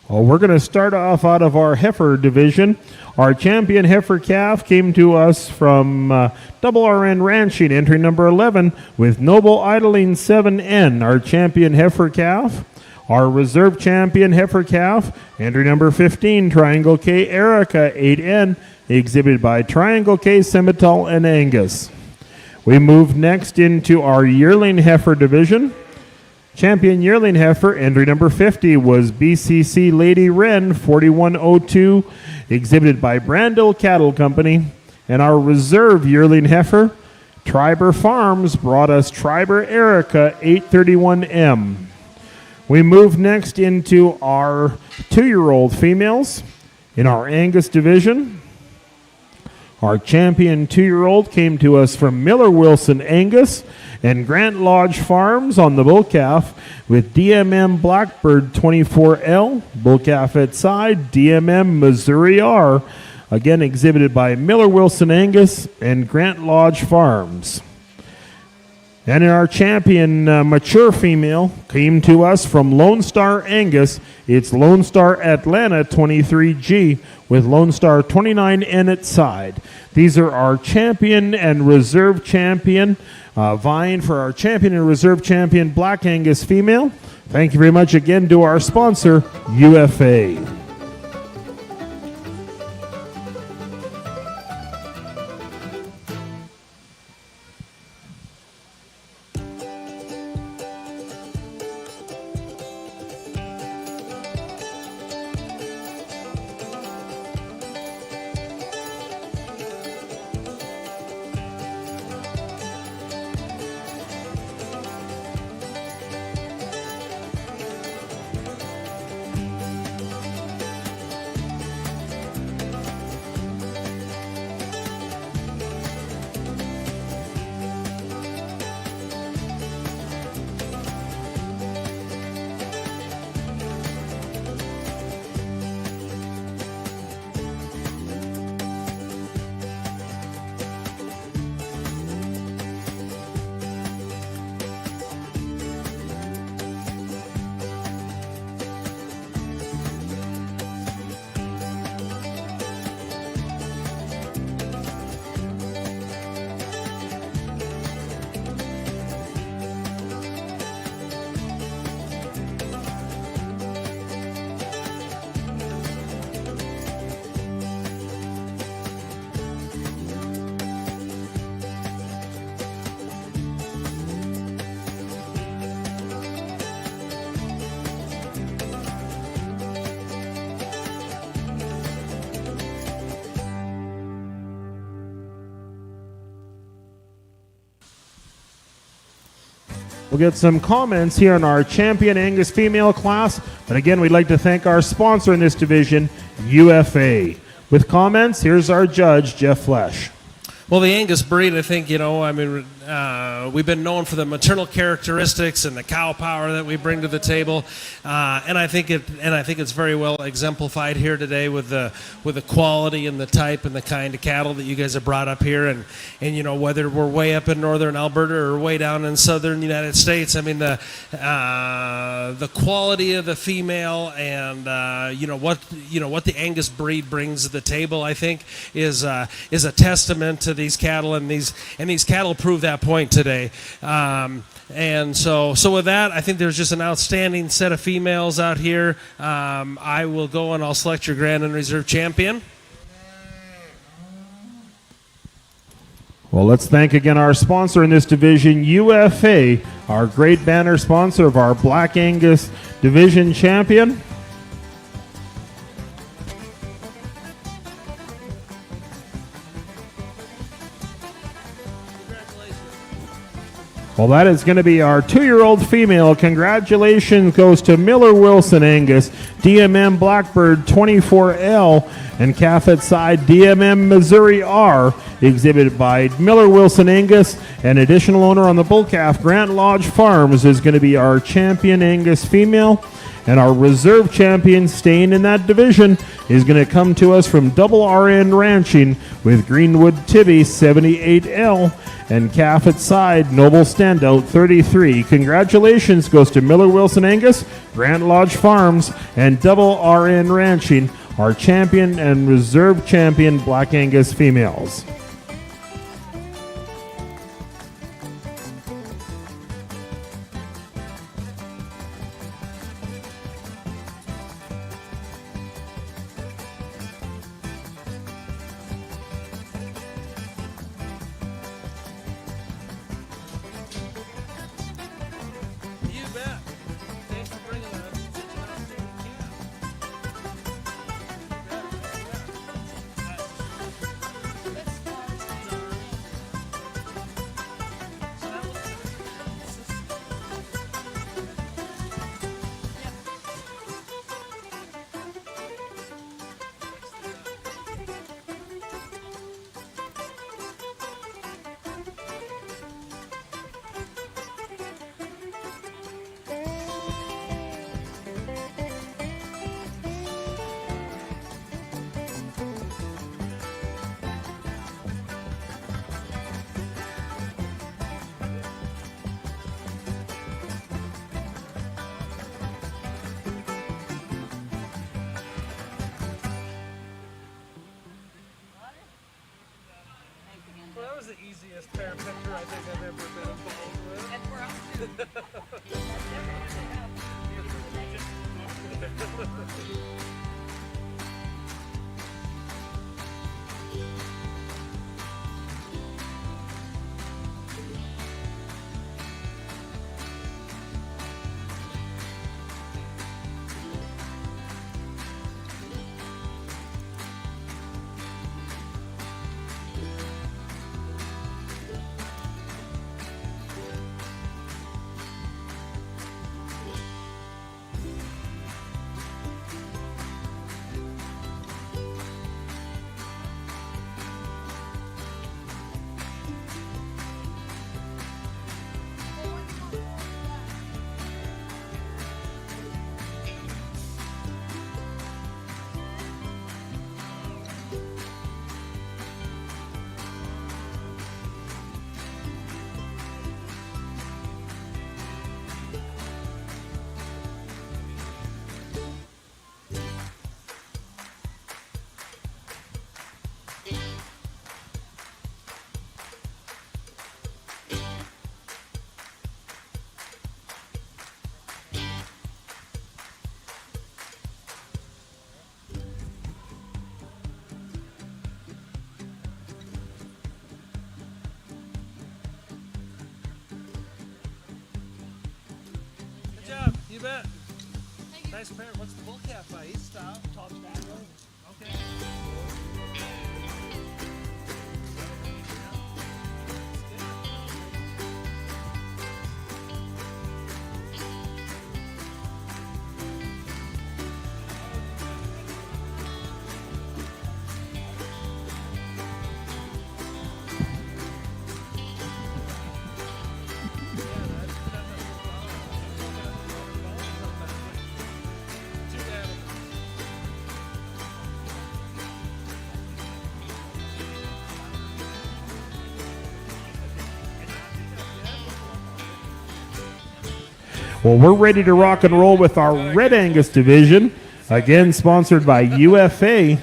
Well, we're going to start off out of our heifer division. Our champion heifer calf came to us from Double RN Ranching, entry number 11, with Noble Idling 7N, our champion heifer calf. Our reserve champion heifer calf, entry number 15, Triangle K Erica 8N, exhibited by Triangle K Simmental and Angus. We move next into our yearling heifer division. Champion yearling heifer, entry number 50, was BCC Lady Wren 4102, exhibited by Brandel Cattle Company. And our reserve yearling heifer, Triber Farms, brought us Triber Erica 831M. We move next into our 2-year-old females. In our Angus division, our champion 2-year-old came to us from Miller Wilson Angus and Grant Lodge Farms on the bull calf with DMM Blackbird 24L, bull calf at side, DMM Missouri R, again exhibited by Miller Wilson Angus and Grant Lodge Farms. And in our champion mature female came to us from Lone Star Angus. It's Lone Star Atlanta 23G with Lone Star 29N at side. These are our champion and reserve champion, vying for our champion and reserve champion Black Angus female. Thank you very much again to our sponsor, UFA. We'll get some comments here on our champion Angus female class. But again, we'd like to thank our sponsor in this division, UFA. With comments, here's our judge, Jeff Flesh. Well, the Angus breed, I think, we've been known for the maternal characteristics and the cow power that we bring to the table, and I think it's very well exemplified here today with the quality and the type and the kind of cattle that you guys have brought up here, and whether we're way up in northern Alberta or way down in southern United States, I mean the quality of the female and what the Angus breed brings to the table, I think, is a testament to these cattle, and these cattle prove that point today. And so with that, I think there's just an outstanding set of females out here. I will go and I'll select your Grand and Reserve champion. Well, let's thank again our sponsor in this division, UFA, our great banner sponsor of our Black Angus division champion. Well, that is going to be our 2-year-old female. Congratulations goes to Miller Wilson Angus, DMM Blackbird 24L, and calf at side DMM Missouri R, exhibited by Miller Wilson Angus. And additional owner on the bull calf, Grant Lodge Farms, is going to be our champion Angus female. And our reserve champion staying in that division is going to come to us from Double RN Ranching with Greenwood Tibby 78L and calf at side Noble Standout 33. Congratulations goes to Miller Wilson Angus, Grant Lodge Farms, and Double RN Ranching, our champion and reserve champion Black Angus females. You bet. Thanks for bringing that. Well, that was the easiest pair picture I think I've ever been involved with. Good job. You bet. Nice pair. What's the bull calf by? He's stop. Top stand. Okay. Well, we're ready to rock and roll with our Red Angus division, again sponsored by UFA.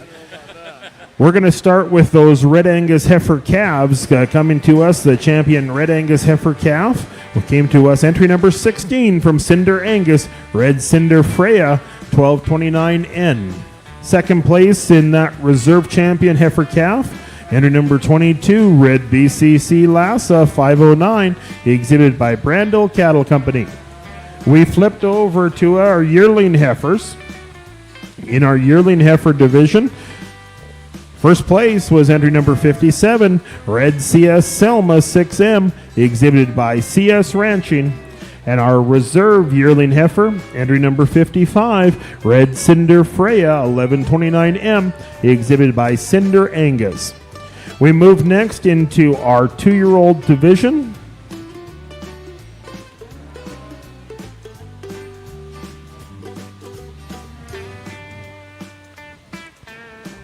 We're going to start with those Red Angus heifer calves coming to us. The champion Red Angus heifer calf came to us, entry number 16 from Cinder Angus, Red Cinder Freya, 1229N. Second place in that reserve champion heifer calf, entry number 22, Red BCC Lassa, 509, exhibited by Brandel Cattle Company. We flipped over to our yearling heifers. In our yearling heifer division, first place was entry number 57, Red CS Selma 6M, exhibited by CS Ranching. And our reserve yearling heifer, entry number 55, Red Cinder Freya 1129M, exhibited by Cinder Angus. We move next into our 2-year-old division.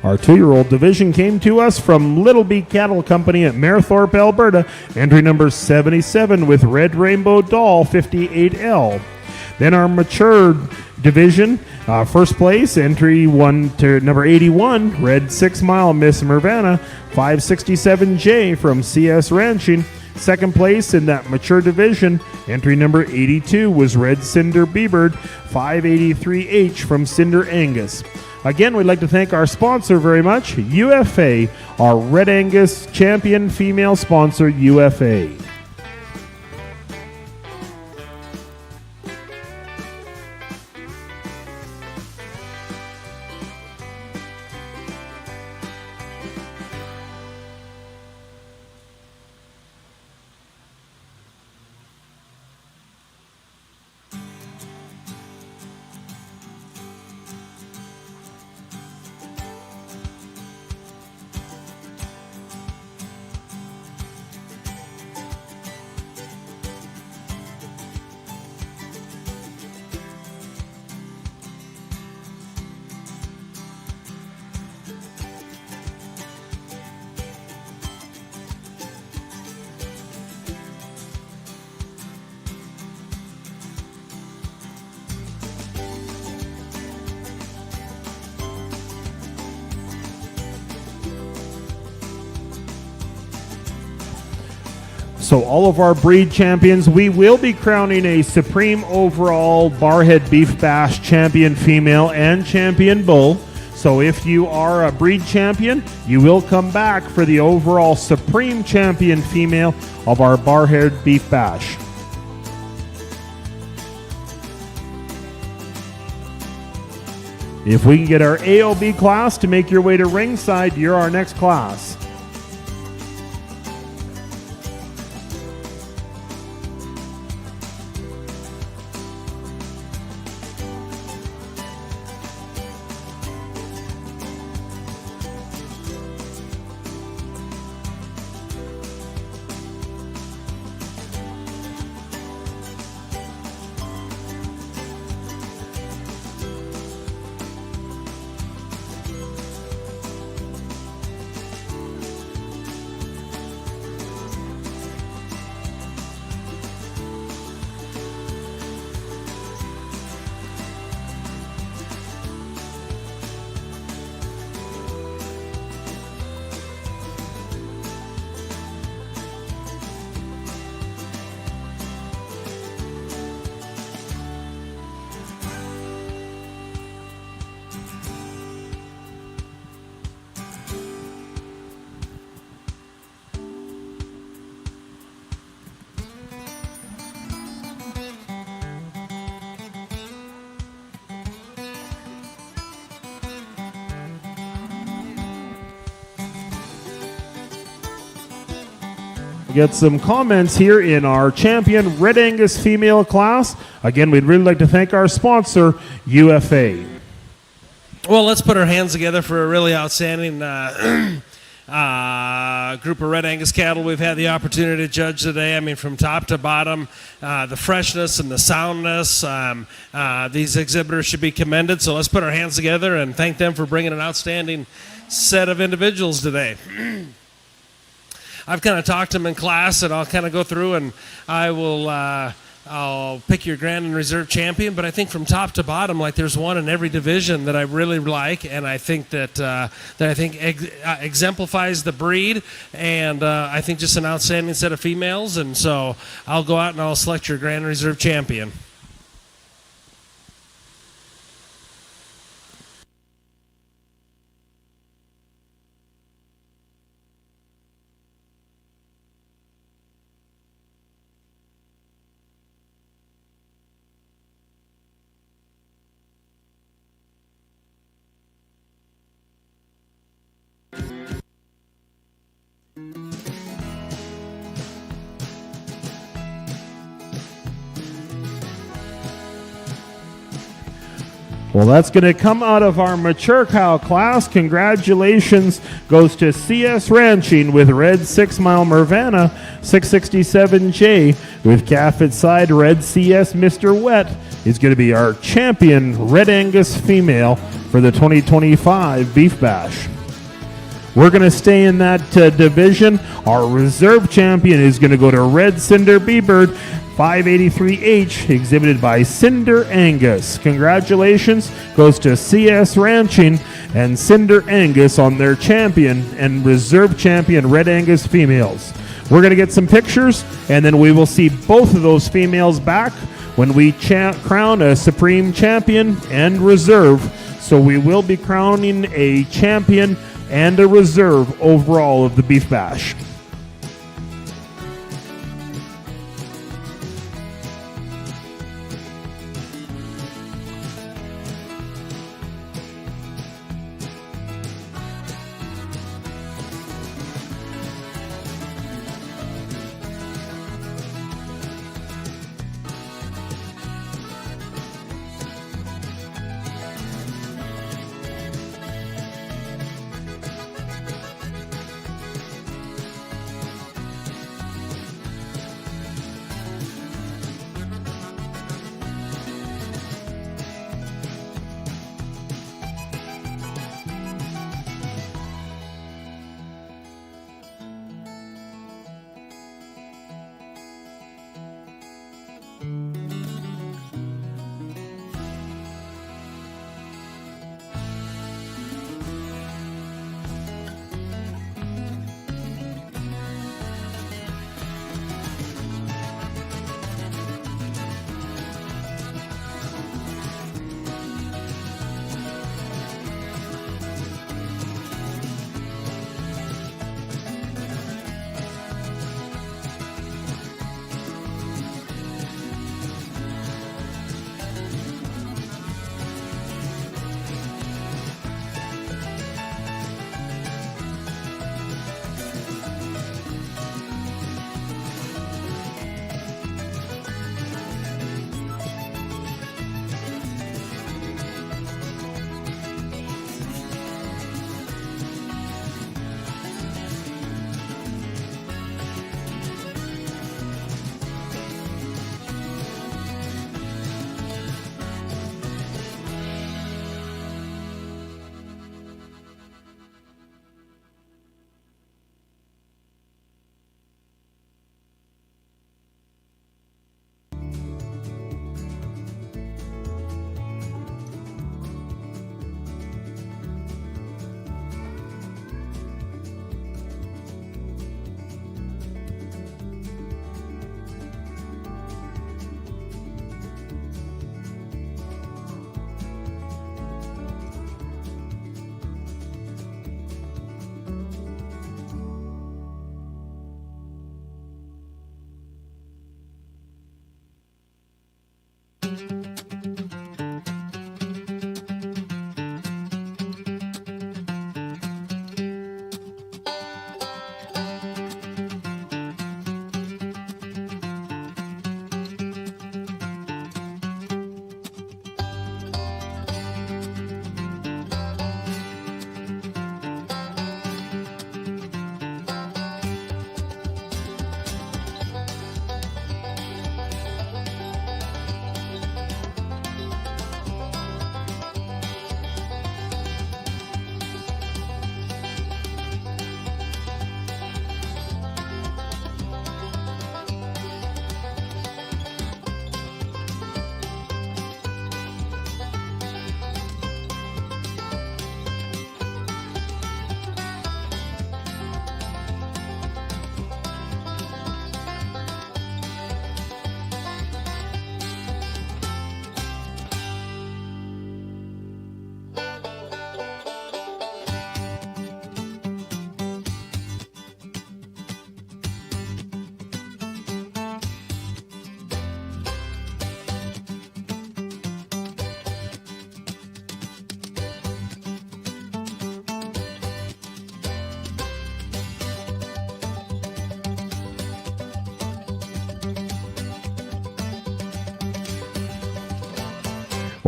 Our 2-year-old division came to us from Little B Cattle Company at Mayerthorpe, Alberta, entry number 77 with Red Rainbow Doll 58L. Then our mature division, first place, entry 1 to number 81, Red 6 Mile Miss Mervana 567J from CS Ranching. Second place in that mature division, entry number 82 was Red Cinder Beebird 583H from Cinder Angus. Again, we'd like to thank our sponsor very much, UFA, our Red Angus champion female sponsor, UFA. So all of our breed champions, we will be crowning a Supreme Overall Barrhead Beef Bash Champion Female and Champion Bull. So if you are a breed champion, you will come back for the overall Supreme Champion Female of our Barrhead Beef Bash. If we can get our AOB class to make your way to ringside, you're our next class. We get some comments here in our champion Red Angus female class. Again, we'd really like to thank our sponsor, UFA. Well, let's put our hands together for a really outstanding group of Red Angus cattle we've had the opportunity to judge today. I mean, from top to bottom, the freshness and the soundness, these exhibitors should be commended. So let's put our hands together and thank them for bringing an outstanding set of individuals today. I've kind of talked to them in class, and I'll kind of go through and I'll pick your grand and reserve champion. But I think from top to bottom, like there's one in every division that I really like, and I think that exemplifies the breed, and I think just an outstanding set of females. And so I'll go out and I'll select your grand and reserve champion. Well, that's going to come out of our mature cow class. Congratulations goes to CS Ranching with Red 6 Mile Mervana 667J with calf at side Red CS Mr. Wet is going to be our champion Red Angus female for the 2025 Beef Bash. We're going to stay in that division. Our reserve champion is going to go to Red Cinder B-Bird 583H, exhibited by Cinder Angus. Congratulations goes to CS Ranching and Cinder Angus on their champion and reserve champion Red Angus females. We're going to get some pictures, and then we will see both of those females back when we crown a supreme champion and reserve. So we will be crowning a champion and a reserve overall of the Beef Bash.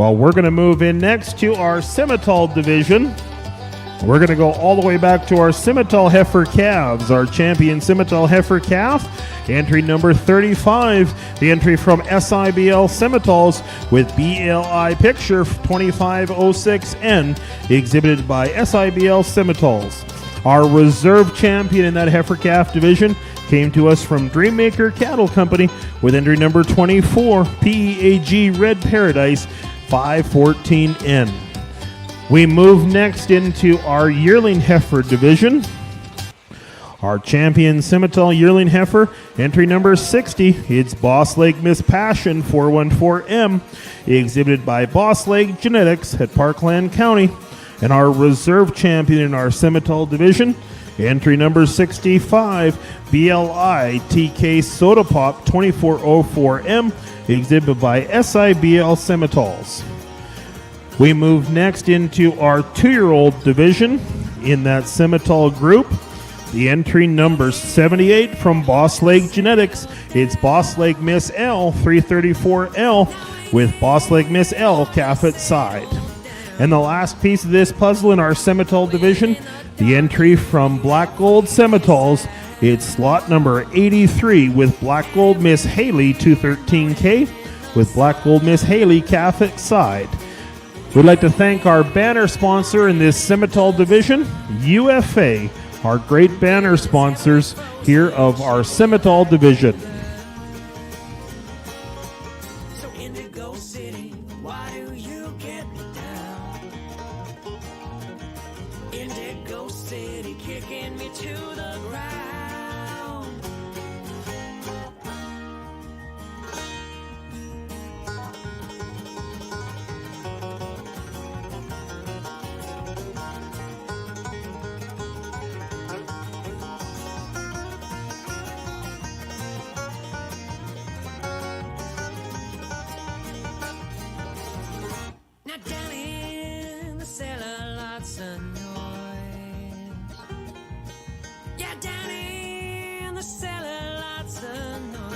Well, we're going to move in next to our Simmental division. We're going to go all the way back to our Simmental heifer calves, our champion Simmental heifer calf, entry number 35, the entry from SIBL Simmentals with BLI picture 2506N, exhibited by SIBL Simmentals. Our reserve champion in that heifer calf division came to us from Dreammaker Cattle Company with entry number 24, PEAG Red Paradise 514N. We move next into our yearling heifer division. Our champion Simmental yearling heifer, entry number 60, it's Boss Lake Miss Passion 414M, exhibited by Boss Lake Genetics at Parkland County. And our reserve champion in our Simmental division, entry number 65, BLI TK Soda Pop 2404M, exhibited by SIBL Simmentals. We move next into our 2-year-old division in that Simmental group. The entry number 78 from Boss Lake Genetics. It's Boss Lake Miss L 334L with Boss Lake Miss L calf at side. And the last piece of this puzzle in our Simmental division, the entry from Black Gold Simmentals. It's slot number 83 with Black Gold Miss Haley 213K with Black Gold Miss Haley calf at side. We'd like to thank our banner sponsor in this Simmental division, UFA, our great banner sponsors here of our Simmental division. So Indigo City, why do you get me down? Indigo City, kicking me to the ground. Now down in the cellar, lots of noise. Yeah, down in the cellar, lots of noise.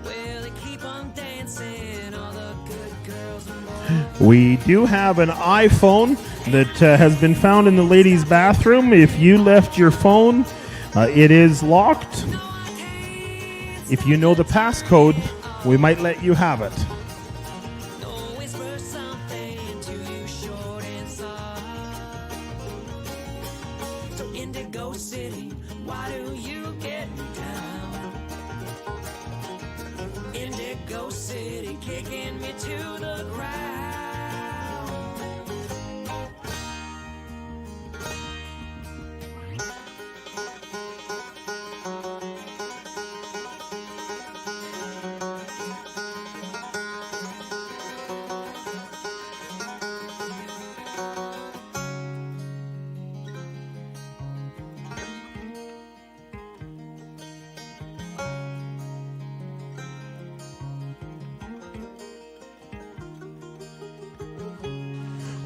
Well, they keep on dancing, all the good girls and boys. We do have an iPhone that has been found in the ladies' bathroom. If you left your phone, it is locked. If you know the passcode, we might let you have it. Indigo City, why do you get me down? Indigo City, kicking me to the ground.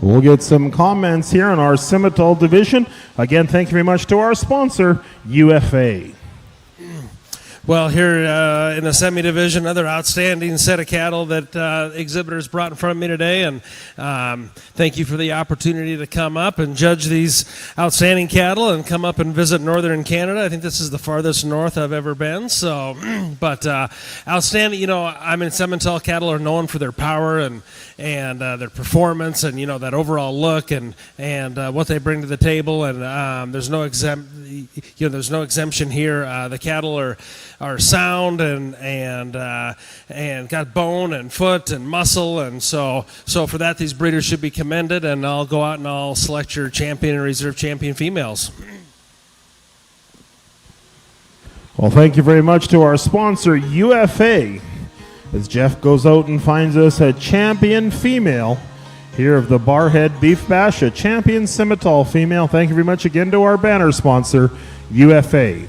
We'll get some comments here on our Simmental division. Again, thank you very much to our sponsor, UFA. Well, here in the semi-division, another outstanding set of cattle that exhibitors brought in front of me today, and thank you for the opportunity to come up and judge these outstanding cattle and come up and visit northern Canada. I think this is the farthest north I've ever been, so, but outstanding. You know, I mean, Simmental cattle are known for their power and their performance and, you know, that overall look and what they bring to the table, and there's no there's no exemption here. The cattle are sound and got bone and foot and muscle, and so for that these breeders should be commended. And I'll go out and I'll select your champion and reserve champion females. Well, thank you very much to our sponsor, UFA, as Jeff goes out and finds us a champion female here of the Barrhead Beef Bash, a champion Simmental female. Thank you very much again to our banner sponsor, UFA.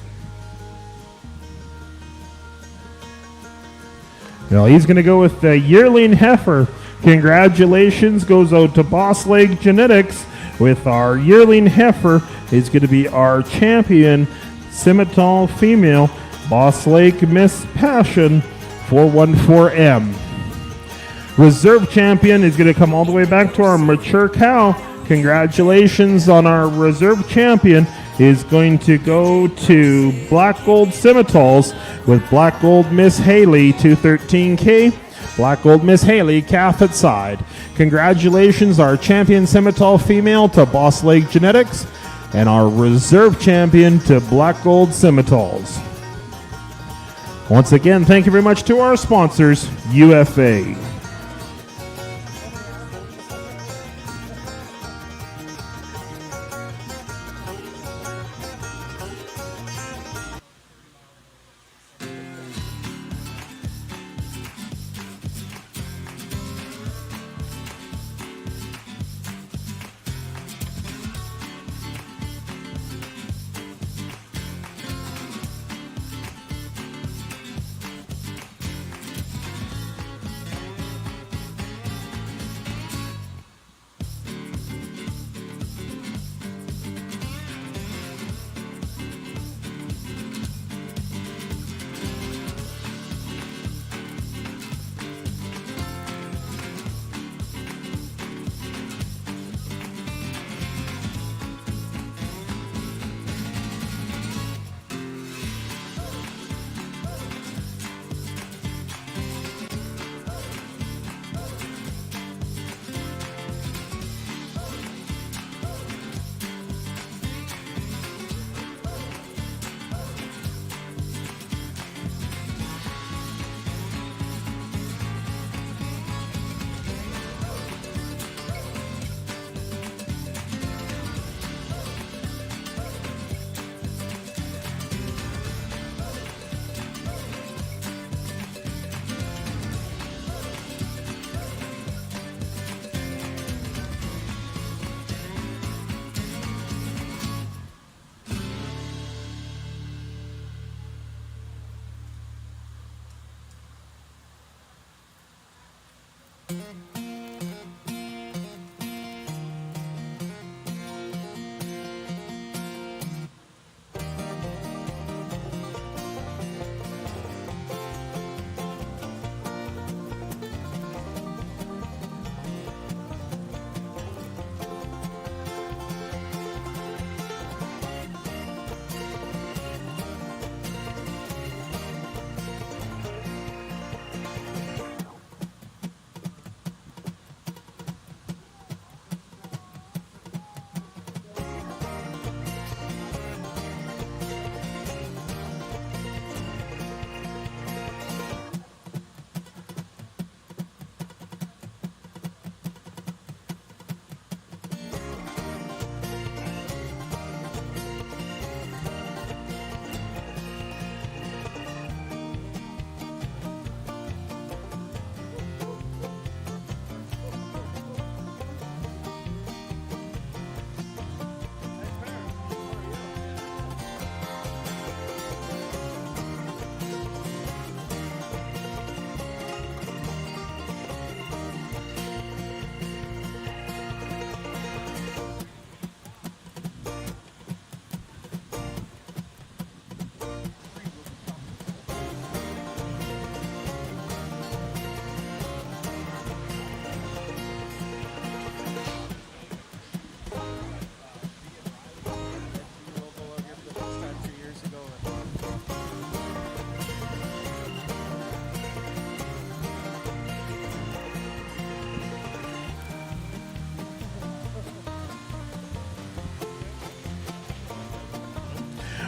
Well, he's going to go with the yearling heifer. Congratulations goes out to Boss Lake Genetics with our yearling heifer. Is going to be our champion Simmental female, Boss Lake Miss Passion 414M. Reserve champion is going to come all the way back to our mature cow. Congratulations on our reserve champion is going to go to Black Gold Simmentals with Black Gold Miss Haley 213K, Black Gold Miss Haley, calf at side. Congratulations, our champion Simmental female to Boss Lake Genetics, and our reserve champion to Black Gold Simmentals. Once again, thank you very much to our sponsors, UFA.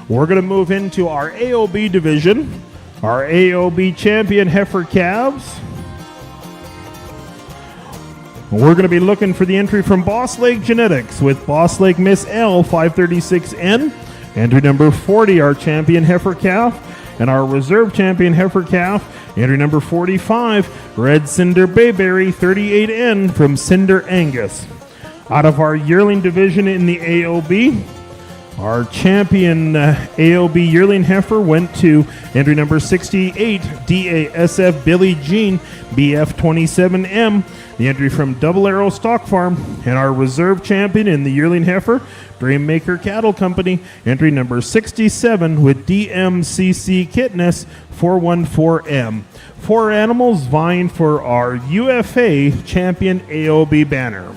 We're going to move into our AOB division, our AOB champion heifer calves. We're going to be looking for the entry from Boss Lake Genetics with Boss Lake Miss L 536N. Entry number 40, our champion heifer calf. And our reserve champion heifer calf, entry number 45, Red Cinder Bayberry 38N from Cinder Angus. Out of our yearling division in the AOB, our champion AOB yearling heifer went to entry number 68, DASF Billie Jean BF27M, the entry from Double Arrow Stock Farm. And our reserve champion in the yearling heifer, Dreammaker Cattle Company, entry number 67 with DMCC Kitness 414M. 4 animals vying for our UFA champion AOB banner.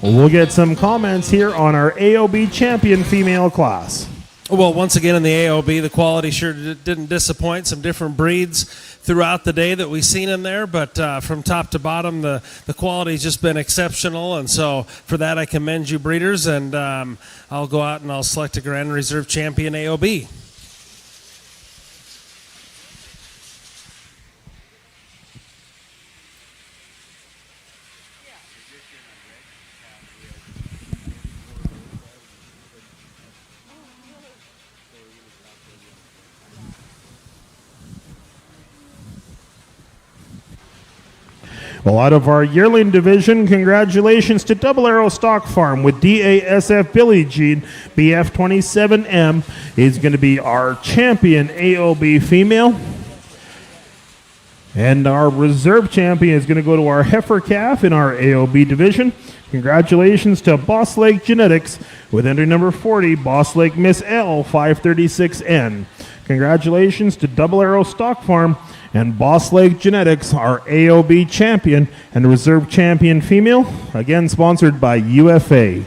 We'll get some comments here on our AOB champion female class. Well, once again in the AOB, the quality sure didn't disappoint. Some different breeds throughout the day that we've seen in there, but from top to bottom, the quality's just been exceptional, and so for that I commend you breeders, and I'll go out and I'll select a Grand Reserve champion AOB. Well, out of our yearling division, congratulations to Double Arrow Stock Farm with DASF Billie Jean BF27M is going to be our champion AOB female. And our reserve champion is going to go to our heifer calf in our AOB division. Congratulations to Boss Lake Genetics with entry number 40, Boss Lake Miss L 536N. Congratulations to Double Arrow Stock Farm and Boss Lake Genetics, our AOB champion and reserve champion female, again sponsored by UFA.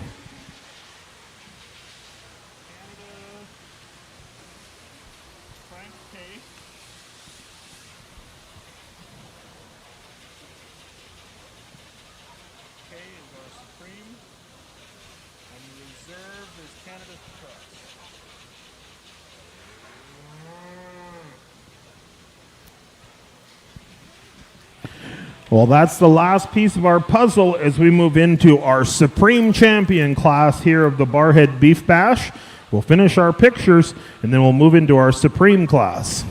Well, that's the last piece of our puzzle as we move into our Supreme Champion class here of the Barrhead Beef Bash. We'll finish our pictures, and then we'll move into our Supreme class.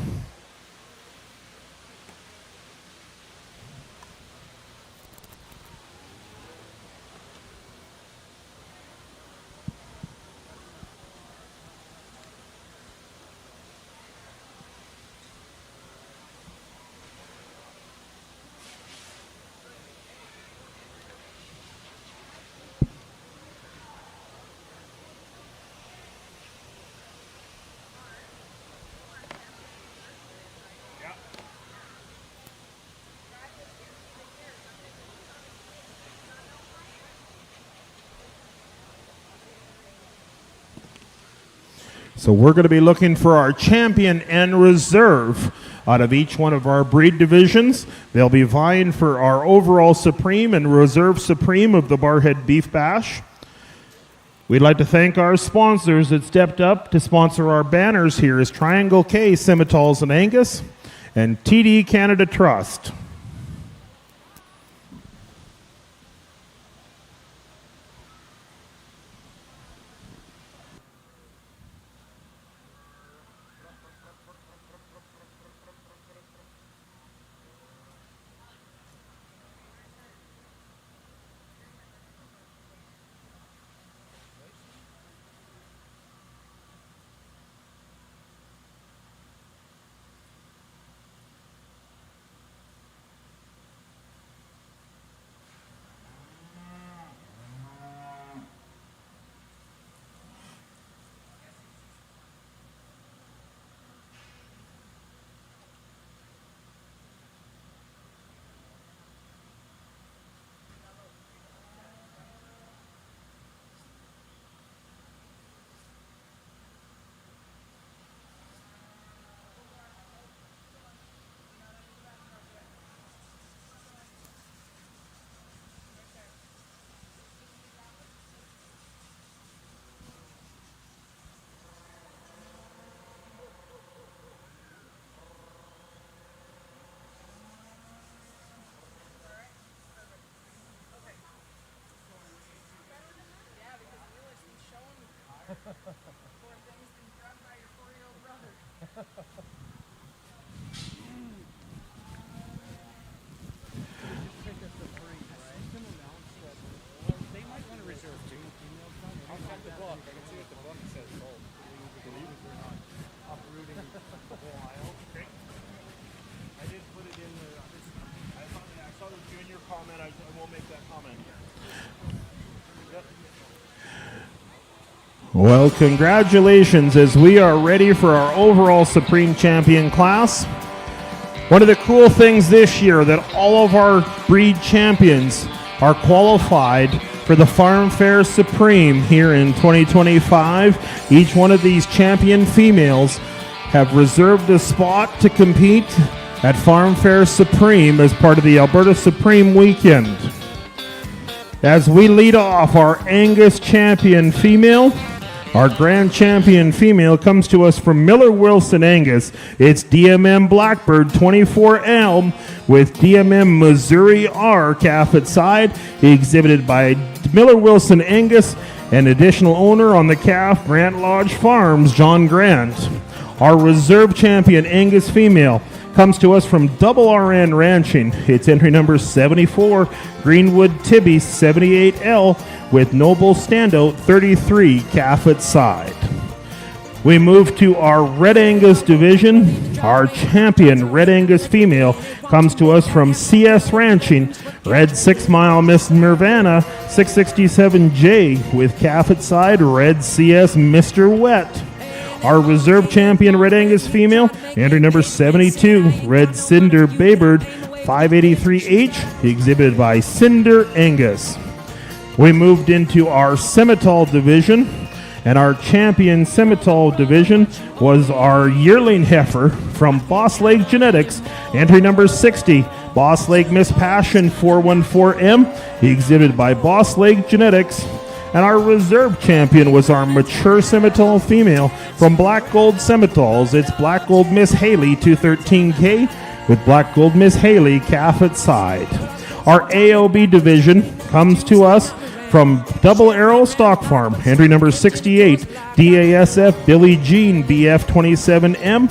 So we're going to be looking for our champion and reserve out of each one of our breed divisions. They'll be vying for our overall Supreme and Reserve Supreme of the Barrhead Beef Bash. We'd like to thank our sponsors that stepped up to sponsor our banners here is Triangle K Simmentals and Angus and TD Canada Trust. Well, congratulations as we are ready for our overall Supreme Champion class. One of the cool things this year that all of our breed champions are qualified for the Farm Fair Supreme here in 2025. Each one of these champion females have reserved a spot to compete at Farm Fair Supreme as part of the Alberta Supreme Weekend. As we lead off our Angus champion female, our grand champion female comes to us from Miller Wilson Angus. It's DMM Blackbird 24L with DMM Missouri R calf at side, exhibited by Miller Wilson Angus and additional owner on the calf, Grant Lodge Farms, John Grant. Our reserve champion Angus female comes to us from Double RN Ranching. It's entry number 74, Greenwood Tibby 78L with Noble Standout 33 calf at side. We move to our Red Angus division. Our champion Red Angus female comes to us from CS Ranching, Red 6 Mile Miss Nirvana 667J with calf at side, Red CS Mr. Wet. Our reserve champion Red Angus female, entry number 72, Red Cinder Baybird 583H, exhibited by Cinder Angus. We moved into our Semitol division, and our champion Semitol division was our yearling heifer from Boss Lake Genetics, entry number 60, Boss Lake Miss Passion 414M, exhibited by Boss Lake Genetics. And our reserve champion was our mature Semitol female from Black Gold Semitols. It's Black Gold Miss Haley 213K with Black Gold Miss Haley calf at side. Our AOB division comes to us from Double Arrow Stock Farm, entry number 68, DASF Billie Jean BF 27M.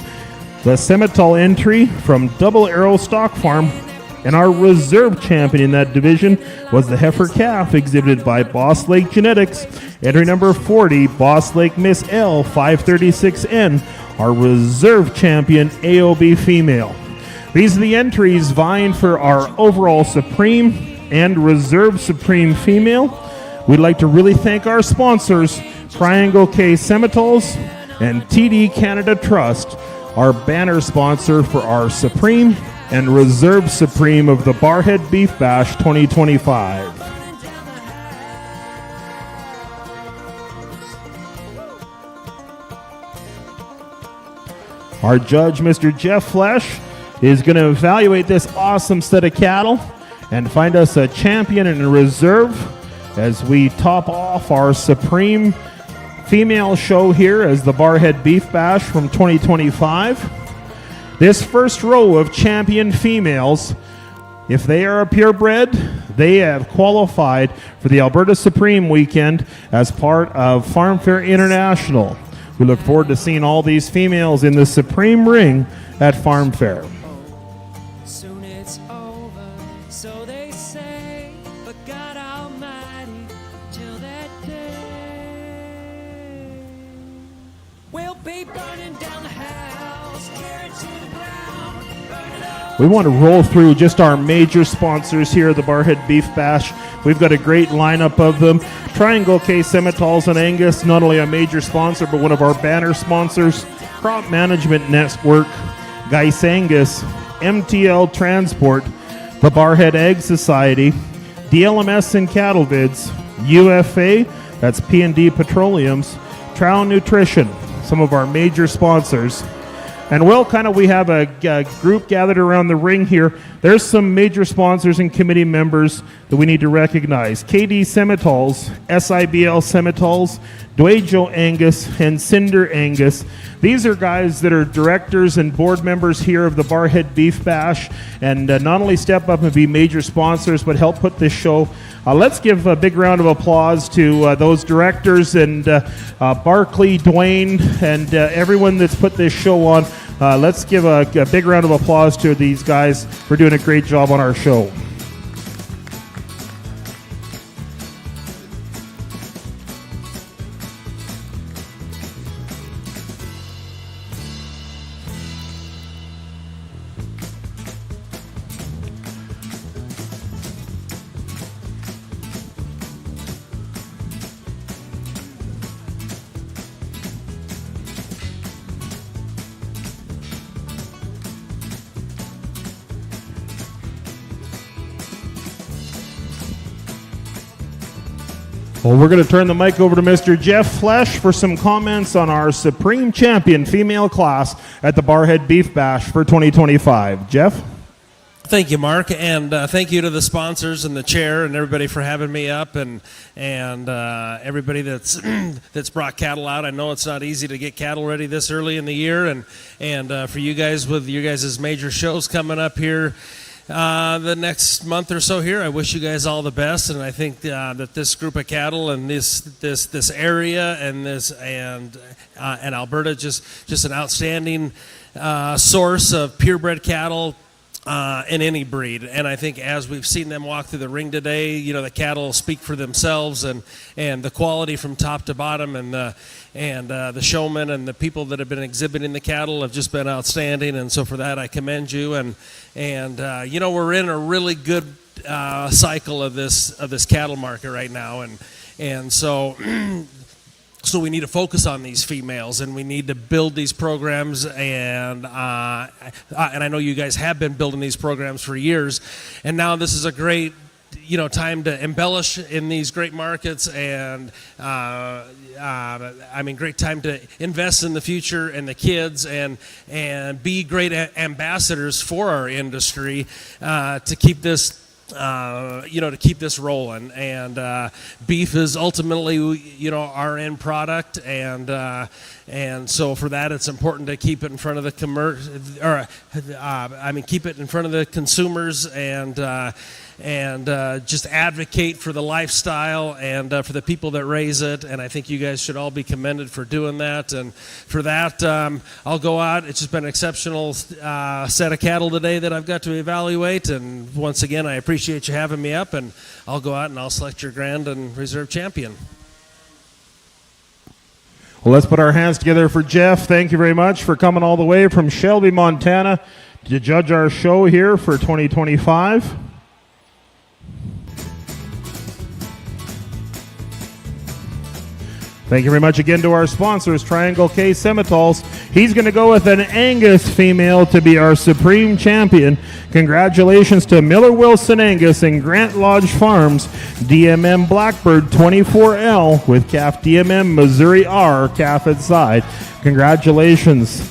The Semitol entry from Double Arrow Stock Farm. And our reserve champion in that division was the heifer calf, exhibited by Boss Lake Genetics, entry number 40, Boss Lake Miss L 536N, our reserve champion AOB female. These are the entries vying for our overall Supreme and reserve Supreme female. We'd like to really thank our sponsors, Triangle K Semitols and TD Canada Trust, our banner sponsor for our Supreme and Reserve Supreme of the Barrhead Beef Bash 2025. Our judge, Mr. Jeff Flesh, is going to evaluate this awesome set of cattle and find us a champion and a reserve as we top off our Supreme female show here as the Barrhead Beef Bash from 2025. This first row of champion females, if they are a purebred, they have qualified for the Alberta Supreme Weekend as part of Farm Fair International. We look forward to seeing all these females in the Supreme Ring at Farm Fair. Soon it's over, so they say, but God Almighty, till that day, we'll be burning down the house, tear it to the ground, burn it up. We want to roll through just our major sponsors here at the Barrhead Beef Bash. We've got a great lineup of them. Triangle K Semitols and Angus, not only a major sponsor, but one of our banner sponsors. Crop Management Network, Geis Angus, MTL Transport, the Barrhead Egg Society, DLMS and Cattle Vids, UFA, that's P&D Petroleums, Trow Nutrition, some of our major sponsors. And well, we have a group gathered around the ring here. There's some major sponsors and committee members that we need to recognize. KD Semitols, SIBL Semitols, Dwejo Angus, and Cinder Angus. These are guys that are directors and board members here of the Barrhead Beef Bash, and not only step up and be major sponsors, but help put this show. Let's give a big round of applause to those directors and Barclay, Dwayne, and everyone that's put this show on. Let's give a big round of applause to these guys for doing a great job on our show. Well, we're going to turn the mic over to Mr. Jeff Flesh for some comments on our Supreme Champion female class at the Barrhead Beef Bash for 2025. Jeff? Thank you, Mark, and thank you to the sponsors and the chair and everybody for having me up, and everybody that's that's brought cattle out. I know it's not easy to get cattle ready this early in the year, and for you guys with your guys' major shows coming up here the next month or so here, I wish you guys all the best, and I think that this group of cattle and this area and Alberta just an outstanding source of purebred cattle. In any breed, and I think as we've seen them walk through the ring today, you know, the cattle speak for themselves, and the quality from top to bottom, and the showmen and the people that have been exhibiting the cattle have just been outstanding, and so for that I commend you, and you know, we're in a really good cycle of this cattle market right now, and so. So we need to focus on these females, and we need to build these programs, and I know you guys have been building these programs for years, and now this is a great, you know, time to embellish in these great markets, and I mean, great time to invest in the future and the kids, and be great ambassadors for our industry to keep this. To keep this rolling, and beef is ultimately, you know, our end product, and so for that it's important to keep it in front of the keep it in front of the consumers, and just advocate for the lifestyle and for the people that raise it, and I think you guys should all be commended for doing that, and for that I'll go out. It's just been an exceptional set of cattle today that I've got to evaluate, and once again I appreciate you having me up, and I'll go out and I'll select your Grand and Reserve champion. Well, let's put our hands together for Jeff. Thank you very much for coming all the way from Shelby, Montana to judge our show here for 2025. Thank you very much again to our sponsors, Triangle K Semitals. He's going to go with an Angus female to be our Supreme Champion. Congratulations to Miller Wilson Angus and Grant Lodge Farms, DMM Blackbird 24L with calf DMM Missouri R calf at side. Congratulations.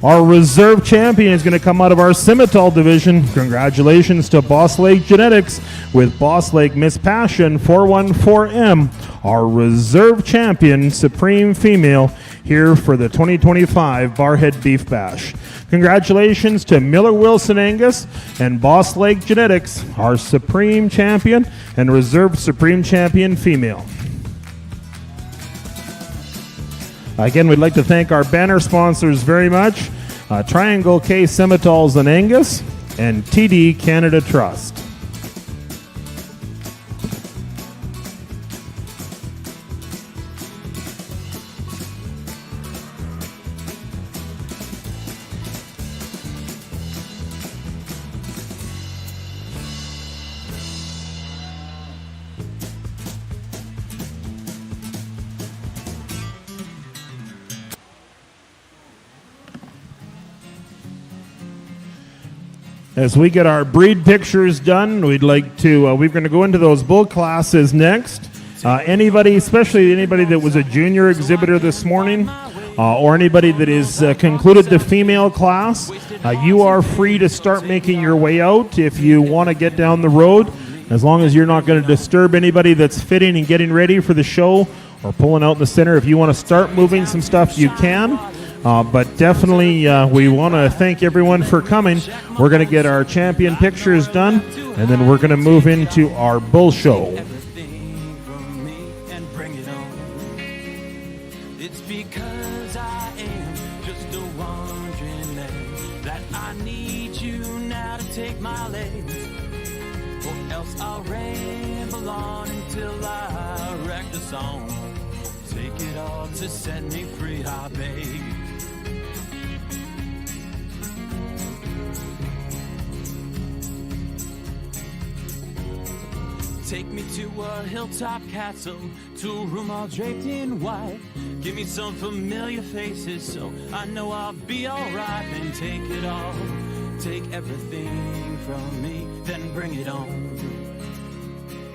Our reserve champion is going to come out of our Simmental division. Congratulations to Boss Lake Genetics with Boss Lake Miss Passion 414M. Our reserve champion, supreme female, here for the 2025 Barrhead Beef Bash. Congratulations to Miller Wilson Angus and Boss Lake Genetics, our supreme champion and reserve supreme champion female. Again, we'd like to thank our banner sponsors very much, Triangle K Semitals and Angus, and TD Canada Trust. As we get our breed pictures done, we'd like to, we're going to go into those bull classes next. Anybody, especially anybody that was a junior exhibitor this morning, or anybody that is concluded the female class, you are free to start making your way out if you want to get down the road, as long as you're not going to disturb anybody that's fitting and getting ready for the show or pulling out in the center. If you want to start moving some stuff, you can. But definitely, we want to thank everyone for coming. We're going to get our champion pictures done, and then we're going to move into our bull show. Everything from me and bring it on. It's because I am just a wandering man that I need you now to take my legs, or else I'll ramble on until I wreck the song. Take it all to set me free, I beg. Take me to a hilltop castle, to a room all draped in white. Give me some familiar faces so I know I'll be alright. Then take it all, take everything from me, then bring it on.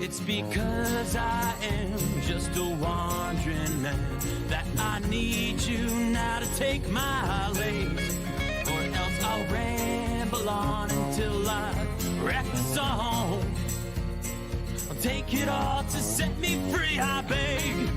It's because I am just a wandering man that I need you now to take my legs, or else I'll ramble on until I wreck the song. I'll take it all to set me free, I beg.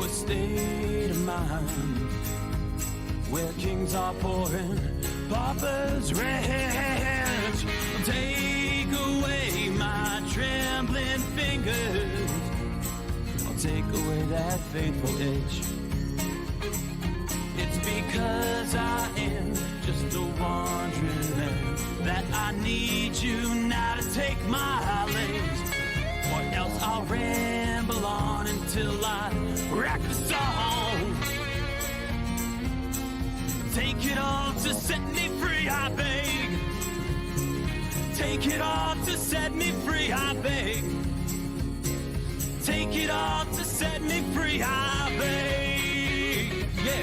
State of mind where kings are pouring paupers' rage. Take away my trembling fingers. I'll take away that faithful edge. It's because I am just a wandering man that I need you now to take my legs, or else I'll ramble on until I wreck the song. Take it all to set me free, I beg. Take it all to set me free, I beg. Take it all to set me free, I beg. Yeah.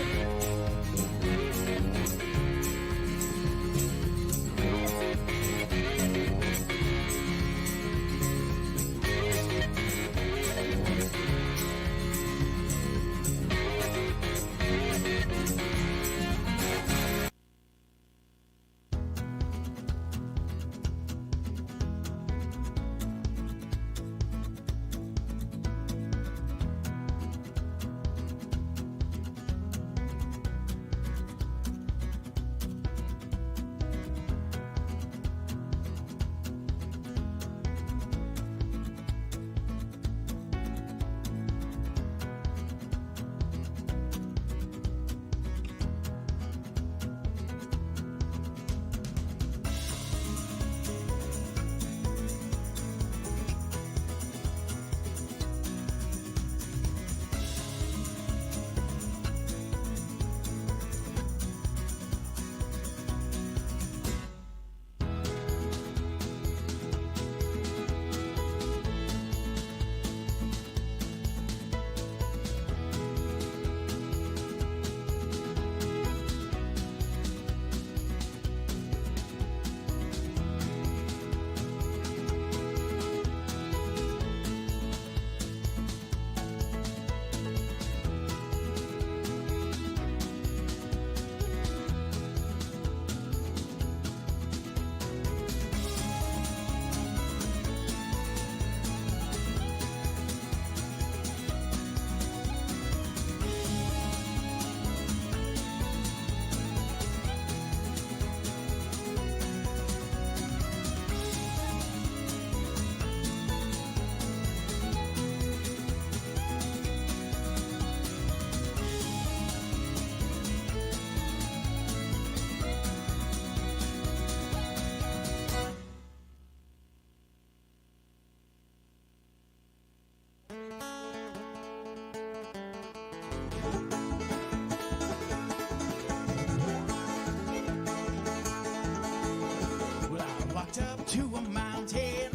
To a mountain,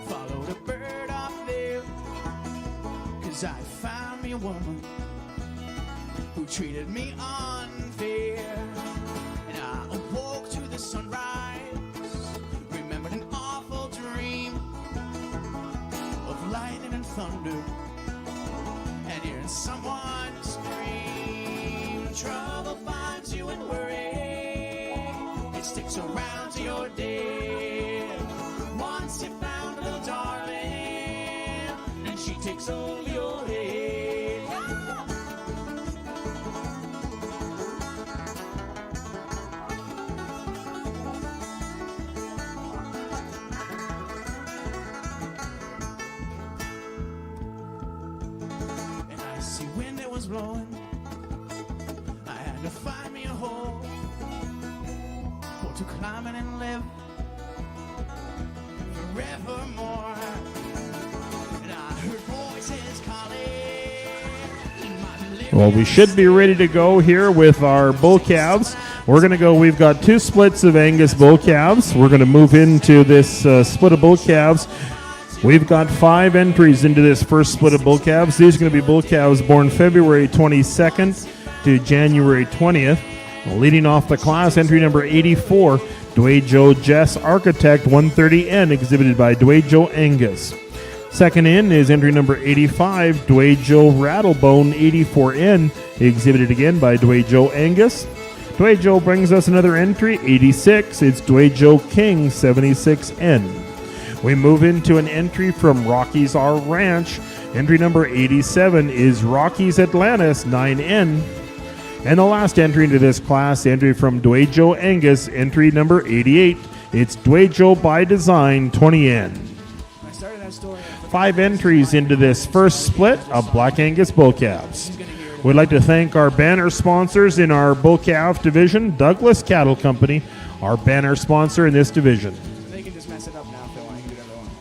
followed a bird off there, 'cause I found me a woman who treated me unfair. And I awoke to the sunrise, remembered an awful dream of lightning and thunder, and hearing someone scream. Trouble finds you and worry, it sticks around to your day. Once you found a little darling, and she takes over your head. And I see when it was blowing, I had to find me a hole to climb in and live forevermore. And I heard voices calling. Well, we should be ready to go here with our bull calves. We're going to go, we've got 2 splits of Angus bull calves. We're going to move into this split of bull calves. We've got 5 entries into this first split of bull calves. These are going to be bull calves born February 22nd to January 20th. Leading off the class, entry number 84, Dwayjo Jess Architect 130N, exhibited by Dwayjo Angus. Second in is entry number 85, Dwayjo Rattlebone 84N, exhibited again by Dwayjo Angus. Dwayjo brings us another entry, 86, it's Dwayjo King 76N. We move into an entry from Rockies R Ranch. Entry number 87 is Rockies Atlantis 9N. And the last entry into this class, entry from Dwayjo Angus, entry number 88. It's Dwayjo by Design 20N. 5 entries into this first split of Black Angus bull calves. We'd like to thank our banner sponsors in our bull calf division, Douglas Cattle Company, our banner sponsor in this division. They can just mess it up now if they want. You can do whatever they want.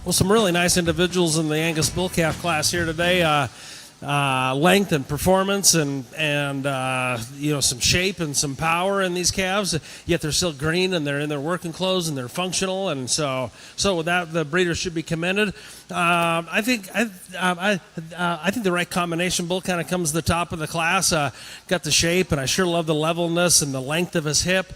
Well, some really nice individuals in the Angus bull calf class here today. Length and performance and some shape and some power in these calves, yet they're still green and they're in their working clothes and they're functional, and so with that, the breeders should be commended. I think the right combination bull kind of comes to the top of the class. Got the shape, and I sure love the levelness and the length of his hip.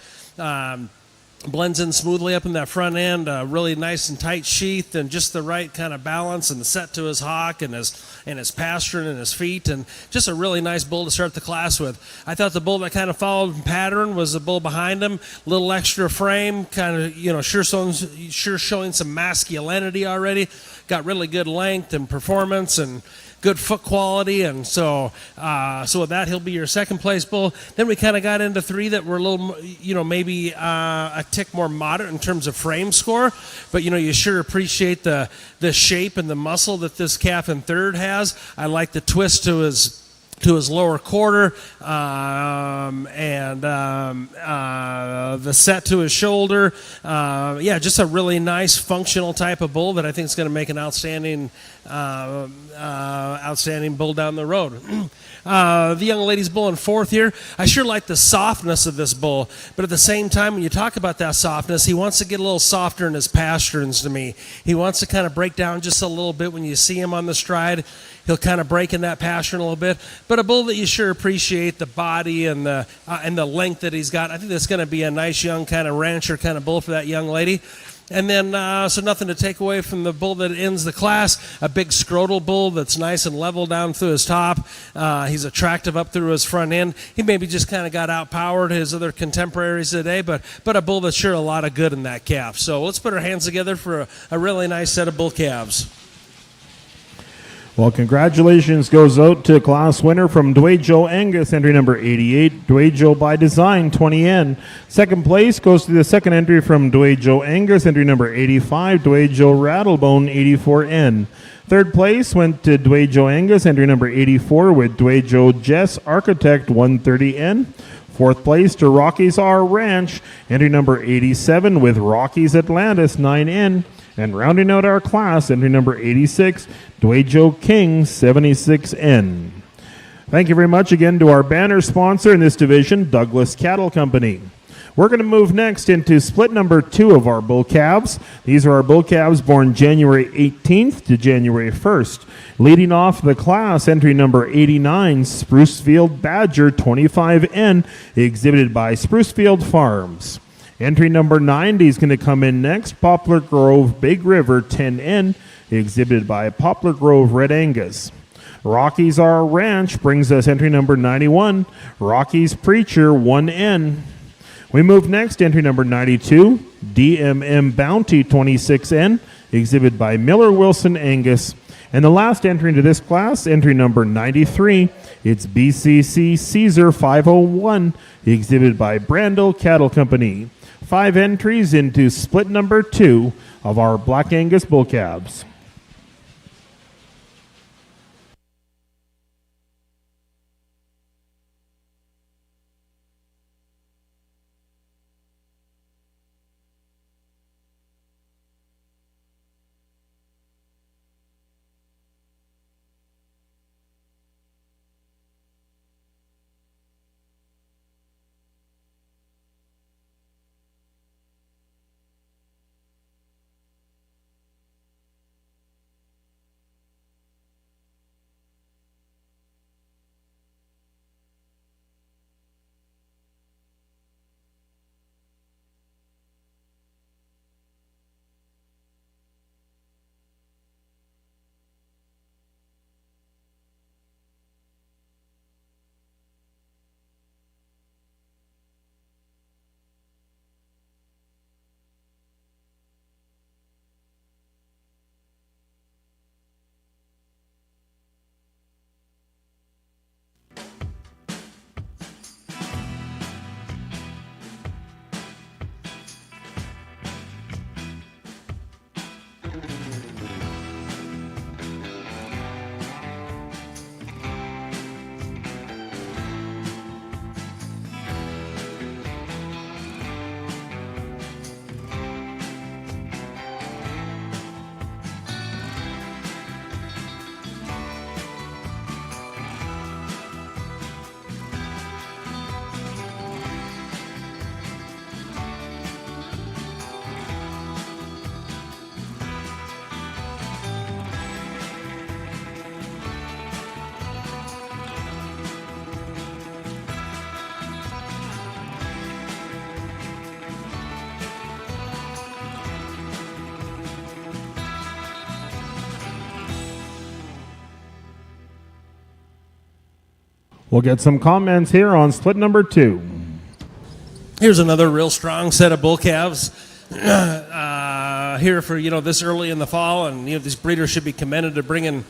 Blends in smoothly up in that front end, really nice and tight sheath, and just the right kind of balance and the set to his hock and his pastern and his feet, and just a really nice bull to start the class with. I thought the bull that kind of followed in pattern was the bull behind him, little extra frame, kind of sure showing some masculinity already. got really good length and performance and good foot quality, and so with that, he'll be your second place bull. Then we kind of got into 3 that were a little, maybe a tick more moderate in terms of frame score, but you sure appreciate the shape and the muscle that this calf in third has. I like the twist to his lower quarter, and the set to his shoulder. Just a really nice functional type of bull that I think is going to make an outstanding bull down the road. The young lady's bull in fourth here. I sure like the softness of this bull, but at the same time, when you talk about that softness, he wants to get a little softer in his pasterns to me. He wants to kind of break down just a little bit when you see him on the stride. He'll kind of break in that pastern a little bit, but a bull that you sure appreciate the body and the length that he's got. I think that's going to be a nice young kind of rancher kind of bull for that young lady. And then, so nothing to take away from the bull that ends the class, a big scrotal bull that's nice and level down through his top. He's attractive up through his front end. He maybe just kind of got outpowered his other contemporaries today, but a bull that's sure a lot of good in that calf. So let's put our hands together for a really nice set of bull calves. Well, congratulations goes out to class winner from Dwejo Angus, entry number 88, Dwejo by Design, 20N. Second place goes to the second entry from Dwejo Angus, entry number 85, Dwejo Rattlebone, 84N. Third place went to Dwejo Angus, entry number 84, with Dwejo Jess Architect, 130N. Fourth place to Rockies R Ranch, entry number 87, with Rockies Atlantis, 9N. And rounding out our class, entry number 86, Dwejo King, 76N. Thank you very much again to our banner sponsor in this division, Douglas Cattle Company. We're going to move next into split number 2 of our bull calves. These are our bull calves born January 18th to January 1st. Leading off the class, entry number 89, Sprucefield Badger, 25N, exhibited by Sprucefield Farms. Entry number 90 is going to come in next, Poplar Grove Big River, 10N, exhibited by Poplar Grove Red Angus. Rockies R Ranch brings us entry number 91, Rockies Preacher, 1N. We move next, entry number 92, DMM Bounty, 26N, exhibited by Miller Wilson Angus. And the last entry into this class, entry number 93, it's BCC Caesar 501, exhibited by Brandel Cattle Company. 5 entries into split number 2 of our Black Angus bull calves. We'll get some comments here on split number 2. Here's another real strong set of bull calves. here for this early in the fall, and these breeders should be commended to bringing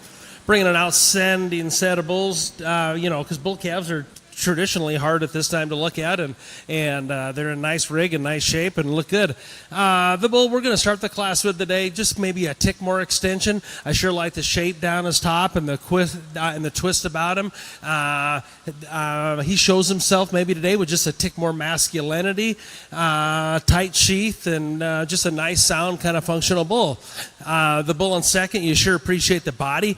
an outstanding set of bulls. Because bull calves are traditionally hard at this time to look at, and they're in nice rig and nice shape and look good. The bull we're going to start the class with today, just maybe a tick more extension. I sure like the shape down his top and the twist about him. He shows himself maybe today with just a tick more masculinity, tight sheath, and just a nice sound kind of functional bull. The bull in second, you sure appreciate the body.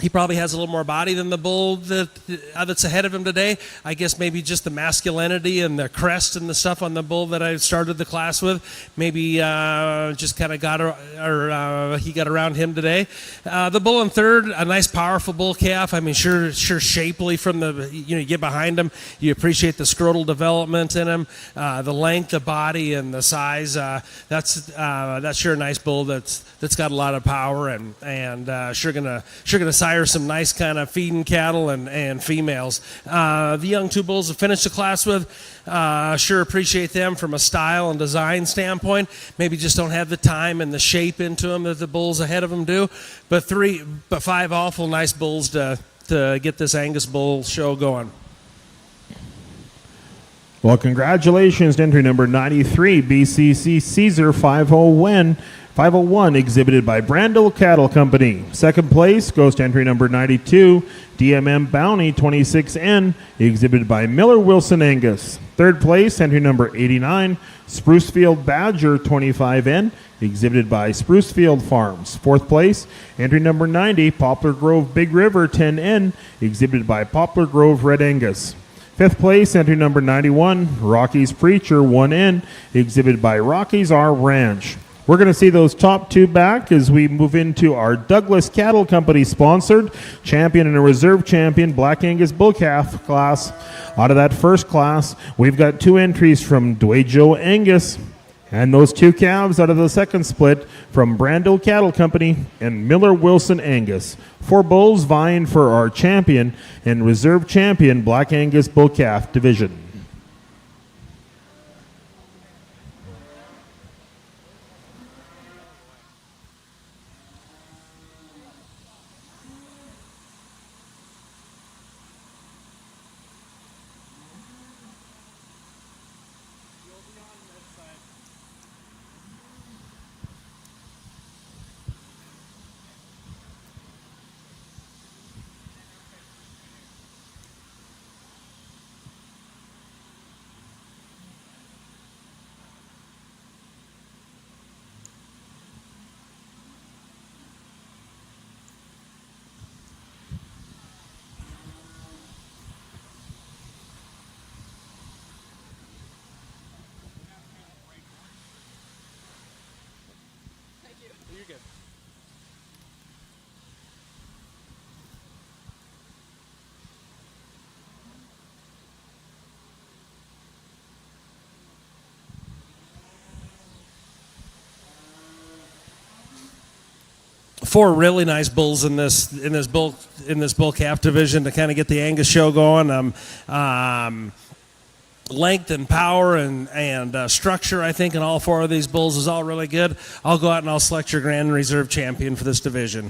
He probably has a little more body than the bull that's ahead of him today. I guess maybe just the masculinity and the crest and the stuff on the bull that I started the class with. Maybe just kind of he got around him today. The bull in third, a nice powerful bull calf. I mean, sure shapely from you get behind him. You appreciate the scrotal development in him, the length, the body, and the size. That's sure a nice bull that's got a lot of power and sure gonna sire some nice kind of feeding cattle and females. The young two bulls to finish the class with, sure appreciate them from a style and design standpoint. Maybe just don't have the time and the shape into them that the bulls ahead of them do. But 5 awful nice bulls to get this Angus bull show going. Well, congratulations to entry number 93, BCC Caesar 501, exhibited by Brandel Cattle Company. Second place goes to entry number 92, DMM Bounty 26N, exhibited by Miller Wilson Angus. Third place, entry number 89, Sprucefield Badger 25N, exhibited by Sprucefield Farms. Fourth place, entry number 90, Poplar Grove Big River 10N, exhibited by Poplar Grove Red Angus. Fifth place, entry number 91, Rocky's Preacher 1N, exhibited by Rocky's R Ranch. We're going to see those top two back as we move into our Douglas Cattle Company sponsored champion and a reserve champion Black Angus Bull Calf class. Out of that first class, we've got 2 entries from Dwayne Angus, and those 2 calves out of the second split from Brandel Cattle Company and Miller Wilson Angus. 4 bulls vying for our champion and reserve champion Black Angus Bull Calf division. Four really nice bulls in this bull calf division to kind of get the Angus show going. Length and power and structure, I think, in all 4 of these bulls is all really good. I'll go out and I'll select your Grand Reserve champion for this division.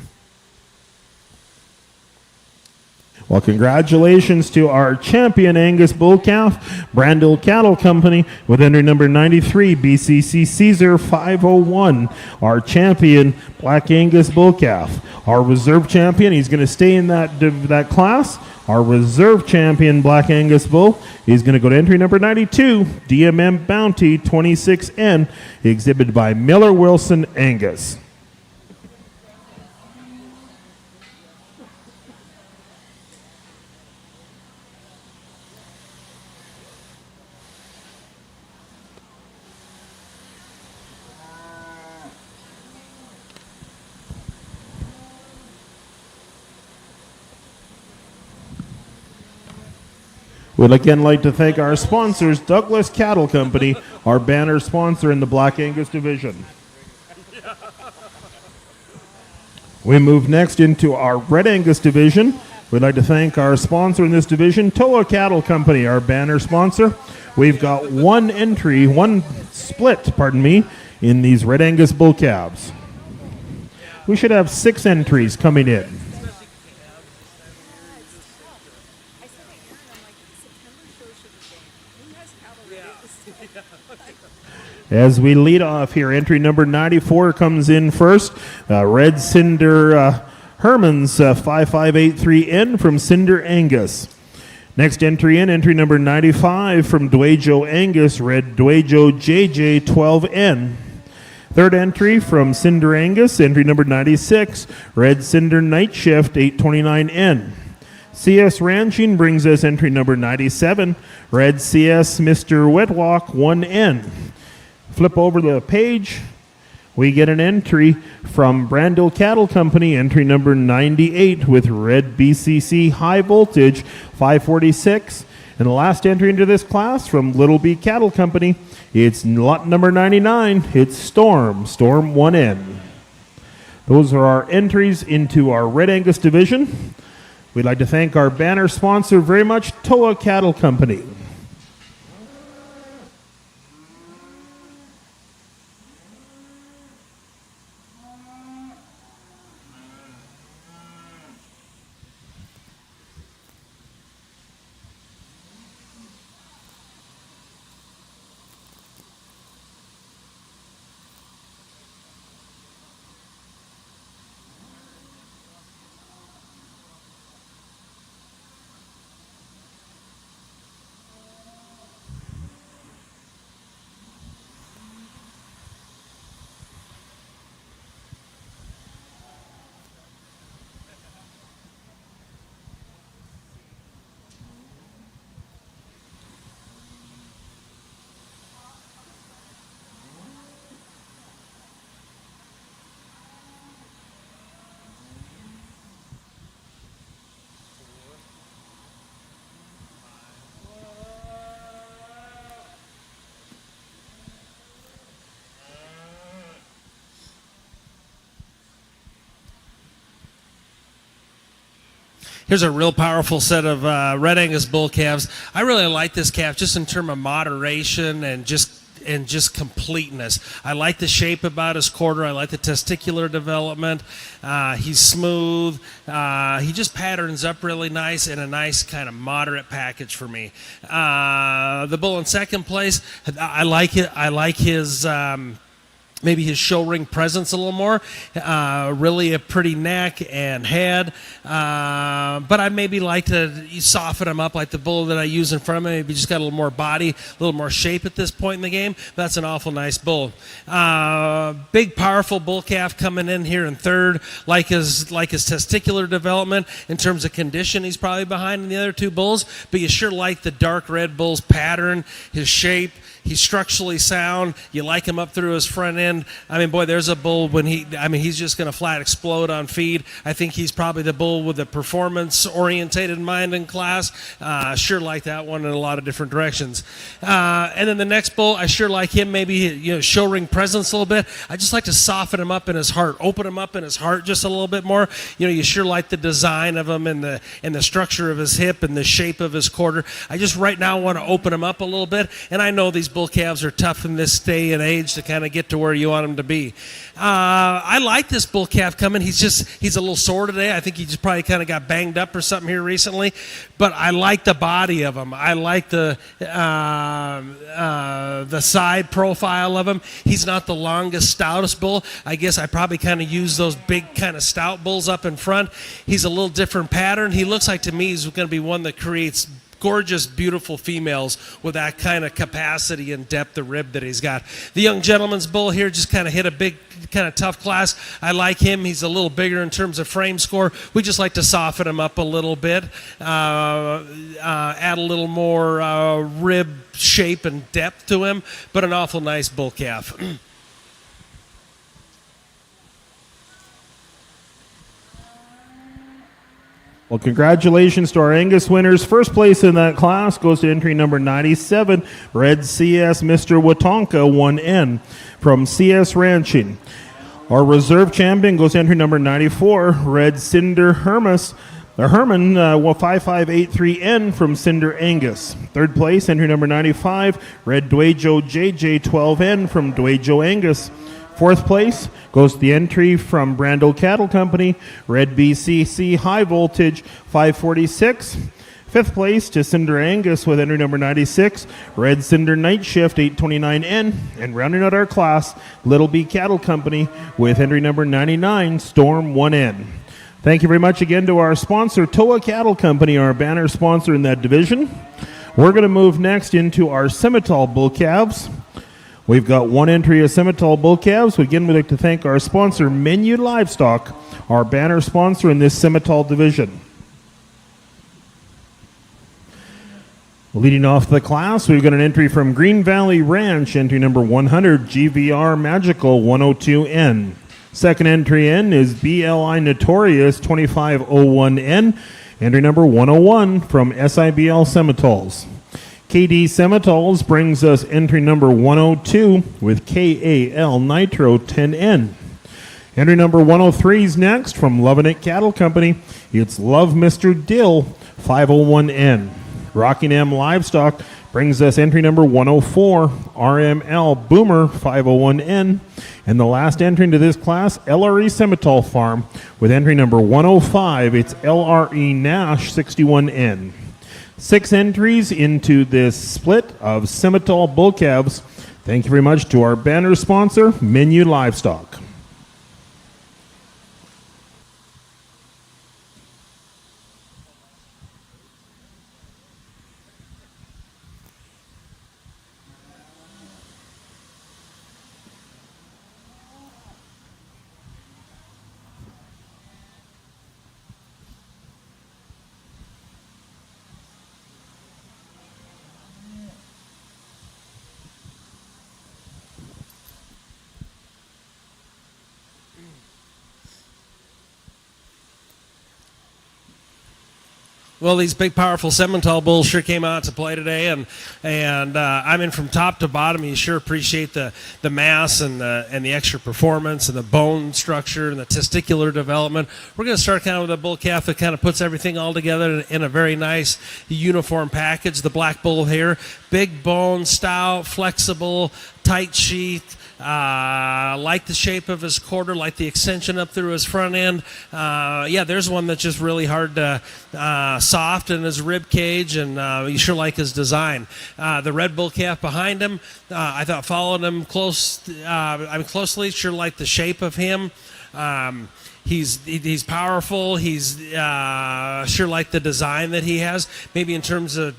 Well, congratulations to our champion Angus Bull Calf, Brandel Cattle Company, with entry number 93, BCC Caesar 501. Our champion, Black Angus Bull Calf. Our reserve champion, he's going to stay in that class. Our reserve champion, Black Angus Bull, is going to go to entry number 92, DMM Bounty 26N, exhibited by Miller Wilson Angus. We'd again like to thank our sponsors, Douglas Cattle Company, our banner sponsor in the Black Angus division. We move next into our Red Angus division. We'd like to thank our sponsor in this division, Toa Cattle Company, our banner sponsor. We've got one split in these Red Angus bull calves. We should have 6 entries coming in. As we lead off here, entry number 94 comes in first. Red Cinder Herman's 5583N from Cinder Angus. Next entry in, entry number 95 from Dwejo Angus, Red Dwejo JJ12N. Third entry from Cinder Angus, entry number 96, Red Cinder Night Shift 829N. CS Ranching brings us entry number 97, Red CS Mr. Wetwalk 1N. Flip over the page, we get an entry from Brandel Cattle Company, entry number 98 with Red BCC High Voltage 546. And the last entry into this class from Little B Cattle Company, it's lot number 99, it's Storm 1N. Those are our entries into our Red Angus division. We'd like to thank our banner sponsor very much, Toa Cattle Company. Here's a real powerful set of Red Angus bull calves. I really like this calf just in terms of moderation and just completeness. I like the shape about his quarter. I like the testicular development. He's smooth. He just patterns up really nice in a nice kind of moderate package for me. The bull in second place, I like it. I like his maybe his show ring presence a little more. Really a pretty neck and head. But I maybe like to soften him up like the bull that I use in front of me. Maybe just got a little more body, a little more shape at this point in the game. That's an awful nice bull. Big, powerful bull calf coming in here in third. Like his testicular development in terms of condition, he's probably behind the other two bulls. But you sure like the dark red bull's pattern, his shape. He's structurally sound. You like him up through his front end. I mean, boy, there's a bull when he's just going to flat explode on feed. I think he's probably the bull with the performance-orientated mind in class. Sure like that one in a lot of different directions. And then the next bull, I sure like him. Maybe show ring presence a little bit. I just like to soften him up in his heart, open him up in his heart just a little bit more. You sure like the design of him and the structure of his hip and the shape of his quarter. I just right now want to open him up a little bit. And I know these bull calves are tough in this day and age to kind of get to where you want them to be. I like this bull calf coming. He's a little sore today. I think he just probably kind of got banged up or something here recently. But I like the body of him. I like the side profile of him. He's not the longest, stoutest bull. I guess I probably kind of use those big kind of stout bulls up in front. He's a little different pattern. He looks like to me he's going to be one that creates gorgeous, beautiful females with that kind of capacity and depth of rib that he's got. The young gentleman's bull here just kind of hit a big, kind of tough class. I like him. He's a little bigger in terms of frame score. We just like to soften him up a little bit, add a little more rib shape and depth to him, but an awful nice bull calf. Well, congratulations to our Angus winners. First place in that class goes to entry number 97, Red CS Mr. Watonka 1N from CS Ranching. Our reserve champion goes to entry number 94, Red Cinder Hermas The Herman 5583N from Cinder Angus. Third place, entry number 95, Red Dwejo JJ12N from Dwejo Angus. Fourth place goes to the entry from Brando Cattle Company, Red BCC High Voltage 546. Fifth place to Cinder Angus with entry number 96, Red Cinder Night Shift 829N. And rounding out our class, Little B Cattle Company with entry number 99, Storm 1N. Thank you very much again to our sponsor, Toa Cattle Company, our banner sponsor in that division. We're going to move next into our Simmental bull calves. We've got one entry of Simmental bull calves. Again, we'd like to thank our sponsor, Menu Livestock, our banner sponsor in this Simmental division. Leading off the class, we've got an entry from Green Valley Ranch, entry number 100, GVR Magical 102N. Second entry in is BLI Notorious 2501N, entry number 101 from SIBL Simmentals. KD Simmentals brings us entry number 102 with KAL Nitro 10N. Entry number 103 is next from Lovin' It Cattle Company. It's Love Mr. Dill 501N. Rockingham Livestock brings us entry number 104, RML Boomer 501N. And the last entry into this class, LRE Simmental Farm, with entry number 105, it's LRE Nash 61N. 6 entries into this split of Simmental bull calves. Thank you very much to our banner sponsor, Menu Livestock. Well, these big, powerful Simmental bulls sure came out to play today, and I mean, from top to bottom, you sure appreciate the mass and the extra performance and the bone structure and the testicular development. We're going to start kind of with a bull calf that kind of puts everything all together in a very nice uniform package. The black bull here, big bone, stout, flexible, tight sheath. Like the shape of his quarter, like the extension up through his front end. Yeah, there's one that's just really hard to soft in his rib cage, and you sure like his design. The red bull calf behind him, I thought followed him closely. Sure like the shape of him. He's powerful. He's sure like the design that he has. Maybe in terms of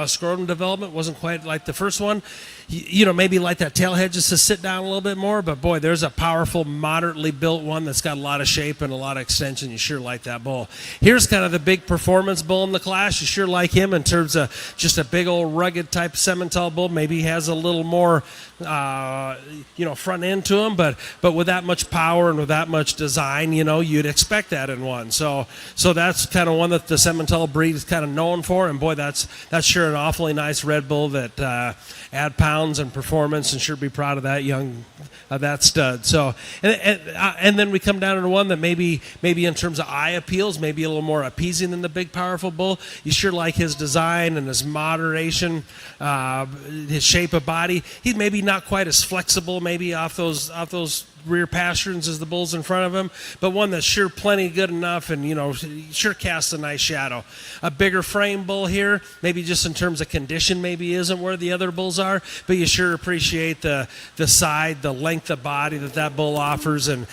scrotum development, wasn't quite like the first one. You know, maybe like that tail head just to sit down a little bit more. But boy, there's a powerful, moderately built one that's got a lot of shape and a lot of extension. You sure like that bull. Here's kind of the big performance bull in the class. You sure like him in terms of just a big old rugged type Simmental bull. Maybe he has a little more, front end to him, but with that much power and with that much design, you know, you'd expect that in one. So that's kind of one that the Simmental breed is kind of known for. And boy, that's sure an awfully nice red bull that add pounds and performance, and sure be proud of that stud. So and then we come down to one that maybe in terms of eye appeals, maybe a little more appeasing than the big powerful bull. You sure like his design and his moderation, his shape of body. He's maybe not quite as flexible, maybe off those rear pasterns as the bulls in front of him, but one that's sure plenty good enough, and you know, sure casts a nice shadow. A bigger frame bull here, maybe just in terms of condition, maybe isn't where the other bulls are, but you sure appreciate the side, the length of body that bull offers, and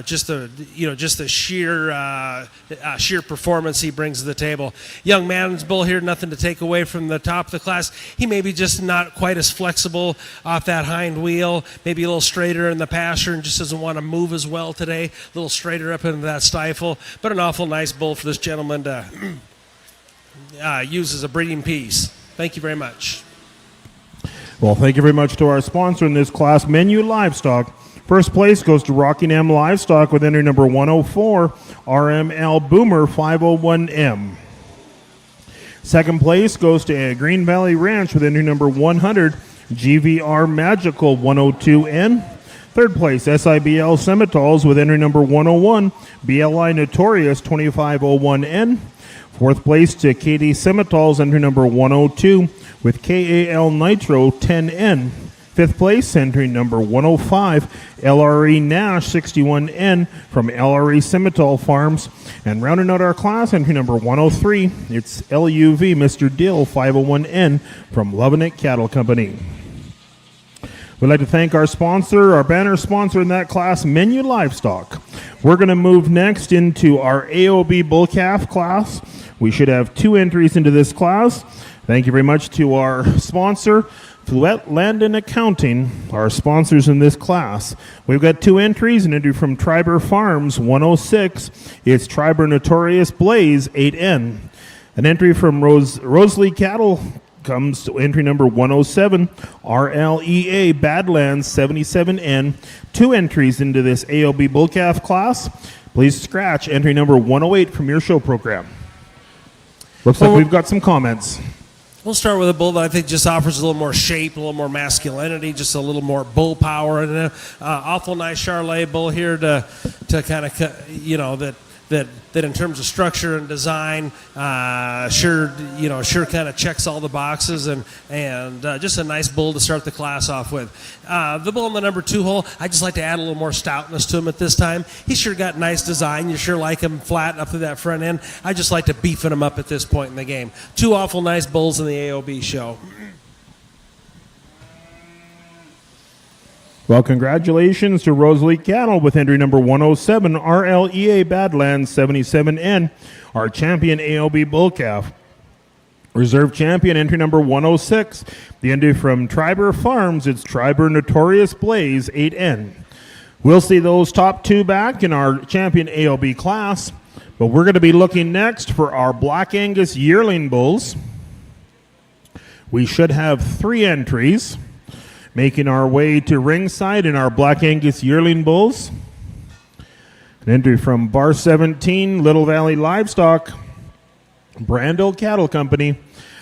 just the sheer performance he brings to the table. Young man's bull here, nothing to take away from the top of the class. He may be just not quite as flexible off that hind wheel, maybe a little straighter in the pasture, and just doesn't want to move as well today. A little straighter up into that stifle, but an awful nice bull for this gentleman to use as a breeding piece. Thank you very much. Well, thank you very much to our sponsor in this class, Menu Livestock. First place goes to Rockingham Livestock with entry number 104, RML Boomer 501M. Second place goes to Green Valley Ranch with entry number 100, GVR Magical 102N. Third place, SIBL Semitals with entry number 101, BLI Notorious 2501N. Fourth place to KD Semitals, entry number 102 with KAL Nitro 10N. Fifth place, entry number 105, LRE Nash 61N from LRE Semitol Farms. And rounding out our class, entry number 103, it's LUV Mr. Dill 501N from Lovin' It Cattle Company. We'd like to thank our sponsor, our banner sponsor in that class, Menu Livestock. We're going to move next into our AOB Bull Calf class. We should have 2 entries into this class. Thank you very much to our sponsor, Fluette Land and Accounting, our sponsors in this class. We've got 2 entries, an entry from Triber Farms 106. It's Triber Notorious Blaze 8N. An entry from Rosalie Cattle comes to entry number 107, RLEA Badlands 77N. 2 entries into this AOB Bull Calf class. Please scratch entry number 108 from your show program. Looks like we've got some comments. We'll start with a bull that I think just offers a little more shape, a little more masculinity, just a little more bull power, and awful nice Charolais bull here to kind of, that in terms of structure and design, sure kind of checks all the boxes, and just a nice bull to start the class off with. The bull in the number 2 hole, I just like to add a little more stoutness to him at this time. He's sure got nice design. You sure like him flat up to that front end. I just like to beefing him up at this point in the game. 2 awful nice bulls in the AOB show. Well, congratulations to Rosalie Cattle with entry number 107, RLEA Badlands 77N, our champion AOB Bull Calf. Reserve champion entry number 106, the entry from Triber Farms, it's Triber Notorious Blaze 8N. We'll see those top 2 back in our champion AOB class, but we're going to be looking next for our Black Angus yearling bulls. We should have 3 entries. Making our way to ringside in our Black Angus yearling bulls. An entry from Bar 17, Little Valley Livestock, Brandel Cattle Company,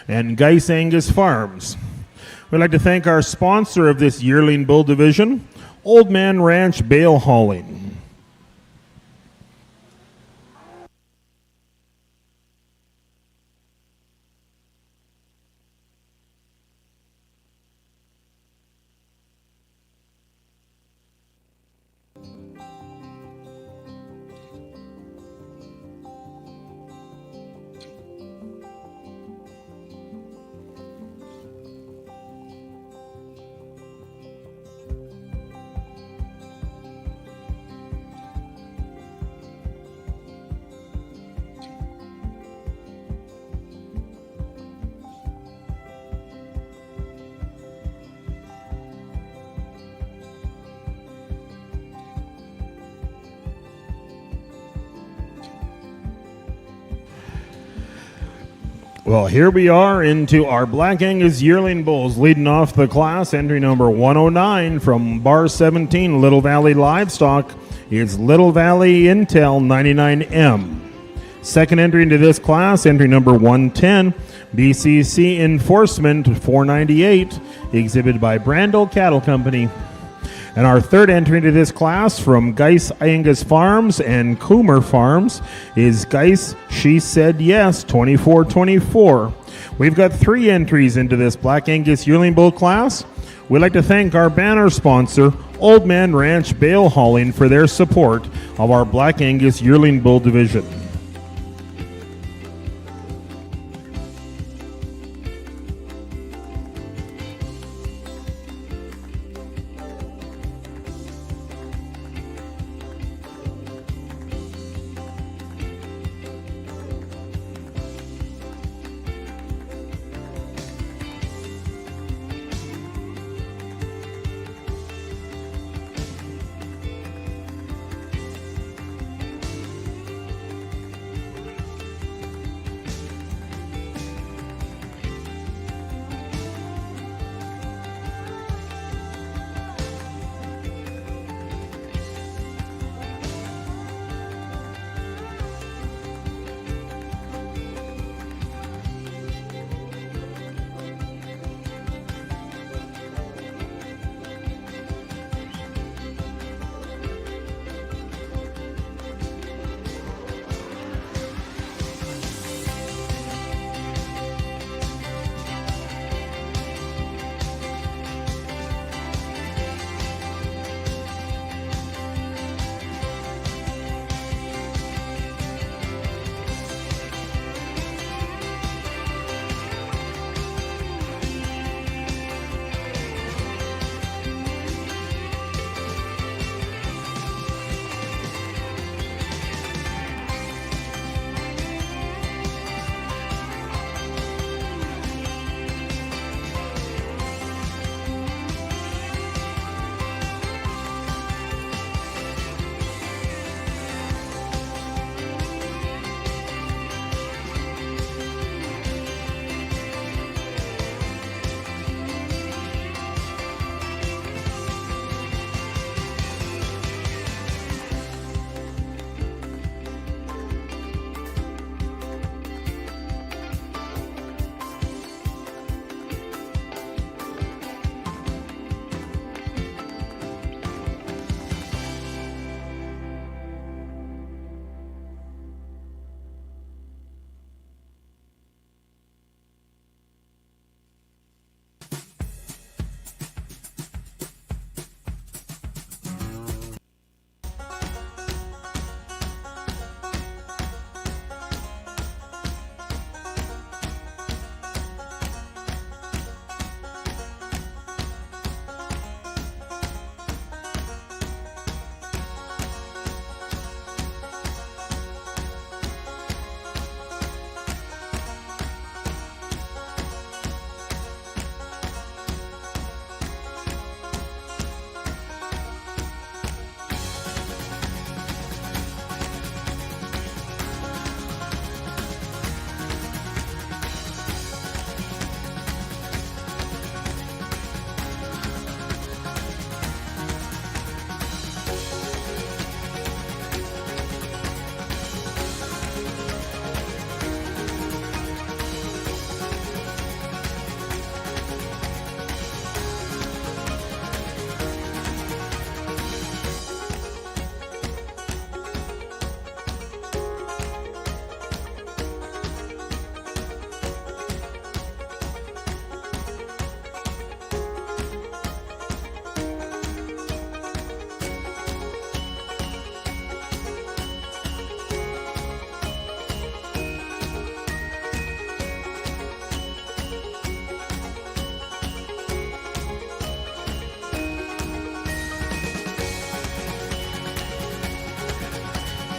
and Geis Angus Farms. We'd like to thank our sponsor of this yearling bull division, Old Man Ranch Bale Hauling. Well, here we are into our Black Angus yearling bulls. Leading off the class, entry number 109 from Bar 17, Little Valley Livestock. It's Little Valley Intel 99M. Second entry into this class, entry number 110, BCC Enforcement 498, exhibited by Brandel Cattle Company. And our third entry into this class from Geis Angus Farms and Coomer Farms is Geis She Said Yes 2424. We've got 3 entries into this Black Angus yearling bull class. We'd like to thank our banner sponsor, Old Man Ranch Bale Hauling, for their support of our Black Angus yearling bull division.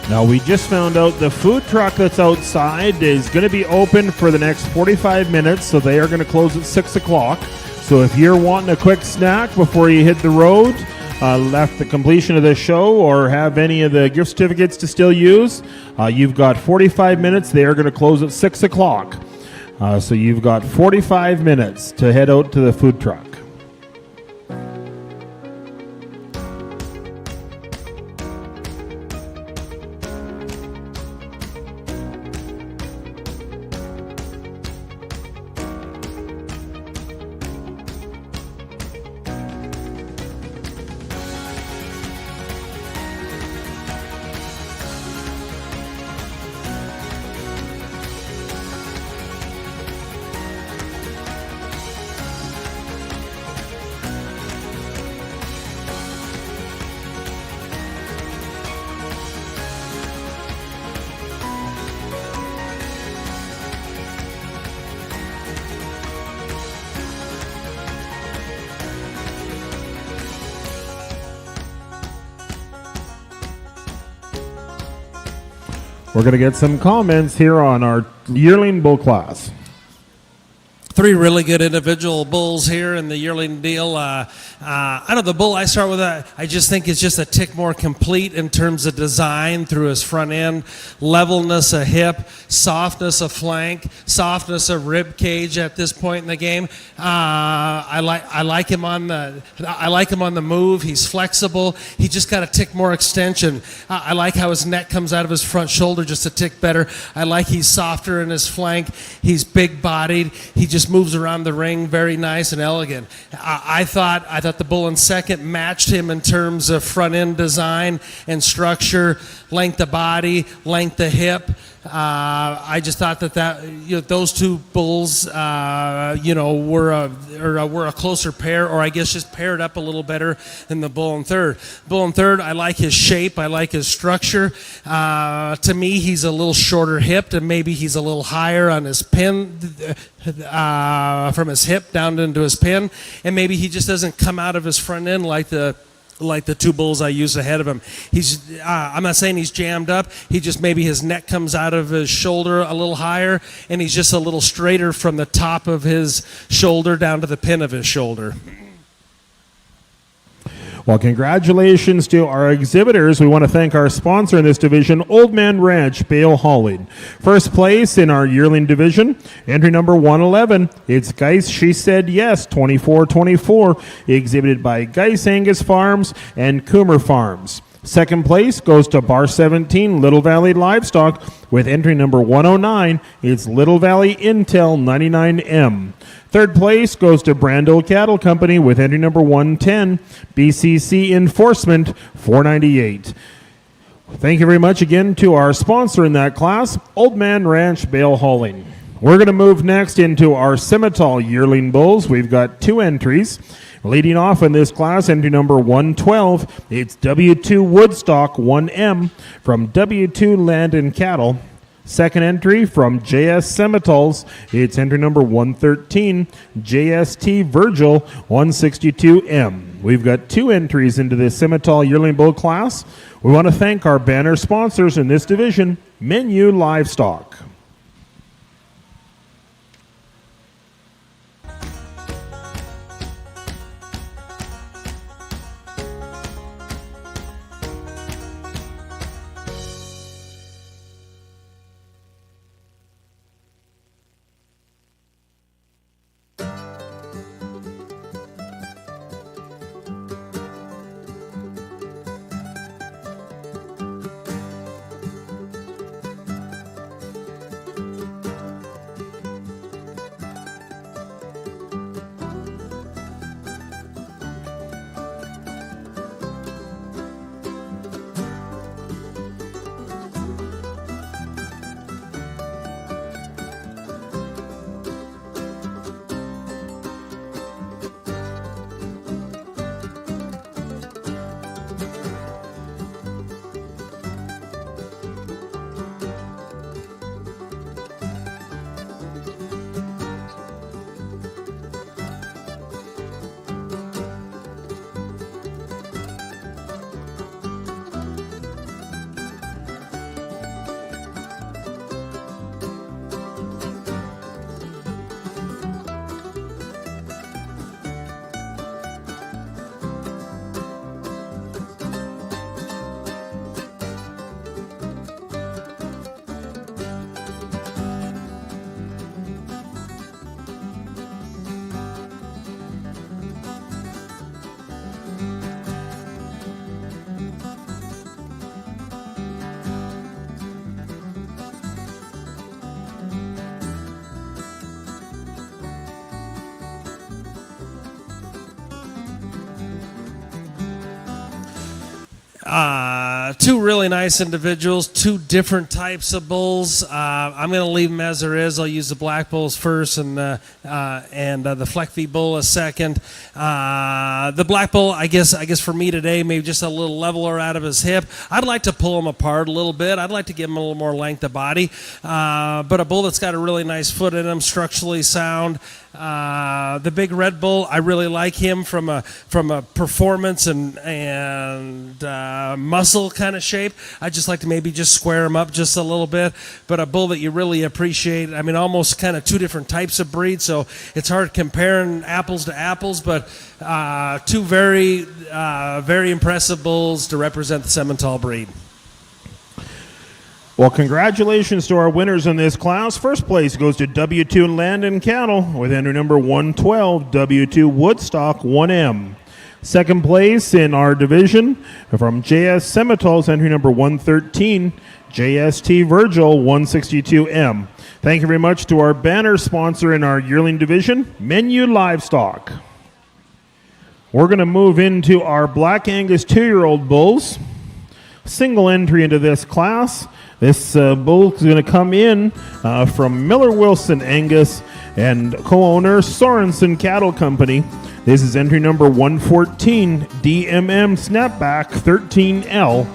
Now, we just found out the food truck that's outside is going to be open for the next 45 minutes, so they are going to close at 6 o'clock. So if you're wanting a quick snack before you hit the road, left the completion of the show, or have any of the gift certificates to still use, you've got 45 minutes. They are going to close at 6 o'clock. So you've got 45 minutes to head out to the food truck. We're going to get some comments here on our yearling bull class. Three really good individual bulls here in the yearling deal. I know the bull I start with, I just think is just a tick more complete in terms of design through his front end, levelness of hip, softness of flank, softness of rib cage at this point in the game. I like him on the move. He's flexible. He just got a tick more extension. I like how his neck comes out of his front shoulder just a tick better. I like he's softer in his flank. He's big bodied. He just moves around the ring very nice and elegant. I thought the bull in second matched him in terms of front end design and structure, length of body, length of hip. I just thought that those two bulls, were a closer pair, or I guess just paired up a little better than the bull in third. Bull in third, I like his shape, I like his structure. To me, he's a little shorter hipped, and maybe he's a little higher on his pin, from his hip down into his pin, and maybe he just doesn't come out of his front end like the two bulls I used ahead of him. I'm not saying he's jammed up. He just, maybe his neck comes out of his shoulder a little higher, and he's just a little straighter from the top of his shoulder down to the pin of his shoulder. Well, congratulations to our exhibitors. We want to thank our sponsor in this division, Old Man Ranch, Bale Hauling. First place in our yearling division, entry number 111. It's Geis She Said Yes, 2424, exhibited by Geis Angus Farms and Coomer Farms. Second place goes to Bar 17, Little Valley Livestock, with entry number 109. It's Little Valley Intel 99M. Third place goes to Brando Cattle Company with entry number 110, BCC Enforcement 498. Thank you very much again to our sponsor in that class, Old Man Ranch Bale Hauling. We're going to move next into our Simmental yearling bulls. We've got two entries. Leading off in this class, entry number 112, it's W2 Woodstock 1M from W2 Land and Cattle. Second entry from JS Simmentals, it's entry number 113, JST Virgil 162M. We've got two entries into the Simmental yearling bull class. We want to thank our banner sponsors in this division, Menu Livestock. Two really nice individuals, two different types of bulls. I'm going to leave them as there is. I'll use the black bulls first and the Fleckvie bull a second. The black bull, I guess for me today, maybe just a little leveler out of his hip. I'd like to pull him apart a little bit. I'd like to give him a little more length of body. But a bull that's got a really nice foot in him, structurally sound. The big red bull, I really like him from a performance and muscle kind of shape. I just like to maybe just square him up just a little bit. But a bull that you really appreciate, I mean, almost kind of two different types of breeds, so it's hard comparing apples to apples. But two very impressive bulls to represent the Simmental breed. Well, congratulations to our winners in this class. First place goes to W2 Land and Cattle with entry number 112, W2 Woodstock 1M. Second place in our division from JS Simmental's entry number 113, JST Virgil 162M. Thank you very much to our banner sponsor in our yearling division, Menu Livestock. We're going to move into our Black Angus 2-year-old bulls. Single entry into this class. This bull is going to come in from Miller Wilson Angus and co-owner Sorensen Cattle Company. This is entry number 114, DMM Snapback 13L.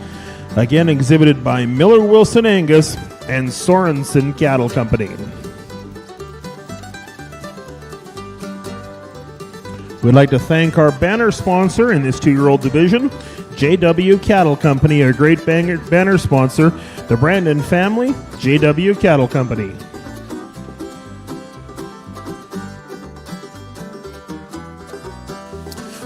Again, exhibited by Miller Wilson Angus and Sorensen Cattle Company. We'd like to thank our banner sponsor in this 2-year-old division, JW Cattle Company, a great banner sponsor, the Brandon family, JW Cattle Company.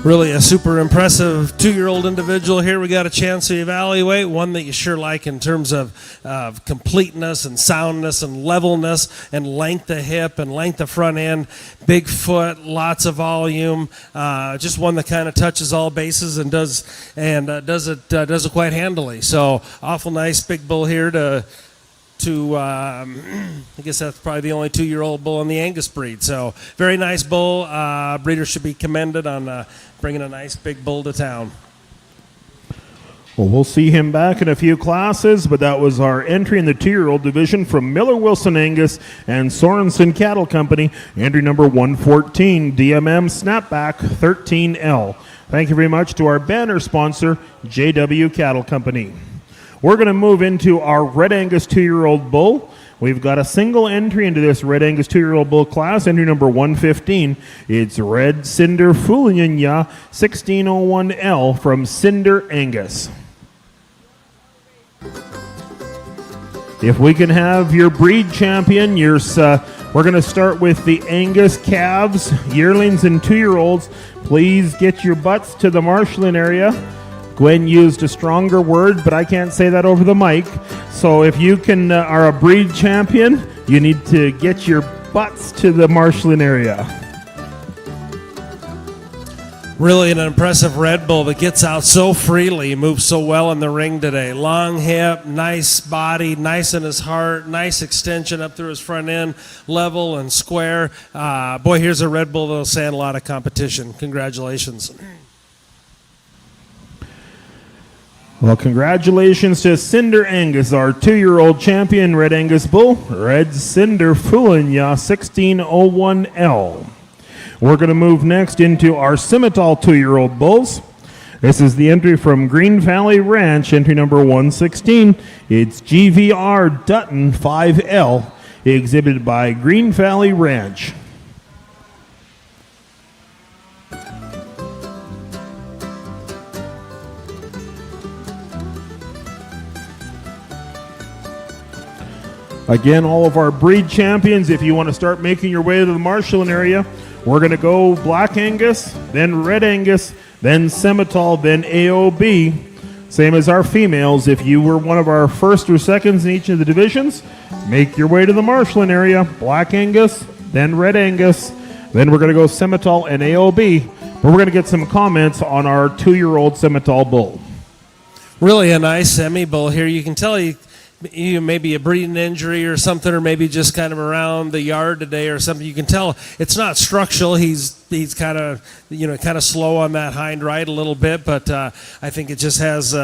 Really a super impressive 2-year-old individual here. We got a chance to evaluate one that you sure like in terms of completeness and soundness and levelness and length of hip and length of front end, big foot, lots of volume. Just one that kind of touches all bases and does it quite handily. So awful nice big bull here to I guess that's probably the only 2-year-old bull in the Angus breed. So very nice bull. Breeders should be commended on bringing a nice big bull to town. Well, we'll see him back in a few classes, but that was our entry in the 2-year-old division from Miller Wilson Angus and Sorensen Cattle Company, entry number 114, DMM Snapback 13L. Thank you very much to our banner sponsor, JW Cattle Company. We're going to move into our Red Angus 2-year-old bull. We've got a single entry into this Red Angus 2-year-old bull class, entry number 115. It's Red Cinder Fulinya 1601L from Cinder Angus. If we can have your breed champion, we're going to start with the Angus calves, yearlings and 2-year-olds. Please get your butts to the marshalling area. Gwen used a stronger word, but I can't say that over the mic. So if you are a breed champion, you need to get your butts to the marshalling area. Really an impressive red bull that gets out so freely, moves so well in the ring today. Long hip, nice body, nice in his heart, nice extension up through his front end, level and square. Boy, here's a red bull that'll stand a lot of competition. Congratulations. Well, congratulations to Cinder Angus, our 2-year-old champion Red Angus bull, Red Cinder Fulinya 1601L. We're going to move next into our Simmental 2-year-old bulls. This is the entry from Green Valley Ranch, entry number 116. It's GVR Dutton 5L, exhibited by Green Valley Ranch. Again, all of our breed champions, if you want to start making your way to the marshalling area, we're going to go Black Angus, then Red Angus, then Simmental, then AOB. Same as our females. If you were one of our first or seconds in each of the divisions, make your way to the marshalling area. Black Angus, then Red Angus, then we're going to go Simmental and AOB. But we're going to get some comments on our 2-year-old Simmental bull. Really a nice semi bull here. You can tell maybe a breeding injury or something, or maybe just kind of around the yard today or something. You can tell it's not structural. He's kind of kind of slow on that hind right a little bit, but I think it just has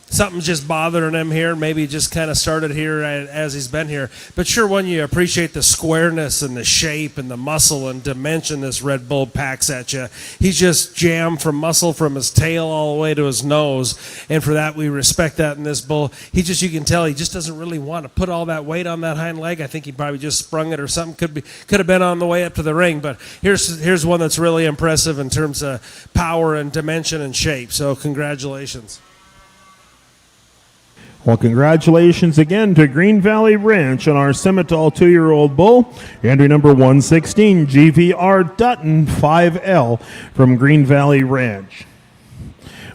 something's just bothering him here. Maybe he just kind of started here as he's been here. But sure, when you appreciate the squareness and the shape and the muscle and dimension this Red Bull packs at you, he's just jammed from muscle from his tail all the way to his nose. And for that, we respect that in this bull. You can tell he just doesn't really want to put all that weight on that hind leg. I think he probably just sprung it or something. Could have been on the way up to the ring. But here's one that's really impressive in terms of power and dimension and shape. So congratulations. Well, congratulations again to Green Valley Ranch on our Semitol 2-year-old bull. Entry number 116, GVR Dutton 5L from Green Valley Ranch.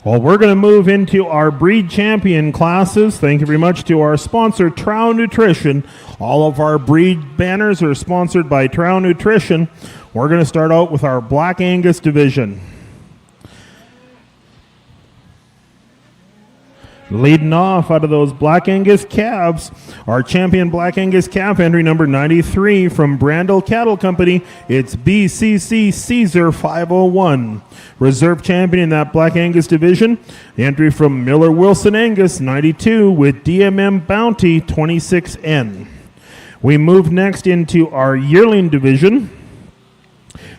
Well, we're going to move into our breed champion classes. Thank you very much to our sponsor, Trow Nutrition. All of our breed banners are sponsored by Trow Nutrition. We're going to start out with our Black Angus division. Leading off out of those Black Angus calves, our champion Black Angus calf, entry number 93 from Brandel Cattle Company. It's BCC Caesar 501. Reserve champion in that Black Angus division, entry from Miller Wilson Angus 92 with DMM Bounty 26N. We move next into our yearling division.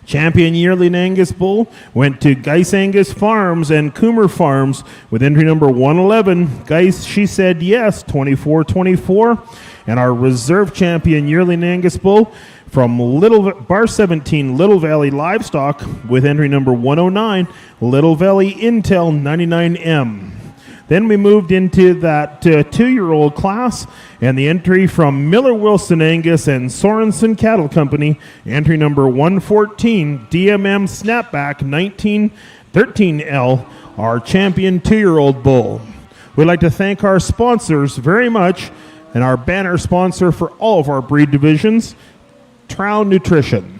Champion yearling Angus bull went to Geis Angus Farms and Coomer Farms with entry number 111. Geis, she said yes, 24-24. And our reserve champion yearling Angus bull from Bar 17 Little Valley Livestock with entry number 109, Little Valley Intel 99M. Then we moved into that 2-year-old class, and the entry from Miller Wilson Angus and Sorensen Cattle Company, entry number 114, DMM Snapback 1913L, our champion 2-year-old bull. We'd like to thank our sponsors very much, and our banner sponsor for all of our breed divisions, Trow Nutrition.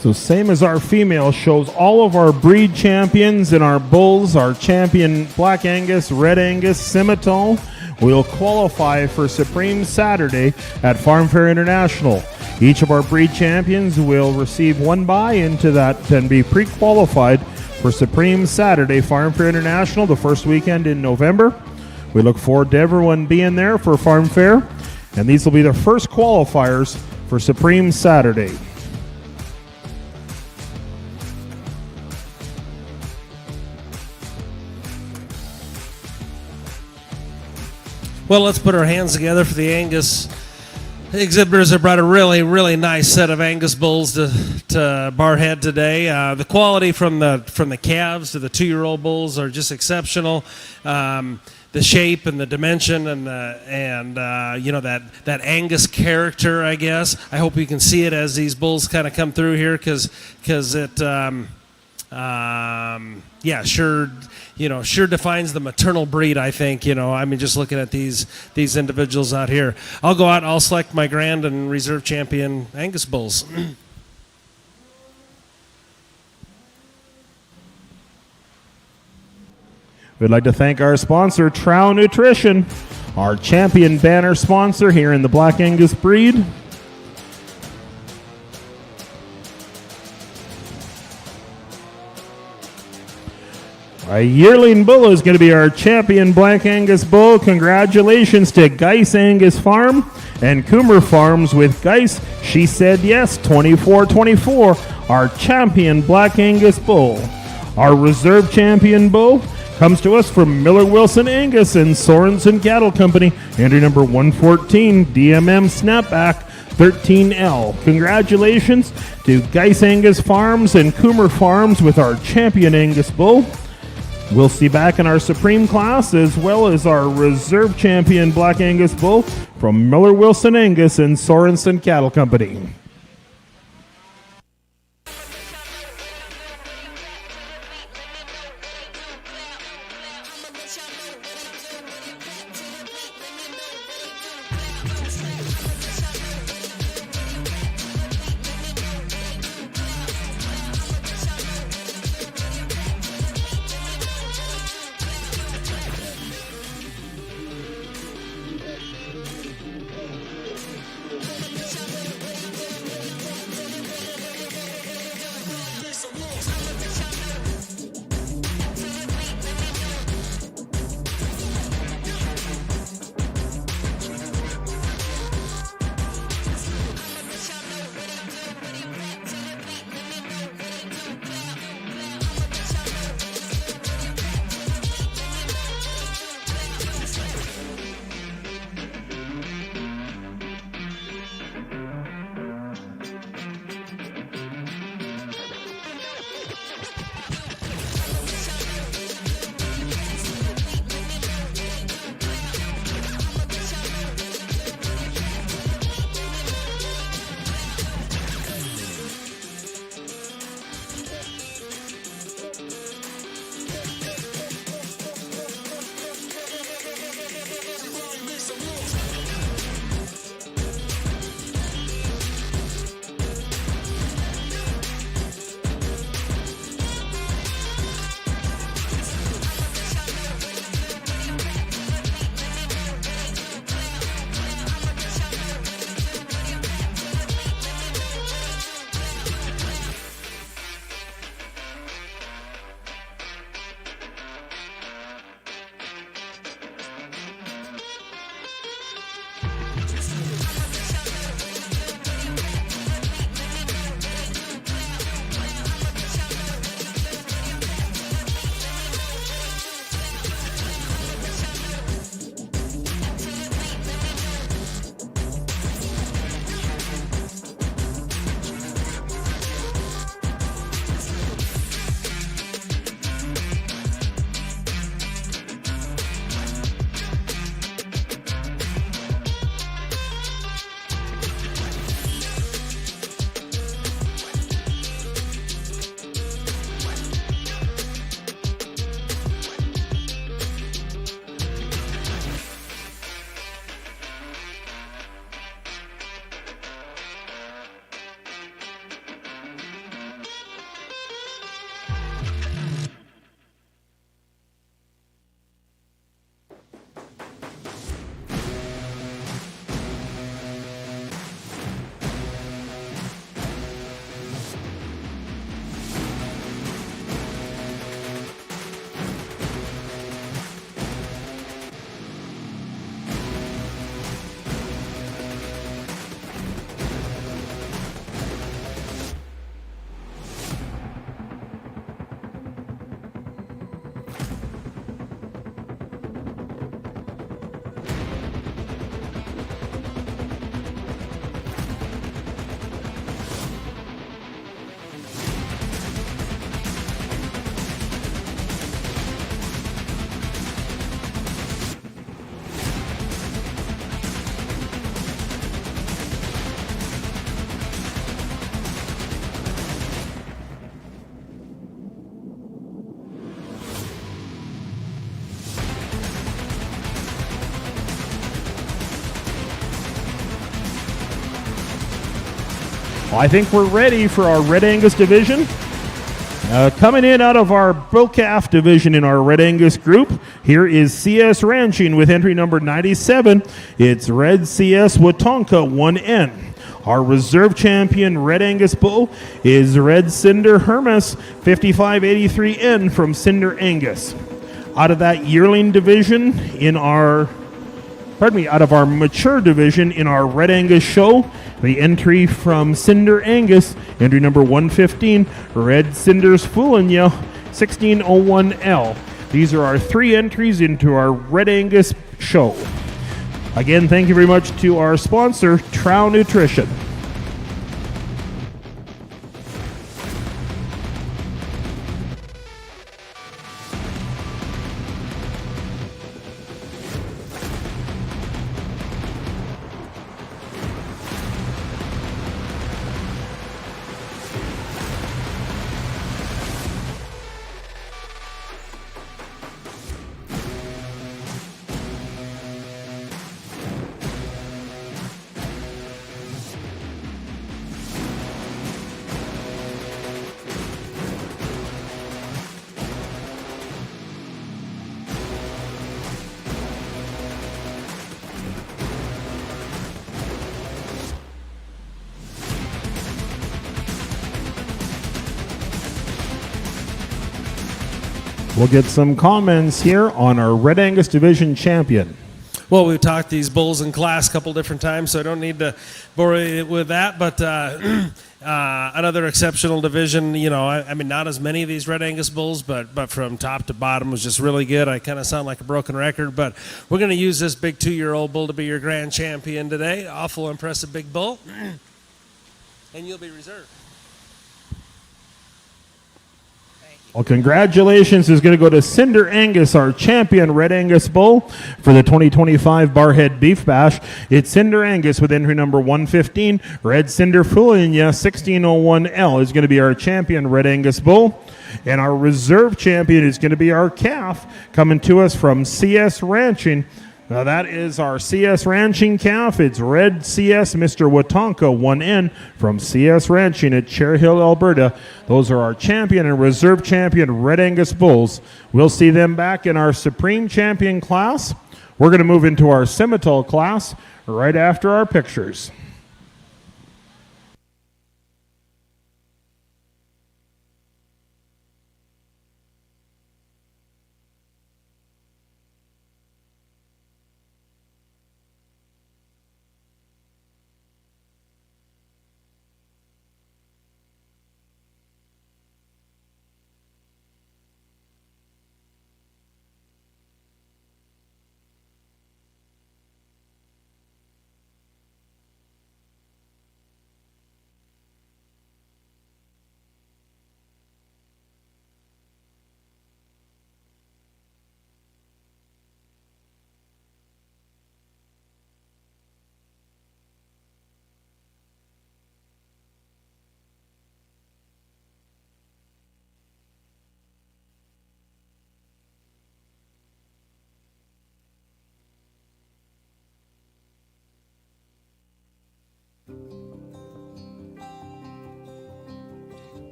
So same as our female shows, all of our breed champions and our bulls, our champion Black Angus, Red Angus, Semitol, will qualify for Supreme Saturday at Farm Fair International. Each of our breed champions will receive one buy into that and be pre-qualified for Supreme Saturday Farm Fair International, the first weekend in November. We look forward to everyone being there for Farm Fair, and these will be the first qualifiers for Supreme Saturday. Well, let's put our hands together for the Angus exhibitors have brought a really, really nice set of Angus bulls to Barrhead today. The quality from the calves to the 2-year-old bulls are just exceptional. The shape and the dimension and that Angus character, I guess. I hope you can see it as these bulls kind of come through here, because it sure defines the maternal breed, I think. Just looking at these individuals out here. I'll go out, I'll select my grand and reserve champion Angus bulls. We'd like to thank our sponsor, Trow Nutrition. our champion banner sponsor here in the Black Angus breed. A yearling bull is going to be our champion Black Angus bull. Congratulations to Geis Angus Farm and Coomer Farms with Geis. She said yes, 24-24, our champion Black Angus bull. Our reserve champion bull comes to us from Miller Wilson Angus and Sorensen Cattle Company. Entry number 114, DMM Snapback 13L. Congratulations to Geis Angus Farms and Coomer Farms with our champion Angus bull. We'll see back in our Supreme class as well as our reserve champion Black Angus bull from Miller Wilson Angus and Sorensen Cattle Company. I think we're ready for our Red Angus division. Coming in out of our bull calf division in our Red Angus group, here is CS Ranching with entry number 97. It's Red CS Watonka 1N. Our reserve champion Red Angus bull is Red Cinder Hermes 5583N from Cinder Angus. Out of that yearling division out of our mature division in our Red Angus show, the entry from Cinder Angus, entry number 115, Red Cinder's Foolin' Ya, 1601L. These are our 3 entries into our Red Angus show. Again, thank you very much to our sponsor, Trow Nutrition. We'll get some comments here on our Red Angus Division champion. Well, we've talked these bulls in class a couple different times, so I don't need to bore you with that. But another exceptional division, I mean, not as many of these Red Angus bulls, but from top to bottom was just really good. I kind of sound like a broken record, but we're going to use this big 2-year-old bull to be your grand champion today. Awful impressive big bull. And you'll be reserved. Well, congratulations is going to go to Cinder Angus, our champion Red Angus bull for the 2025 Barrhead Beef Bash. It's Cinder Angus with entry number 115. Red Cinder Foolin' Ya, 1601L is going to be our champion Red Angus bull. And our reserve champion is going to be our calf coming to us from CS Ranching. Now that is our CS Ranching calf. It's Red CS Mr. Watonka 1N from CS Ranching at Cherry Hill, Alberta. Those are our champion and reserve champion Red Angus bulls. We'll see them back in our Supreme Champion class. We're going to move into our Simmental class right after our pictures.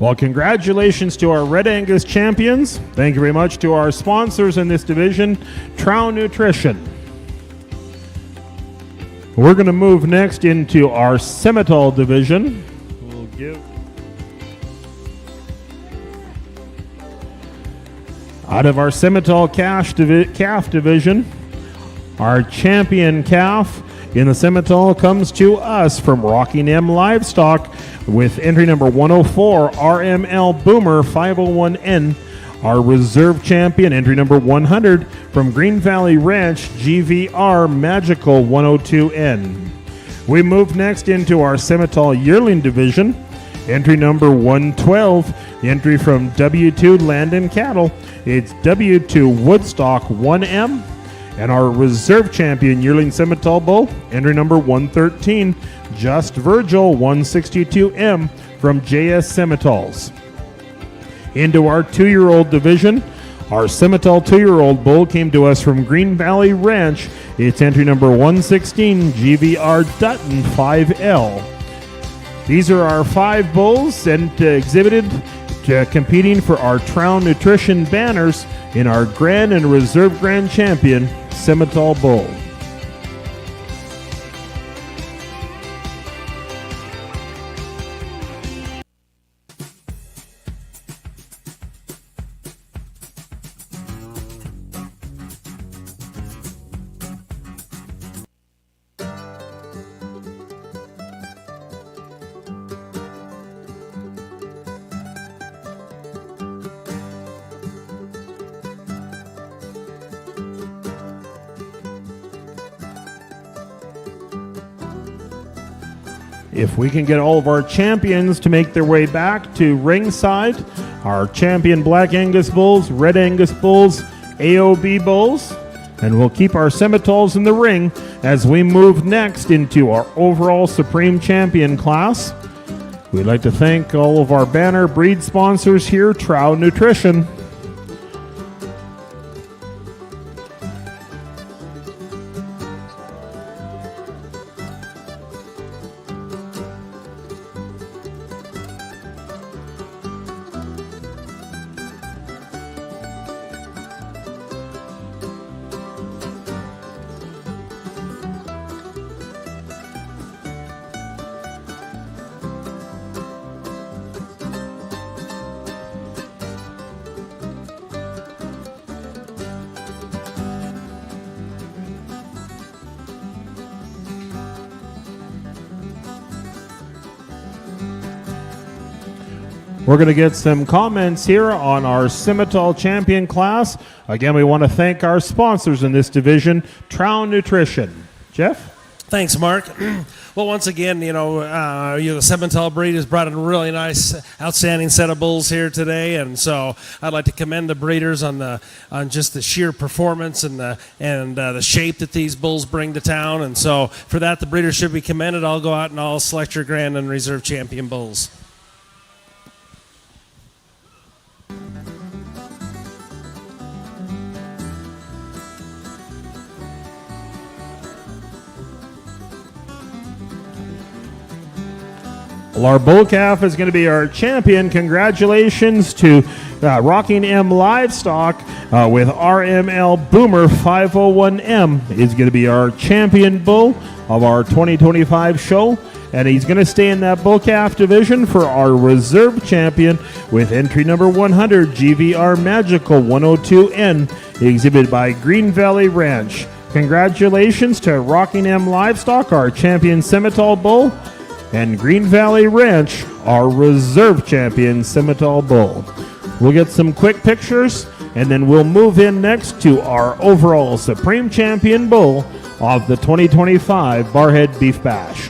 Well, congratulations to our Red Angus champions. Thank you very much to our sponsors in this division, Trow Nutrition. We're going to move next into our Semitol division. We'll give out of our Semitol calf division, our champion calf in the Semitol comes to us from Rocking M Livestock with entry number 104, RML Boomer 501N. Our reserve champion, entry number 100, from Green Valley Ranch, GVR Magical 102N. We move next into our Semitol yearling division. Entry number 112, the entry from W2 Land and Cattle. It's W2 Woodstock 1M. And our reserve champion yearling Semitol bull, entry number 113, Just Virgil 162M from JS Semitols. Into our 2-year-old division, our Semitol 2-year-old bull came to us from Green Valley Ranch. It's entry number 116, GVR Dutton 5L. These are our 5 bulls and exhibited competing for our Trown Nutrition banners in our Grand and Reserve Grand Champion Semitol Bull. If we can get all of our champions to make their way back to ringside, our champion Black Angus Bulls, Red Angus Bulls, AOB Bulls, and we'll keep our Semitols in the ring as we move next into our overall Supreme Champion class. We'd like to thank all of our banner breed sponsors here, Trout Nutrition. We're going to get some comments here on our Semitol Champion class. Again, we want to thank our sponsors in this division, Trout Nutrition. Jeff? Thanks, Mark. Well, once again, the Semitol breed has brought in a really nice, outstanding set of bulls here today, and so I'd like to commend the breeders on just the sheer performance and the shape that these bulls bring to town, and so for that, the breeders should be commended. I'll go out and I'll select your Grand and Reserve Champion bulls. Well, our bull calf is going to be our champion. Congratulations to Rocking M Livestock with RML Boomer 501M. Is going to be our champion bull of our 2025 show. And he's going to stay in that bull calf division for our reserve champion with entry number 100, GVR Magical 102N, exhibited by Green Valley Ranch. Congratulations to Rocking M Livestock, our champion Semitol bull, and Green Valley Ranch, our reserve champion Semitol bull. We'll get some quick pictures, and then we'll move in next to our overall Supreme Champion bull of the 2025 Barrhead Beef Bash.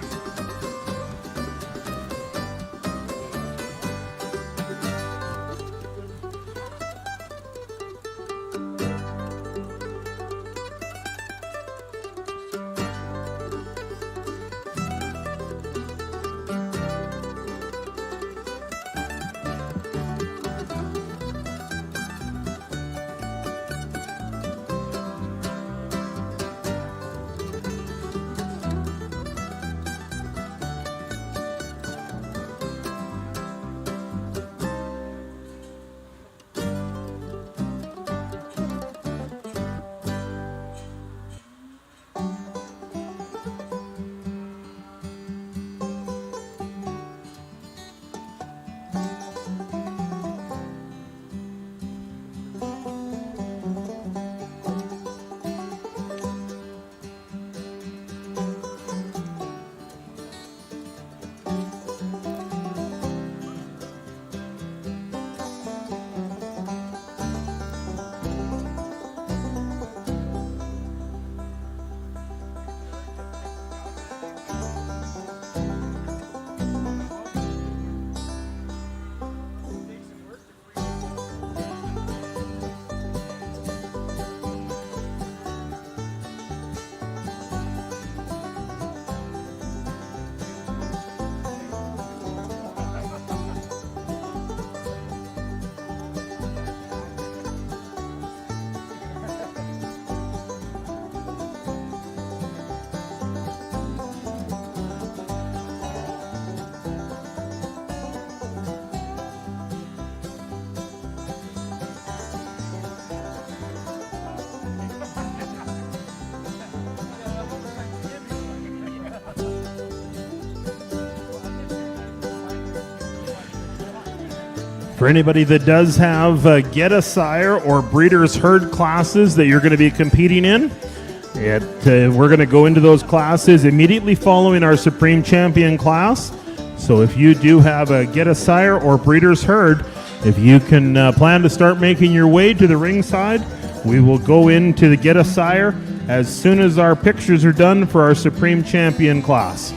For anybody that does have Get a Sire or Breeders' Herd classes that you're going to be competing in, we're going to go into those classes immediately following our Supreme Champion class. So if you do have a Get a Sire or Breeders' Herd, if you can plan to start making your way to the ringside, we will go into the Get a Sire as soon as our pictures are done for our Supreme Champion class.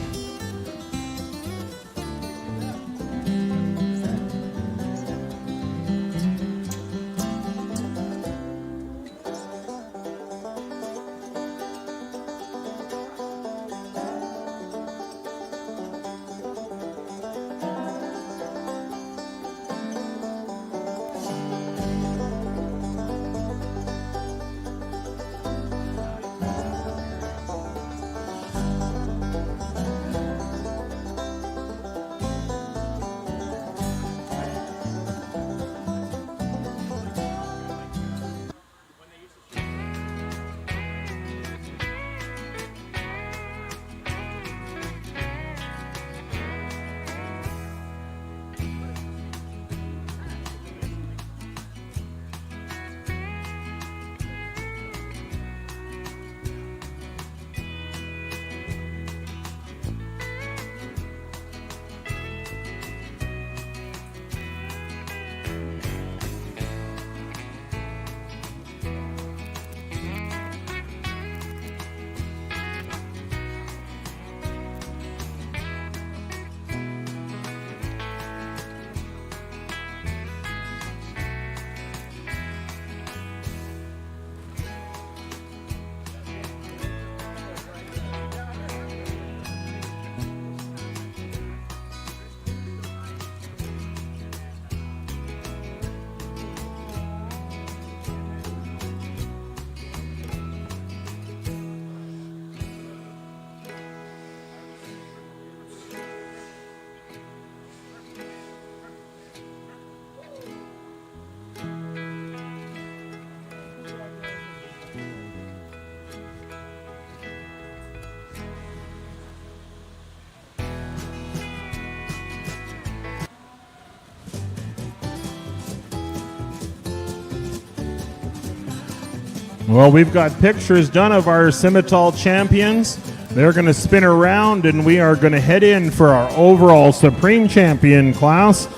Well, we've got pictures done of our Simmental champions. They're going to spin around, and we are going to head in for our overall Supreme Champion class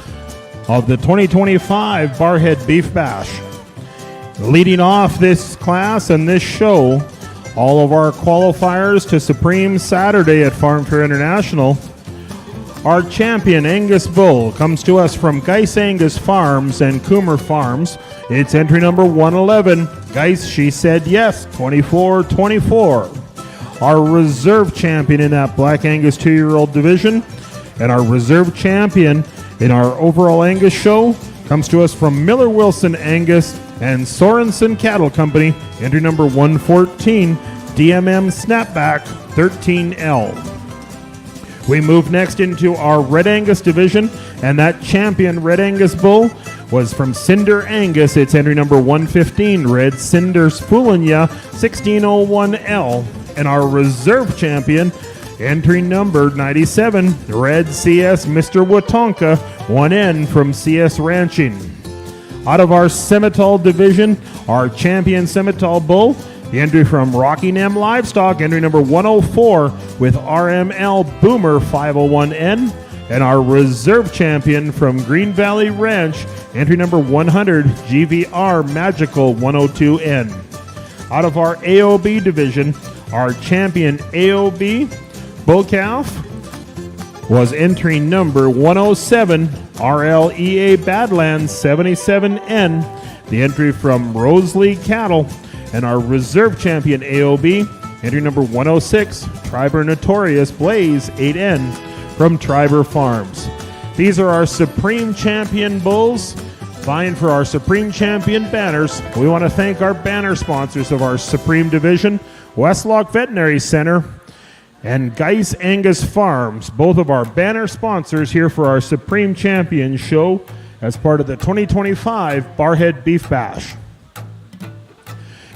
of the 2025 Barrhead Beef Bash. Leading off this class and this show, all of our qualifiers to Supreme Saturday at Farm Fair International. Our champion Angus Bull comes to us from Geis Angus Farms and Coomer Farms. It's entry number 111. Geis, she said yes, 24-24. Our reserve champion in that Black Angus 2-year-old division, and our reserve champion in our overall Angus show comes to us from Miller Wilson Angus and Sorensen Cattle Company, entry number 114, DMM Snapback 13L. We move next into our Red Angus division, and that champion Red Angus bull was from Cinder Angus. It's entry number 115, Red Cinder Spulinya 1601L. And our reserve champion, entry number 97, Red CS Mr. Watonka 1N from CS Ranching. Out of our Simmental division, our champion Simmental bull, the entry from Rockingham Livestock, entry number 104 with RML Boomer 501N. And our reserve champion from Green Valley Ranch, entry number 100, GVR Magical 102N. Out of our AOB division, our champion AOB bull calf was entry number 107, RLEA Badlands 77N. The entry from Rosalie Cattle. And our reserve champion AOB, entry number 106, Triber Notorious Blaze 8N from Triber Farms. These are our Supreme Champion bulls, vying for our Supreme Champion banners. We want to thank our banner sponsors of our Supreme Division, Westlock Veterinary Center and Geis Angus Farms, both of our banner sponsors here for our Supreme Champion show as part of the 2025 Barrhead Beef Bash.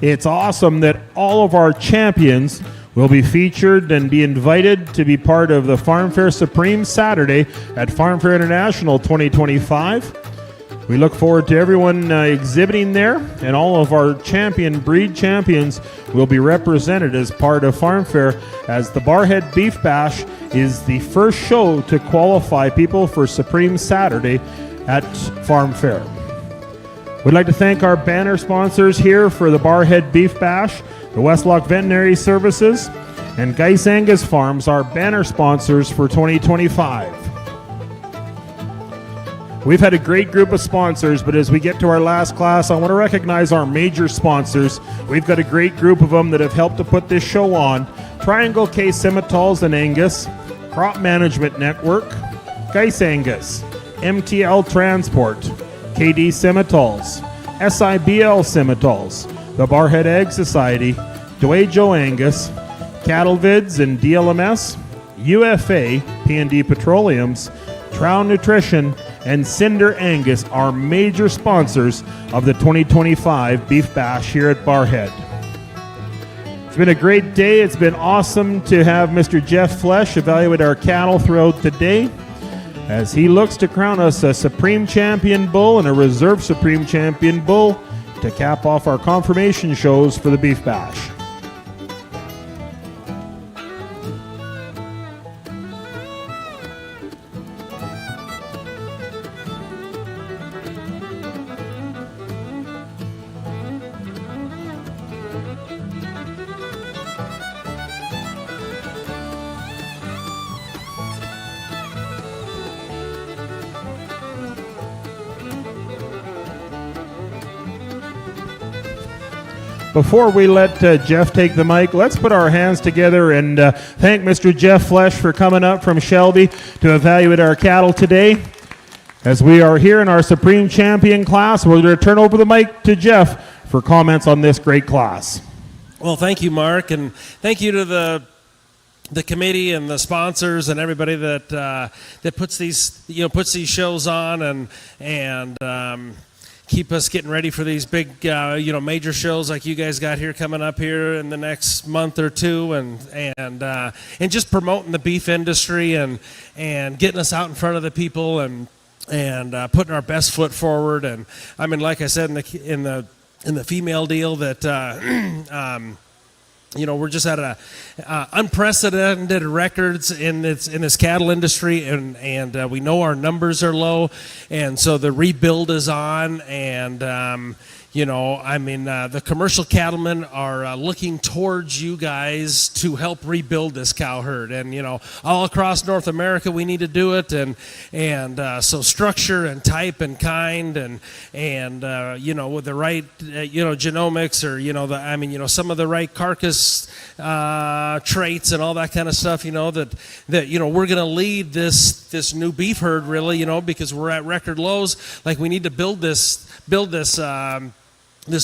It's awesome that all of our champions will be featured and be invited to be part of the Farm Fair Supreme Saturday at Farm Fair International 2025. We look forward to everyone exhibiting there, and all of our breed champions will be represented as part of Farm Fair, as the Barrhead Beef Bash is the first show to qualify people for Supreme Saturday at Farm Fair. We'd like to thank our banner sponsors here for the Barrhead Beef Bash, the Westlock Veterinary Services, and Geis Angus Farms, our banner sponsors for 2025. We've had a great group of sponsors, but as we get to our last class, I want to recognize our major sponsors. We've got a great group of them that have helped to put this show on. Triangle K Simmentals and Angus, Crop Management Network, Geis Angus, MTL Transport, KD Simmentals, SIBL Simmentals, the Barrhead Egg Society, Joe Angus, Cattle Vids and DLMS, UFA, P&D Petroleums, Trow Nutrition, and Cinder Angus are major sponsors of the 2025 Beef Bash here at Barrhead. It's been a great day. It's been awesome to have Mr. Jeff Flesh evaluate our cattle throughout the day as he looks to crown us a Supreme Champion Bull and a Reserve Supreme Champion Bull to cap off our confirmation shows for the Beef Bash. Before we let Jeff take the mic, let's put our hands together and thank Mr. Jeff Flesh for coming up from Shelby to evaluate our cattle today. As we are here in our Supreme Champion class, we're going to turn over the mic to Jeff for comments on this great class. Well, thank you, Mark, and thank you to the committee and the sponsors and everybody that puts these shows on and keep us getting ready for these big major shows like you guys got here coming up here in the next month or two, and just promoting the beef industry and getting us out in front of the people and putting our best foot forward. And I mean, like I said in the female deal that we're just at a unprecedented records in this cattle industry, and we know our numbers are low, and so the rebuild is on, and the commercial cattlemen are looking towards you guys to help rebuild this cow herd, and all across North America we need to do it, and so structure and type and kind and with the right genomics, or some of the right carcass traits and all that kind of stuff, that we're going to lead this new beef herd really, because we're at record lows. Like, we need to build this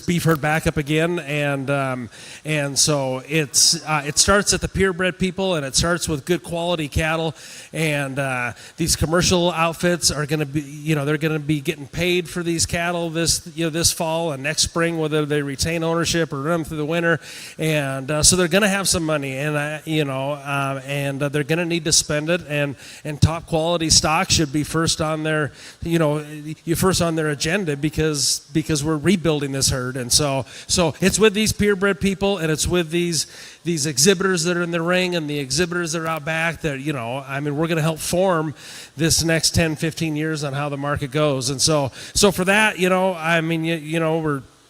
beef herd back up again, and so it starts at the purebred people, and it starts with good quality cattle, and these commercial outfits are going to be, they're going to be getting paid for these cattle this fall and next spring, whether they retain ownership or run them through the winter, and so they're going to have some money, and they're going to need to spend it, and top quality stock should be first on their agenda, because we're rebuilding this herd. And so it's with these purebred people, and it's with these exhibitors that are in the ring and the exhibitors that are out back that, we're going to help form this next 10, 15 years on how the market goes. And so for that,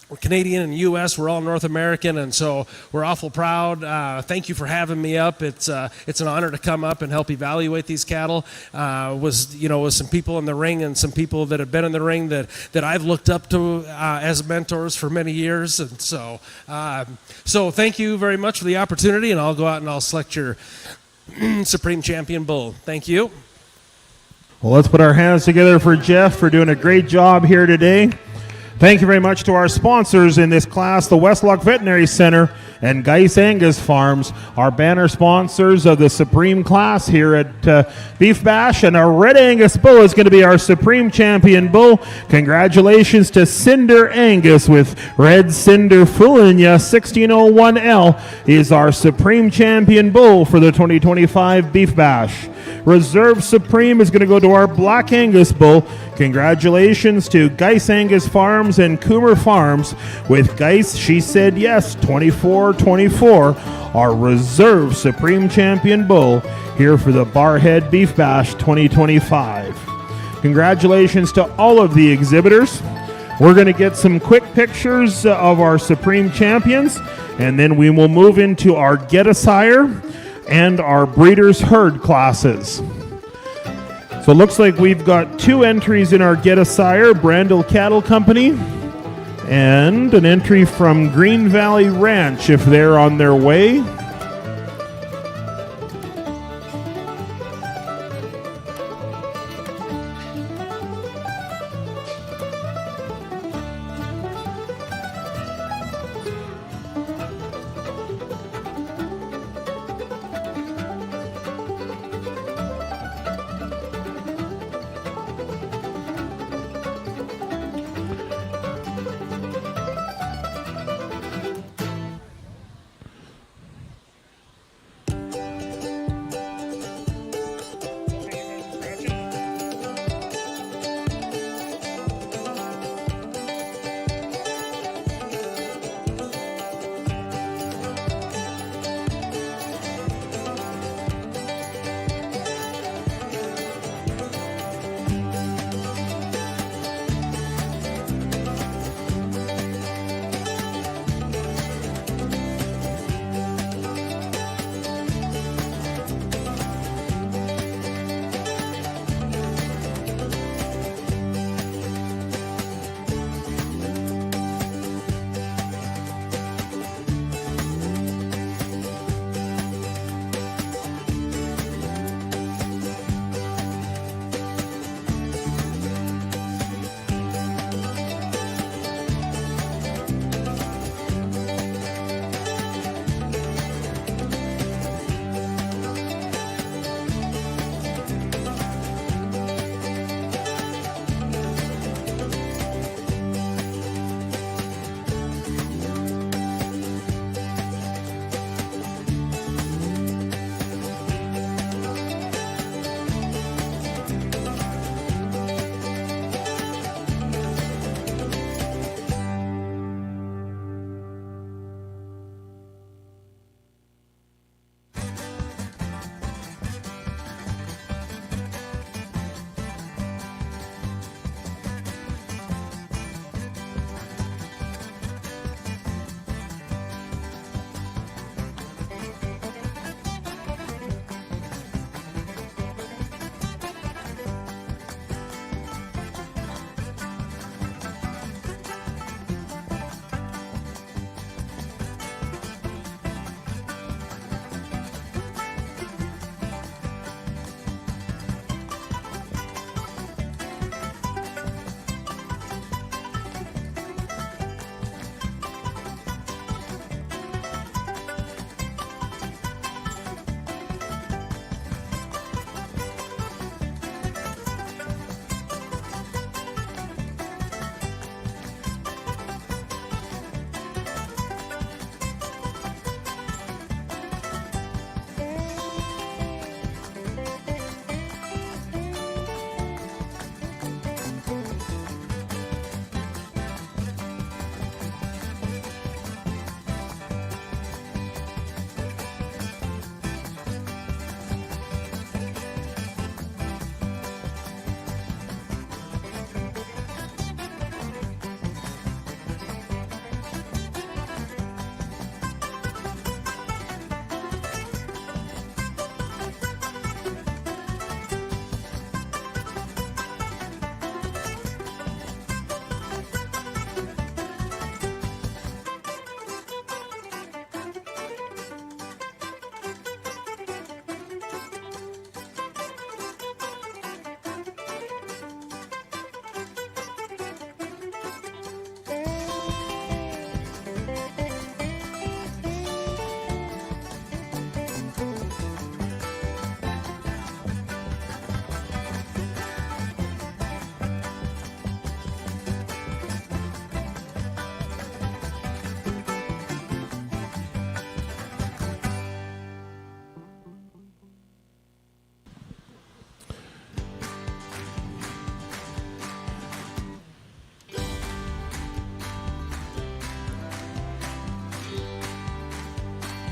we're Canadian and U.S. We're all North American, and so we're awful proud. Thank you for having me up. It's an honor to come up and help evaluate these cattle. With some people in the ring and some people that have been in the ring that I've looked up to as mentors for many years. And so thank you very much for the opportunity, and I'll go out and I'll select your Supreme Champion Bull. Thank you. Well, let's put our hands together for Jeff for doing a great job here today. Thank you very much to our sponsors in this class, the Westlock Veterinary Center and Geis Angus Farms, our banner sponsors of the Supreme class here at Beef Bash. And our Red Angus Bull is going to be our Supreme Champion Bull. Congratulations to Cinder Angus with Red Cinder Fulinya 1601L is our Supreme Champion Bull for the 2025 Beef Bash. Reserve Supreme is going to go to our Black Angus bull. Congratulations to Geis Angus Farms and Coomer Farms. With Geis, she said yes, 24-24, our Reserve Supreme Champion bull here for the Barrhead Beef Bash 2025. Congratulations to all of the exhibitors. We're going to get some quick pictures of our Supreme Champions, and then we will move into our Get a Sire and our Breeders' Herd classes. So it looks like we've got 2 entries in our Get a Sire, Brandel Cattle Company, and an entry from Green Valley Ranch if they're on their way.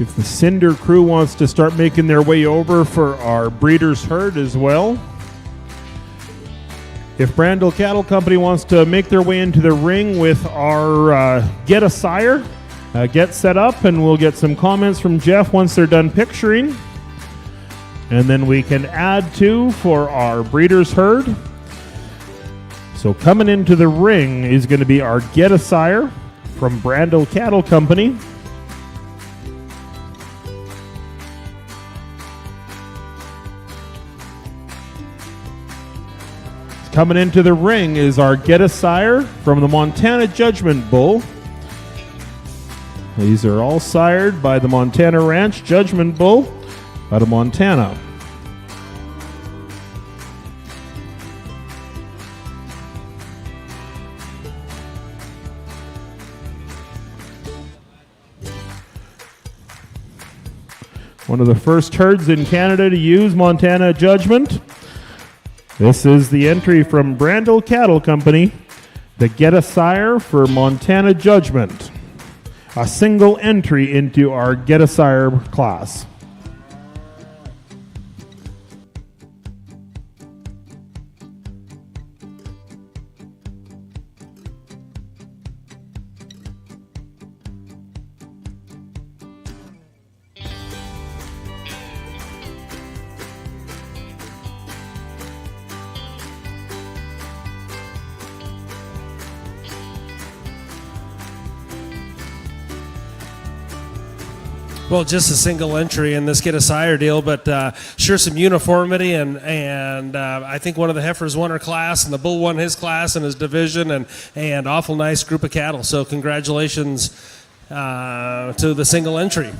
If the Cinder crew wants to start making their way over for our breeders herd as well. If Brandel Cattle Company wants to make their way into the ring with our Get a Sire, get set up, and we'll get some comments from Jeff once they're done picturing. And then we can add to for our breeders herd. So coming into the ring is going to be our Get a Sire from Brandel Cattle Company. Coming into the ring is our Get a Sire from the Montana Judgment Bull. These are all sired by the Montana Ranch Judgment Bull out of Montana. One of the first herds in Canada to use Montana Judgment. This is the entry from Brandel Cattle Company, the Get a Sire for Montana Judgment. A single entry into our Get a Sire class. Well, just a single entry in this Get a Sire deal, but sure some uniformity, and I think one of the heifers won her class, and the bull won his class and his division, and awful nice group of cattle. So congratulations to the single entry.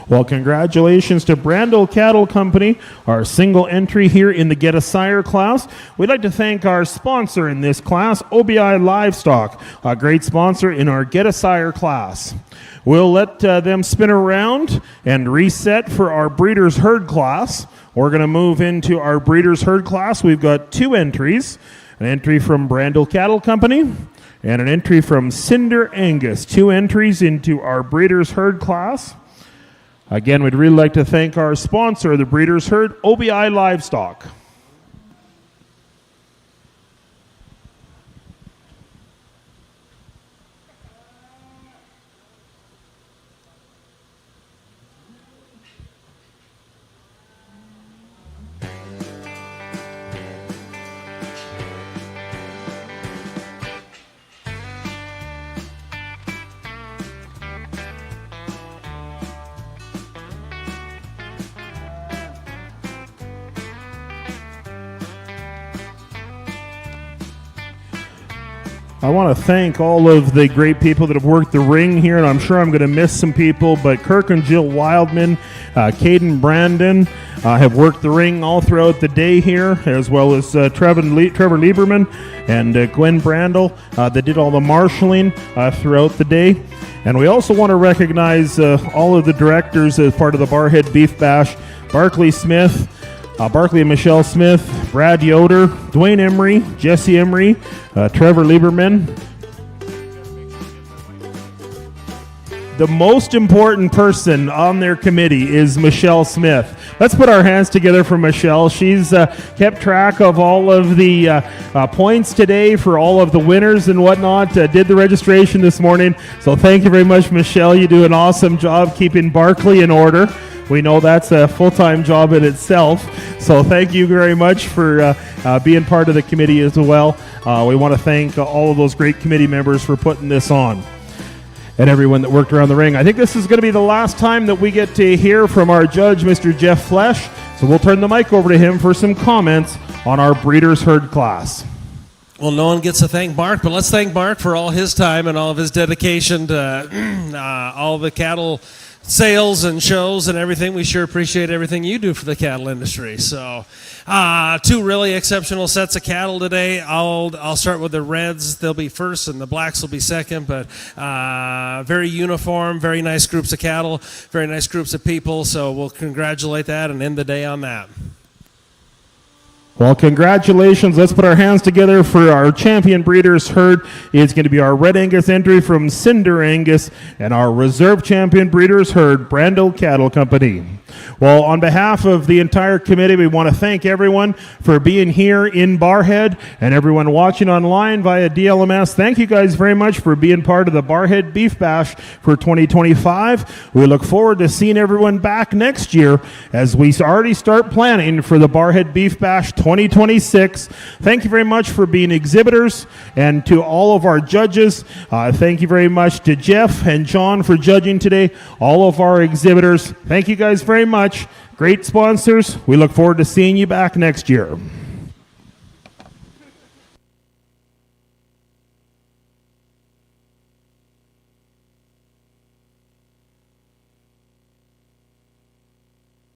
Well, congratulations to Brandel Cattle Company, our single entry here in the Get a Sire class. We'd like to thank our sponsor in this class, OBI Livestock, a great sponsor in our Get a Sire class. We'll let them spin around and reset for our breeders herd class. We're going to move into our breeders herd class. We've got two entries, an entry from Brandel Cattle Company and an entry from Cinder Angus. Two entries into our breeders herd class. Again, we'd really like to thank our sponsor, the breeders herd, OBI Livestock. I want to thank all of the great people that have worked the ring here, and I'm sure I'm going to miss some people, but Kirk and Jill Wildman, Caden Brandon have worked the ring all throughout the day here, as well as Trevor Lieberman and Gwen Brandel that did all the marshalling throughout the day. And we also want to recognize all of the directors as part of the Barrhead Beef Bash, Barclay and Michelle Smith, Brad Yoder, Dwayne Emery, Jesse Emery, Trevor Lieberman. The most important person on their committee is Michelle Smith. Let's put our hands together for Michelle. She's kept track of all of the points today for all of the winners and whatnot. Did the registration this morning. So thank you very much, Michelle. You do an awesome job keeping Barclay in order. We know that's a full-time job in itself. So thank you very much for being part of the committee as well. We want to thank all of those great committee members for putting this on, and everyone that worked around the ring. I think this is going to be the last time that we get to hear from our judge, Mr. Jeff Flesh. So we'll turn the mic over to him for some comments on our breeders herd class. Well, no one gets to thank Mark, but let's thank Mark for all his time and all of his dedication to all the cattle sales and shows and everything. We sure appreciate everything you do for the cattle industry. So two really exceptional sets of cattle today. I'll start with the reds. They'll be first and the blacks will be second, but very uniform, very nice groups of cattle, very nice groups of people. So we'll congratulate that and end the day on that. Well, congratulations. Let's put our hands together for our champion breeders herd. It's going to be our Red Angus entry from Cinder Angus and our reserve champion breeders herd, Brando Cattle Company. Well, on behalf of the entire committee, we want to thank everyone for being here in Barrhead and everyone watching online via DLMS. Thank you guys very much for being part of the Barrhead Beef Bash for 2025. We look forward to seeing everyone back next year as we already start planning for the Barrhead Beef Bash 2026. Thank you very much for being exhibitors, and to all of our judges. Thank you very much to Jeff and John for judging today, all of our exhibitors. Thank you guys very much. Great sponsors. We look forward to seeing you back next year.